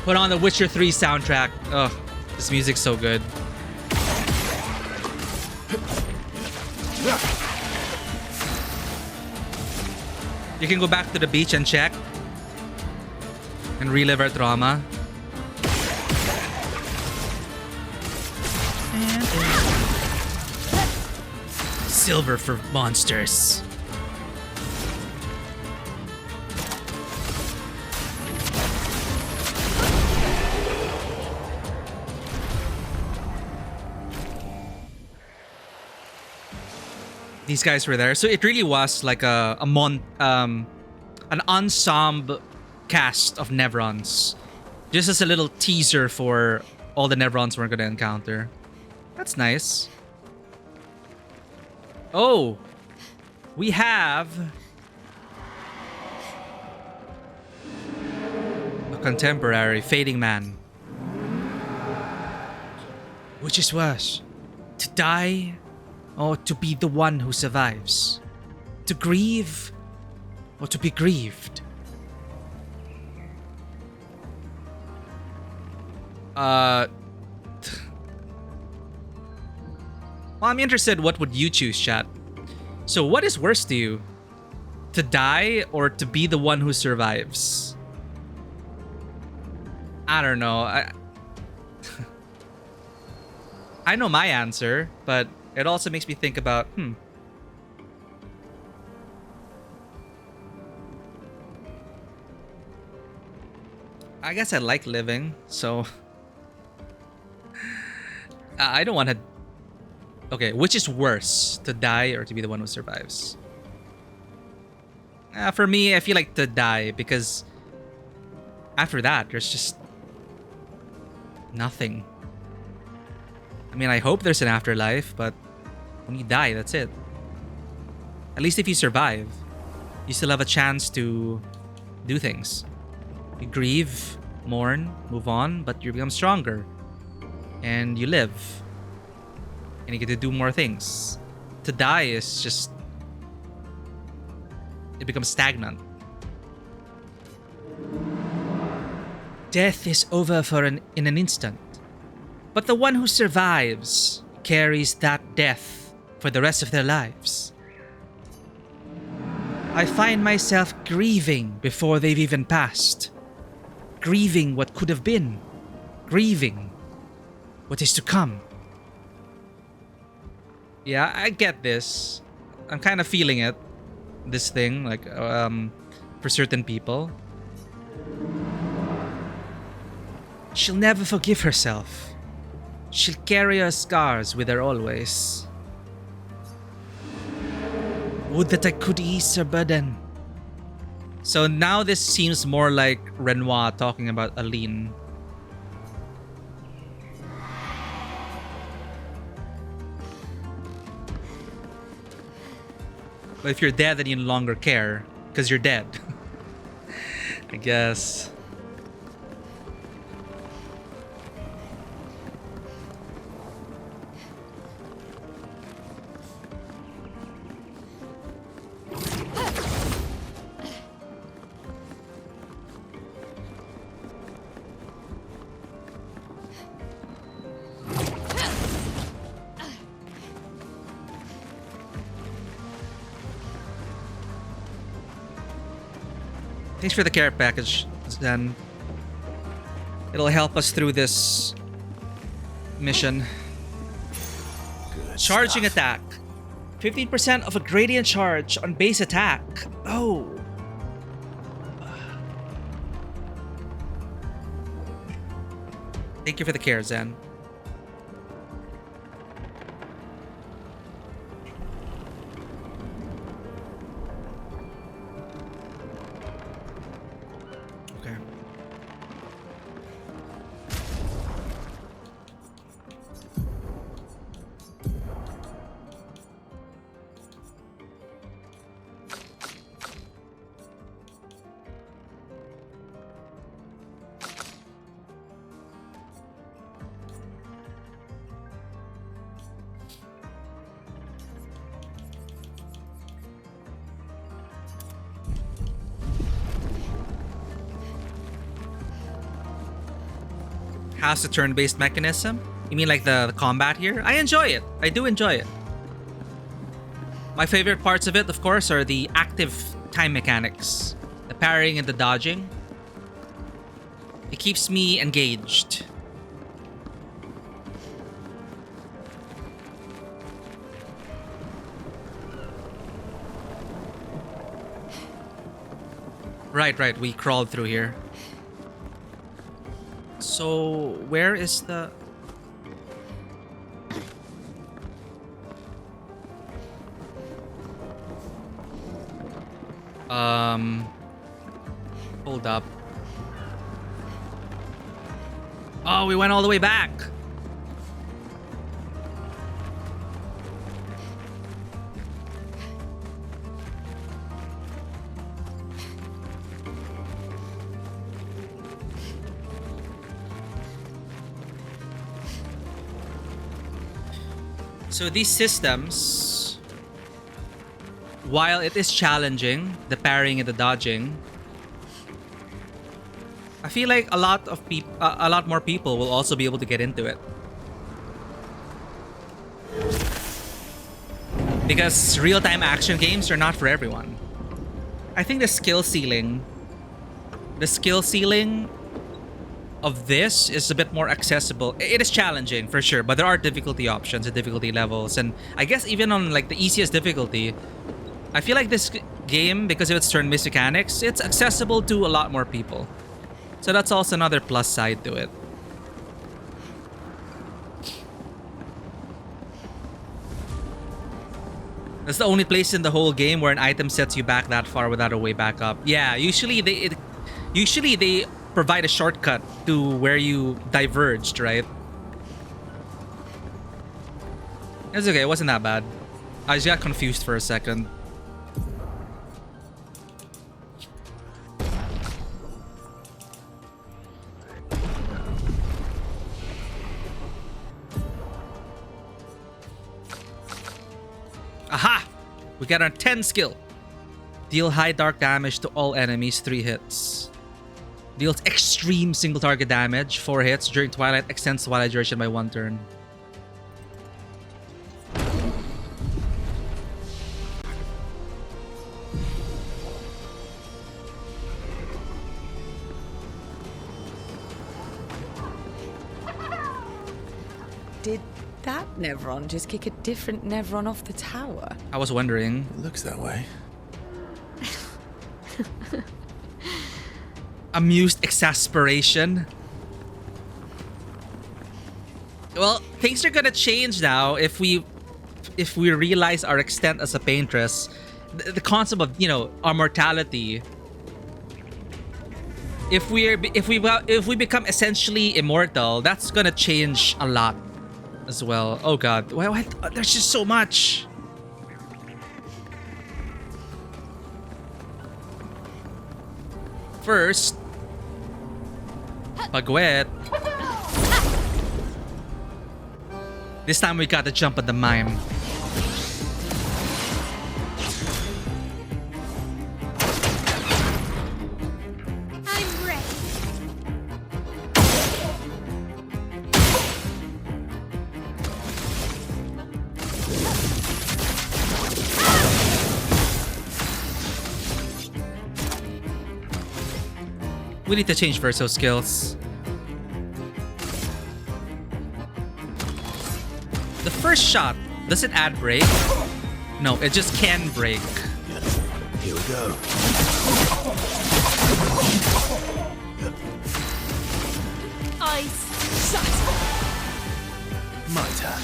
Put on the Witcher 3 soundtrack. Ugh, this music's so good. You can go back to the beach and check and relive our trauma. Silver for monsters. These guys were there, so it really was like an ensemble cast of Nevrons, just as a little teaser for all the Nevrons we're gonna encounter. That's nice. Oh, we have a contemporary fading man. Which is worse, to die or to be the one who survives? To grieve or to be grieved? Well, I'm interested, what would you choose, chat? So what is worse to you? To die or to be the one who survives? I don't know. I know my answer, but it also makes me think about, I guess I like living, so I don't want to. Okay, which is worse, to die or to be the one who survives? For me, I feel like to die, because after that, there's just nothing. I mean, I hope there's an afterlife, but when you die, that's it. At least if you survive, you still have a chance to do things. You grieve, mourn, move on, but you become stronger. And you live. And you get to do more things. To die is just... it becomes stagnant. Death is over in an instant. But the one who survives carries that death for the rest of their lives. I find myself grieving before they've even passed. Grieving what could have been. Grieving what is to come. Yeah, I get this. I'm kind of feeling it. This thing, like, for certain people. She'll never forgive herself. She'll carry her scars with her always. Would that I could ease her burden. So now this seems more like Renoir talking about Aline. But if you're dead, then you no longer care, because you're dead. I guess. Thanks for the care package, then. It'll help us through this mission. Good Charging stuff. attack. 15% of a gradient charge on base attack. Oh. Thank you for the care, Zen. Okay. How's the turn-based mechanism? You mean like the combat here? I enjoy it. I do enjoy it. My favorite parts of it, of course, are the active time mechanics. The parrying and the dodging. It keeps me engaged. Right, we crawled through here. So, where is the... Hold up. Oh, we went all the way back. So these systems, while it is challenging, the parrying and the dodging, I feel like a lot more people will also be able to get into it. Because real-time action games are not for everyone. I think the skill ceiling of this is a bit more accessible. It is challenging for sure, but there are difficulty options and difficulty levels, and I guess even on like the easiest difficulty, I feel like this game, because of its turn-based mechanics, it's accessible to a lot more people. So that's also another plus side to it. That's the only place in the whole game where an item sets you back that far without a way back up. Yeah, usually they provide a shortcut to where you diverged, right? It's okay, it wasn't that bad. I just got confused for a second. Aha! We got our 10 skill. Deal high dark damage to all enemies, 3 hits. Deals extreme single target damage, 4 hits. During Twilight, extends Twilight duration by 1 turn. Did that Nevron just kick a different Nevron off the tower? I was wondering. It looks that way. Amused exasperation. Well, things are gonna change now if we realize our extent as a paintress. The concept of, you know, our mortality. If we become essentially immortal, that's gonna change a lot as well. Oh god, why there's just so much. First, Pagwet. This time we got to jump at the mime. I'm ready. We need to change Verso skills. The first shot, does it add break? No, it just can break. Here we go. Ice shut. My turn.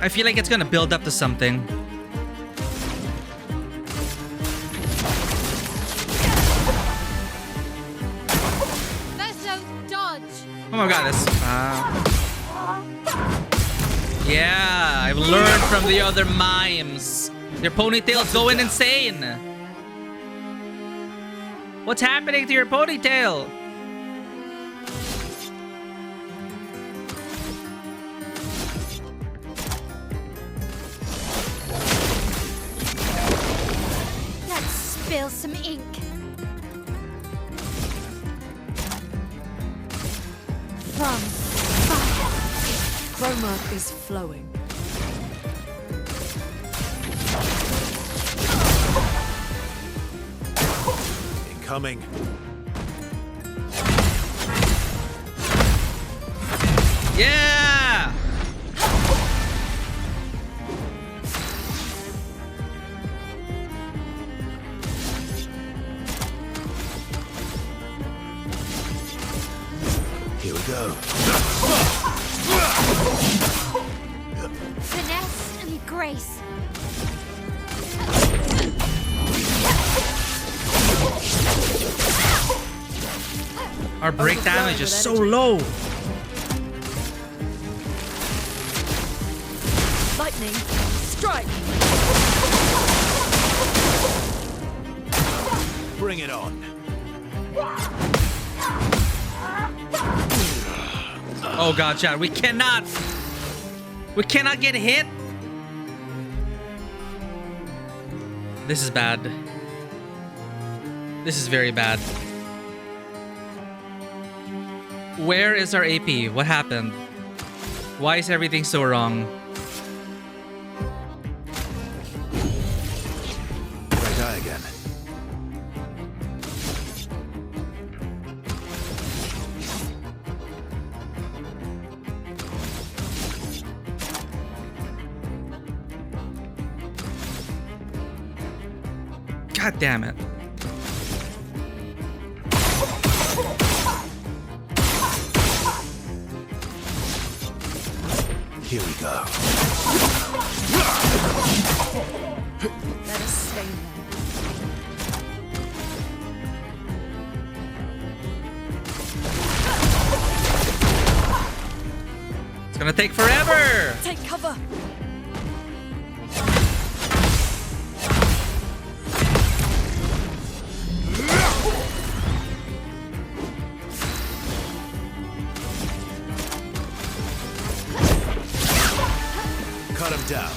I feel like it's gonna build up to something. Verso dodge. Oh my god, this. Yeah, I've learned from the other mimes. Their ponytails going insane. What's happening to your ponytail? Spill some ink. From fire. Chroma is flowing. Incoming. Yeah! Here we go. Finesse and grace. Our break damage is so low. Lightning, strike. Bring it on. Oh god, chat, we cannot We cannot get hit. This is bad. This is very bad. Where is our AP? What happened? Why is everything so wrong? Did I die again? God damn it. Here we go. Let us stay there. It's gonna take forever. Take cover. Cut him down.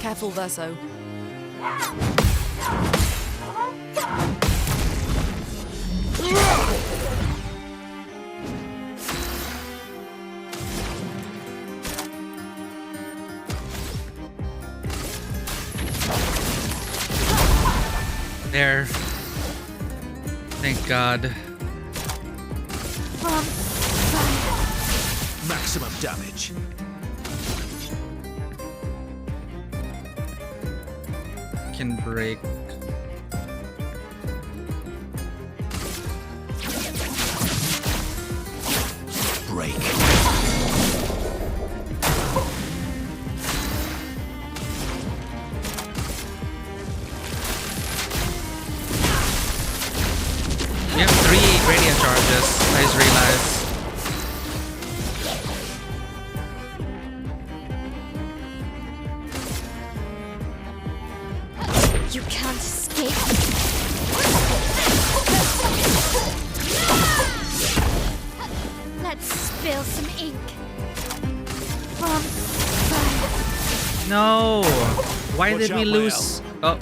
Careful, Verso. There. Thank God. Maximum damage. Can break. Break. We have 3 gradient charges, I just realized. You can't escape. Let's spill some ink. No! Why Watch did we out, lose? Oh.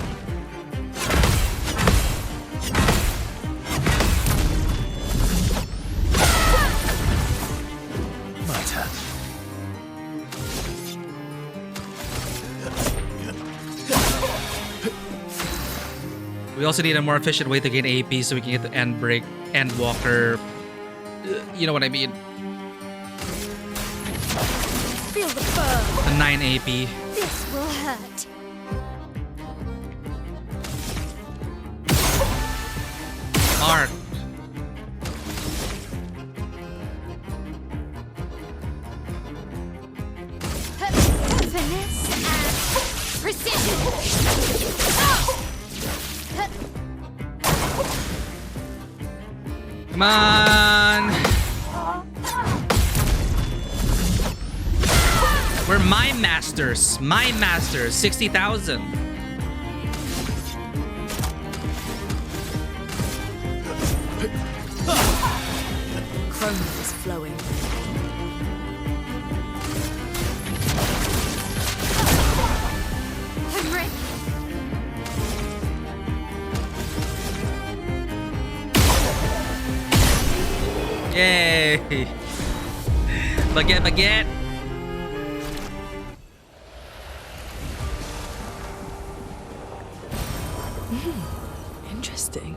My turn. We also need a more efficient way to gain AP so we can get the end break, end walker. You know what I mean? Feel the burn. A 9 AP. This will hurt. Mark. Finesse and precision. Come on. We're mime masters. Mime masters. 60,000. Chrome is flowing. I'm ready. Yay. Baguette, baguette. Interesting.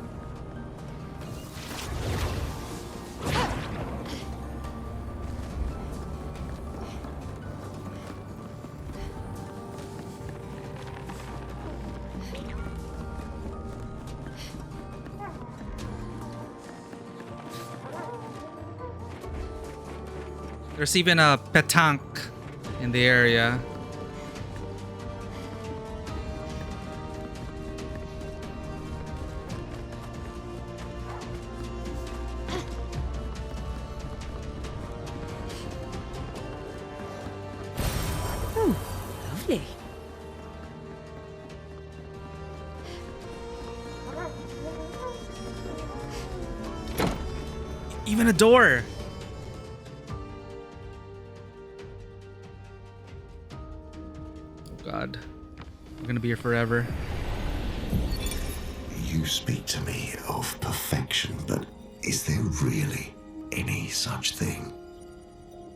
There's even a petanque in the area. Really? Even a door. Oh God. We're gonna be here forever. You speak to me of perfection, but is there really any such thing?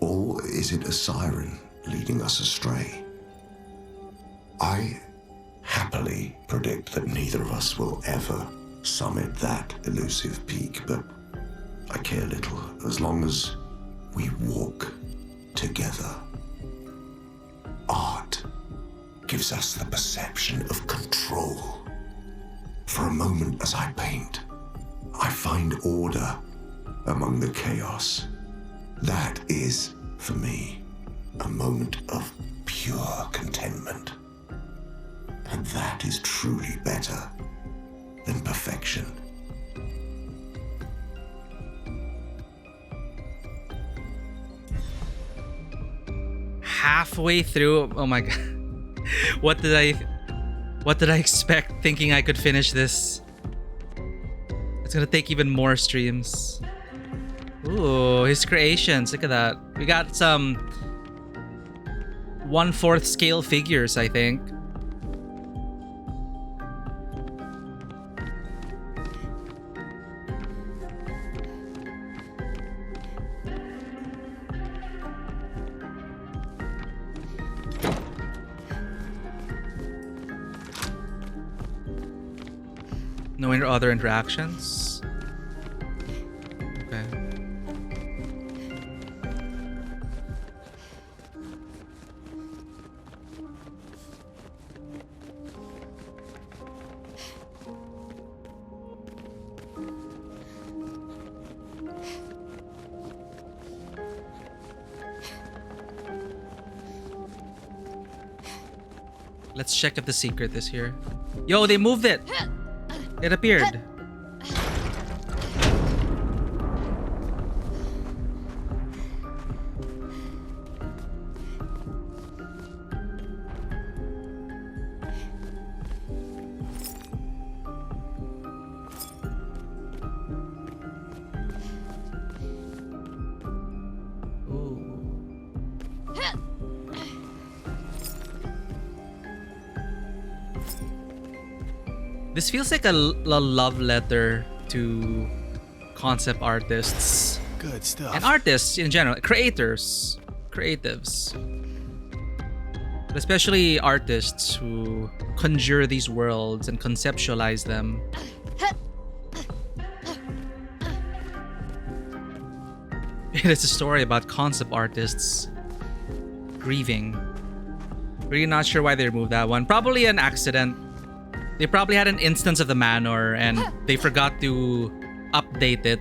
Or is it a siren leading us astray? I happily predict that neither of us will ever summit that elusive peak, but I care little as long as we walk together. Art gives us the perception of control. For a moment as I paint, I find order among the chaos. That is, for me, a moment of pure contentment. And that is truly better than perfection. Halfway through, oh my God. What did I expect thinking I could finish this? It's gonna take even more streams. Ooh, his creations, look at that. We got some 1/4 scale figures, I think. No other interactions? Okay. Let's check if the secret is here. Yo, they moved it! It appeared. This feels like a love letter to concept artists. Good stuff. And artists in general, creators, creatives. But especially artists who conjure these worlds and conceptualize them. It is a story about concept artists grieving. Really not sure why they removed that one. Probably an accident. They probably had an instance of the manor and they forgot to update it.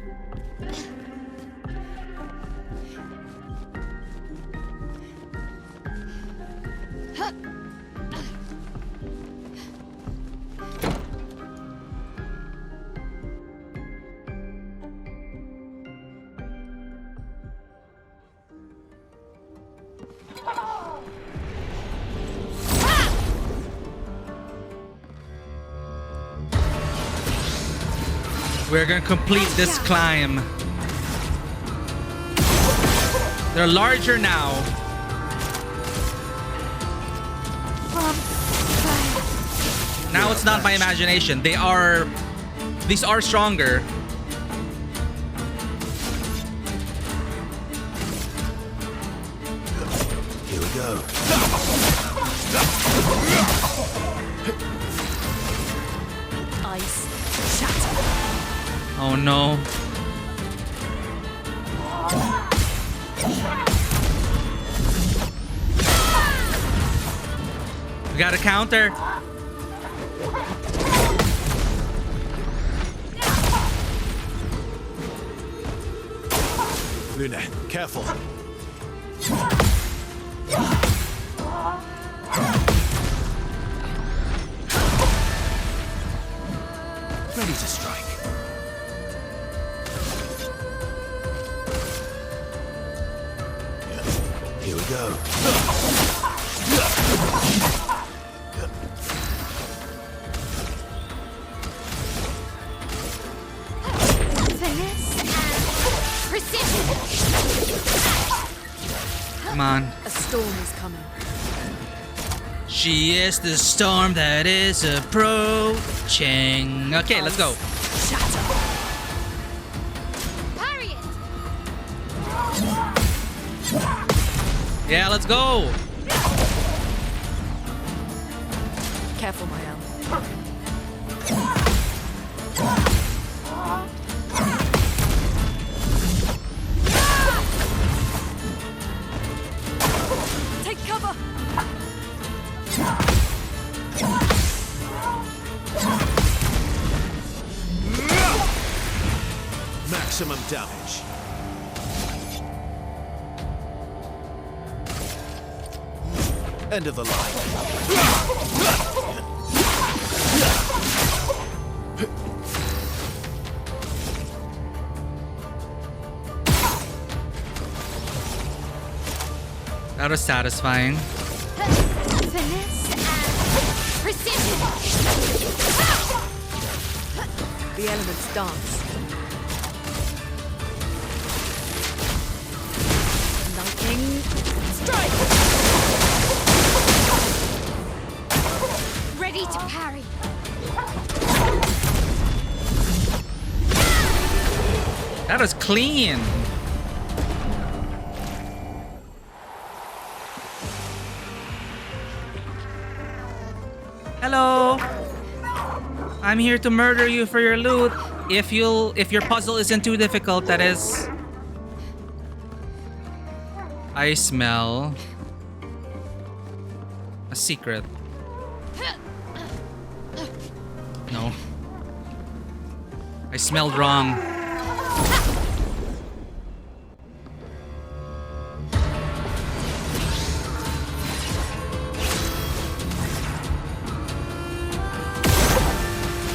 We're gonna complete this climb. They're larger now. Now it's not my imagination. These are stronger. Here we go. Ice shatter. Oh no. We got a counter. Luna, careful. Ready to strike. Here we go. She is the storm that is approaching. Okay, let's go. Shatter. Parry it! Yeah, let's go. Careful, Mael. Take cover. Maximum damage. End of the line. That was satisfying. Finesse and precision! The elements dance. Lightning strike. Ready to parry. That was clean. Hello. I'm here to murder you for your loot. If your puzzle isn't too difficult, that is. I smell a secret. No. I smelled wrong.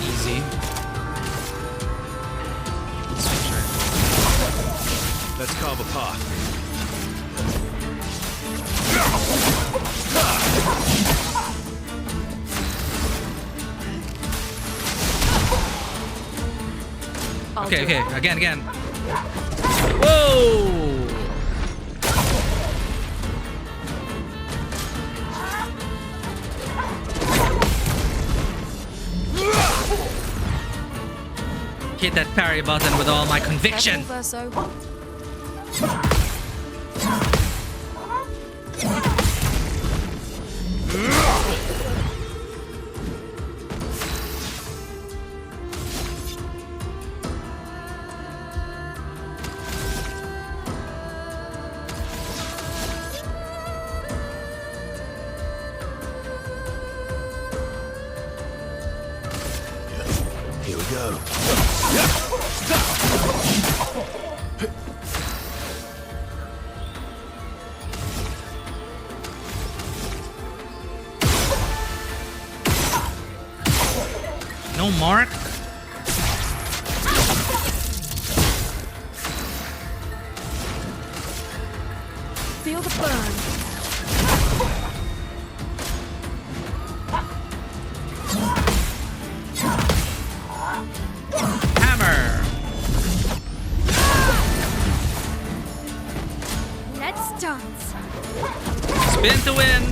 Easy. Let's carve a path. Okay, again. Whoa! Hit that parry button with all my conviction. Verso. Here we go. No mark? Feel the burn. Hammer! Let's dance. Spin to win!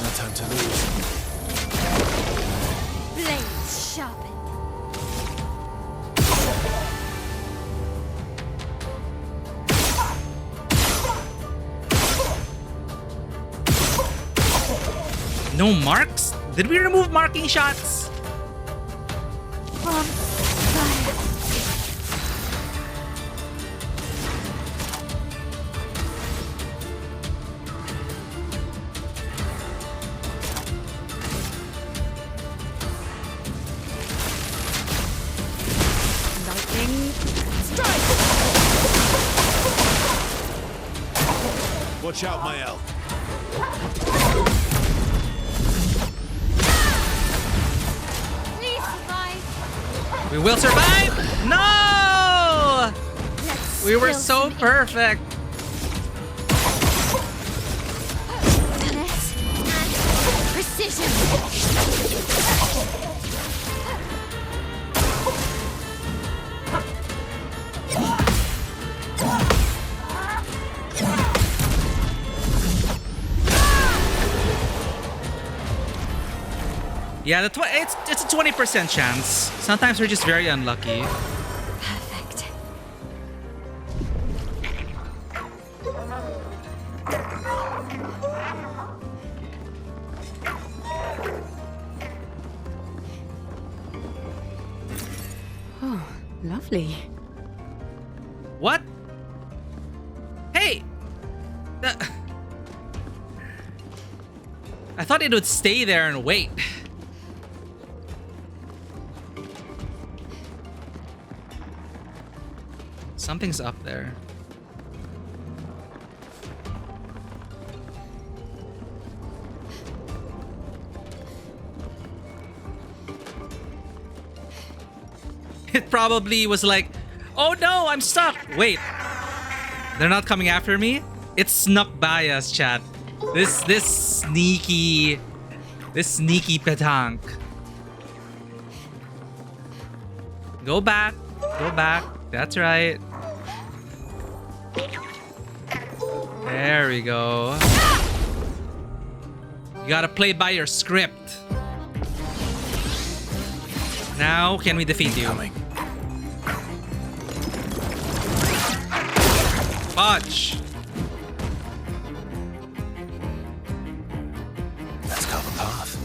No time to lose. Blades sharpened. No marks? Did we remove marking shots? From fire. Lightning strike. Watch out, Mael. Please survive. We will survive! No! Let's We were Spill so some perfect. finesse and precision. Yeah, it's a 20% chance. Sometimes we're just very unlucky. Perfect. Oh, lovely. What? Hey! I thought it would stay there and wait. Something's up there. It probably was like, oh no, I'm stuck. Wait, they're not coming after me? It snuck by us, chat. This sneaky petanque. Go back. That's right. There we go. You gotta play by your script. Now, can we defeat you? Fudge. Let's carve a path.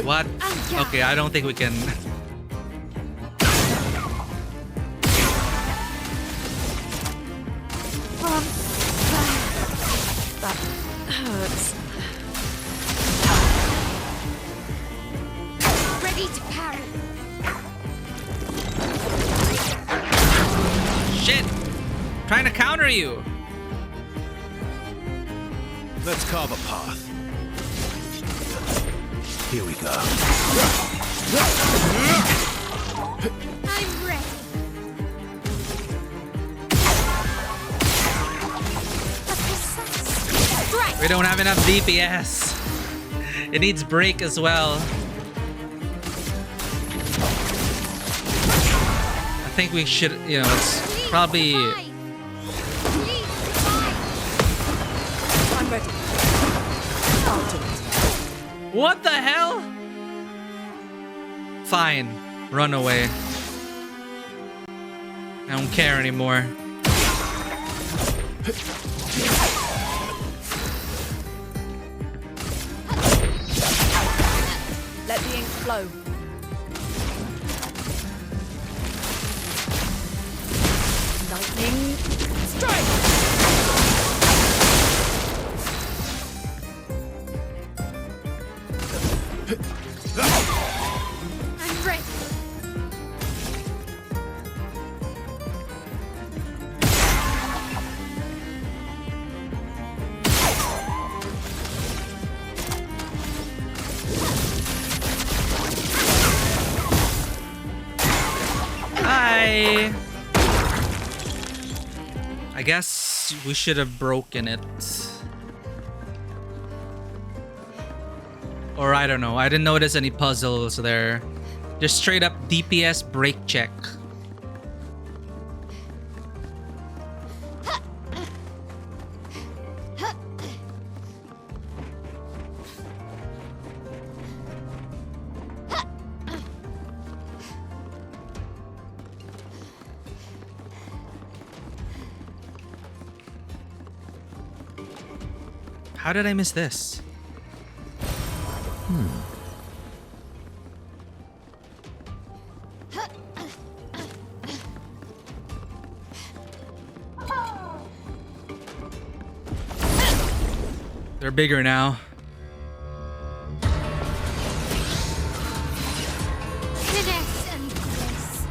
What? Okay, I don't think we can. That hurts. Ready to parry. Shit! Trying to counter you. Let's carve a path. Here we go. I'm ready. We don't have enough DPS. It needs break as well. I think we should, it's probably... I'm ready. I'll do it. What the hell? Fine. Run away. I don't care anymore. Let the ink flow. Lightning strike! I'm ready. Hi. I guess we should have broken it. Or I don't know. I didn't notice any puzzles there. Just straight up DPS break check. How did I miss this? They're bigger now. Finesse and grace.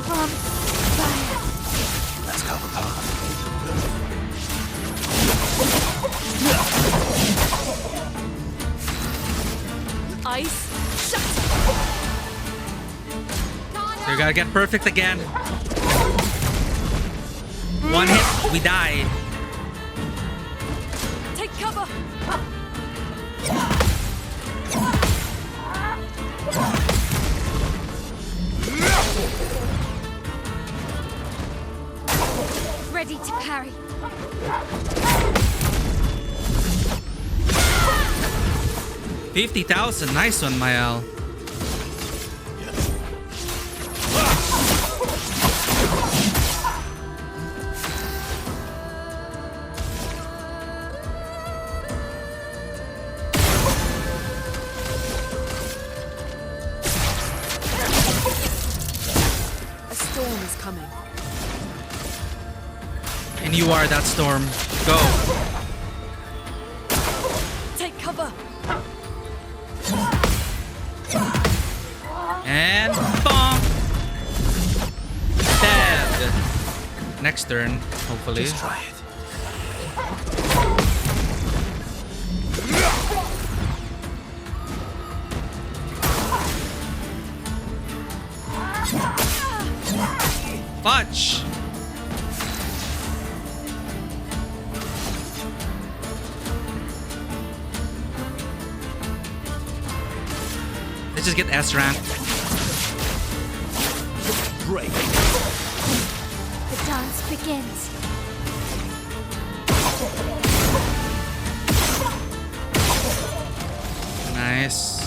From fire. Let's carve a path. Ice. Shut. You gotta get perfect again. One hit, we die. Take cover. Ready to parry. 50,000, nice one, Mael. A storm is coming. And you are that storm. Go. Take cover. And bonk! Dead. Next turn, hopefully. Just try it. Fudge! Let's just get S rank. Break. The dance begins. Nice.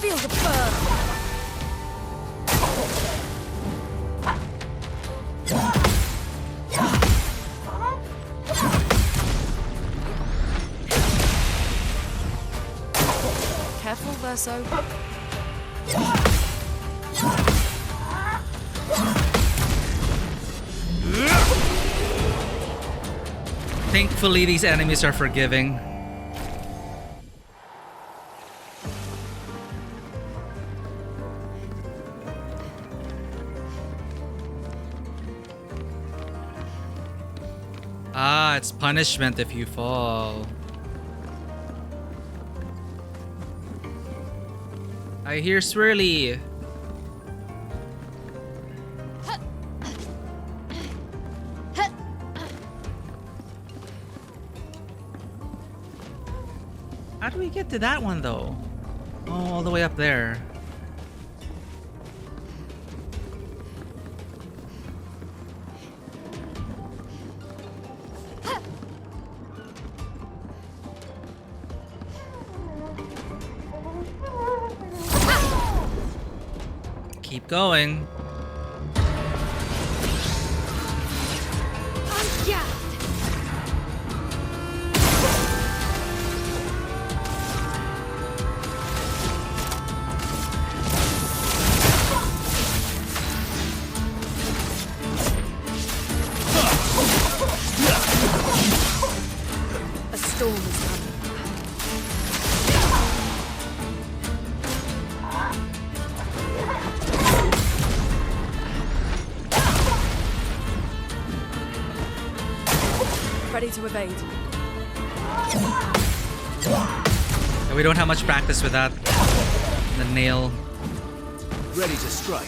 Feel the burn. Careful, Verso. Thankfully, these enemies are forgiving. Ah, it's punishment if you fall. I hear Swirly. How do we get to that one though? Oh, all the way up there. Keep going. A storm is coming. Ready to evade. We don't have much practice with that. The nail. Ready to strike.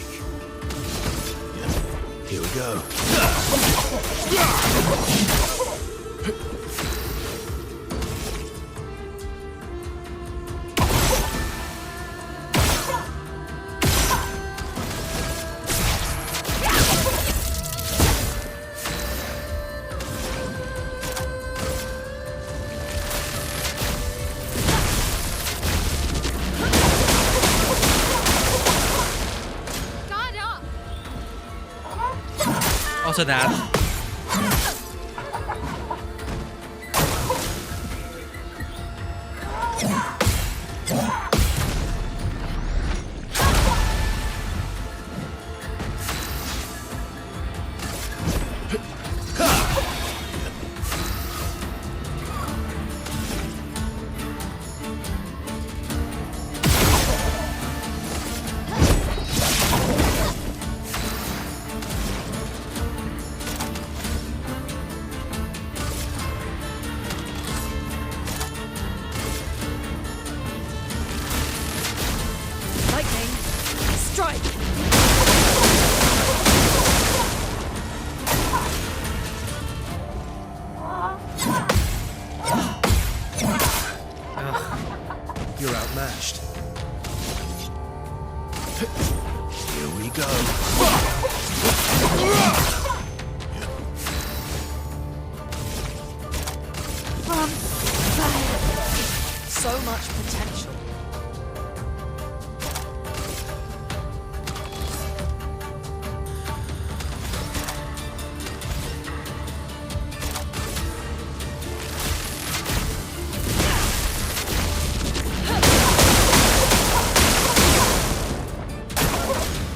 Here we go. Also that. you go. So much potential.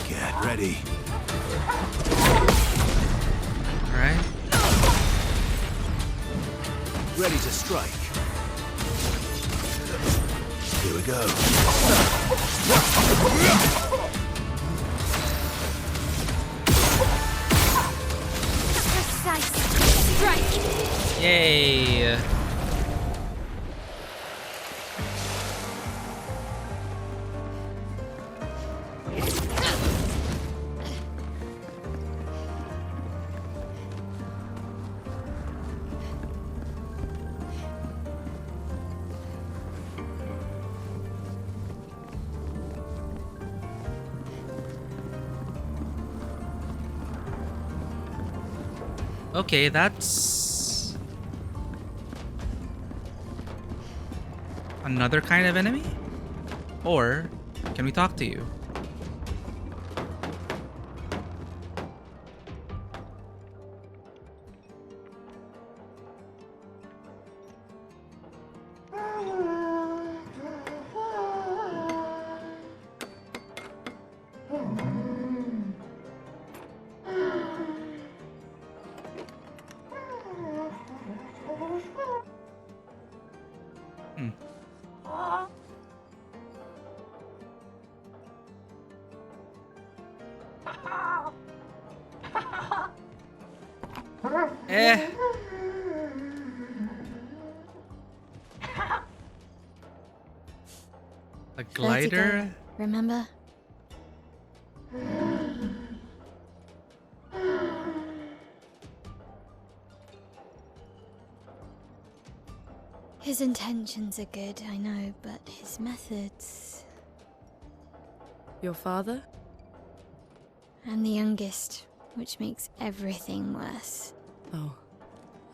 Get ready. All right. Ready to strike. Here we go. Precise strike. Yay. Okay, that's another kind of enemy? Or can we talk to you? Eh. A glider? Vertigo, remember? His intentions are good, I know, but his methods... Your father? I'm the youngest, which makes everything worse. Oh,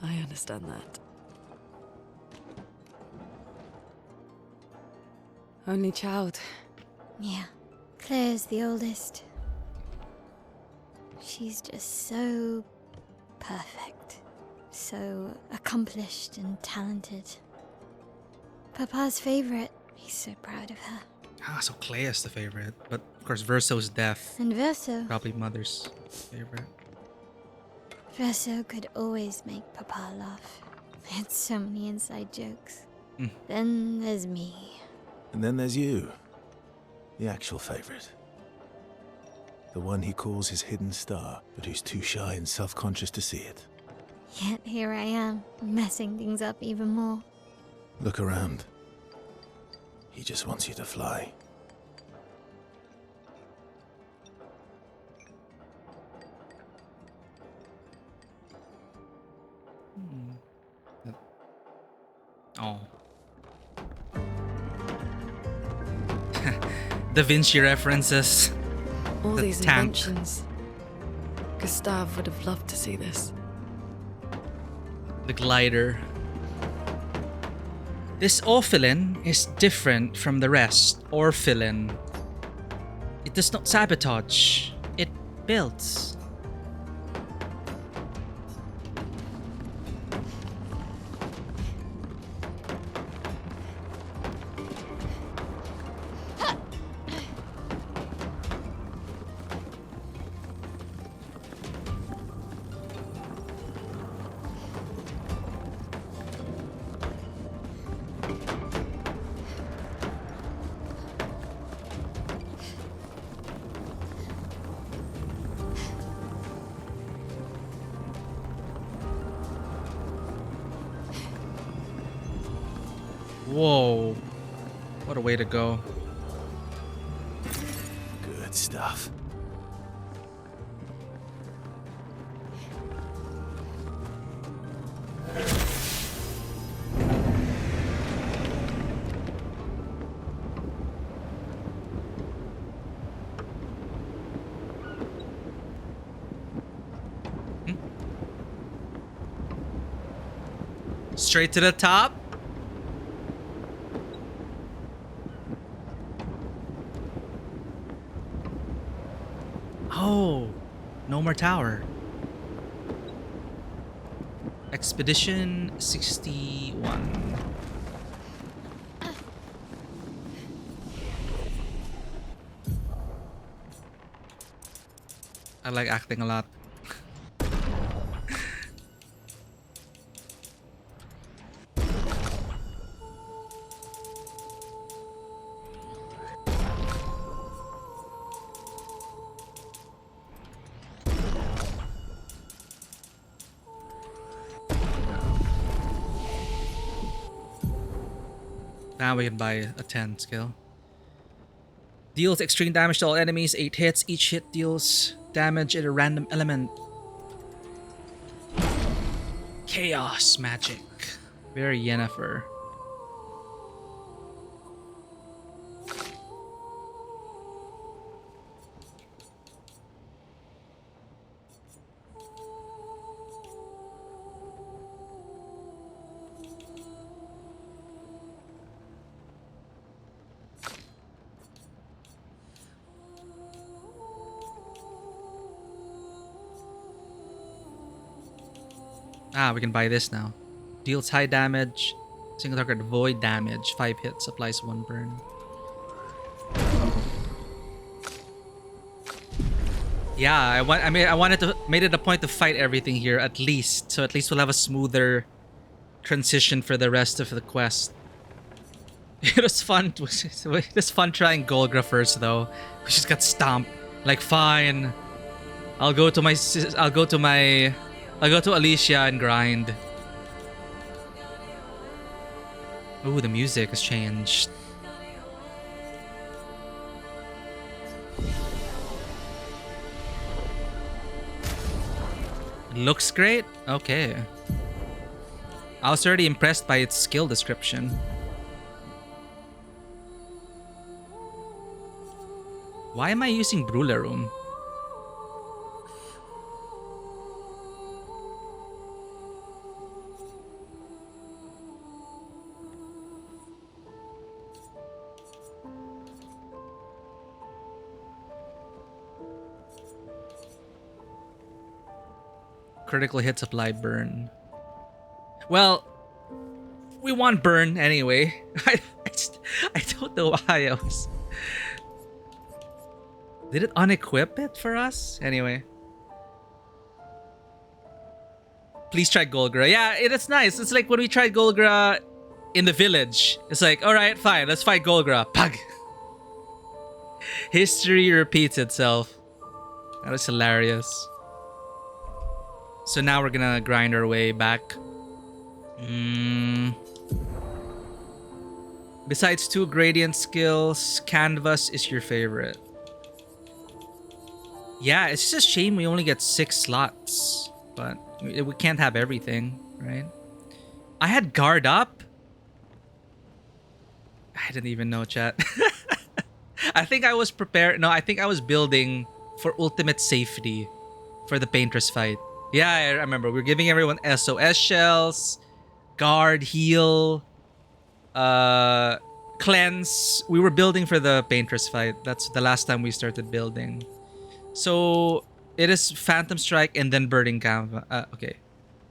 I understand that. Only child. Yeah, Claire's the oldest. She's just so perfect. So accomplished and talented. Papa's favorite. He's so proud of her. Ah, so Clair's the favorite. But of course, Verso's death. And Verso. Probably Mother's favorite. Verso could always make Papa laugh. I had so many inside jokes. Mm. Then there's me. And then there's you. The actual favorite. The one he calls his hidden star, but who's too shy and self-conscious to see it. Yet here I am, messing things up even more. Look around. He just wants you to fly. Oh. Da Vinci references. All The these tank. inventions. Gustave would have loved to see this. The glider. This orphelin is different from the rest. Orphelin. It does not sabotage. It builds. Whoa. What a way to go. Good stuff. Straight to the top. Oh, no more tower. Expedition 61. I like acting a lot. Now we can buy a 10 skill. Deals extreme damage to all enemies, 8 hits. Each hit deals damage at a random element. Chaos magic. Very Yennefer. Ah, we can buy this now. Deals high damage, single target void damage, 5 hits, applies 1 burn. Yeah, I wanted to made it a point to fight everything here at least, so at least we'll have a smoother transition for the rest of the quest. It was fun. It was fun trying Golgra first though. We just got stomped. Like fine, I'll go to Alicia and grind. Ooh, the music has changed. It looks great? Okay. I was already impressed by its skill description. Why am I using Brûler Room? Critical hits apply burn. Well, we want burn anyway. I don't know why I was... Did it unequip it for us? Anyway. Please try Golgra. Yeah, it's nice. It's like when we tried Golgra in the village. It's like, alright, fine, let's fight Golgra. Pug! History repeats itself. That was hilarious. So now we're gonna grind our way back. Besides 2 gradient skills, Canvas is your favorite. Yeah, it's just a shame we only get 6 slots. But we can't have everything, right? I had guard up. I didn't even know, chat. I think I was prepared. No, I think I was building for ultimate safety for the painter's fight. Yeah, I remember. We're giving everyone SOS shells, guard, heal, cleanse. We were building for the painter's fight. That's the last time we started building. So it is Phantom Strike and then Burning Canvas. Okay.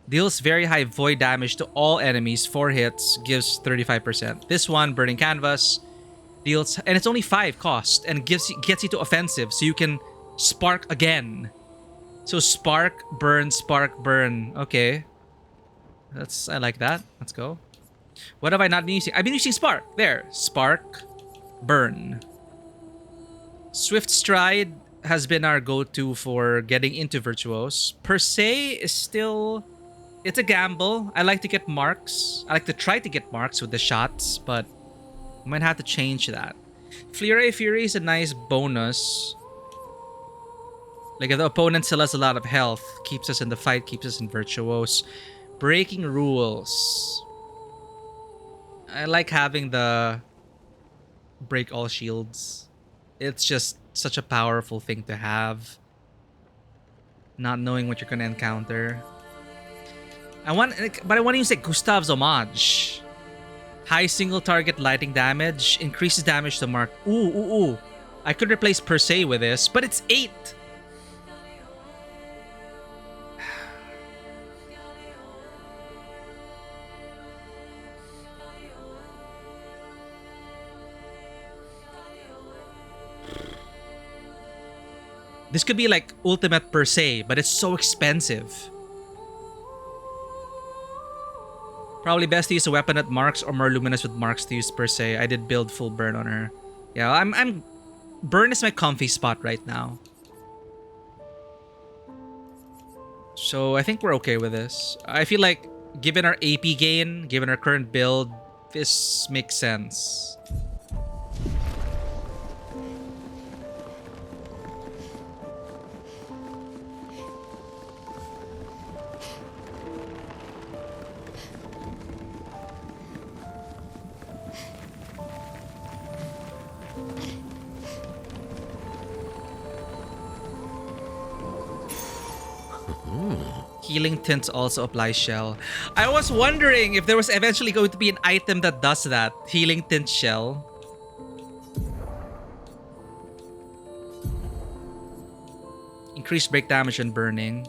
Deals very high void damage to all enemies. 4 hits, gives 35%. This one, Burning Canvas, deals... And it's only 5 cost and gets you to offensive. So you can spark again. So spark, burn, spark, burn. Okay. I like that. Let's go. What have I not been using? I've been using spark. There. Spark, burn. Swift Stride has been our go-to for getting into Virtuos. Per se is still... It's a gamble. I like to get marks. I like to try to get marks with the shots, but I might have to change that. Flurry Fury is a nice bonus. Like if the opponent still has a lot of health, keeps us in the fight, keeps us in Virtuos. Breaking rules. I like having the break all shields. It's just such a powerful thing to have. Not knowing what you're gonna encounter. I want to use like Gustav's homage. High single target lighting damage, increases damage to mark. Ooh. I could replace per se with this, but it's 8. This could be like ultimate per se, but it's so expensive. Probably best to use a weapon that marks or more luminous with marks to use per se. I did build full burn on her. Yeah, I'm burn is my comfy spot right now. So I think we're okay with this. I feel like given our AP gain, given our current build, this makes sense. Healing tints also apply shell. I was wondering if there was eventually going to be an item that does that. Healing tint shell. Increased break damage and burning.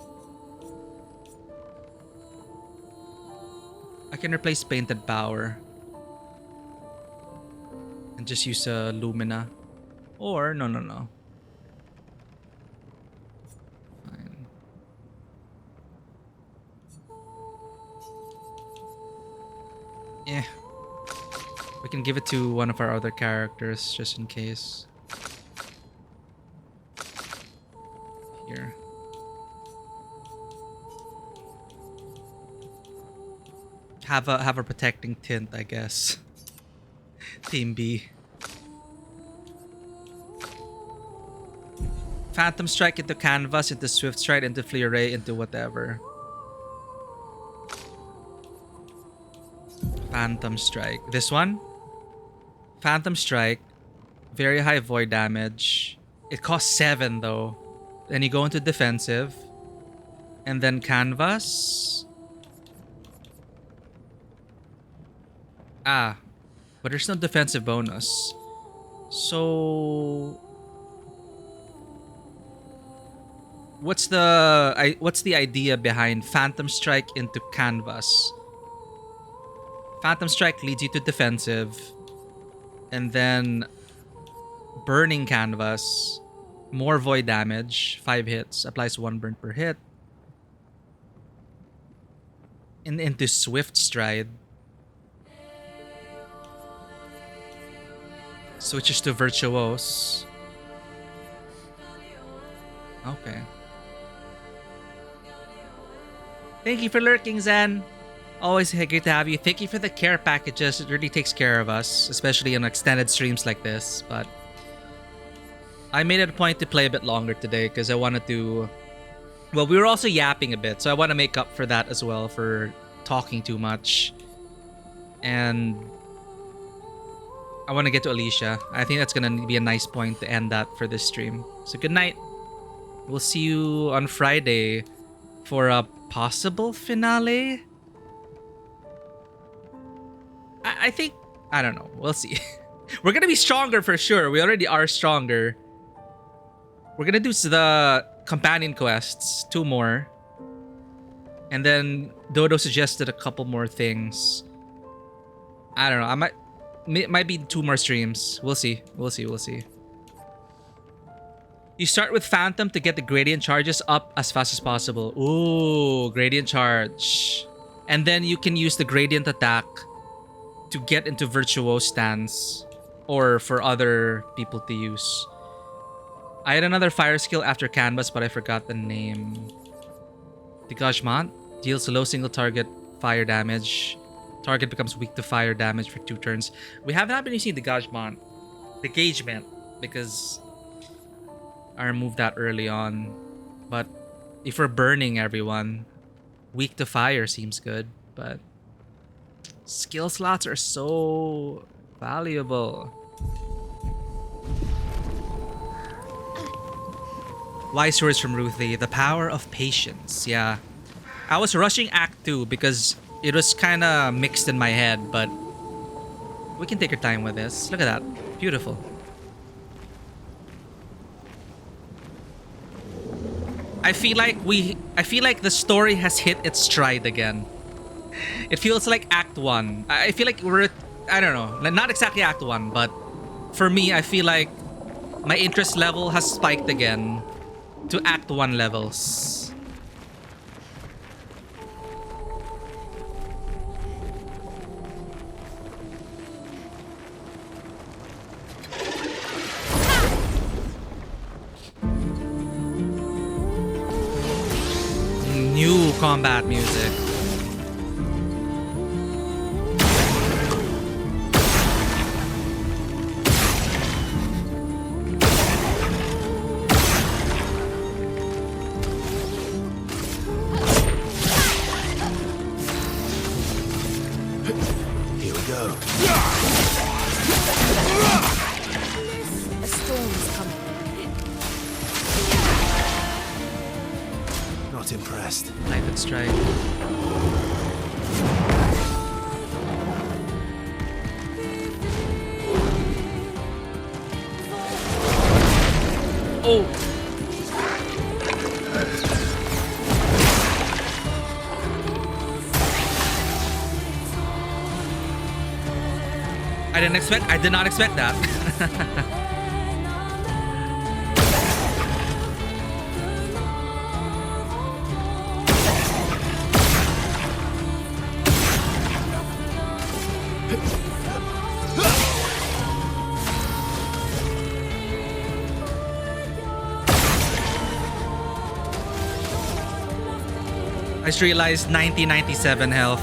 I can replace painted power. And just use a Lumina. Or no. Yeah, we can give it to one of our other characters just in case. Here. Have a protecting tint, I guess. Team B. Phantom Strike into Canvas, into Swift Stride, into Flea Ray, into whatever. Phantom Strike. This one? Phantom Strike. Very high void damage. It costs 7 though. Then you go into defensive. And then Canvas. But there's no defensive bonus. So what's the idea behind Phantom Strike into Canvas? Phantom Strike leads you to defensive. And then Burning Canvas. More void damage. 5 hits. Applies 1 burn per hit. And into Swift Stride. Switches to Virtuose. Okay. Thank you for lurking, Zen. Always great to have you. Thank you for the care packages. It really takes care of us, especially on extended streams like this. But I made it a point to play a bit longer today because I wanted to... Well, we were also yapping a bit, so I want to make up for that as well, for talking too much. And I want to get to Alicia. I think that's going to be a nice point to end that for this stream. So good night. We'll see you on Friday for a possible finale. I think, I don't know. We'll see. We're going to be stronger for sure. We already are stronger. We're going to do the companion quests. 2 more. And then Dodo suggested a couple more things. I don't know. Might be 2 more streams. We'll see. We'll see. You start with Phantom to get the gradient charges up as fast as possible. Ooh, gradient charge. And then you can use the gradient attack to get into Virtuose stance or for other people to use. I had another fire skill after Canvas, but I forgot the name. Degagement deals low single target fire damage. Target becomes weak to fire damage for 2 turns. We have not been using Degagement because I removed that early on. But if we're burning everyone, weak to fire seems good, but skill slots are so valuable. Wise words from Ruthie. The power of patience. Yeah. I was rushing Act 2 because it was kind of mixed in my head, but we can take our time with this. Look at that. Beautiful. I feel like the story has hit its stride again. It feels like Act 1. I feel like I don't know, not exactly Act 1, but for me, I feel like my interest level has spiked again to Act 1 levels. New combat music. Here we go. A storm's coming. Not impressed. Knife and strike. Oh! I did not expect that. I just realized 1997 health.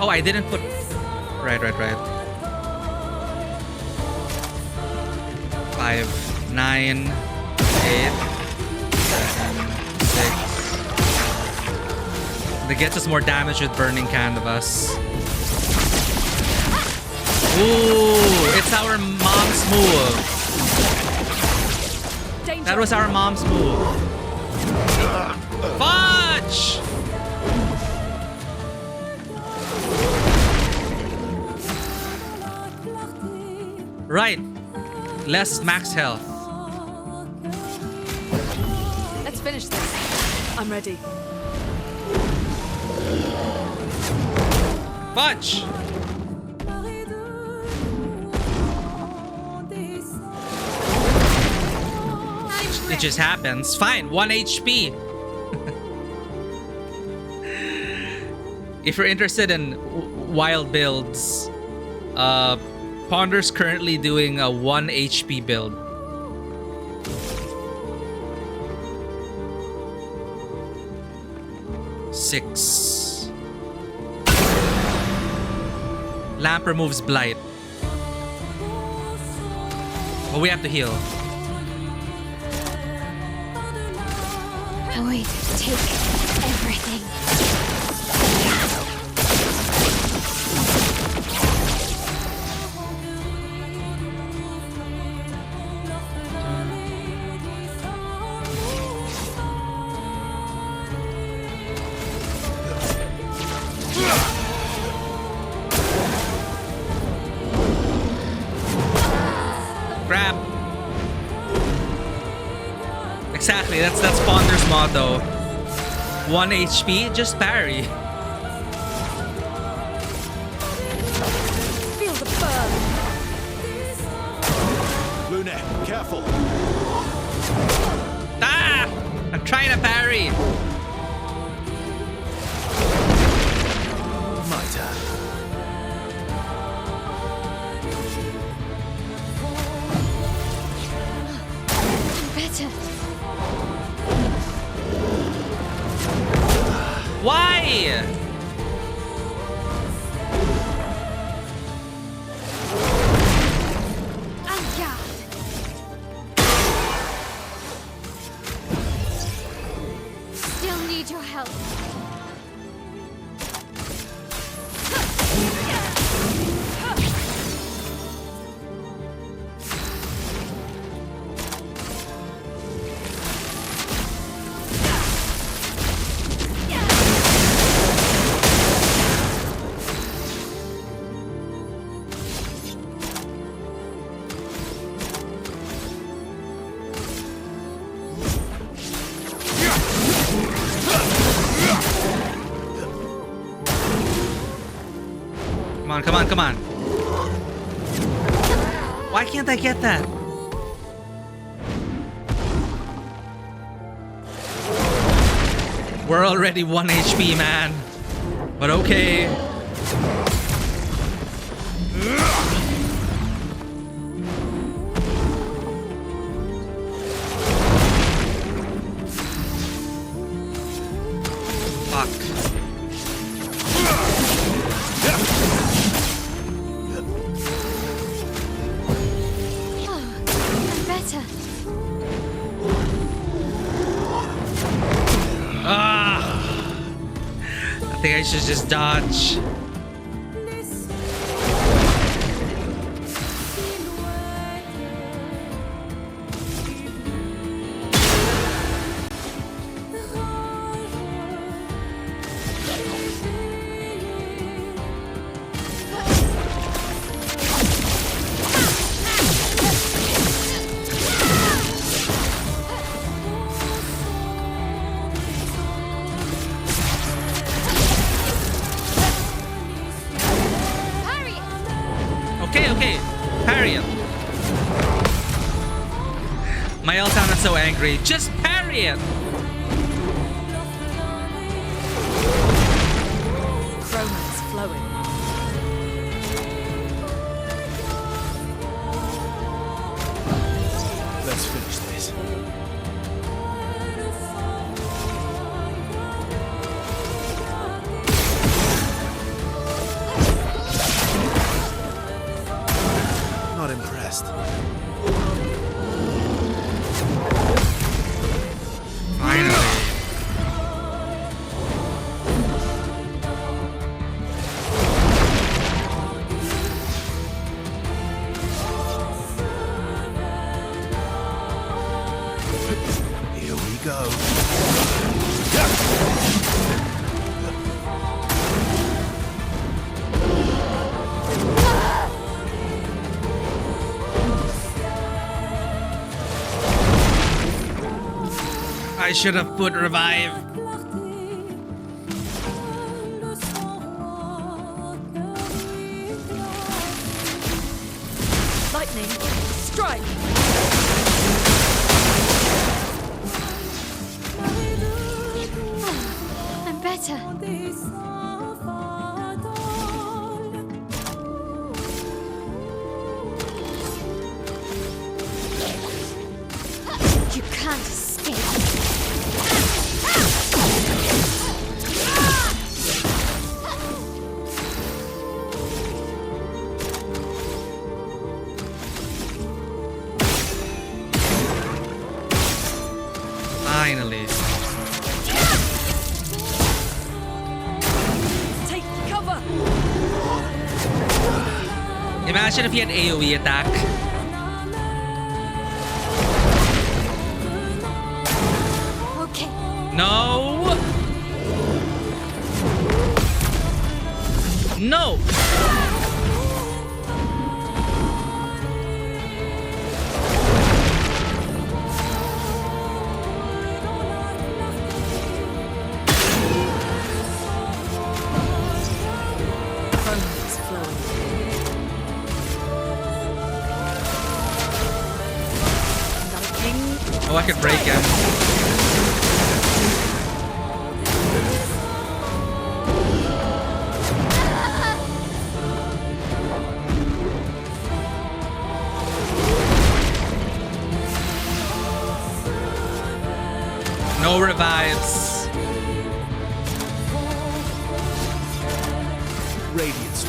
Oh, I didn't put... Right. 5, 9, 8, 7, 6. That gets us more damage with Burning Canvas. Ooh, it's our mom's move. Danger. That was our mom's move. Fudge! Right. Less max health. Let's finish this. I'm ready. Fudge! It just happens. Fine, 1 HP. If you're interested in wild builds, Ponder's currently doing a 1 HP build. Six. Lamp removes blight. But we have to heal. Void, take everything. Grab. Exactly, that's Ponder's motto. 1 HP, just parry. Feel the burn. Lune, careful. Ah! I'm trying to parry. My turn. Better. Why? Still need your help. Come on, come on, come on. Why can't I get that? We're already 1 HP, man. But okay. Fuck. Better. I think I should just dodge. Okay, parry it. My L sounded so angry. Just parry it. Chroma's flowing. Let's finish this. Not impressed. Finally. Here we go. I should have put revive. Lightning, strike! I'm better. You can't escape. Finally. Take cover! Imagine if he had AoE attack. Okay. No! No! Chroma's flowing. Lightning, Oh, I could break him. No revives. Radiance.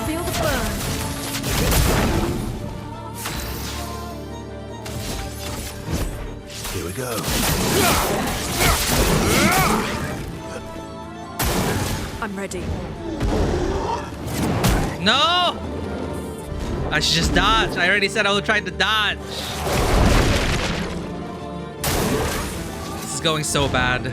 feel the burn. Here we go. I'm ready. No! I should just dodge. I already said I would try to dodge. This is going so bad.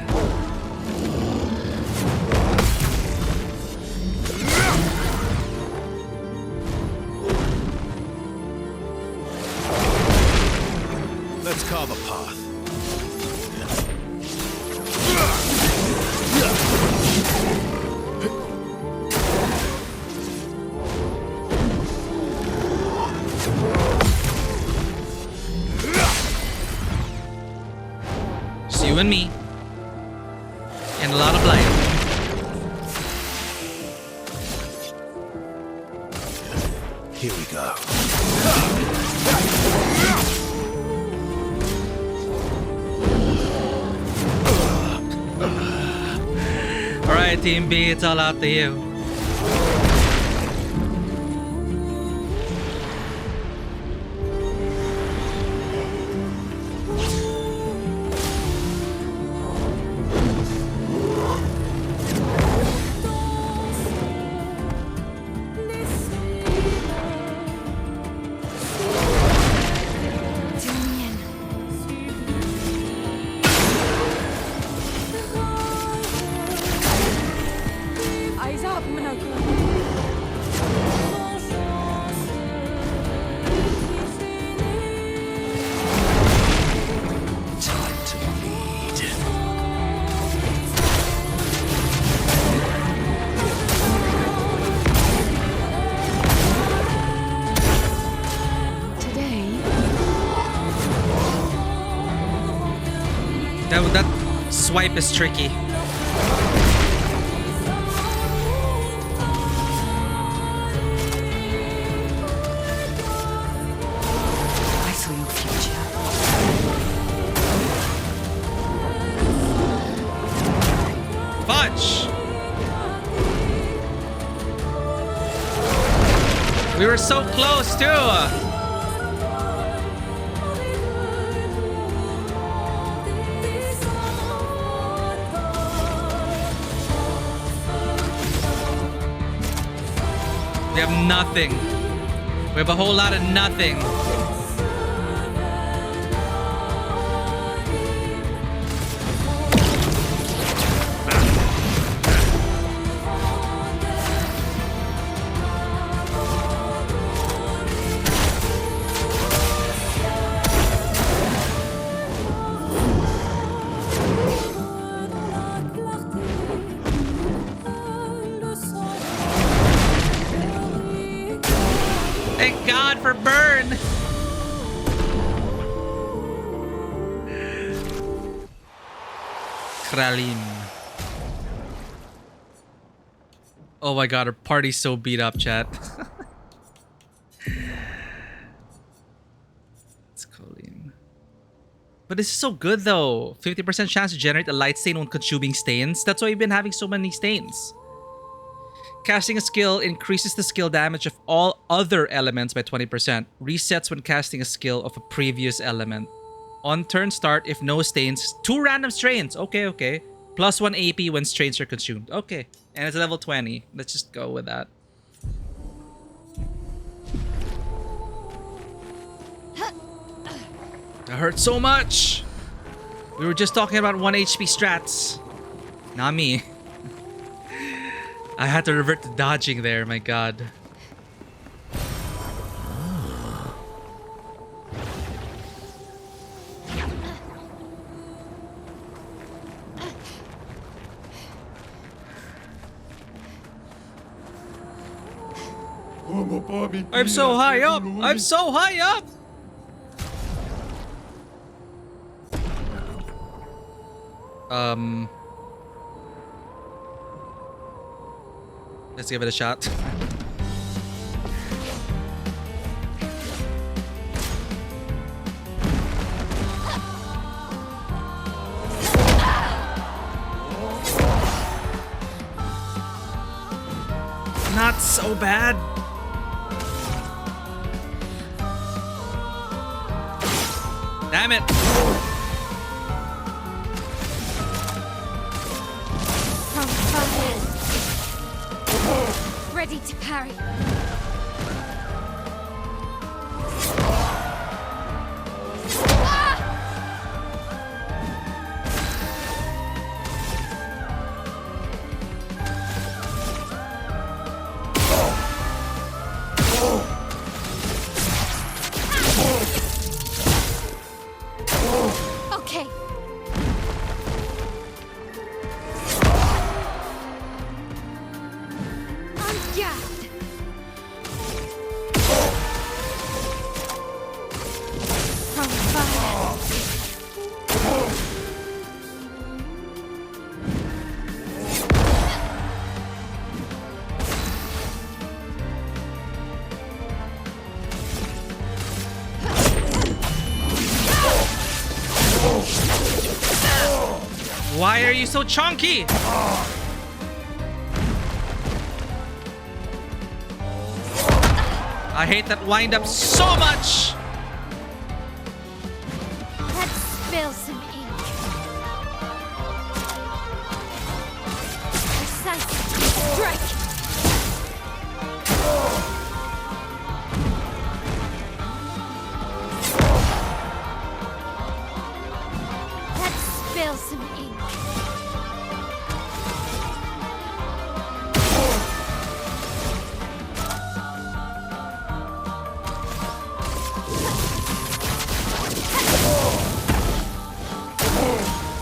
Let's carve a path. You and me. And a lot of light. Here we go. Alright, Team B, it's all out to you. That swipe is tricky. I saw your future. Fudge! We were so close too. We have nothing. We have a whole lot of nothing. Thank God for burn. Kralim. Oh my God, our party's so beat up, chat. It's Colleen. But this is so good though. 50% chance to generate a light stain when consuming stains. That's why we've been having so many stains. Casting a skill increases the skill damage of all other elements by 20%. Resets when casting a skill of a previous element. On turn start, if no stains, 2 random strains. Okay, okay. Plus 1 AP when strains are consumed. Okay. And it's level 20. Let's just go with that. That hurt so much. We were just talking about 1 HP strats. Not me. I had to revert to dodging there, my God. I'm so high up! I'm so high up! Let's give it a shot. Not so bad. Damn it. Ready to parry. Okay. Why are you so chunky? I hate that wind up so much. Let's spill some ink. Precise. Strike. Let's spill some ink.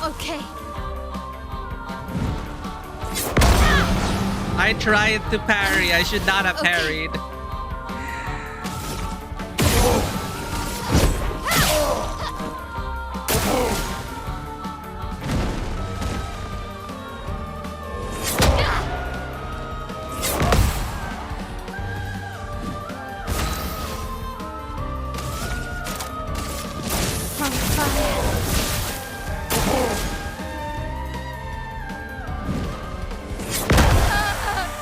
Okay. I tried to parry. I should not have parried. From fire.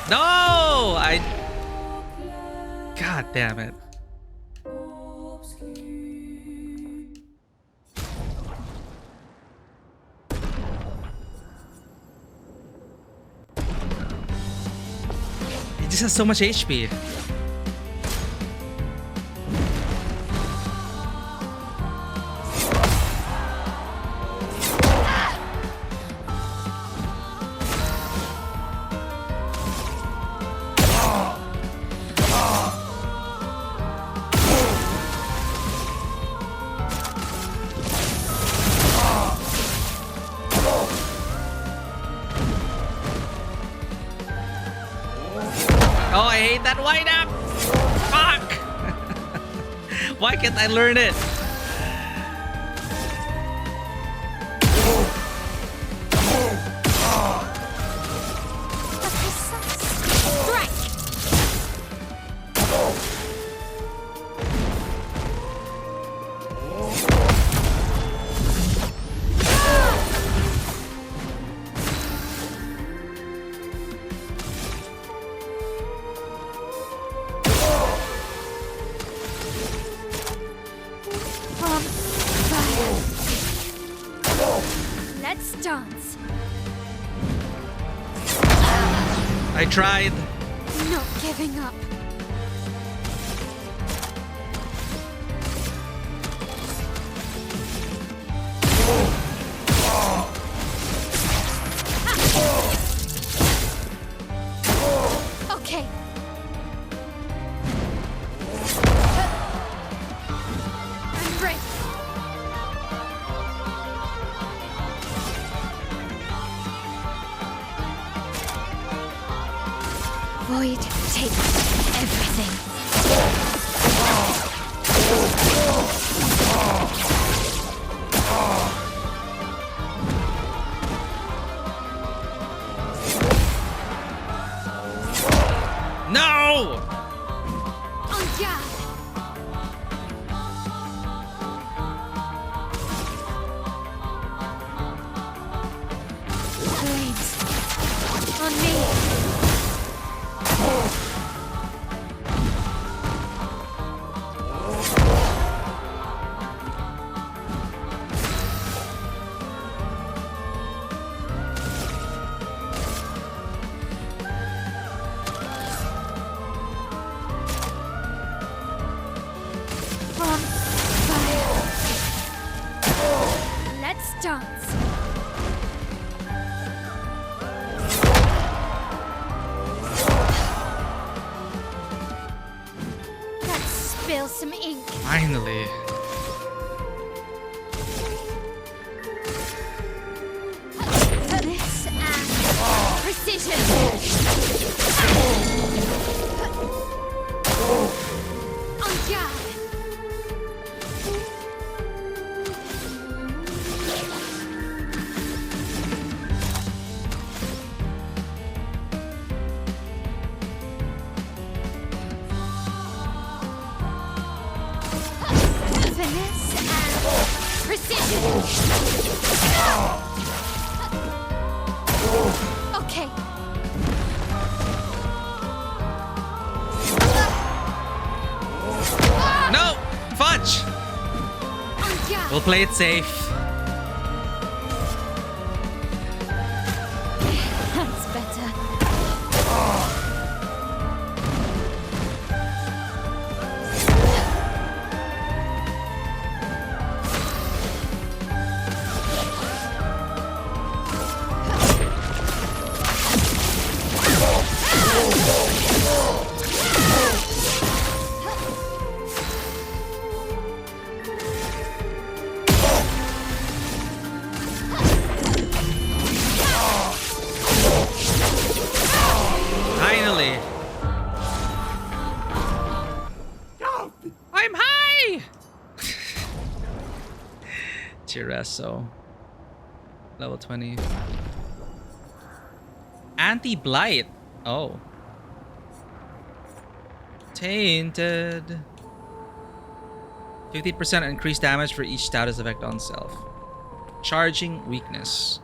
No! God damn it. He just has so much HP. Oh, I hate that wind up! Fuck! Why can't I learn it? Strike. From fire. Let's dance. I tried. Not giving up. Okay. I'm ready. Void takes everything. No! En garde. Flames. On me. From fire. Let's dance. Let's spill some ink. Finally. This and precision. En garde. Finesse and precision. Okay. No! Fudge! Oh, yeah. We'll play it safe. That's better. Finally. I'm high! Tireso. Level 20. Anti-blight. Oh. Tainted. 50% increased damage for each status effect on self. Charging weakness.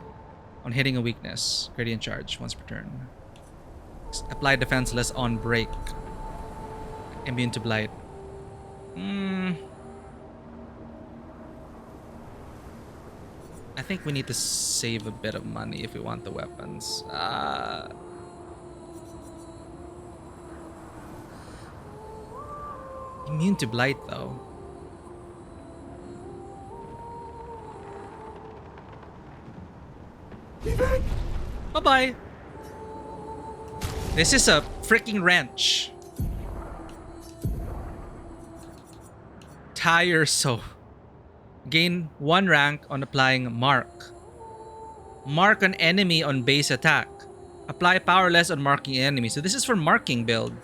On hitting a weakness. Gradient charge once per turn. Apply defenseless on break. Immune to blight. I think we need to save a bit of money if we want the weapons. Immune to blight though. Bye-bye. This is a freaking wrench. Tire so. Gain 1 rank on applying mark. Mark an enemy on base attack. Apply powerless on marking enemy. So this is for marking build.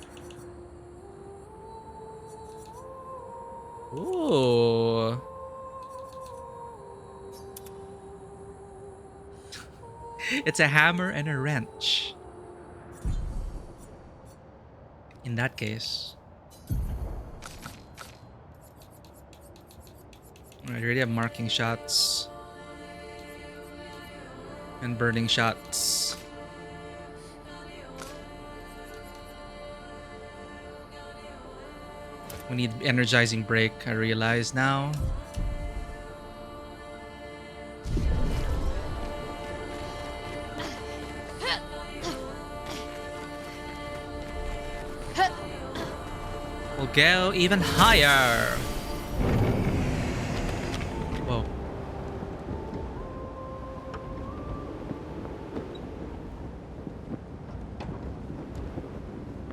Ooh. It's a hammer and a wrench. In that case. Alright, we already have marking shots. And burning shots. We need energizing break, I realize now. We'll go even higher. Whoa.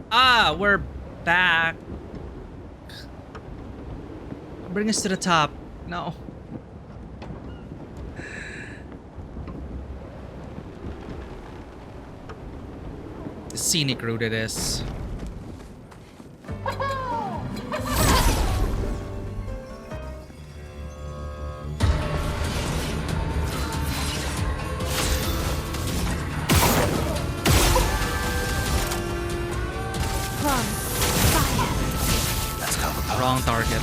Ah, we're back. Bring us to the top. No. The scenic route it is. Wrong target.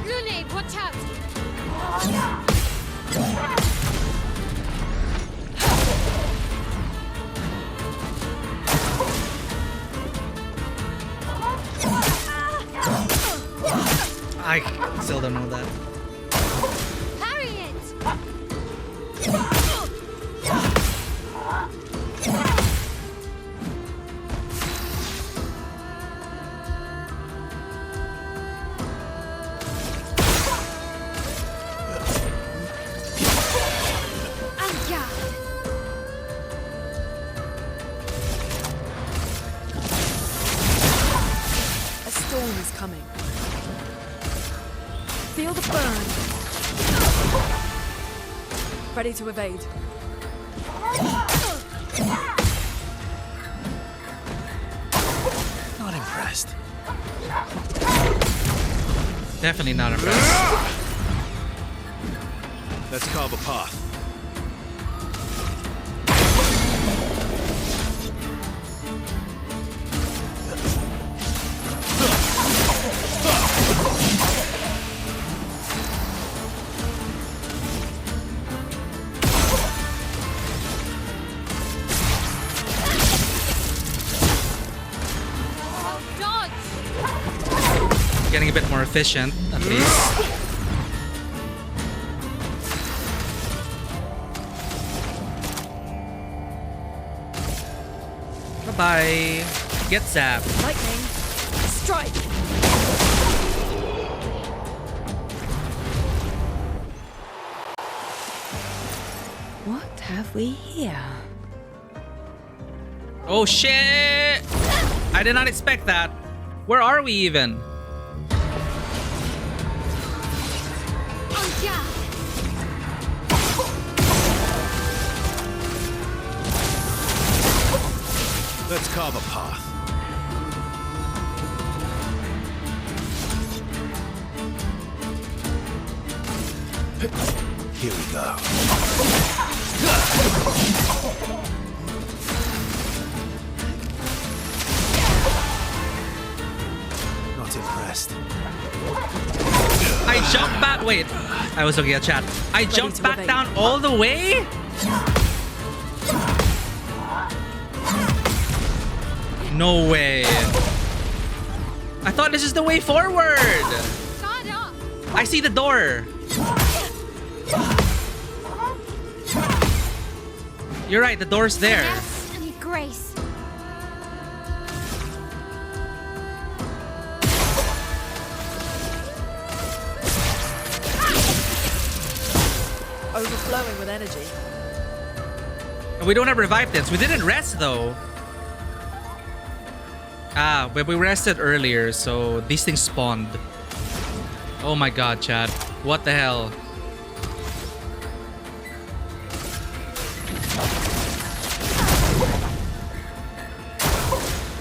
Lune, watch out! I still don't know that. Parry it! A storm is coming. Feel the burn. Ready to evade. Not impressed. Definitely not impressed. Let's carve a path. efficient, at least. Bye-bye. Get zapped. Lightning, strike! What have we here? Oh shit! I did not expect that. Where are we even? Oh, yeah. Let's carve a path. Here we go. Not impressed. I jumped back. Wait, I was looking at chat. I jumped back down all the way? No way. I thought this is the way forward. Shut up. I see the door. You're right, the door's there. Finesse and grace. Overflowing with energy. We don't have revive tents. We didn't rest though. Ah, but we rested earlier, so these things spawned. Oh my god, Chad. What the hell?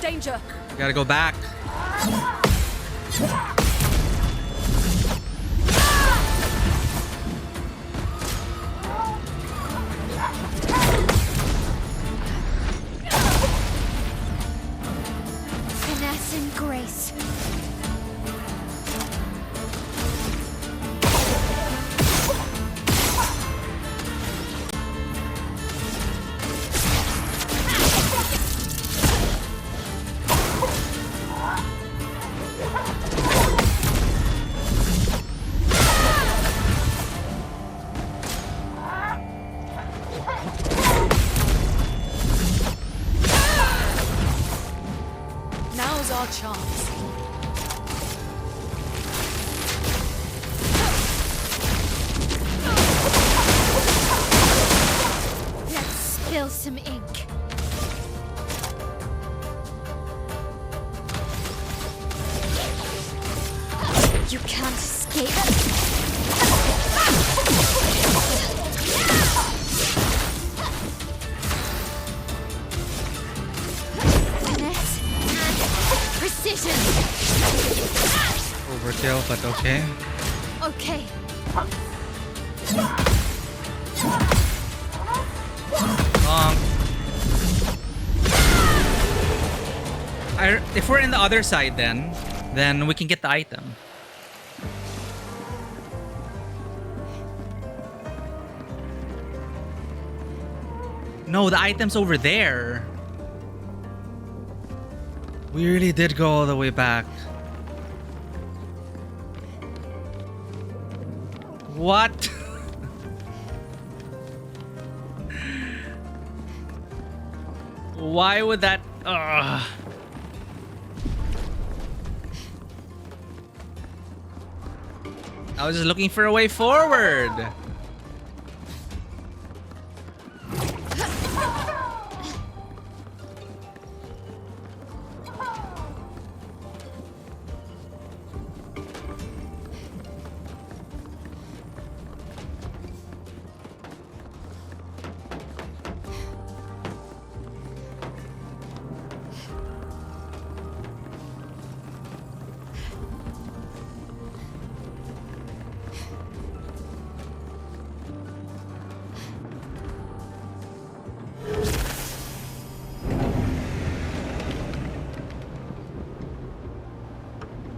Danger! Gotta go back. Finesse and grace. Now's our chance. Let's spill some ink. You can't escape. Finesse and precision. Overkill, but okay. Okay. If we're in the other side then we can get the item. No, the item's over there. We really did go all the way back. What? Why would that... Ugh. I was just looking for a way forward.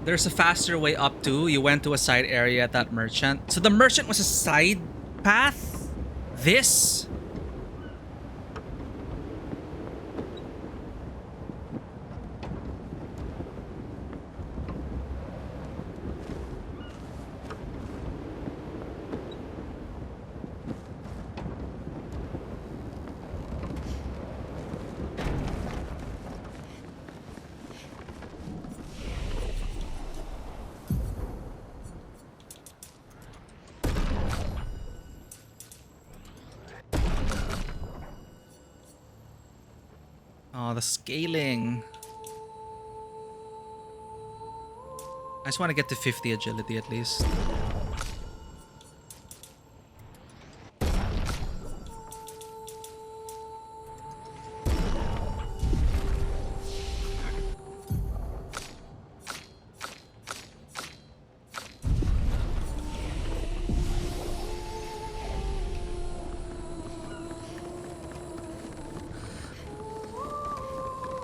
There's a faster way up too. You went to a side area at that merchant. So the merchant was a side path? This? Oh, the scaling. I just want to get to 50 agility at least.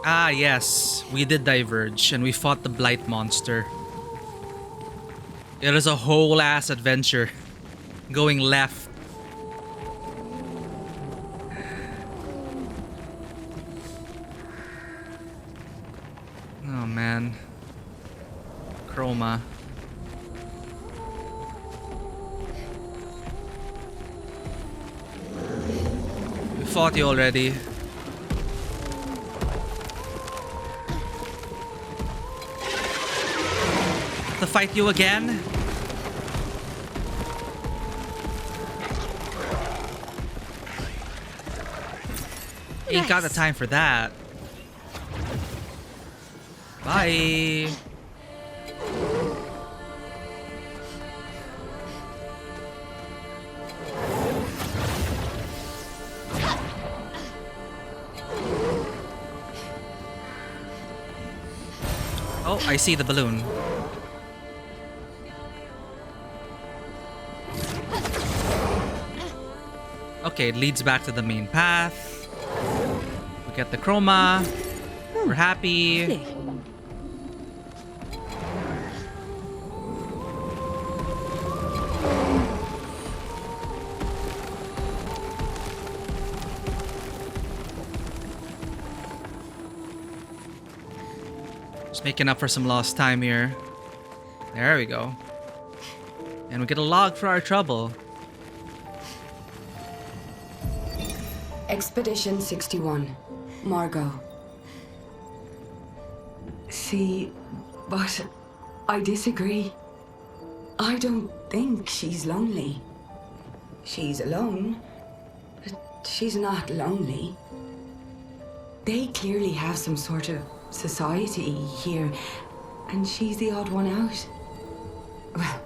Ah, yes. We did diverge and we fought the blight monster. It is a whole ass adventure. Going left. Oh man. Chroma. We fought you already. To fight you again? Ain't got the time for that. Bye. Oh, I see the balloon. Okay, it leads back to the main path. We get the chroma. We're happy. Just making up for some lost time here. There we go. And we get a log for our trouble. Expedition 61, Margot. See, but I disagree. I don't think she's lonely. She's alone, but she's not lonely. They clearly have some sort of society here, and she's the odd one out. Well,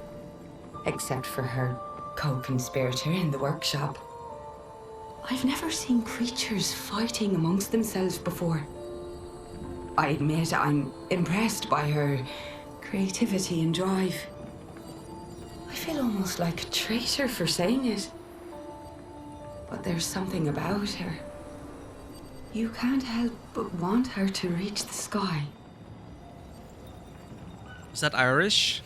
except for her co-conspirator in the workshop. I've never seen creatures fighting amongst themselves before. I admit I'm impressed by her creativity and drive. I feel almost like a traitor for saying it. But there's something about her. You can't help but want her to reach the sky. Is that Irish?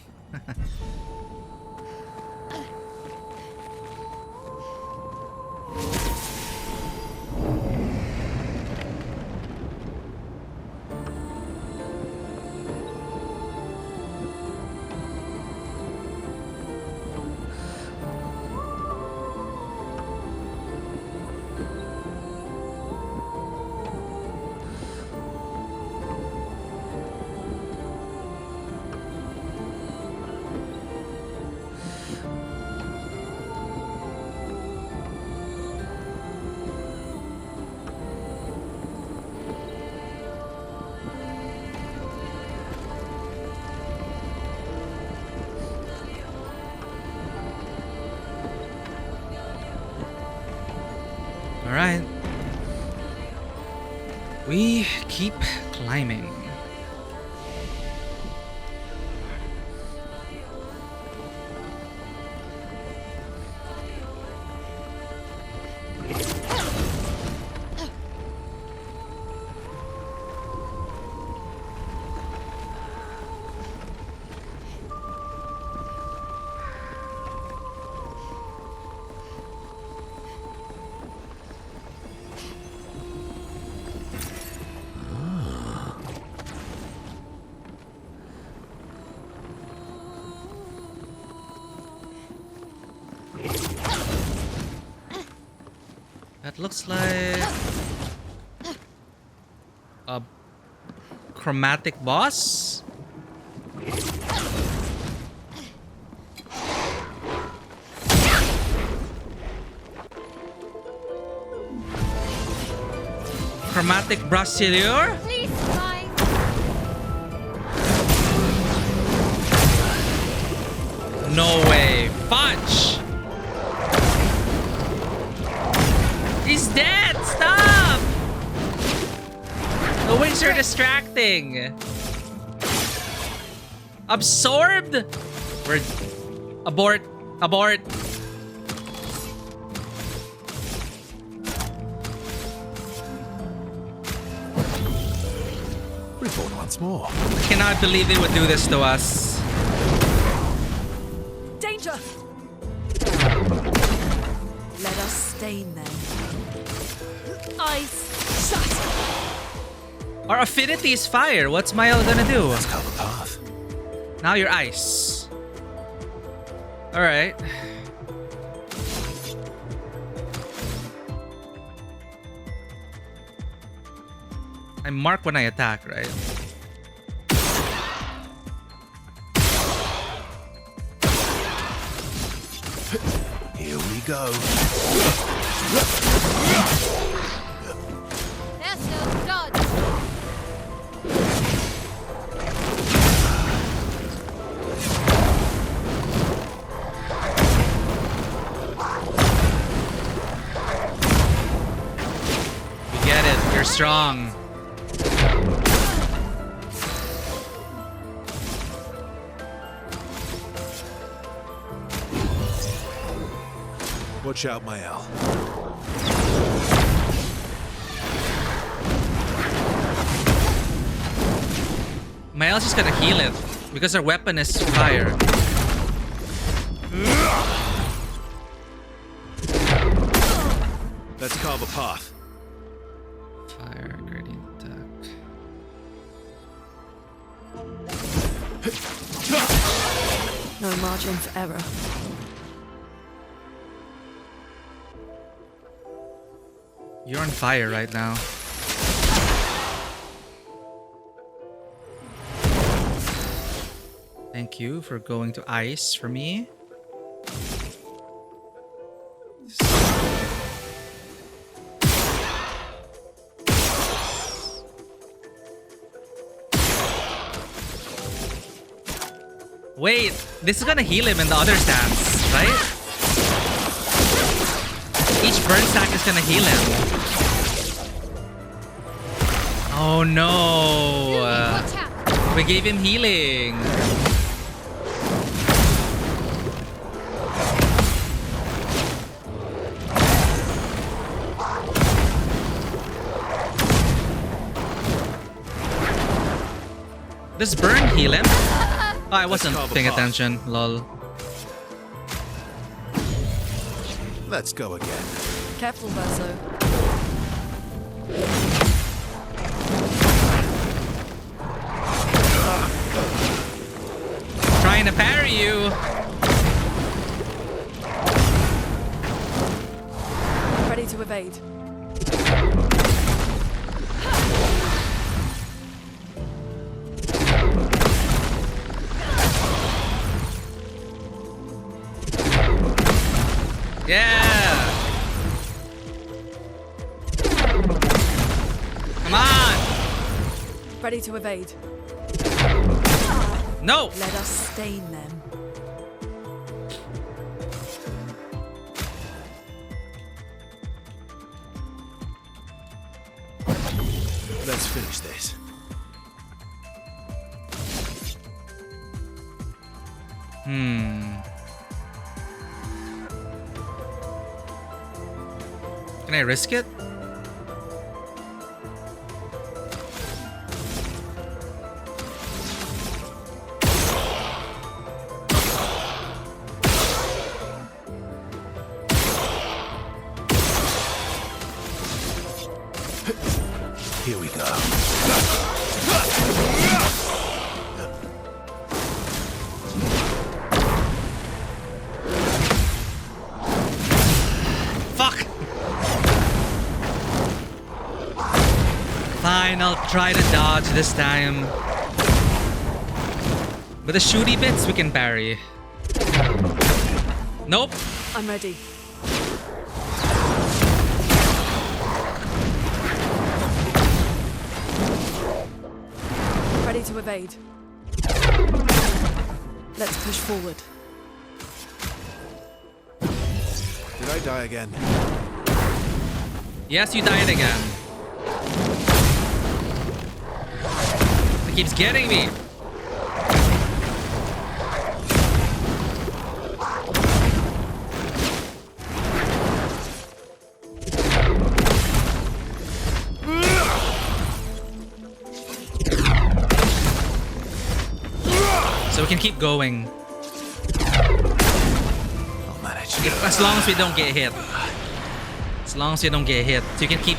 Alright. We keep climbing. That looks like a chromatic boss. Chromatic brasselier? Please, fly. No way. Fudge! He's dead! Stop! The wings are distracting. Absorbed? We're... Abort. Abort. Reborn once more. I cannot believe they would do this to us. Danger! Let us stain them. Ice. Shut! Our affinity is fire. What's Mile gonna do? Let's cover path. Now you're ice. Alright. I mark when I attack, right? Here we go. There, still. Dodge. We get it. You're strong. Watch out, Mael. Miles is gonna heal it because our weapon is fire. Let's carve a path. Fire gradient attack. No margin for error. You're on fire right now. Thank you for going to ice for me. Wait, this is gonna heal him in the other stance, right? Each burn stack is gonna heal him. Oh no! Watch out. We gave him healing. Does burn heal him? Oh, I wasn't paying attention. Lol. Let's go again. Careful, Verso. Trying to parry you. Ready to evade. Yeah! Come on! Ready to evade. No! Let us stain them. Let's finish this. Can I risk it? Here we go. Fuck! Fine, I'll try to dodge this time. But the shooty bits we can parry. Nope. I'm ready. Ready to evade. Let's push forward. Did I die again? Yes, you died again. It keeps getting me. So we can keep going. I'll manage. As long as we don't get hit. As long as we don't get hit. So you can keep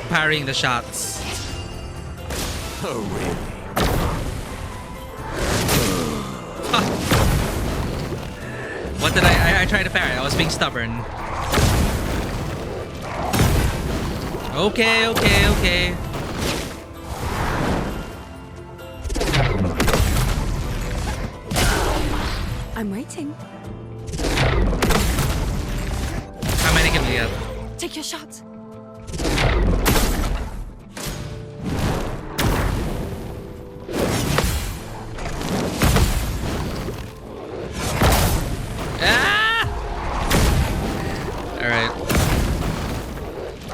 parrying the shots. Oh, really? What did I tried to parry. I was being stubborn. Okay, okay, okay. I'm waiting. How many can we get? Take your shot. Ah! Alright.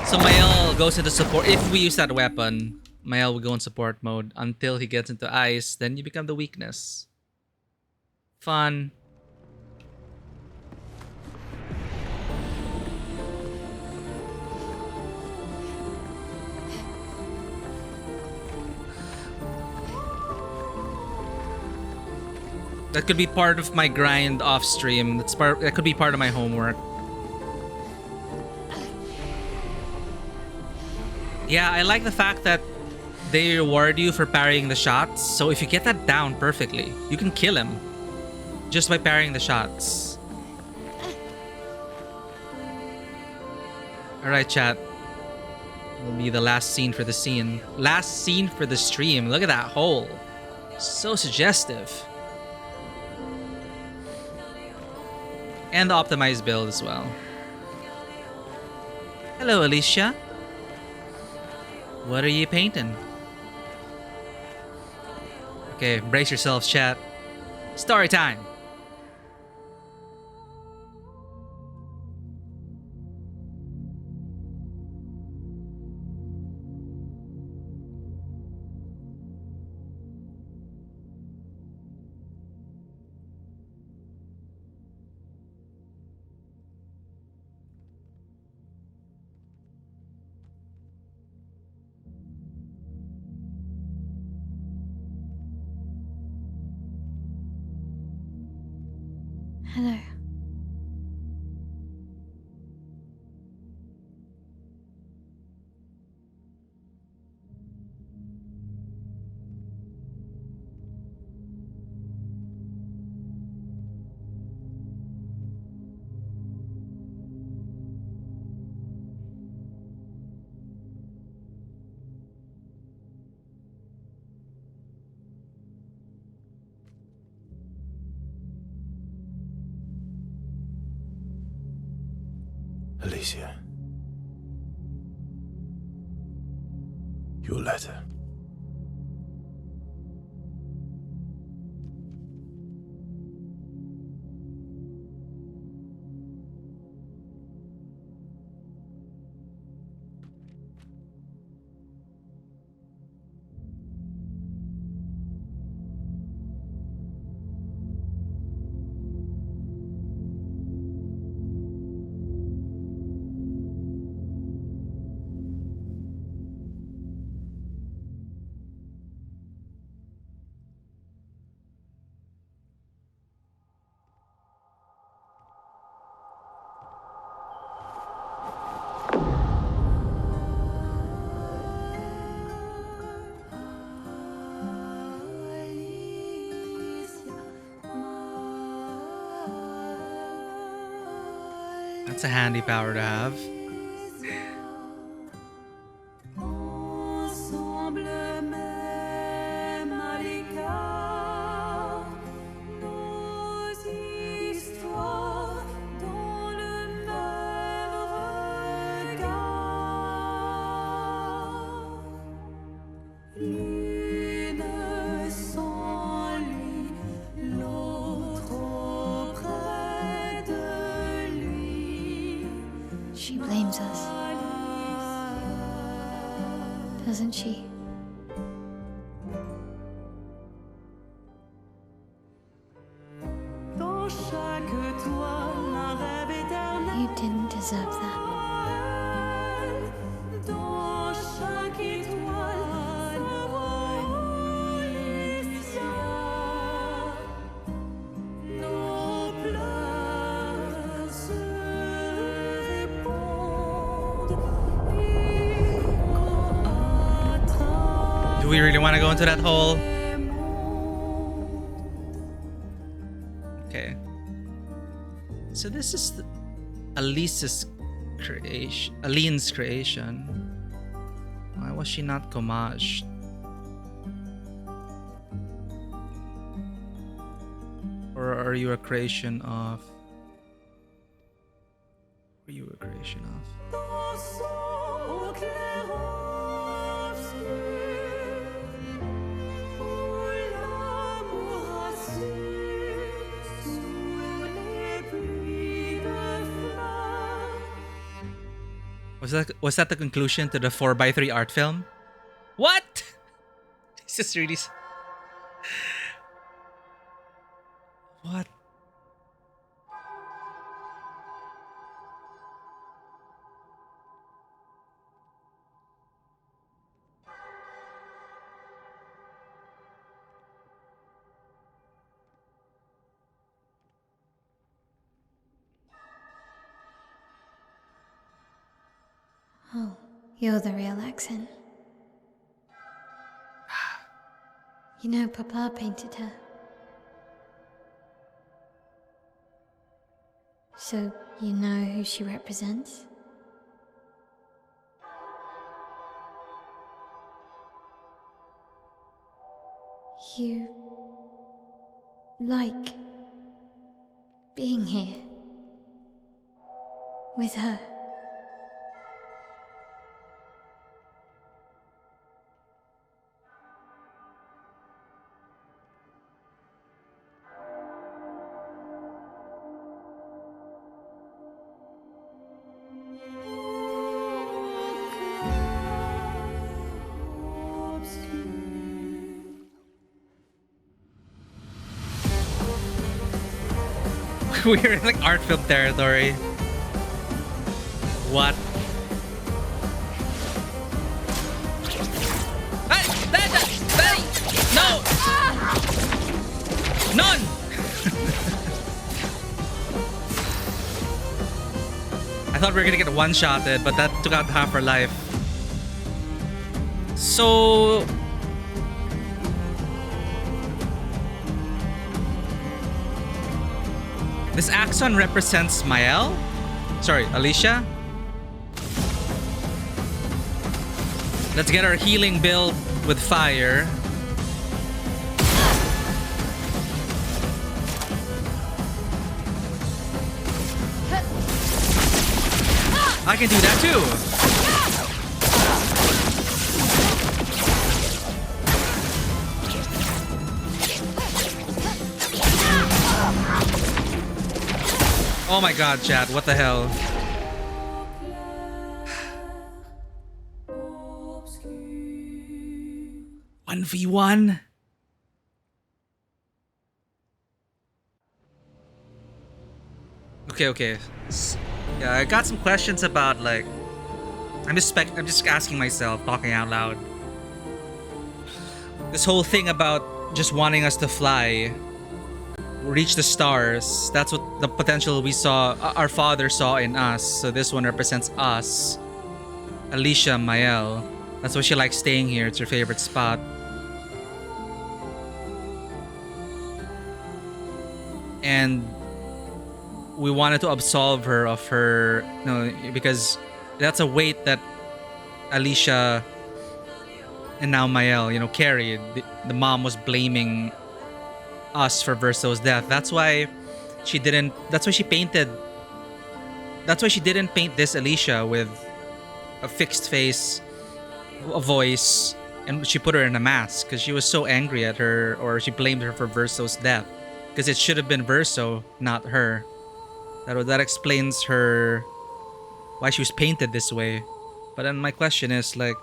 So Mael goes into support. If we use that weapon, Mael will go in support mode until he gets into ice. Then you become the weakness. Fun. That could be part of my grind off stream. That could be part of my homework. Yeah, I like the fact that they reward you for parrying the shots. So if you get that down perfectly, you can kill him just by parrying the shots. Alright, chat. Will be the last scene for the scene. Last scene for the stream. Look at that hole. So suggestive. And the optimized build as well. Hello, Alicia. What are you painting? Okay, brace yourselves, chat. Story time. Hello. Alicia. Your letter. That's a handy power to have. doesn't she? You didn't deserve that. Do we really want to go into that hole? Okay. So this is Alice's creation. Aline's creation. Why was she not commaged? Or are you a creation of? Are you a creation of? Was that the conclusion to the 4x3 art film? What? This is really... What? Oh, you're the real accent. You know, Papa painted her. So, you know who she represents? You... like... being here. With her. We're in like art film territory. What? Hey! No! None! I thought we were gonna get one-shotted, but that took out half her life. So... this axon represents Mael? Sorry, Alicia? Let's get our healing build with fire. I can do that too. Oh my god, chat, what the hell? One v one? Okay. Yeah, I got some questions about like... I'm just asking myself, talking out loud. This whole thing about just wanting us to fly. Reach the stars. That's what the potential we saw, our father saw in us. So this one represents us. Alicia Mael. That's why she likes staying here. It's her favorite spot. And we wanted to absolve her of her, because that's a weight that Alicia and now Mael, carried. The mom was blaming us for Verso's death. That's why she didn't paint this Alicia with a fixed face, a voice, and she put her in a mask because she was so angry at her, or she blamed her for Verso's death because it should have been Verso, not her. That explains why she was painted this way. But then my question is like,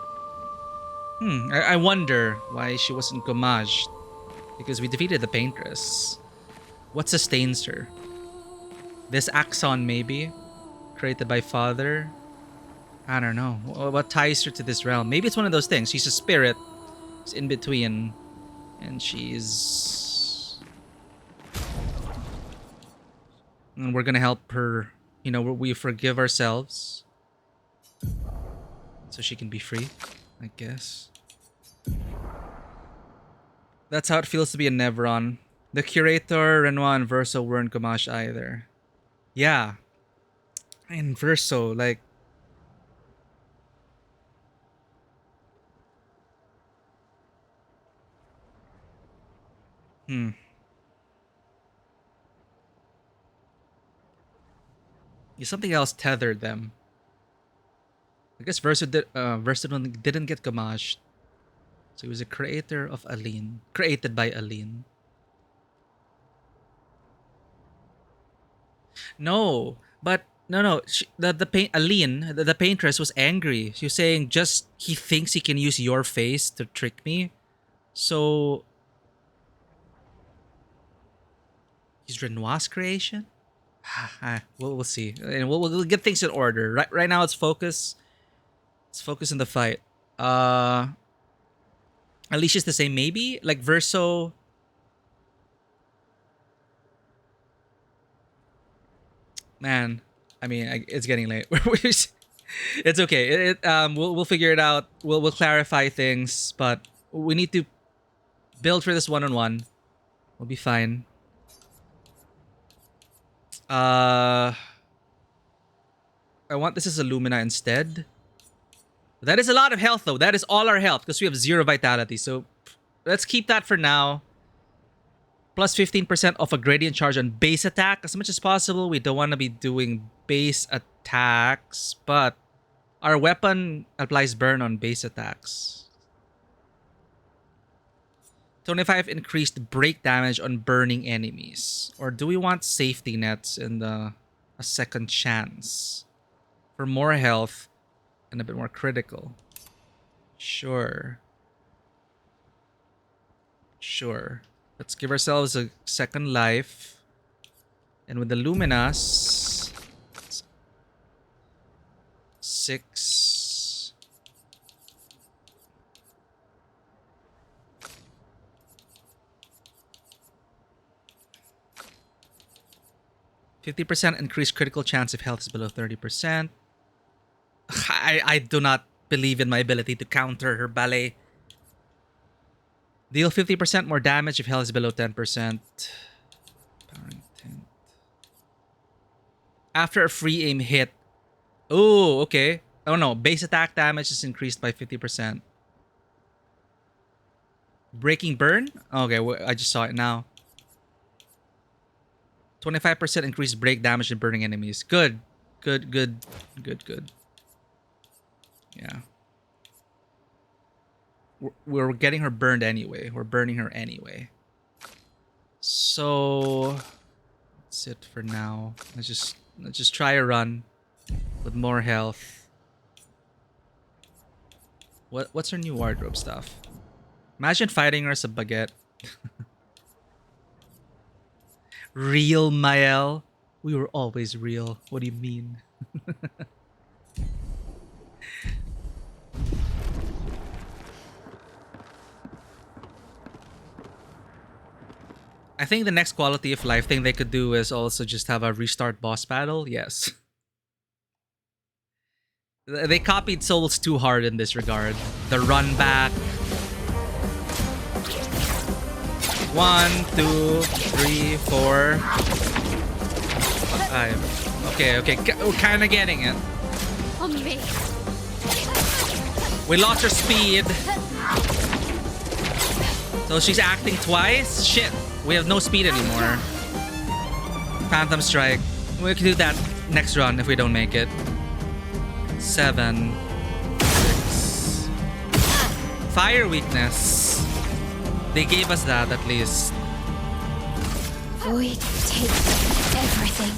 I wonder why she wasn't gommaged. Because we defeated the Paintress. What sustains her? This axon, maybe? Created by Father? I don't know. What ties her to this realm? Maybe it's one of those things. She's a spirit. It's in between. And she's... And we're gonna help her. You know, we forgive ourselves. So she can be free, I guess. That's how it feels to be a Nevron. The Curator, Renoir, and Verso weren't Gamache either. Yeah. And Verso, like... Something else tethered them. I guess Verso didn't get Gamache. So he was a creator of Aline. Created by Aline. No, but no. Aline, the paintress, was angry. She was saying, "Just he thinks he can use your face to trick me." So he's Renoir's creation. We'll see, and we'll get things in order. Right now, let's focus. Let's focus on the fight. Alicia's the same, maybe like Verso. Man, I mean, it's getting late. It's okay. We'll figure it out. We'll clarify things, but we need to build for this one-on-one. We'll be fine. I want this as a Lumina instead. That is a lot of health, though. That is all our health because we have 0 vitality. So let's keep that for now. Plus 15% off a gradient charge on base attack. As much as possible, we don't want to be doing base attacks, but our weapon applies burn on base attacks. 25 increased break damage on burning enemies. Or do we want safety nets and a second chance for more health and a bit more critical? Sure. Let's give ourselves a second life. And with the Luminas, 6. %50 increased critical chance if health is below 30%. I do not believe in my ability to counter her ballet. Deal 50% more damage if health is below 10%. Power intent. After a free aim hit. Oh, okay. Oh no, base attack damage is increased by 50%. Breaking burn? Okay, I just saw it now. 25% increased break damage in burning enemies. Good. Yeah. We're getting her burned anyway. We're burning her anyway. So that's it for now. Let's just try a run with more health. What's her new wardrobe stuff? Imagine fighting her as a baguette. Real Mael. We were always real. What do you mean? I think the next quality of life thing they could do is also just have a restart boss battle. Yes. They copied Souls too hard in this regard. The run back. 1, 2, 3, 4, 5. Okay. We're kind of getting it. On me. We lost her speed. So she's acting twice? Shit. We have no speed anymore. Phantom Strike. We can do that next run if we don't make it. 7, 6. Fire weakness. They gave us that at least. Void takes everything.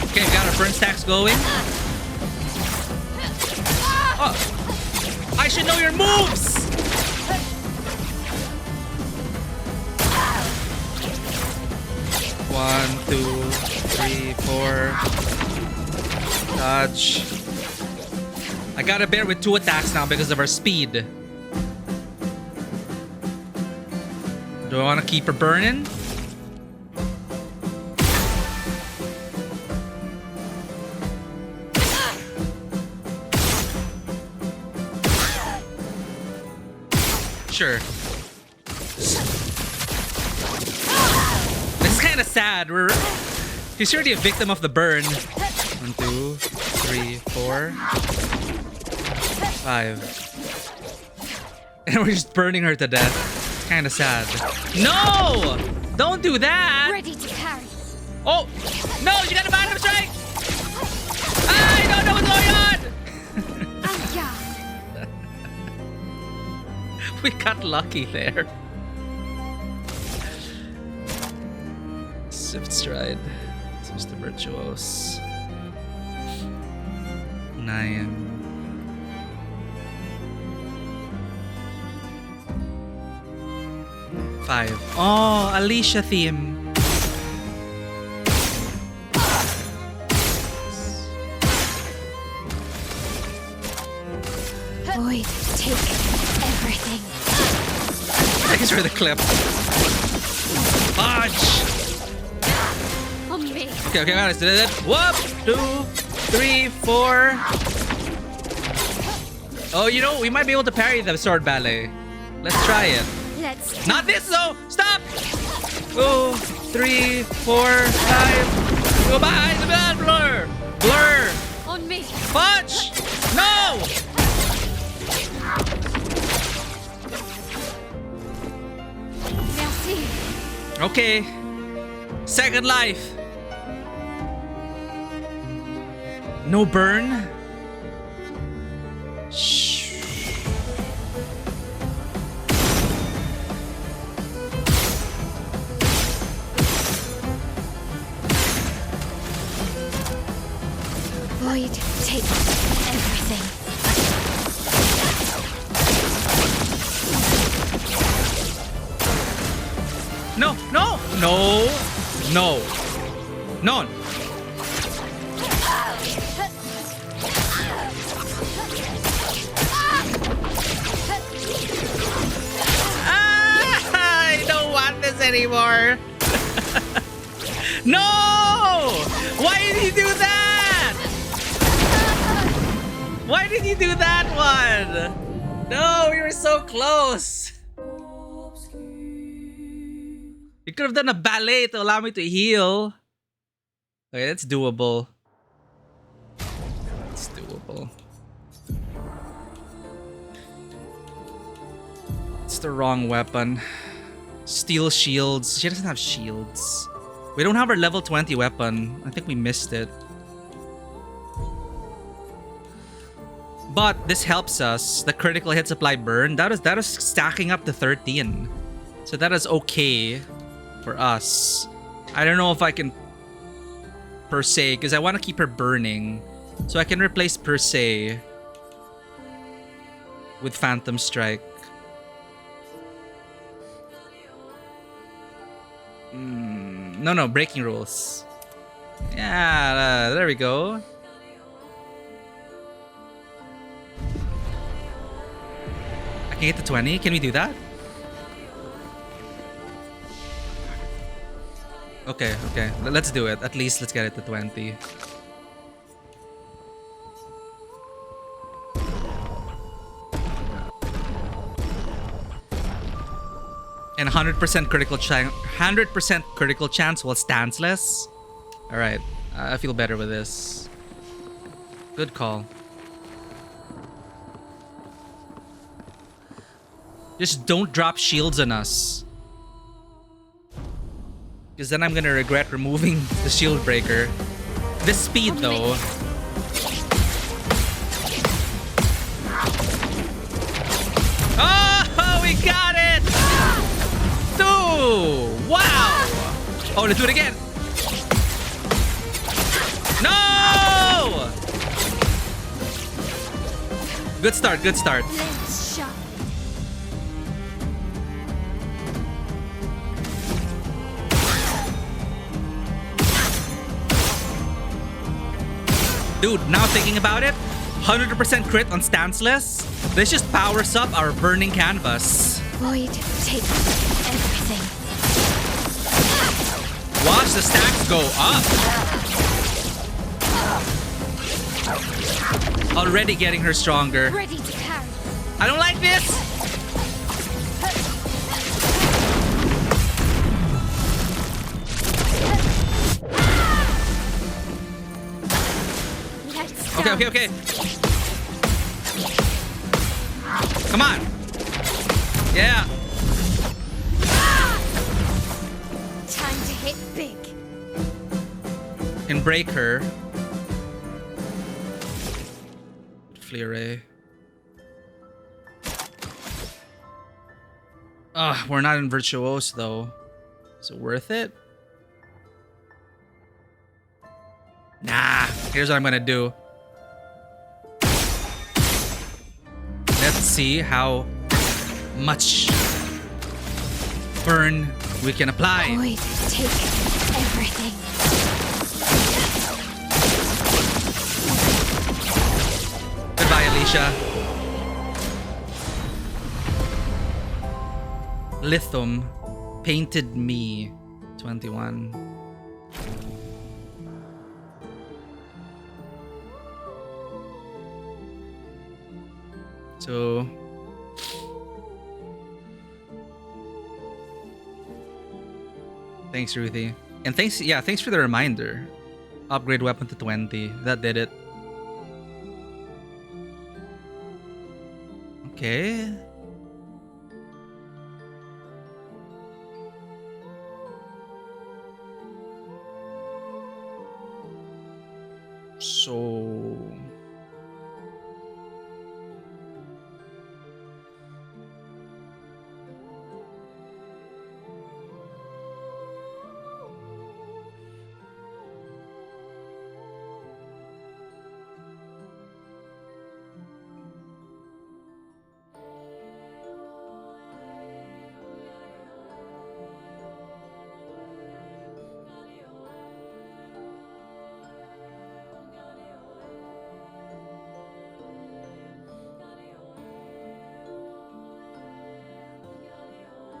Okay, got our burn stacks going. Oh, I should know your moves! One, two, three, four. Dodge. I gotta bear with 2 attacks now because of our speed. Do I want to keep her burning? Sure. This is kind of sad. He's already a victim of the burn. 1, 2, 3, 4, 5. And we're just burning her to death. It's kind of sad. No! Don't do that! Ready to carry. Oh! No! You got a bottom strike! I don't know what's going on! We got lucky there. Swift stride. Mr. Virtuose. 9. Five. Oh, Alicia theme. Void, take everything. Thanks for the clip. Punch! On me. Okay, guys. 1, 2, 3, 4. Oh, you know, we might be able to parry the sword ballet. Let's try it. Let's. Not this though! Stop! 2, 3, 4, 5. Go by the blur! Blur! On me. Punch! No! Merci. Okay. Second life. No burn? Shh. Void, take everything. No, no, no, no, no. I don't want this anymore. No! Why did he do that? Why did you do that one? No, we were so close. You could have done a ballet to allow me to heal. Okay, that's doable. It's doable. It's the wrong weapon. Steel shields. She doesn't have shields. We don't have our level 20 weapon. I think we missed it. But this helps us. The critical hit supply burn. That is stacking up to 13. So that is okay for us. I don't know if I can per se, because I want to keep her burning. So I can replace per se with Phantom Strike. No, breaking rules. Yeah, there we go. I can get to 20. Can we do that? Okay. Let's do it. At least let's get it to 20. And 100% critical chance. 100% critical chance while stanceless. All right, I feel better with this. Good call. Just don't drop shields on us. Because then I'm gonna regret removing the shield breaker. The speed though. Oh, we got it! Two! Wow! Oh, let's do it again. No! Good start, good start. Blades sharp. Dude, now thinking about it, 100% crit on stanceless. This just powers up our burning canvas. Void, take everything. Watch the stacks go up. Already getting her stronger. Ready to carry. I don't like this. Let's Okay, okay, okay. Come on. Yeah. Time to hit big. Can break her. Fleury. We're not in Virtuose though. Is it worth it? Nah, here's what I'm gonna do. Let's see how much burn we can apply. Void, take everything. Goodbye, Alicia. Lithum painted me 21. So thanks, Ruthie. And thanks for the reminder. Upgrade weapon to 20. That did it. Okay. So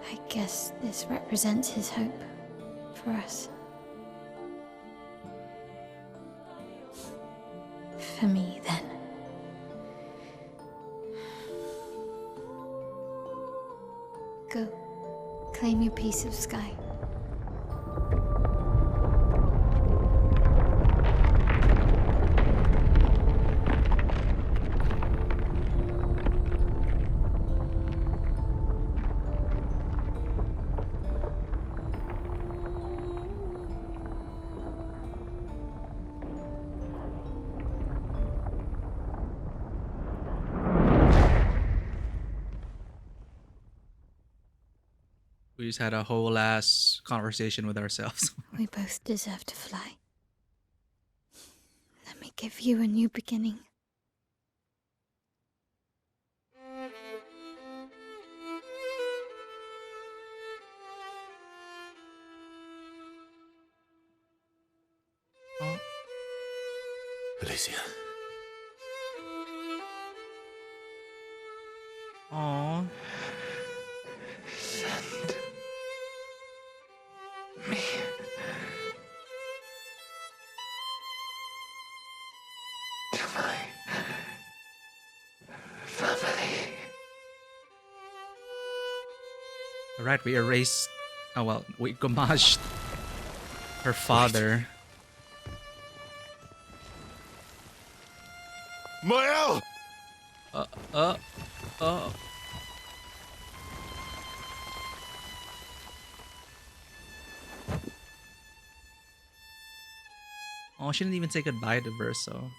I guess this represents his hope for us. For me, then. Go. Claim your piece of sky. we just had a whole ass conversation with ourselves. We both deserve to fly. Let me give you a new beginning. Oh. Alicia. Aww. Send me to my family. Alright, we erased. Oh well, we gommaged her father. Mael! Oh, she didn't even say goodbye to Verso.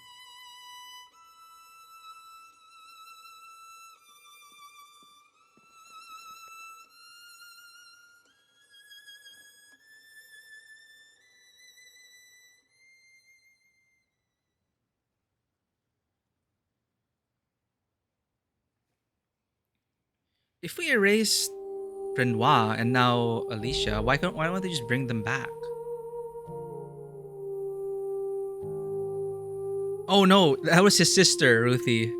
If we erased Renoir and now Alicia, why don't they just bring them back? Oh no, that was his sister, Ruthie.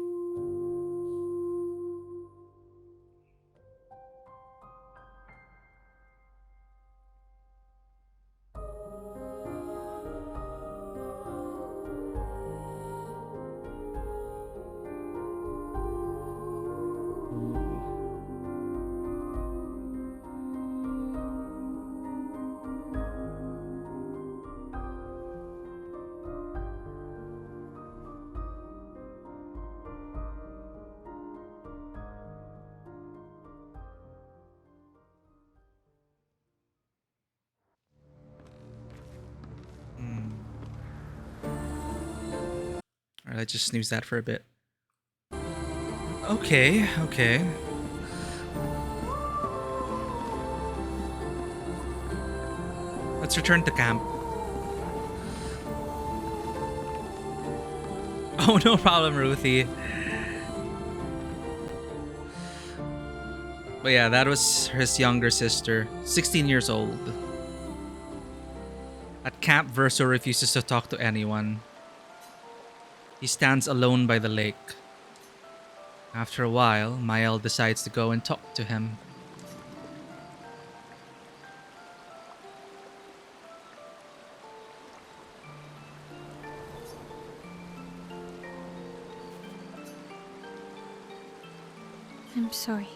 Alright, let's just snooze that for a bit. Okay. Let's return to camp. Oh, no problem, Ruthie. But yeah, that was his younger sister, 16 years old. At camp, Verso refuses to talk to anyone. He stands alone by the lake. After a while, Mael decides to go and talk to him. I'm sorry.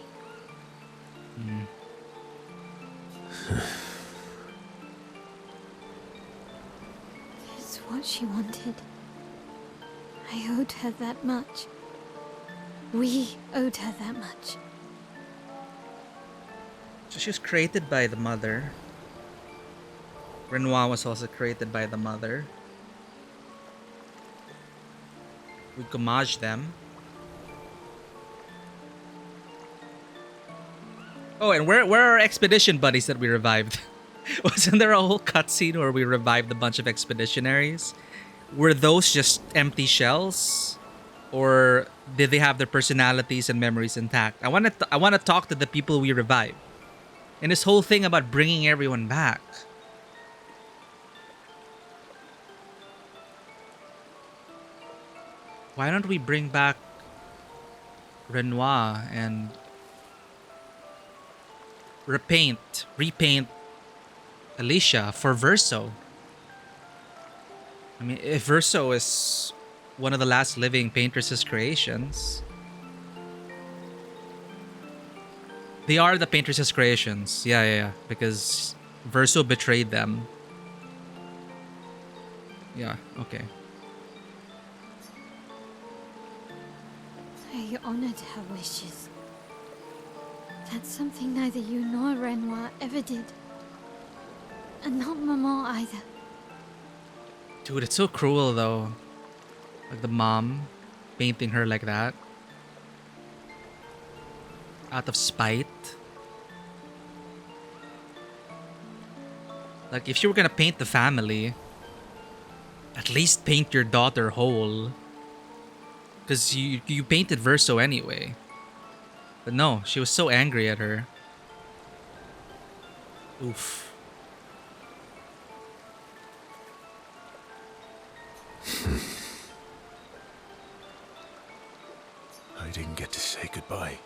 It's what she wanted. I owed her that much. We owed her that much. So she was created by the mother. Renoir was also created by the mother. We homage them. Oh, and where are our expedition buddies that we revived? Wasn't there a whole cutscene where we revived a bunch of expeditionaries? Were those just empty shells? Or did they have their personalities and memories intact? I want to talk to the people we revived. And this whole thing about bringing everyone back. Why don't we bring back Renoir and repaint Alicia for Verso? I mean, if Verso is one of the last living Paintress's creations, they are the Paintress's creations. Yeah. Because Verso betrayed them. Yeah, okay. I honored her wishes. That's something neither you nor Renoir ever did. And not Maman either. Dude, it's so cruel though. Like the mom painting her like that. Out of spite. Like if you were gonna paint the family, at least paint your daughter whole. Because you painted Verso anyway. But no, she was so angry at her. Oof. I didn't get to say goodbye.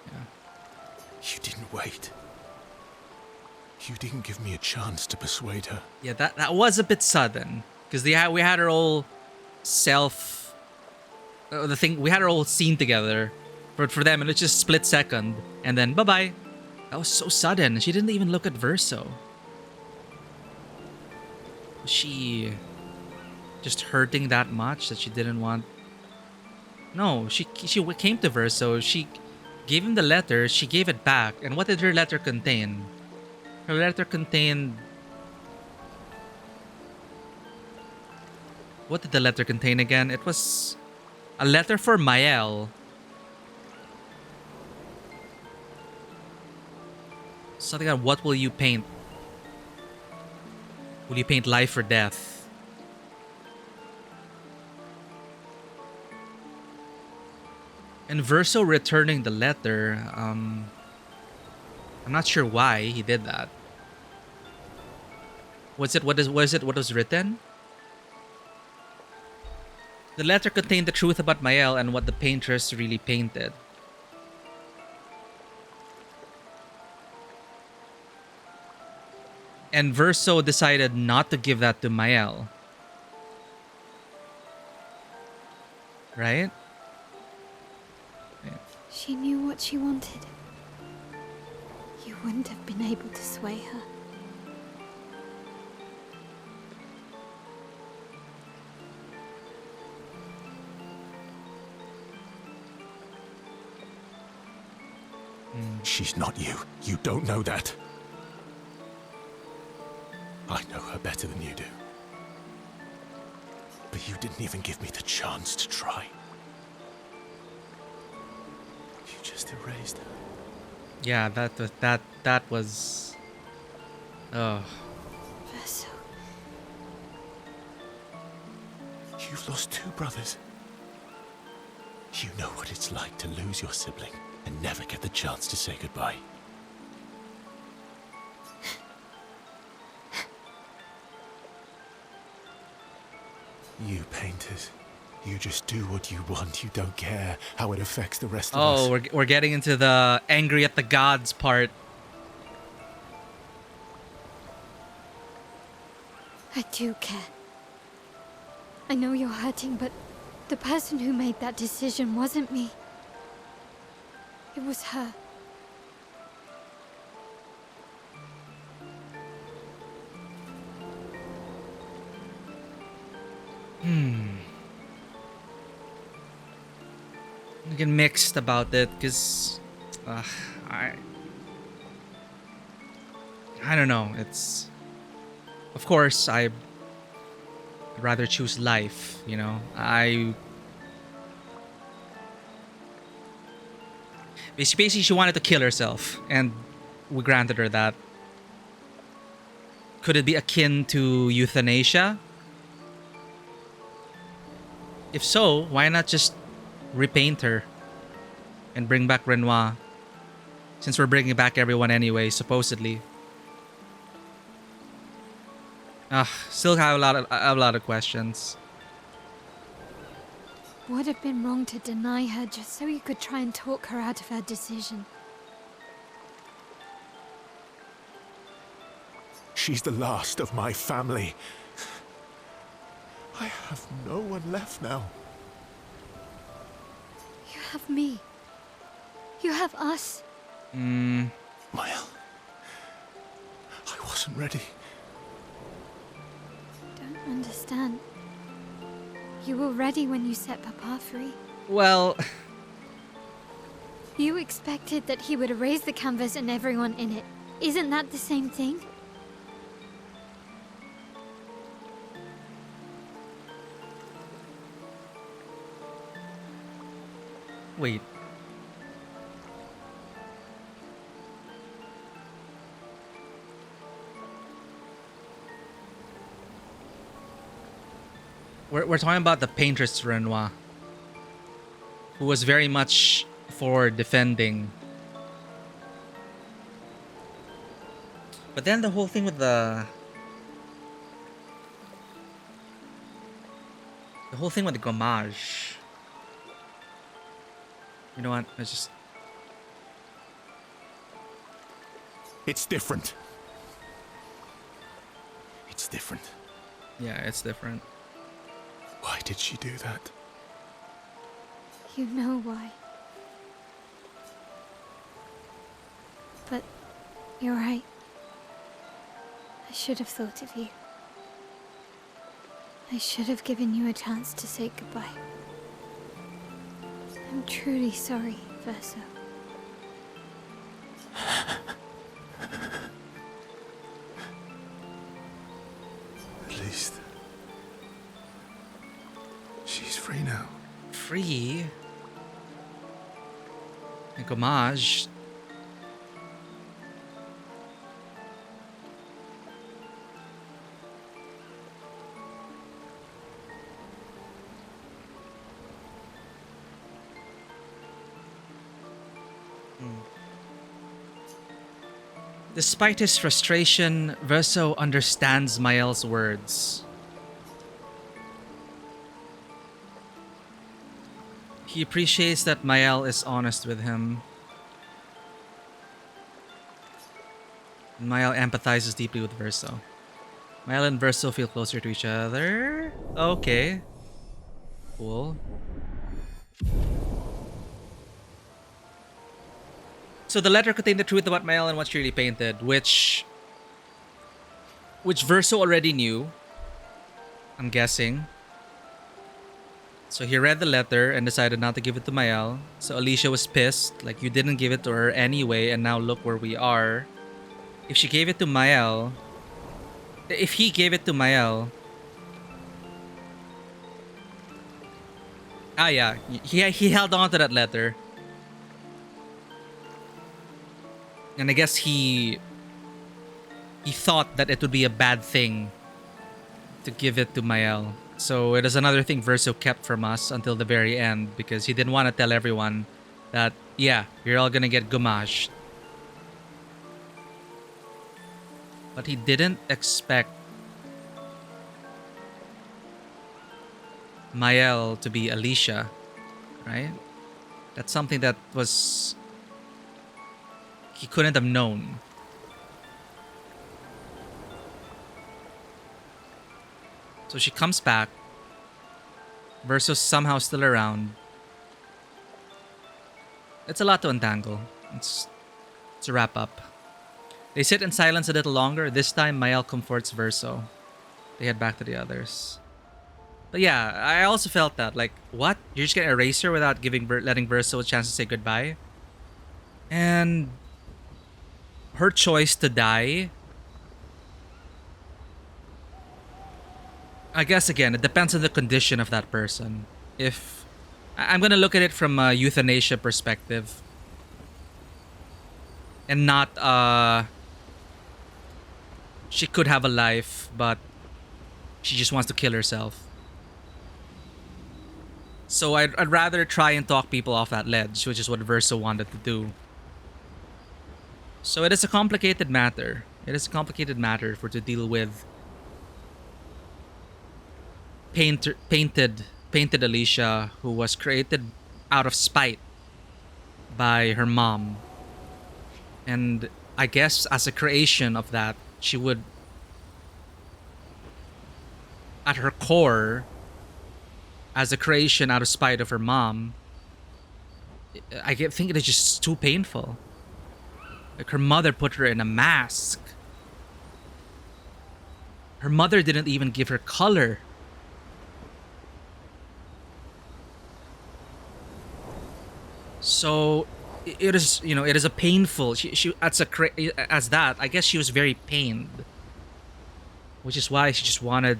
Yeah. You didn't wait. You didn't give me a chance to persuade her. Yeah, that was a bit sudden. Because we had our whole we had our whole scene together. For them, and it's just split second. And then, bye-bye. That was so sudden. She didn't even look at Verso. Was she just hurting that much that she didn't want? No, she came to Verso. She gave him the letter. She gave it back. And what did her letter contain? Her letter contained... What did the letter contain again? It was a letter for Mael. Something on what will you paint? Will you paint life or death? And Verso returning the letter, I'm not sure why he did that. Was it what was written? The letter contained the truth about Mael and what the paintress really painted. And Verso decided not to give that to Mael. Right? She knew what she wanted. You wouldn't have been able to sway her. She's not you. You don't know that. I know her better than you do. But you didn't even give me the chance to try. You just erased her. Yeah, that was. Oh. Verso. You've lost 2 brothers. You know what it's like to lose your sibling and never get the chance to say goodbye. You painters, you just do what you want. You don't care how it affects the rest of us. Oh, we're getting into the angry at the gods part. I do care. I know you're hurting, but the person who made that decision wasn't me. It was her. I get mixed about it because I don't know. It's, of course, I'd rather choose life. You know, basically she wanted to kill herself, and we granted her that. Could it be akin to euthanasia? If so, why not just repaint her and bring back Renoir, since we're bringing back everyone anyway, supposedly. Still have a lot of questions. Would have been wrong to deny her just so you could try and talk her out of her decision. She's the last of my family. I have no one left now. You have me. You have us. Mael, I wasn't ready. Don't understand. You were ready when you set Papa free. Well... You expected that he would erase the canvas and everyone in it. Isn't that the same thing? Wait. We're talking about the paintress Renoir, who was very much for defending. But then the whole thing with the gommage. You know what? Let's just... It's different. It's different. Yeah, it's different. Why did she do that? You know why. But you're right. I should have thought of you. I should have given you a chance to say goodbye. I'm truly sorry, Verso. At least she's free now. Free? And gommage. Despite his frustration, Verso understands Mael's words. He appreciates that Mael is honest with him. And Mael empathizes deeply with Verso. Mael and Verso feel closer to each other. Okay. Cool. So the letter contained the truth about Mael and what she really painted, which Verso already knew, I'm guessing. So he read the letter and decided not to give it to Mael. So Alicia was pissed, like, you didn't give it to her anyway, and now look where we are. If she gave it to Mael, if he gave it to Mael, yeah, he held on to that letter. And I guess he thought that it would be a bad thing to give it to Mael. So it is another thing Verso kept from us until the very end, because he didn't want to tell everyone that, yeah, you're all gonna get gommaged. But he didn't expect Mael to be Alicia, right? That's something that was... he couldn't have known. So she comes back. Verso's somehow still around. It's a lot to untangle. It's a wrap up. They sit in silence a little longer. This time, Mael comforts Verso. They head back to the others. But yeah, I also felt that, like, what? You're just gonna erase her without letting Verso a chance to say goodbye? And her choice to die, I guess, again, it depends on the condition of that person. If I'm gonna look at it from a euthanasia perspective, and not she could have a life, but she just wants to kill herself. So I'd rather try and talk people off that ledge, which is what Verso wanted to do. So it is a complicated matter. It is a complicated matter for to deal with painted Alicia, who was created out of spite by her mom. And I guess as a creation of that, she would, at her core, as a creation out of spite of her mom, I think it is just too painful. Like, her mother put her in a mask. Her mother didn't even give her color. So it is, it is a painful. She as that, I guess she was very pained, which is why she just wanted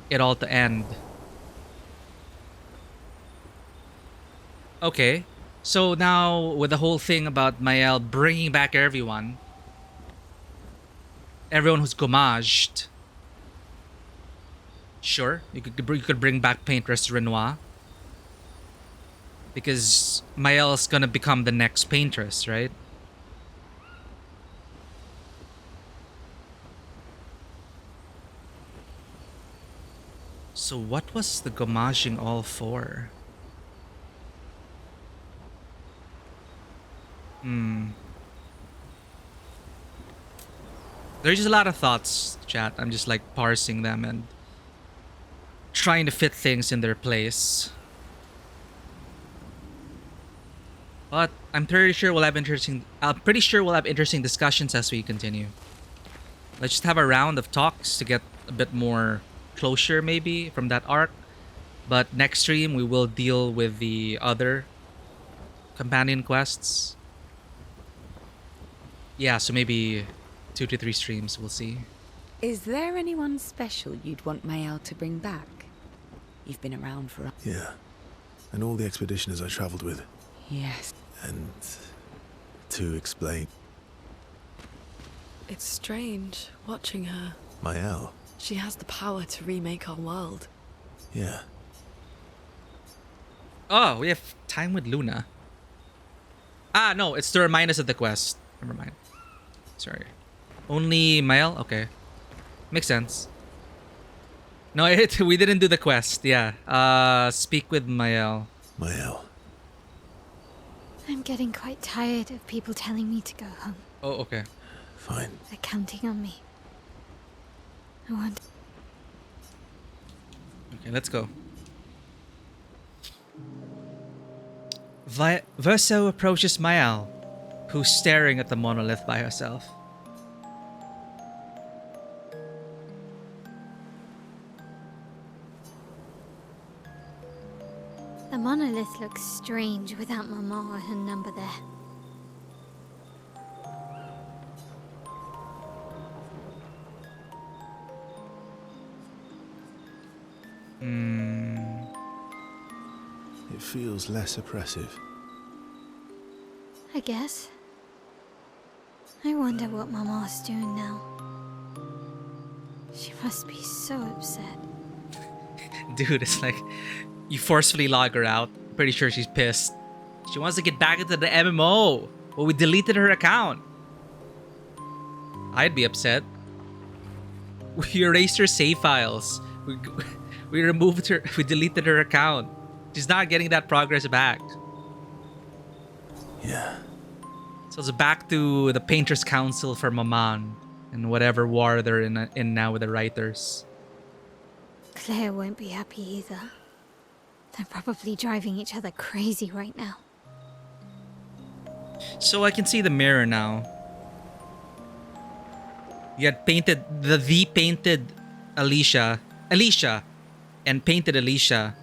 it all to end. Okay, so now with the whole thing about Mael bringing back everyone who's gommaged, sure, you could bring back Paintress Renoir, because Mael's gonna become the next Paintress, right? So what was the gommaging all for? There's just a lot of thoughts, chat. I'm just like parsing them and trying to fit things in their place. But I'm pretty sure we'll have interesting discussions as we continue. Let's just have a round of talks to get a bit more closure maybe from that arc. But next stream we will deal with the other companion quests. Yeah, so maybe 2 to 3 streams, we'll see. Is there anyone special you'd want Mael to bring back? You've been around for a... Yeah. And all the expeditioners I traveled with. Yes. And to explain... It's strange, watching her. Mael. She has the power to remake our world. Yeah. Oh, we have time with Luna. Ah, no, it's to remind us of the quest. Never mind. Sorry. Only Mael? Okay. Makes sense. No, we didn't do the quest. Yeah. Speak with Mael. Mael. I'm getting quite tired of people telling me to go home. Oh, okay. Fine. They're counting on me. I want... Okay, let's go. Verso approaches Mael, who's staring at the monolith by herself. The monolith looks strange without Mama or her number there. It feels less oppressive. I guess. I wonder what Mama's doing now. She must be so upset. Dude, it's like you forcefully log her out. Pretty sure she's pissed. She wants to get back into the MMO, but we deleted her account. I'd be upset. We erased her save files. We removed her. We deleted her account. She's not getting that progress back. Yeah. So it's back to the Painters Council for Maman and whatever war they're in now with the writers. Claire won't be happy either. They're probably driving each other crazy right now. So I can see the mirror now. You had painted the painted Alicia, and painted Alicia.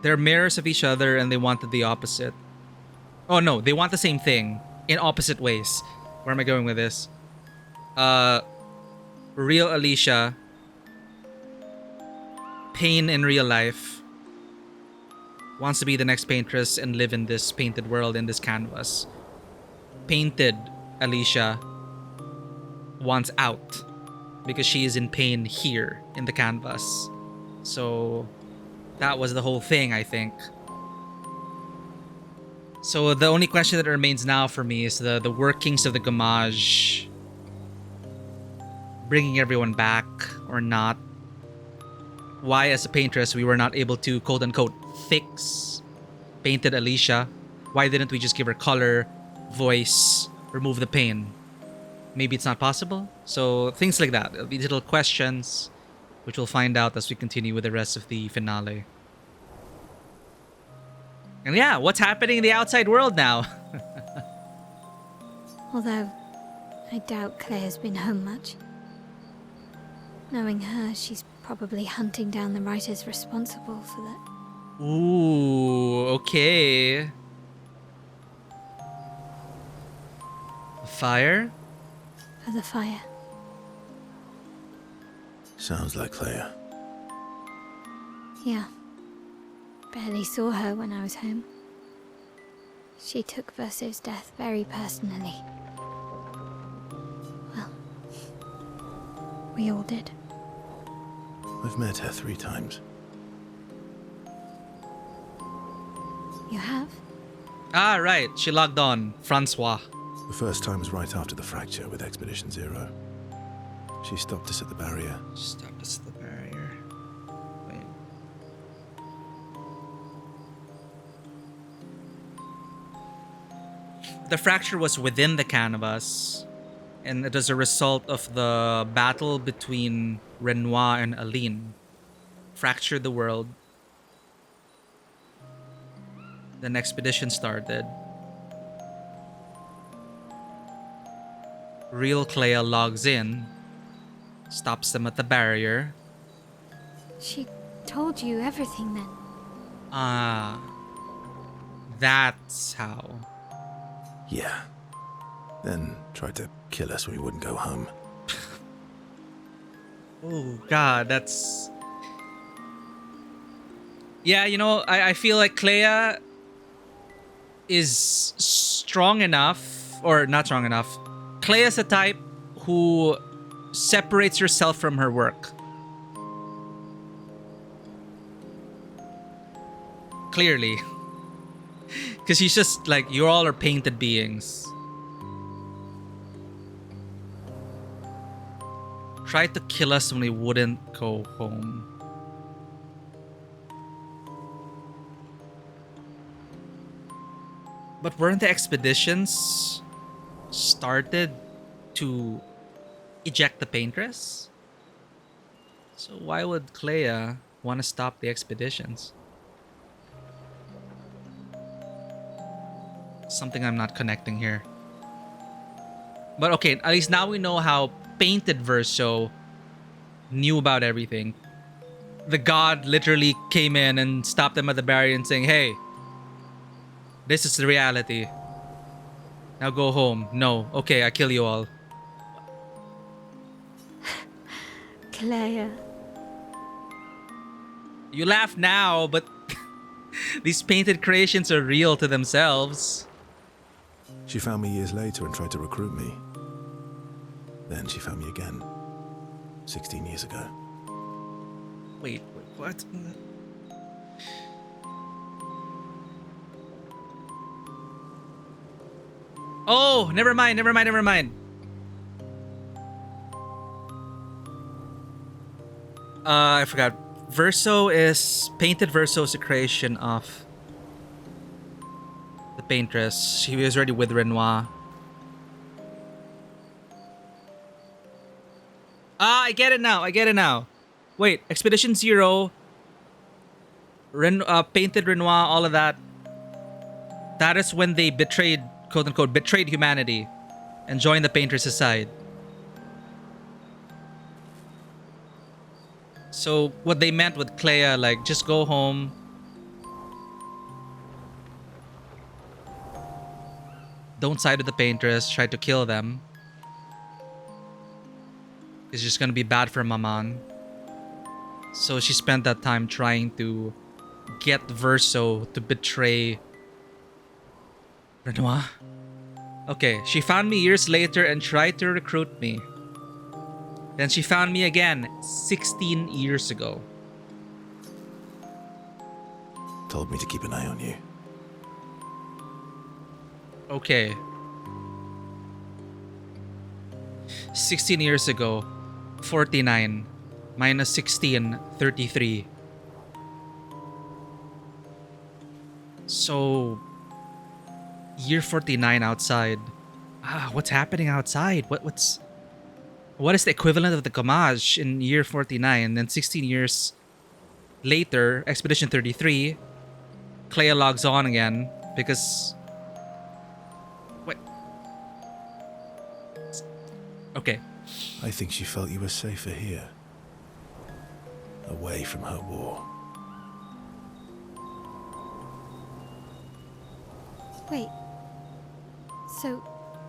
They're mirrors of each other and they wanted the opposite. Oh no, they want the same thing in opposite ways. Where am I going with this? Real Alicia, Pain in real life, wants to be the next paintress and live in this painted world, in this canvas. Painted Alicia wants out because she is in pain here in the canvas. So that was the whole thing, I think. So the only question that remains now for me is the workings of the Gamage. Bringing everyone back or not. Why, as a paintress, we were not able to quote-unquote fix painted Alicia. Why didn't we just give her color, voice, remove the pain? Maybe it's not possible? So things like that. It'll be little questions, which we'll find out as we continue with the rest of the finale. And yeah, what's happening in the outside world now? Although, I doubt Claire's been home much. Knowing her, she's probably hunting down the writers responsible for that. Ooh, okay. A fire? For the fire. Sounds like Clair. Yeah. Barely saw her when I was home. She took Verso's death very personally. Well, we all did. I've met her 3 times. You have? Ah, right. She logged on. Francois. The first time was right after the fracture with Expedition Zero. She stopped us at the barrier. Stopped us at the barrier. Wait. The fracture was within the canvas, and it was a result of the battle between Renoir and Aline. Fractured the world. Then expedition started. Real Clair logs in, stops them at the barrier. She told you everything then? Ah, that's how. Yeah. Then tried to kill us when we wouldn't go home. Oh, God, that's... Yeah, you know, I feel like Clair is strong enough, or not strong enough. Clair is the type who separates herself from her work. Clearly. Because she's just like, you all are painted beings. Tried to kill us when we wouldn't go home. But weren't the expeditions started to eject the paintress? So why would Clair want to stop the expeditions? Something I'm not connecting here. But okay, at least now we know how Painted Verso knew about everything. The god literally came in and stopped them at the barrier and saying, hey, this is the reality. Now go home. No. Okay, I kill you all. Clair. You laugh now, but these painted creations are real to themselves. She found me years later and tried to recruit me. Then she found me again. 16 years ago. Wait, what? Oh, never mind. I forgot. Verso is... Painted Verso is a creation of the paintress. She was already with Renoir. Ah, I get it now. Wait, Expedition Zero, Painted Renoir, all of that. That is when they betrayed, quote unquote, betrayed humanity and joined the paintress' side. So what they meant with Clair, like, just go home. Don't side with the paintress, try to kill them. It's just gonna be bad for Maman. So she spent that time trying to get Verso to betray Renoir. Okay, she found me years later and tried to recruit me. Then she found me again 16 years ago. Told me to keep an eye on you. Okay. 16 years ago, 49 minus 16, 33. So, year 49 outside. What's happening outside? What is the equivalent of the Gamage in year 49? And then 16 years later, Expedition 33, Clair logs on again because... What? Okay. I think she felt you were safer here. Away from her war. Wait. So,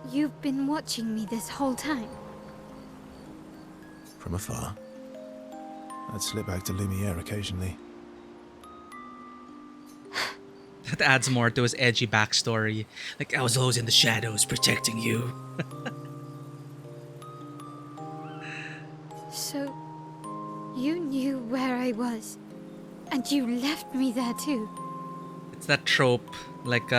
you've been watching me this whole time? From afar. I'd slip back to Lumiere occasionally. That adds more to his edgy backstory. Like, I was always in the shadows protecting you. So, you knew where I was, and you left me there too? It's that trope, like,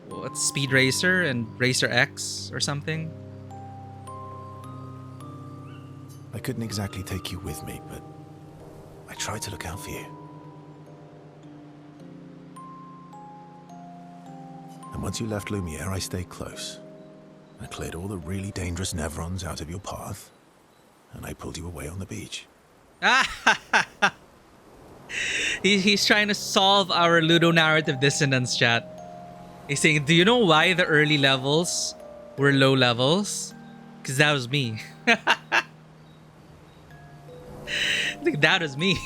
what's Speed Racer and Racer X or something? I couldn't exactly take you with me, but I tried to look out for you. And once you left Lumiere, I stayed close. I cleared all the really dangerous Nevrons out of your path, and I pulled you away on the beach. He's trying to solve our ludonarrative dissonance, chat. He's saying, do you know why the early levels were low levels? Because that was me. I think that was me.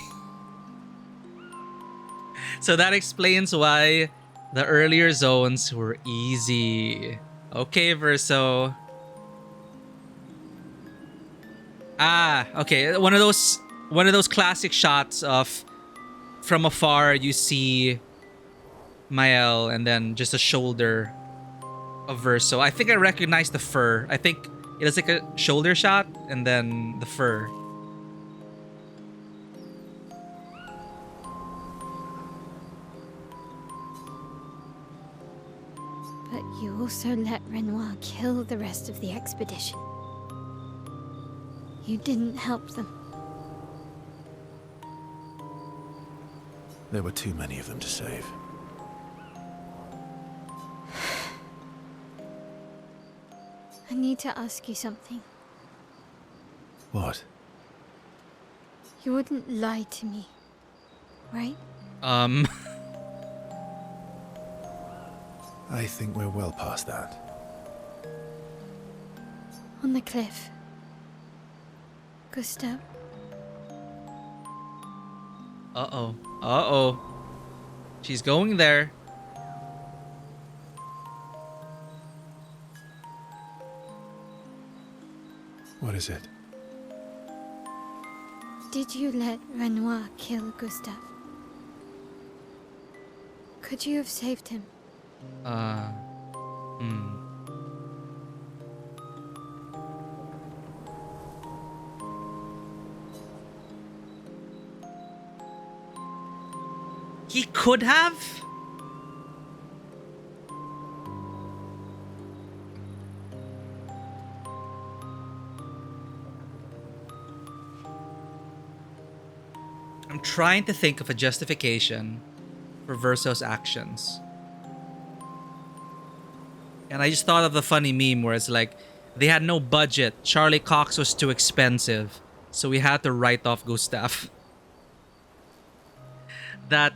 So that explains why the earlier zones were easy. Okay, Verso. Okay. One of those classic shots of from afar you see Mael and then just a shoulder of Verso. I think I recognize the fur. I think it was like a shoulder shot and then the fur. But you also let Renoir kill the rest of the expedition. You didn't help them. There were too many of them to save. I need to ask you something. What? You wouldn't lie to me, right? I think we're well past that. On the cliff. Gustav. Uh-oh. Uh-oh. She's going there. What is it? Did you let Renoir kill Gustav? Could you have saved him? He could have? I'm trying to think of a justification for Verso's actions. And I just thought of the funny meme where it's like, they had no budget. Charlie Cox was too expensive. So we had to write off Gustav. That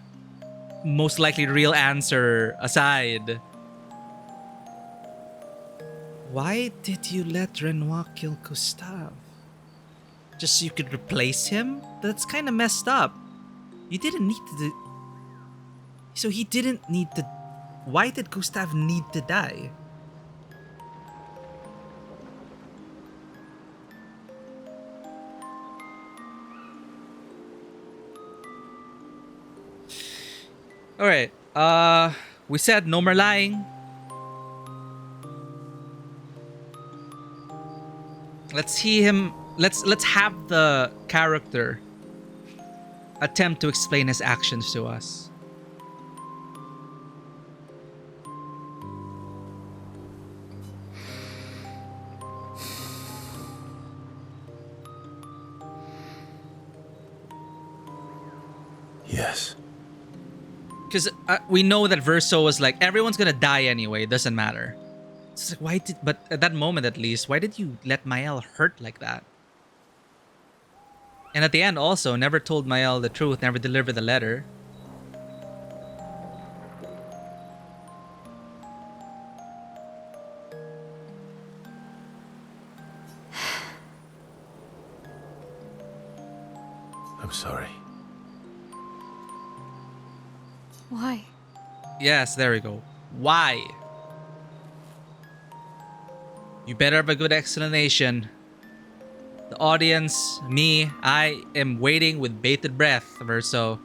most likely real answer aside. Why did you let Renoir kill Gustav? Just so you could replace him? That's kind of messed up. You didn't need to do... So he didn't need to... Why did Gustav need to die? Alright, we said no more lying. Let's see him... Let's have the character attempt to explain his actions to us. Yes. Because we know that Verso was like, everyone's gonna die anyway, it doesn't matter. It's like, why did... But at that moment at least, why did you let Mael hurt like that? And at the end also, never told Mael the truth, never delivered the letter. I'm sorry. Why? Yes, there we go. Why? You better have a good explanation. The audience, me, I am waiting with bated breath, Verso.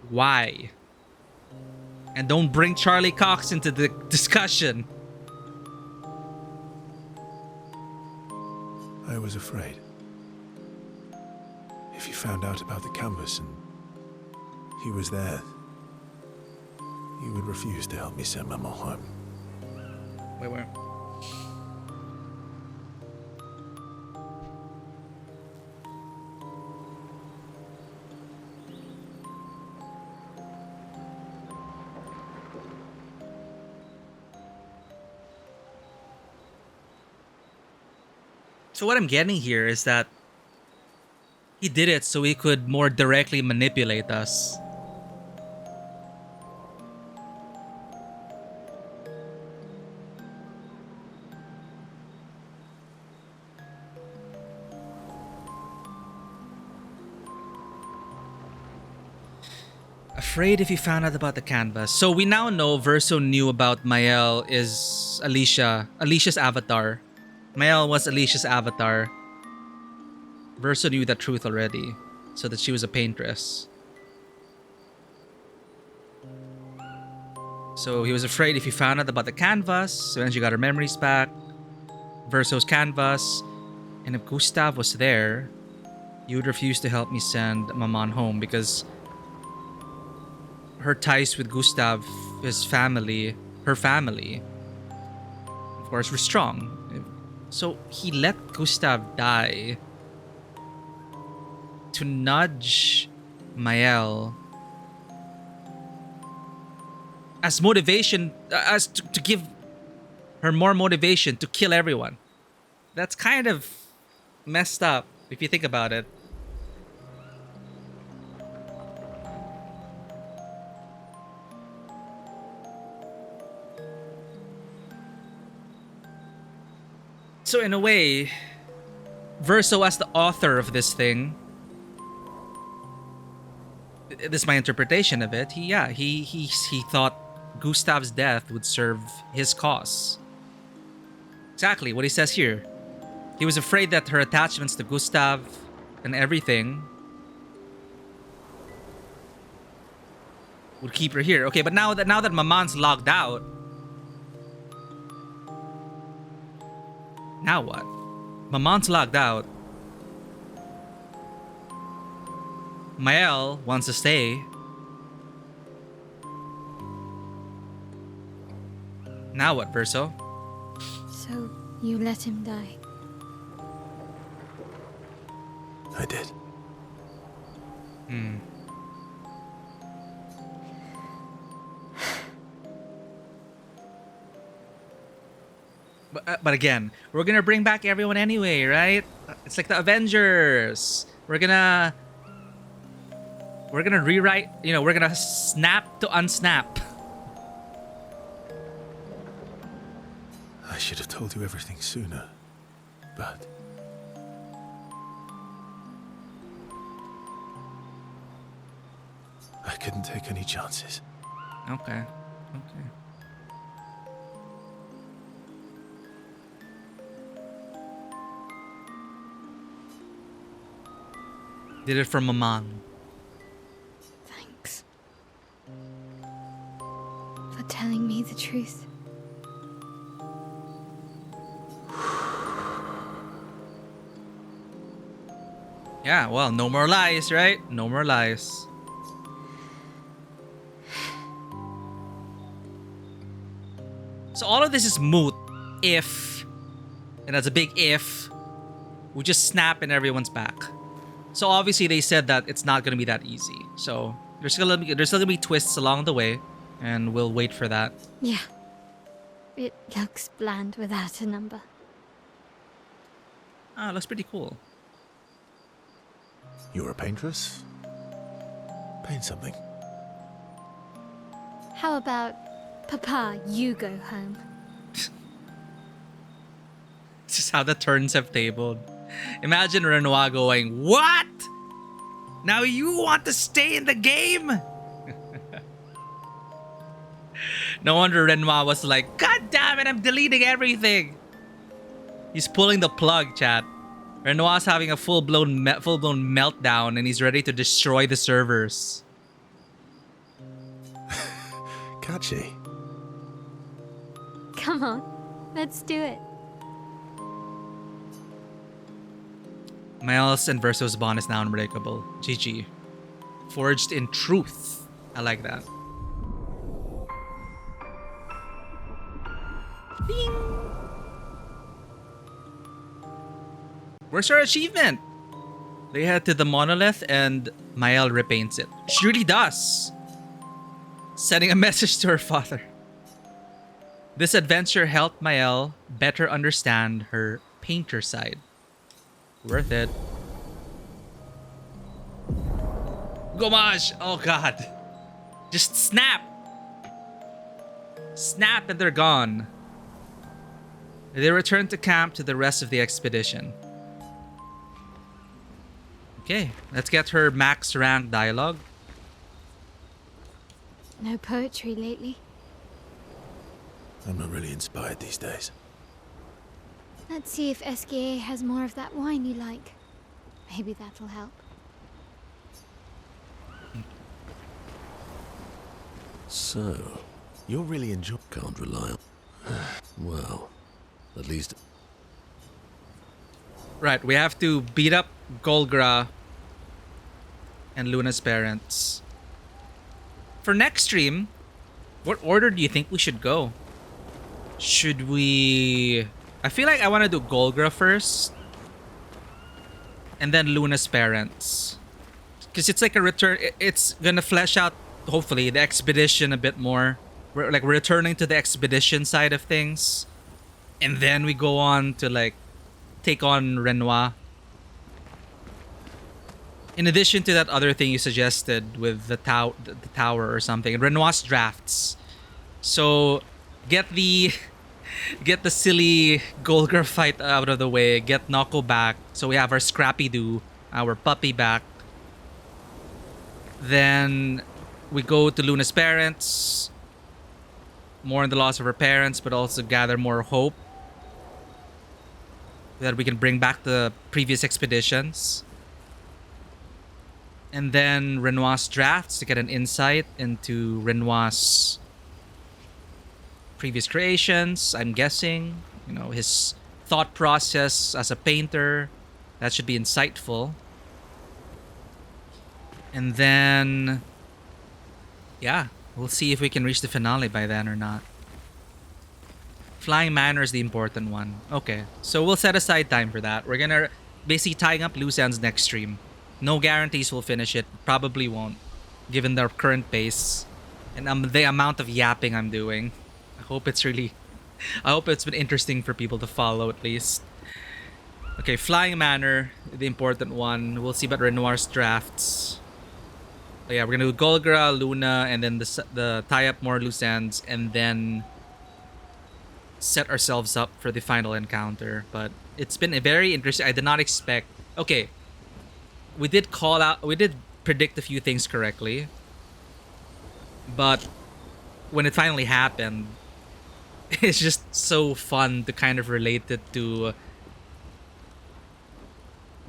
Why? And don't bring Charlie Cox into the discussion. I was afraid. If you found out about the canvas and he was there, you would refuse to help me send Maman home. Wait, where? So what I'm getting here is that he did it so he could more directly manipulate us. Afraid if he found out about the canvas. So we now know Verso knew about Mael is Alicia's avatar. Mael was Alicia's avatar. Verso knew that truth already, so that she was a paintress. So he was afraid if he found out about the canvas, so then she got her memories back, Verso's canvas, and if Gustav was there, you would refuse to help me send Maman home because her ties with Gustav, his family, her family, of course, were strong. So he let Gustav die to nudge Mael as motivation, as to give her more motivation to kill everyone. That's kind of messed up if you think about it. So in a way, Verso as the author of this thing, this is my interpretation of it. He thought Gustav's death would serve his cause. Exactly what he says here. He was afraid that her attachments to Gustav and everything would keep her here. Okay, but now that Maman's logged out, now what? Maman's logged out. Mael wants to stay. Now what, Verso? So, you let him die? I did. But again, we're gonna bring back everyone anyway, right? It's like the Avengers. We're gonna rewrite, we're gonna snap to unsnap. I should have told you everything sooner, but I couldn't take any chances. Okay. Did it for Maman. Thanks. For telling me the truth. Yeah, well, no more lies, right? No more lies. So all of this is moot if, and that's a big if, we just snap and everyone's back. So obviously they said that it's not gonna be that easy. So there's still gonna be twists along the way, and we'll wait for that. Yeah. It looks bland without a number. Ah, looks pretty cool. You're a paintress? Paint something. How about, Papa, you go home? This is how the turns have tabled. Imagine Renoir going, "What? Now you want to stay in the game?" No wonder Renoir was like, "God damn it, I'm deleting everything." He's pulling the plug, chat. Renoir's having a full-blown meltdown and he's ready to destroy the servers. Catchy. Come on, let's do it. Miles and Verso's bond is now unbreakable. GG. Forged in truth. I like that. Ding! Where's our achievement? They head to the monolith and Mael repaints it. She really does. Sending a message to her father. This adventure helped Mael better understand her painter side. Worth it. Gommage! Oh god. Just snap! Snap and they're gone. They return to camp to the rest of the expedition. Okay, let's get her max rank dialogue. No poetry lately. I'm not really inspired these days. Let's see if SKA has more of that wine you like. Maybe that'll help. So, You're really enjoying... can't rely on... Well, at least... Right, we have to beat up Golgra and Luna's parents. For next stream, what order do you think we should go? Should we I feel like I want to do Golgra first. And then Luna's parents. Because it's like a return. It's going to flesh out, hopefully, the expedition a bit more. We're returning to the expedition side of things. And then we go on to like take on Renoir. In addition to that other thing you suggested with the tower or something, Renoir's drafts. So get the silly Golgar fight out of the way. Get Noko back. So we have our Scrappy Doo, our puppy back. Then we go to Luna's parents. Mourn the loss of her parents, but also gather more hope that we can bring back the previous expeditions. And then Renoir's drafts to get an insight into Renoir's previous creations, I'm guessing. You know, his thought process as a painter. That should be insightful. And then, yeah, we'll see if we can reach the finale by then or not. Flying Manor is the important one. Okay, so we'll set aside time for that. We're gonna basically tying up loose ends next stream. No guarantees we'll finish it. Probably won't, given their current pace and the amount of yapping I'm doing. I hope it's been interesting for people to follow at least. Okay, Flying Manor, the important one. We'll see about Renoir's drafts. But yeah, we're gonna do Golgra, Luna, and then the tie up more loose ends, and then set ourselves up for the final encounter. But it's been a very interesting. I did not expect. Okay. We did predict a few things correctly. But when it finally happened, it's just so fun to kind of relate it to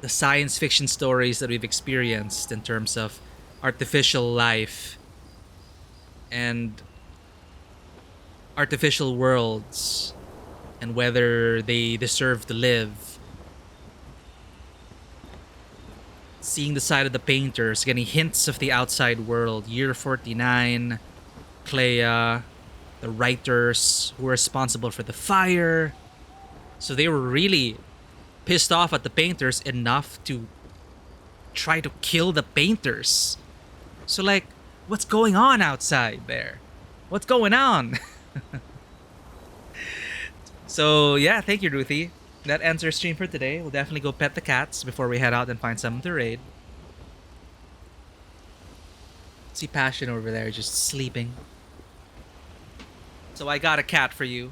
the science fiction stories that we've experienced in terms of artificial life and artificial worlds and whether they deserve to live. Seeing the side of the painters, getting hints of the outside world. Year 49, Clair, the writers who were responsible for the fire. So they were really pissed off at the painters enough to try to kill the painters. So like, what's going on outside there? What's going on? So yeah, thank you, Ruthie. That ends our stream for today. We'll definitely go pet the cats before we head out and find someone to raid. See Passion over there just sleeping. So I got a cat for you.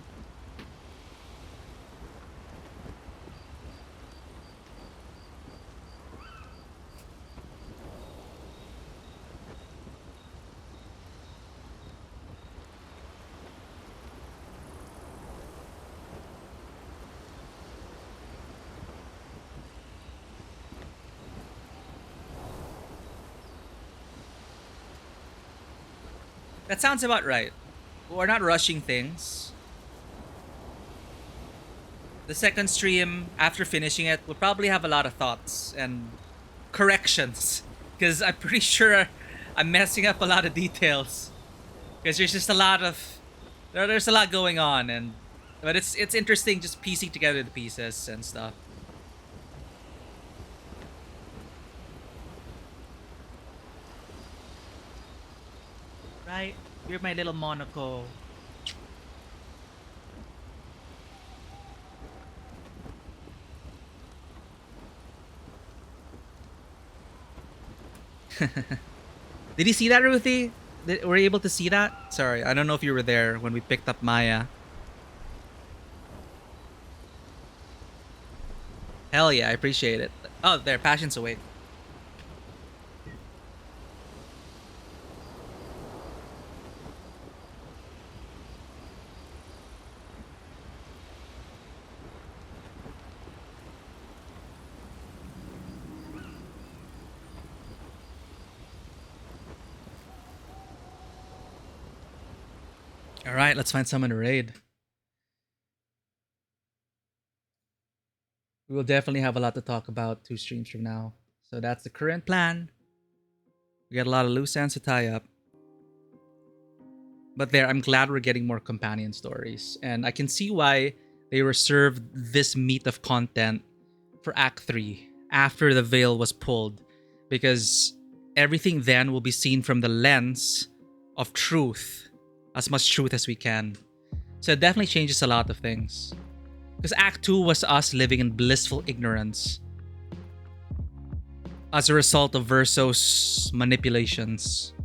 That sounds about right. We're not rushing things. The second stream, after finishing it, we'll probably have a lot of thoughts and corrections. Because I'm pretty sure I'm messing up a lot of details. Because there's just a lot of... There's a lot going on. But it's interesting just piecing together the pieces and stuff. Right? You're my little Monaco. Did you see that, Ruthie? Were you able to see that? Sorry, I don't know if you were there when we picked up Maya. Hell yeah, I appreciate it. Oh, there, Passion's awake. All right, let's find someone to raid. We will definitely have a lot to talk about 2 streams from now. So that's the current plan. We got a lot of loose ends to tie up. But I'm glad we're getting more companion stories. And I can see why they reserved this meat of content for Act 3 after the veil was pulled, because everything then will be seen from the lens of truth, as much truth as we can. So it definitely changes a lot of things. Because Act 2 was us living in blissful ignorance as a result of Verso's manipulations.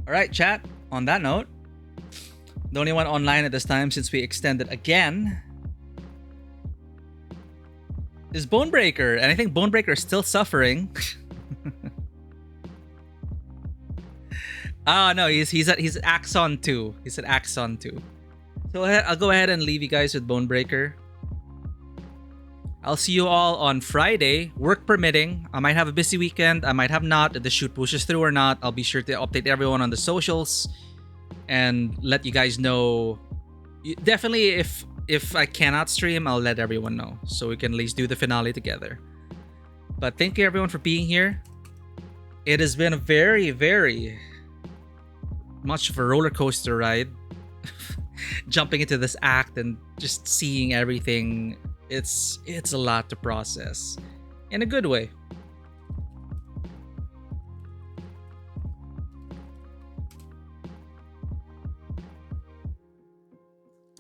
Alright, chat. On that note, the only one online at this time, since we extended again, is Bonebreaker. And I think Bonebreaker is still suffering. No, he's at Axon 2. He's at Axon 2. So I'll go ahead and leave you guys with Bonebreaker. I'll see you all on Friday, work permitting. I might have a busy weekend, I might have not. If the shoot pushes through or not, I'll be sure to update everyone on the socials and let you guys know. Definitely, if I cannot stream, I'll let everyone know so we can at least do the finale together. But thank you everyone for being here. It has been a very, very much of a roller coaster ride. Jumping into this act and just seeing everything. It's a lot to process in a good way.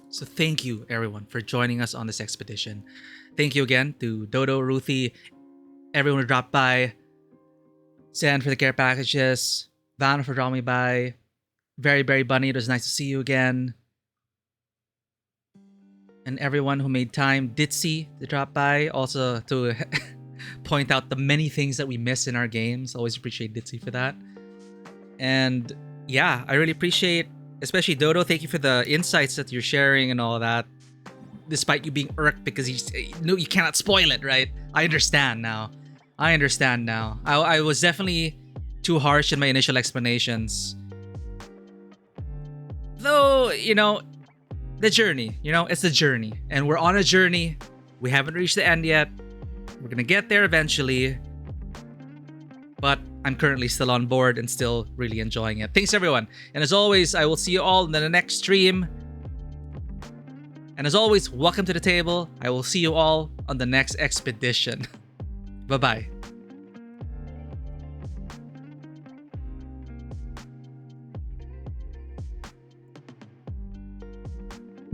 So thank you everyone for joining us on this expedition. Thank you again to Dodo, Ruthie, everyone who dropped by, Sand for the care packages, Van for drawing me by, Very Bunny, it was nice to see you again. And everyone who made time, Ditzy, to drop by, also to point out the many things that we miss in our games. Always appreciate Ditzy for that. And yeah, I really appreciate, especially Dodo, thank you for the insights that you're sharing and all that. Despite you being irked because you cannot spoil it, right? I understand now. I was definitely too harsh in my initial explanations. Though, the journey, it's the journey. And we're on a journey. We haven't reached the end yet. We're gonna get there eventually. But I'm currently still on board and still really enjoying it. Thanks everyone. And as always, I will see you all in the next stream. And as always, welcome to the table. I will see you all on the next expedition. Bye-bye.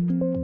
Thank you.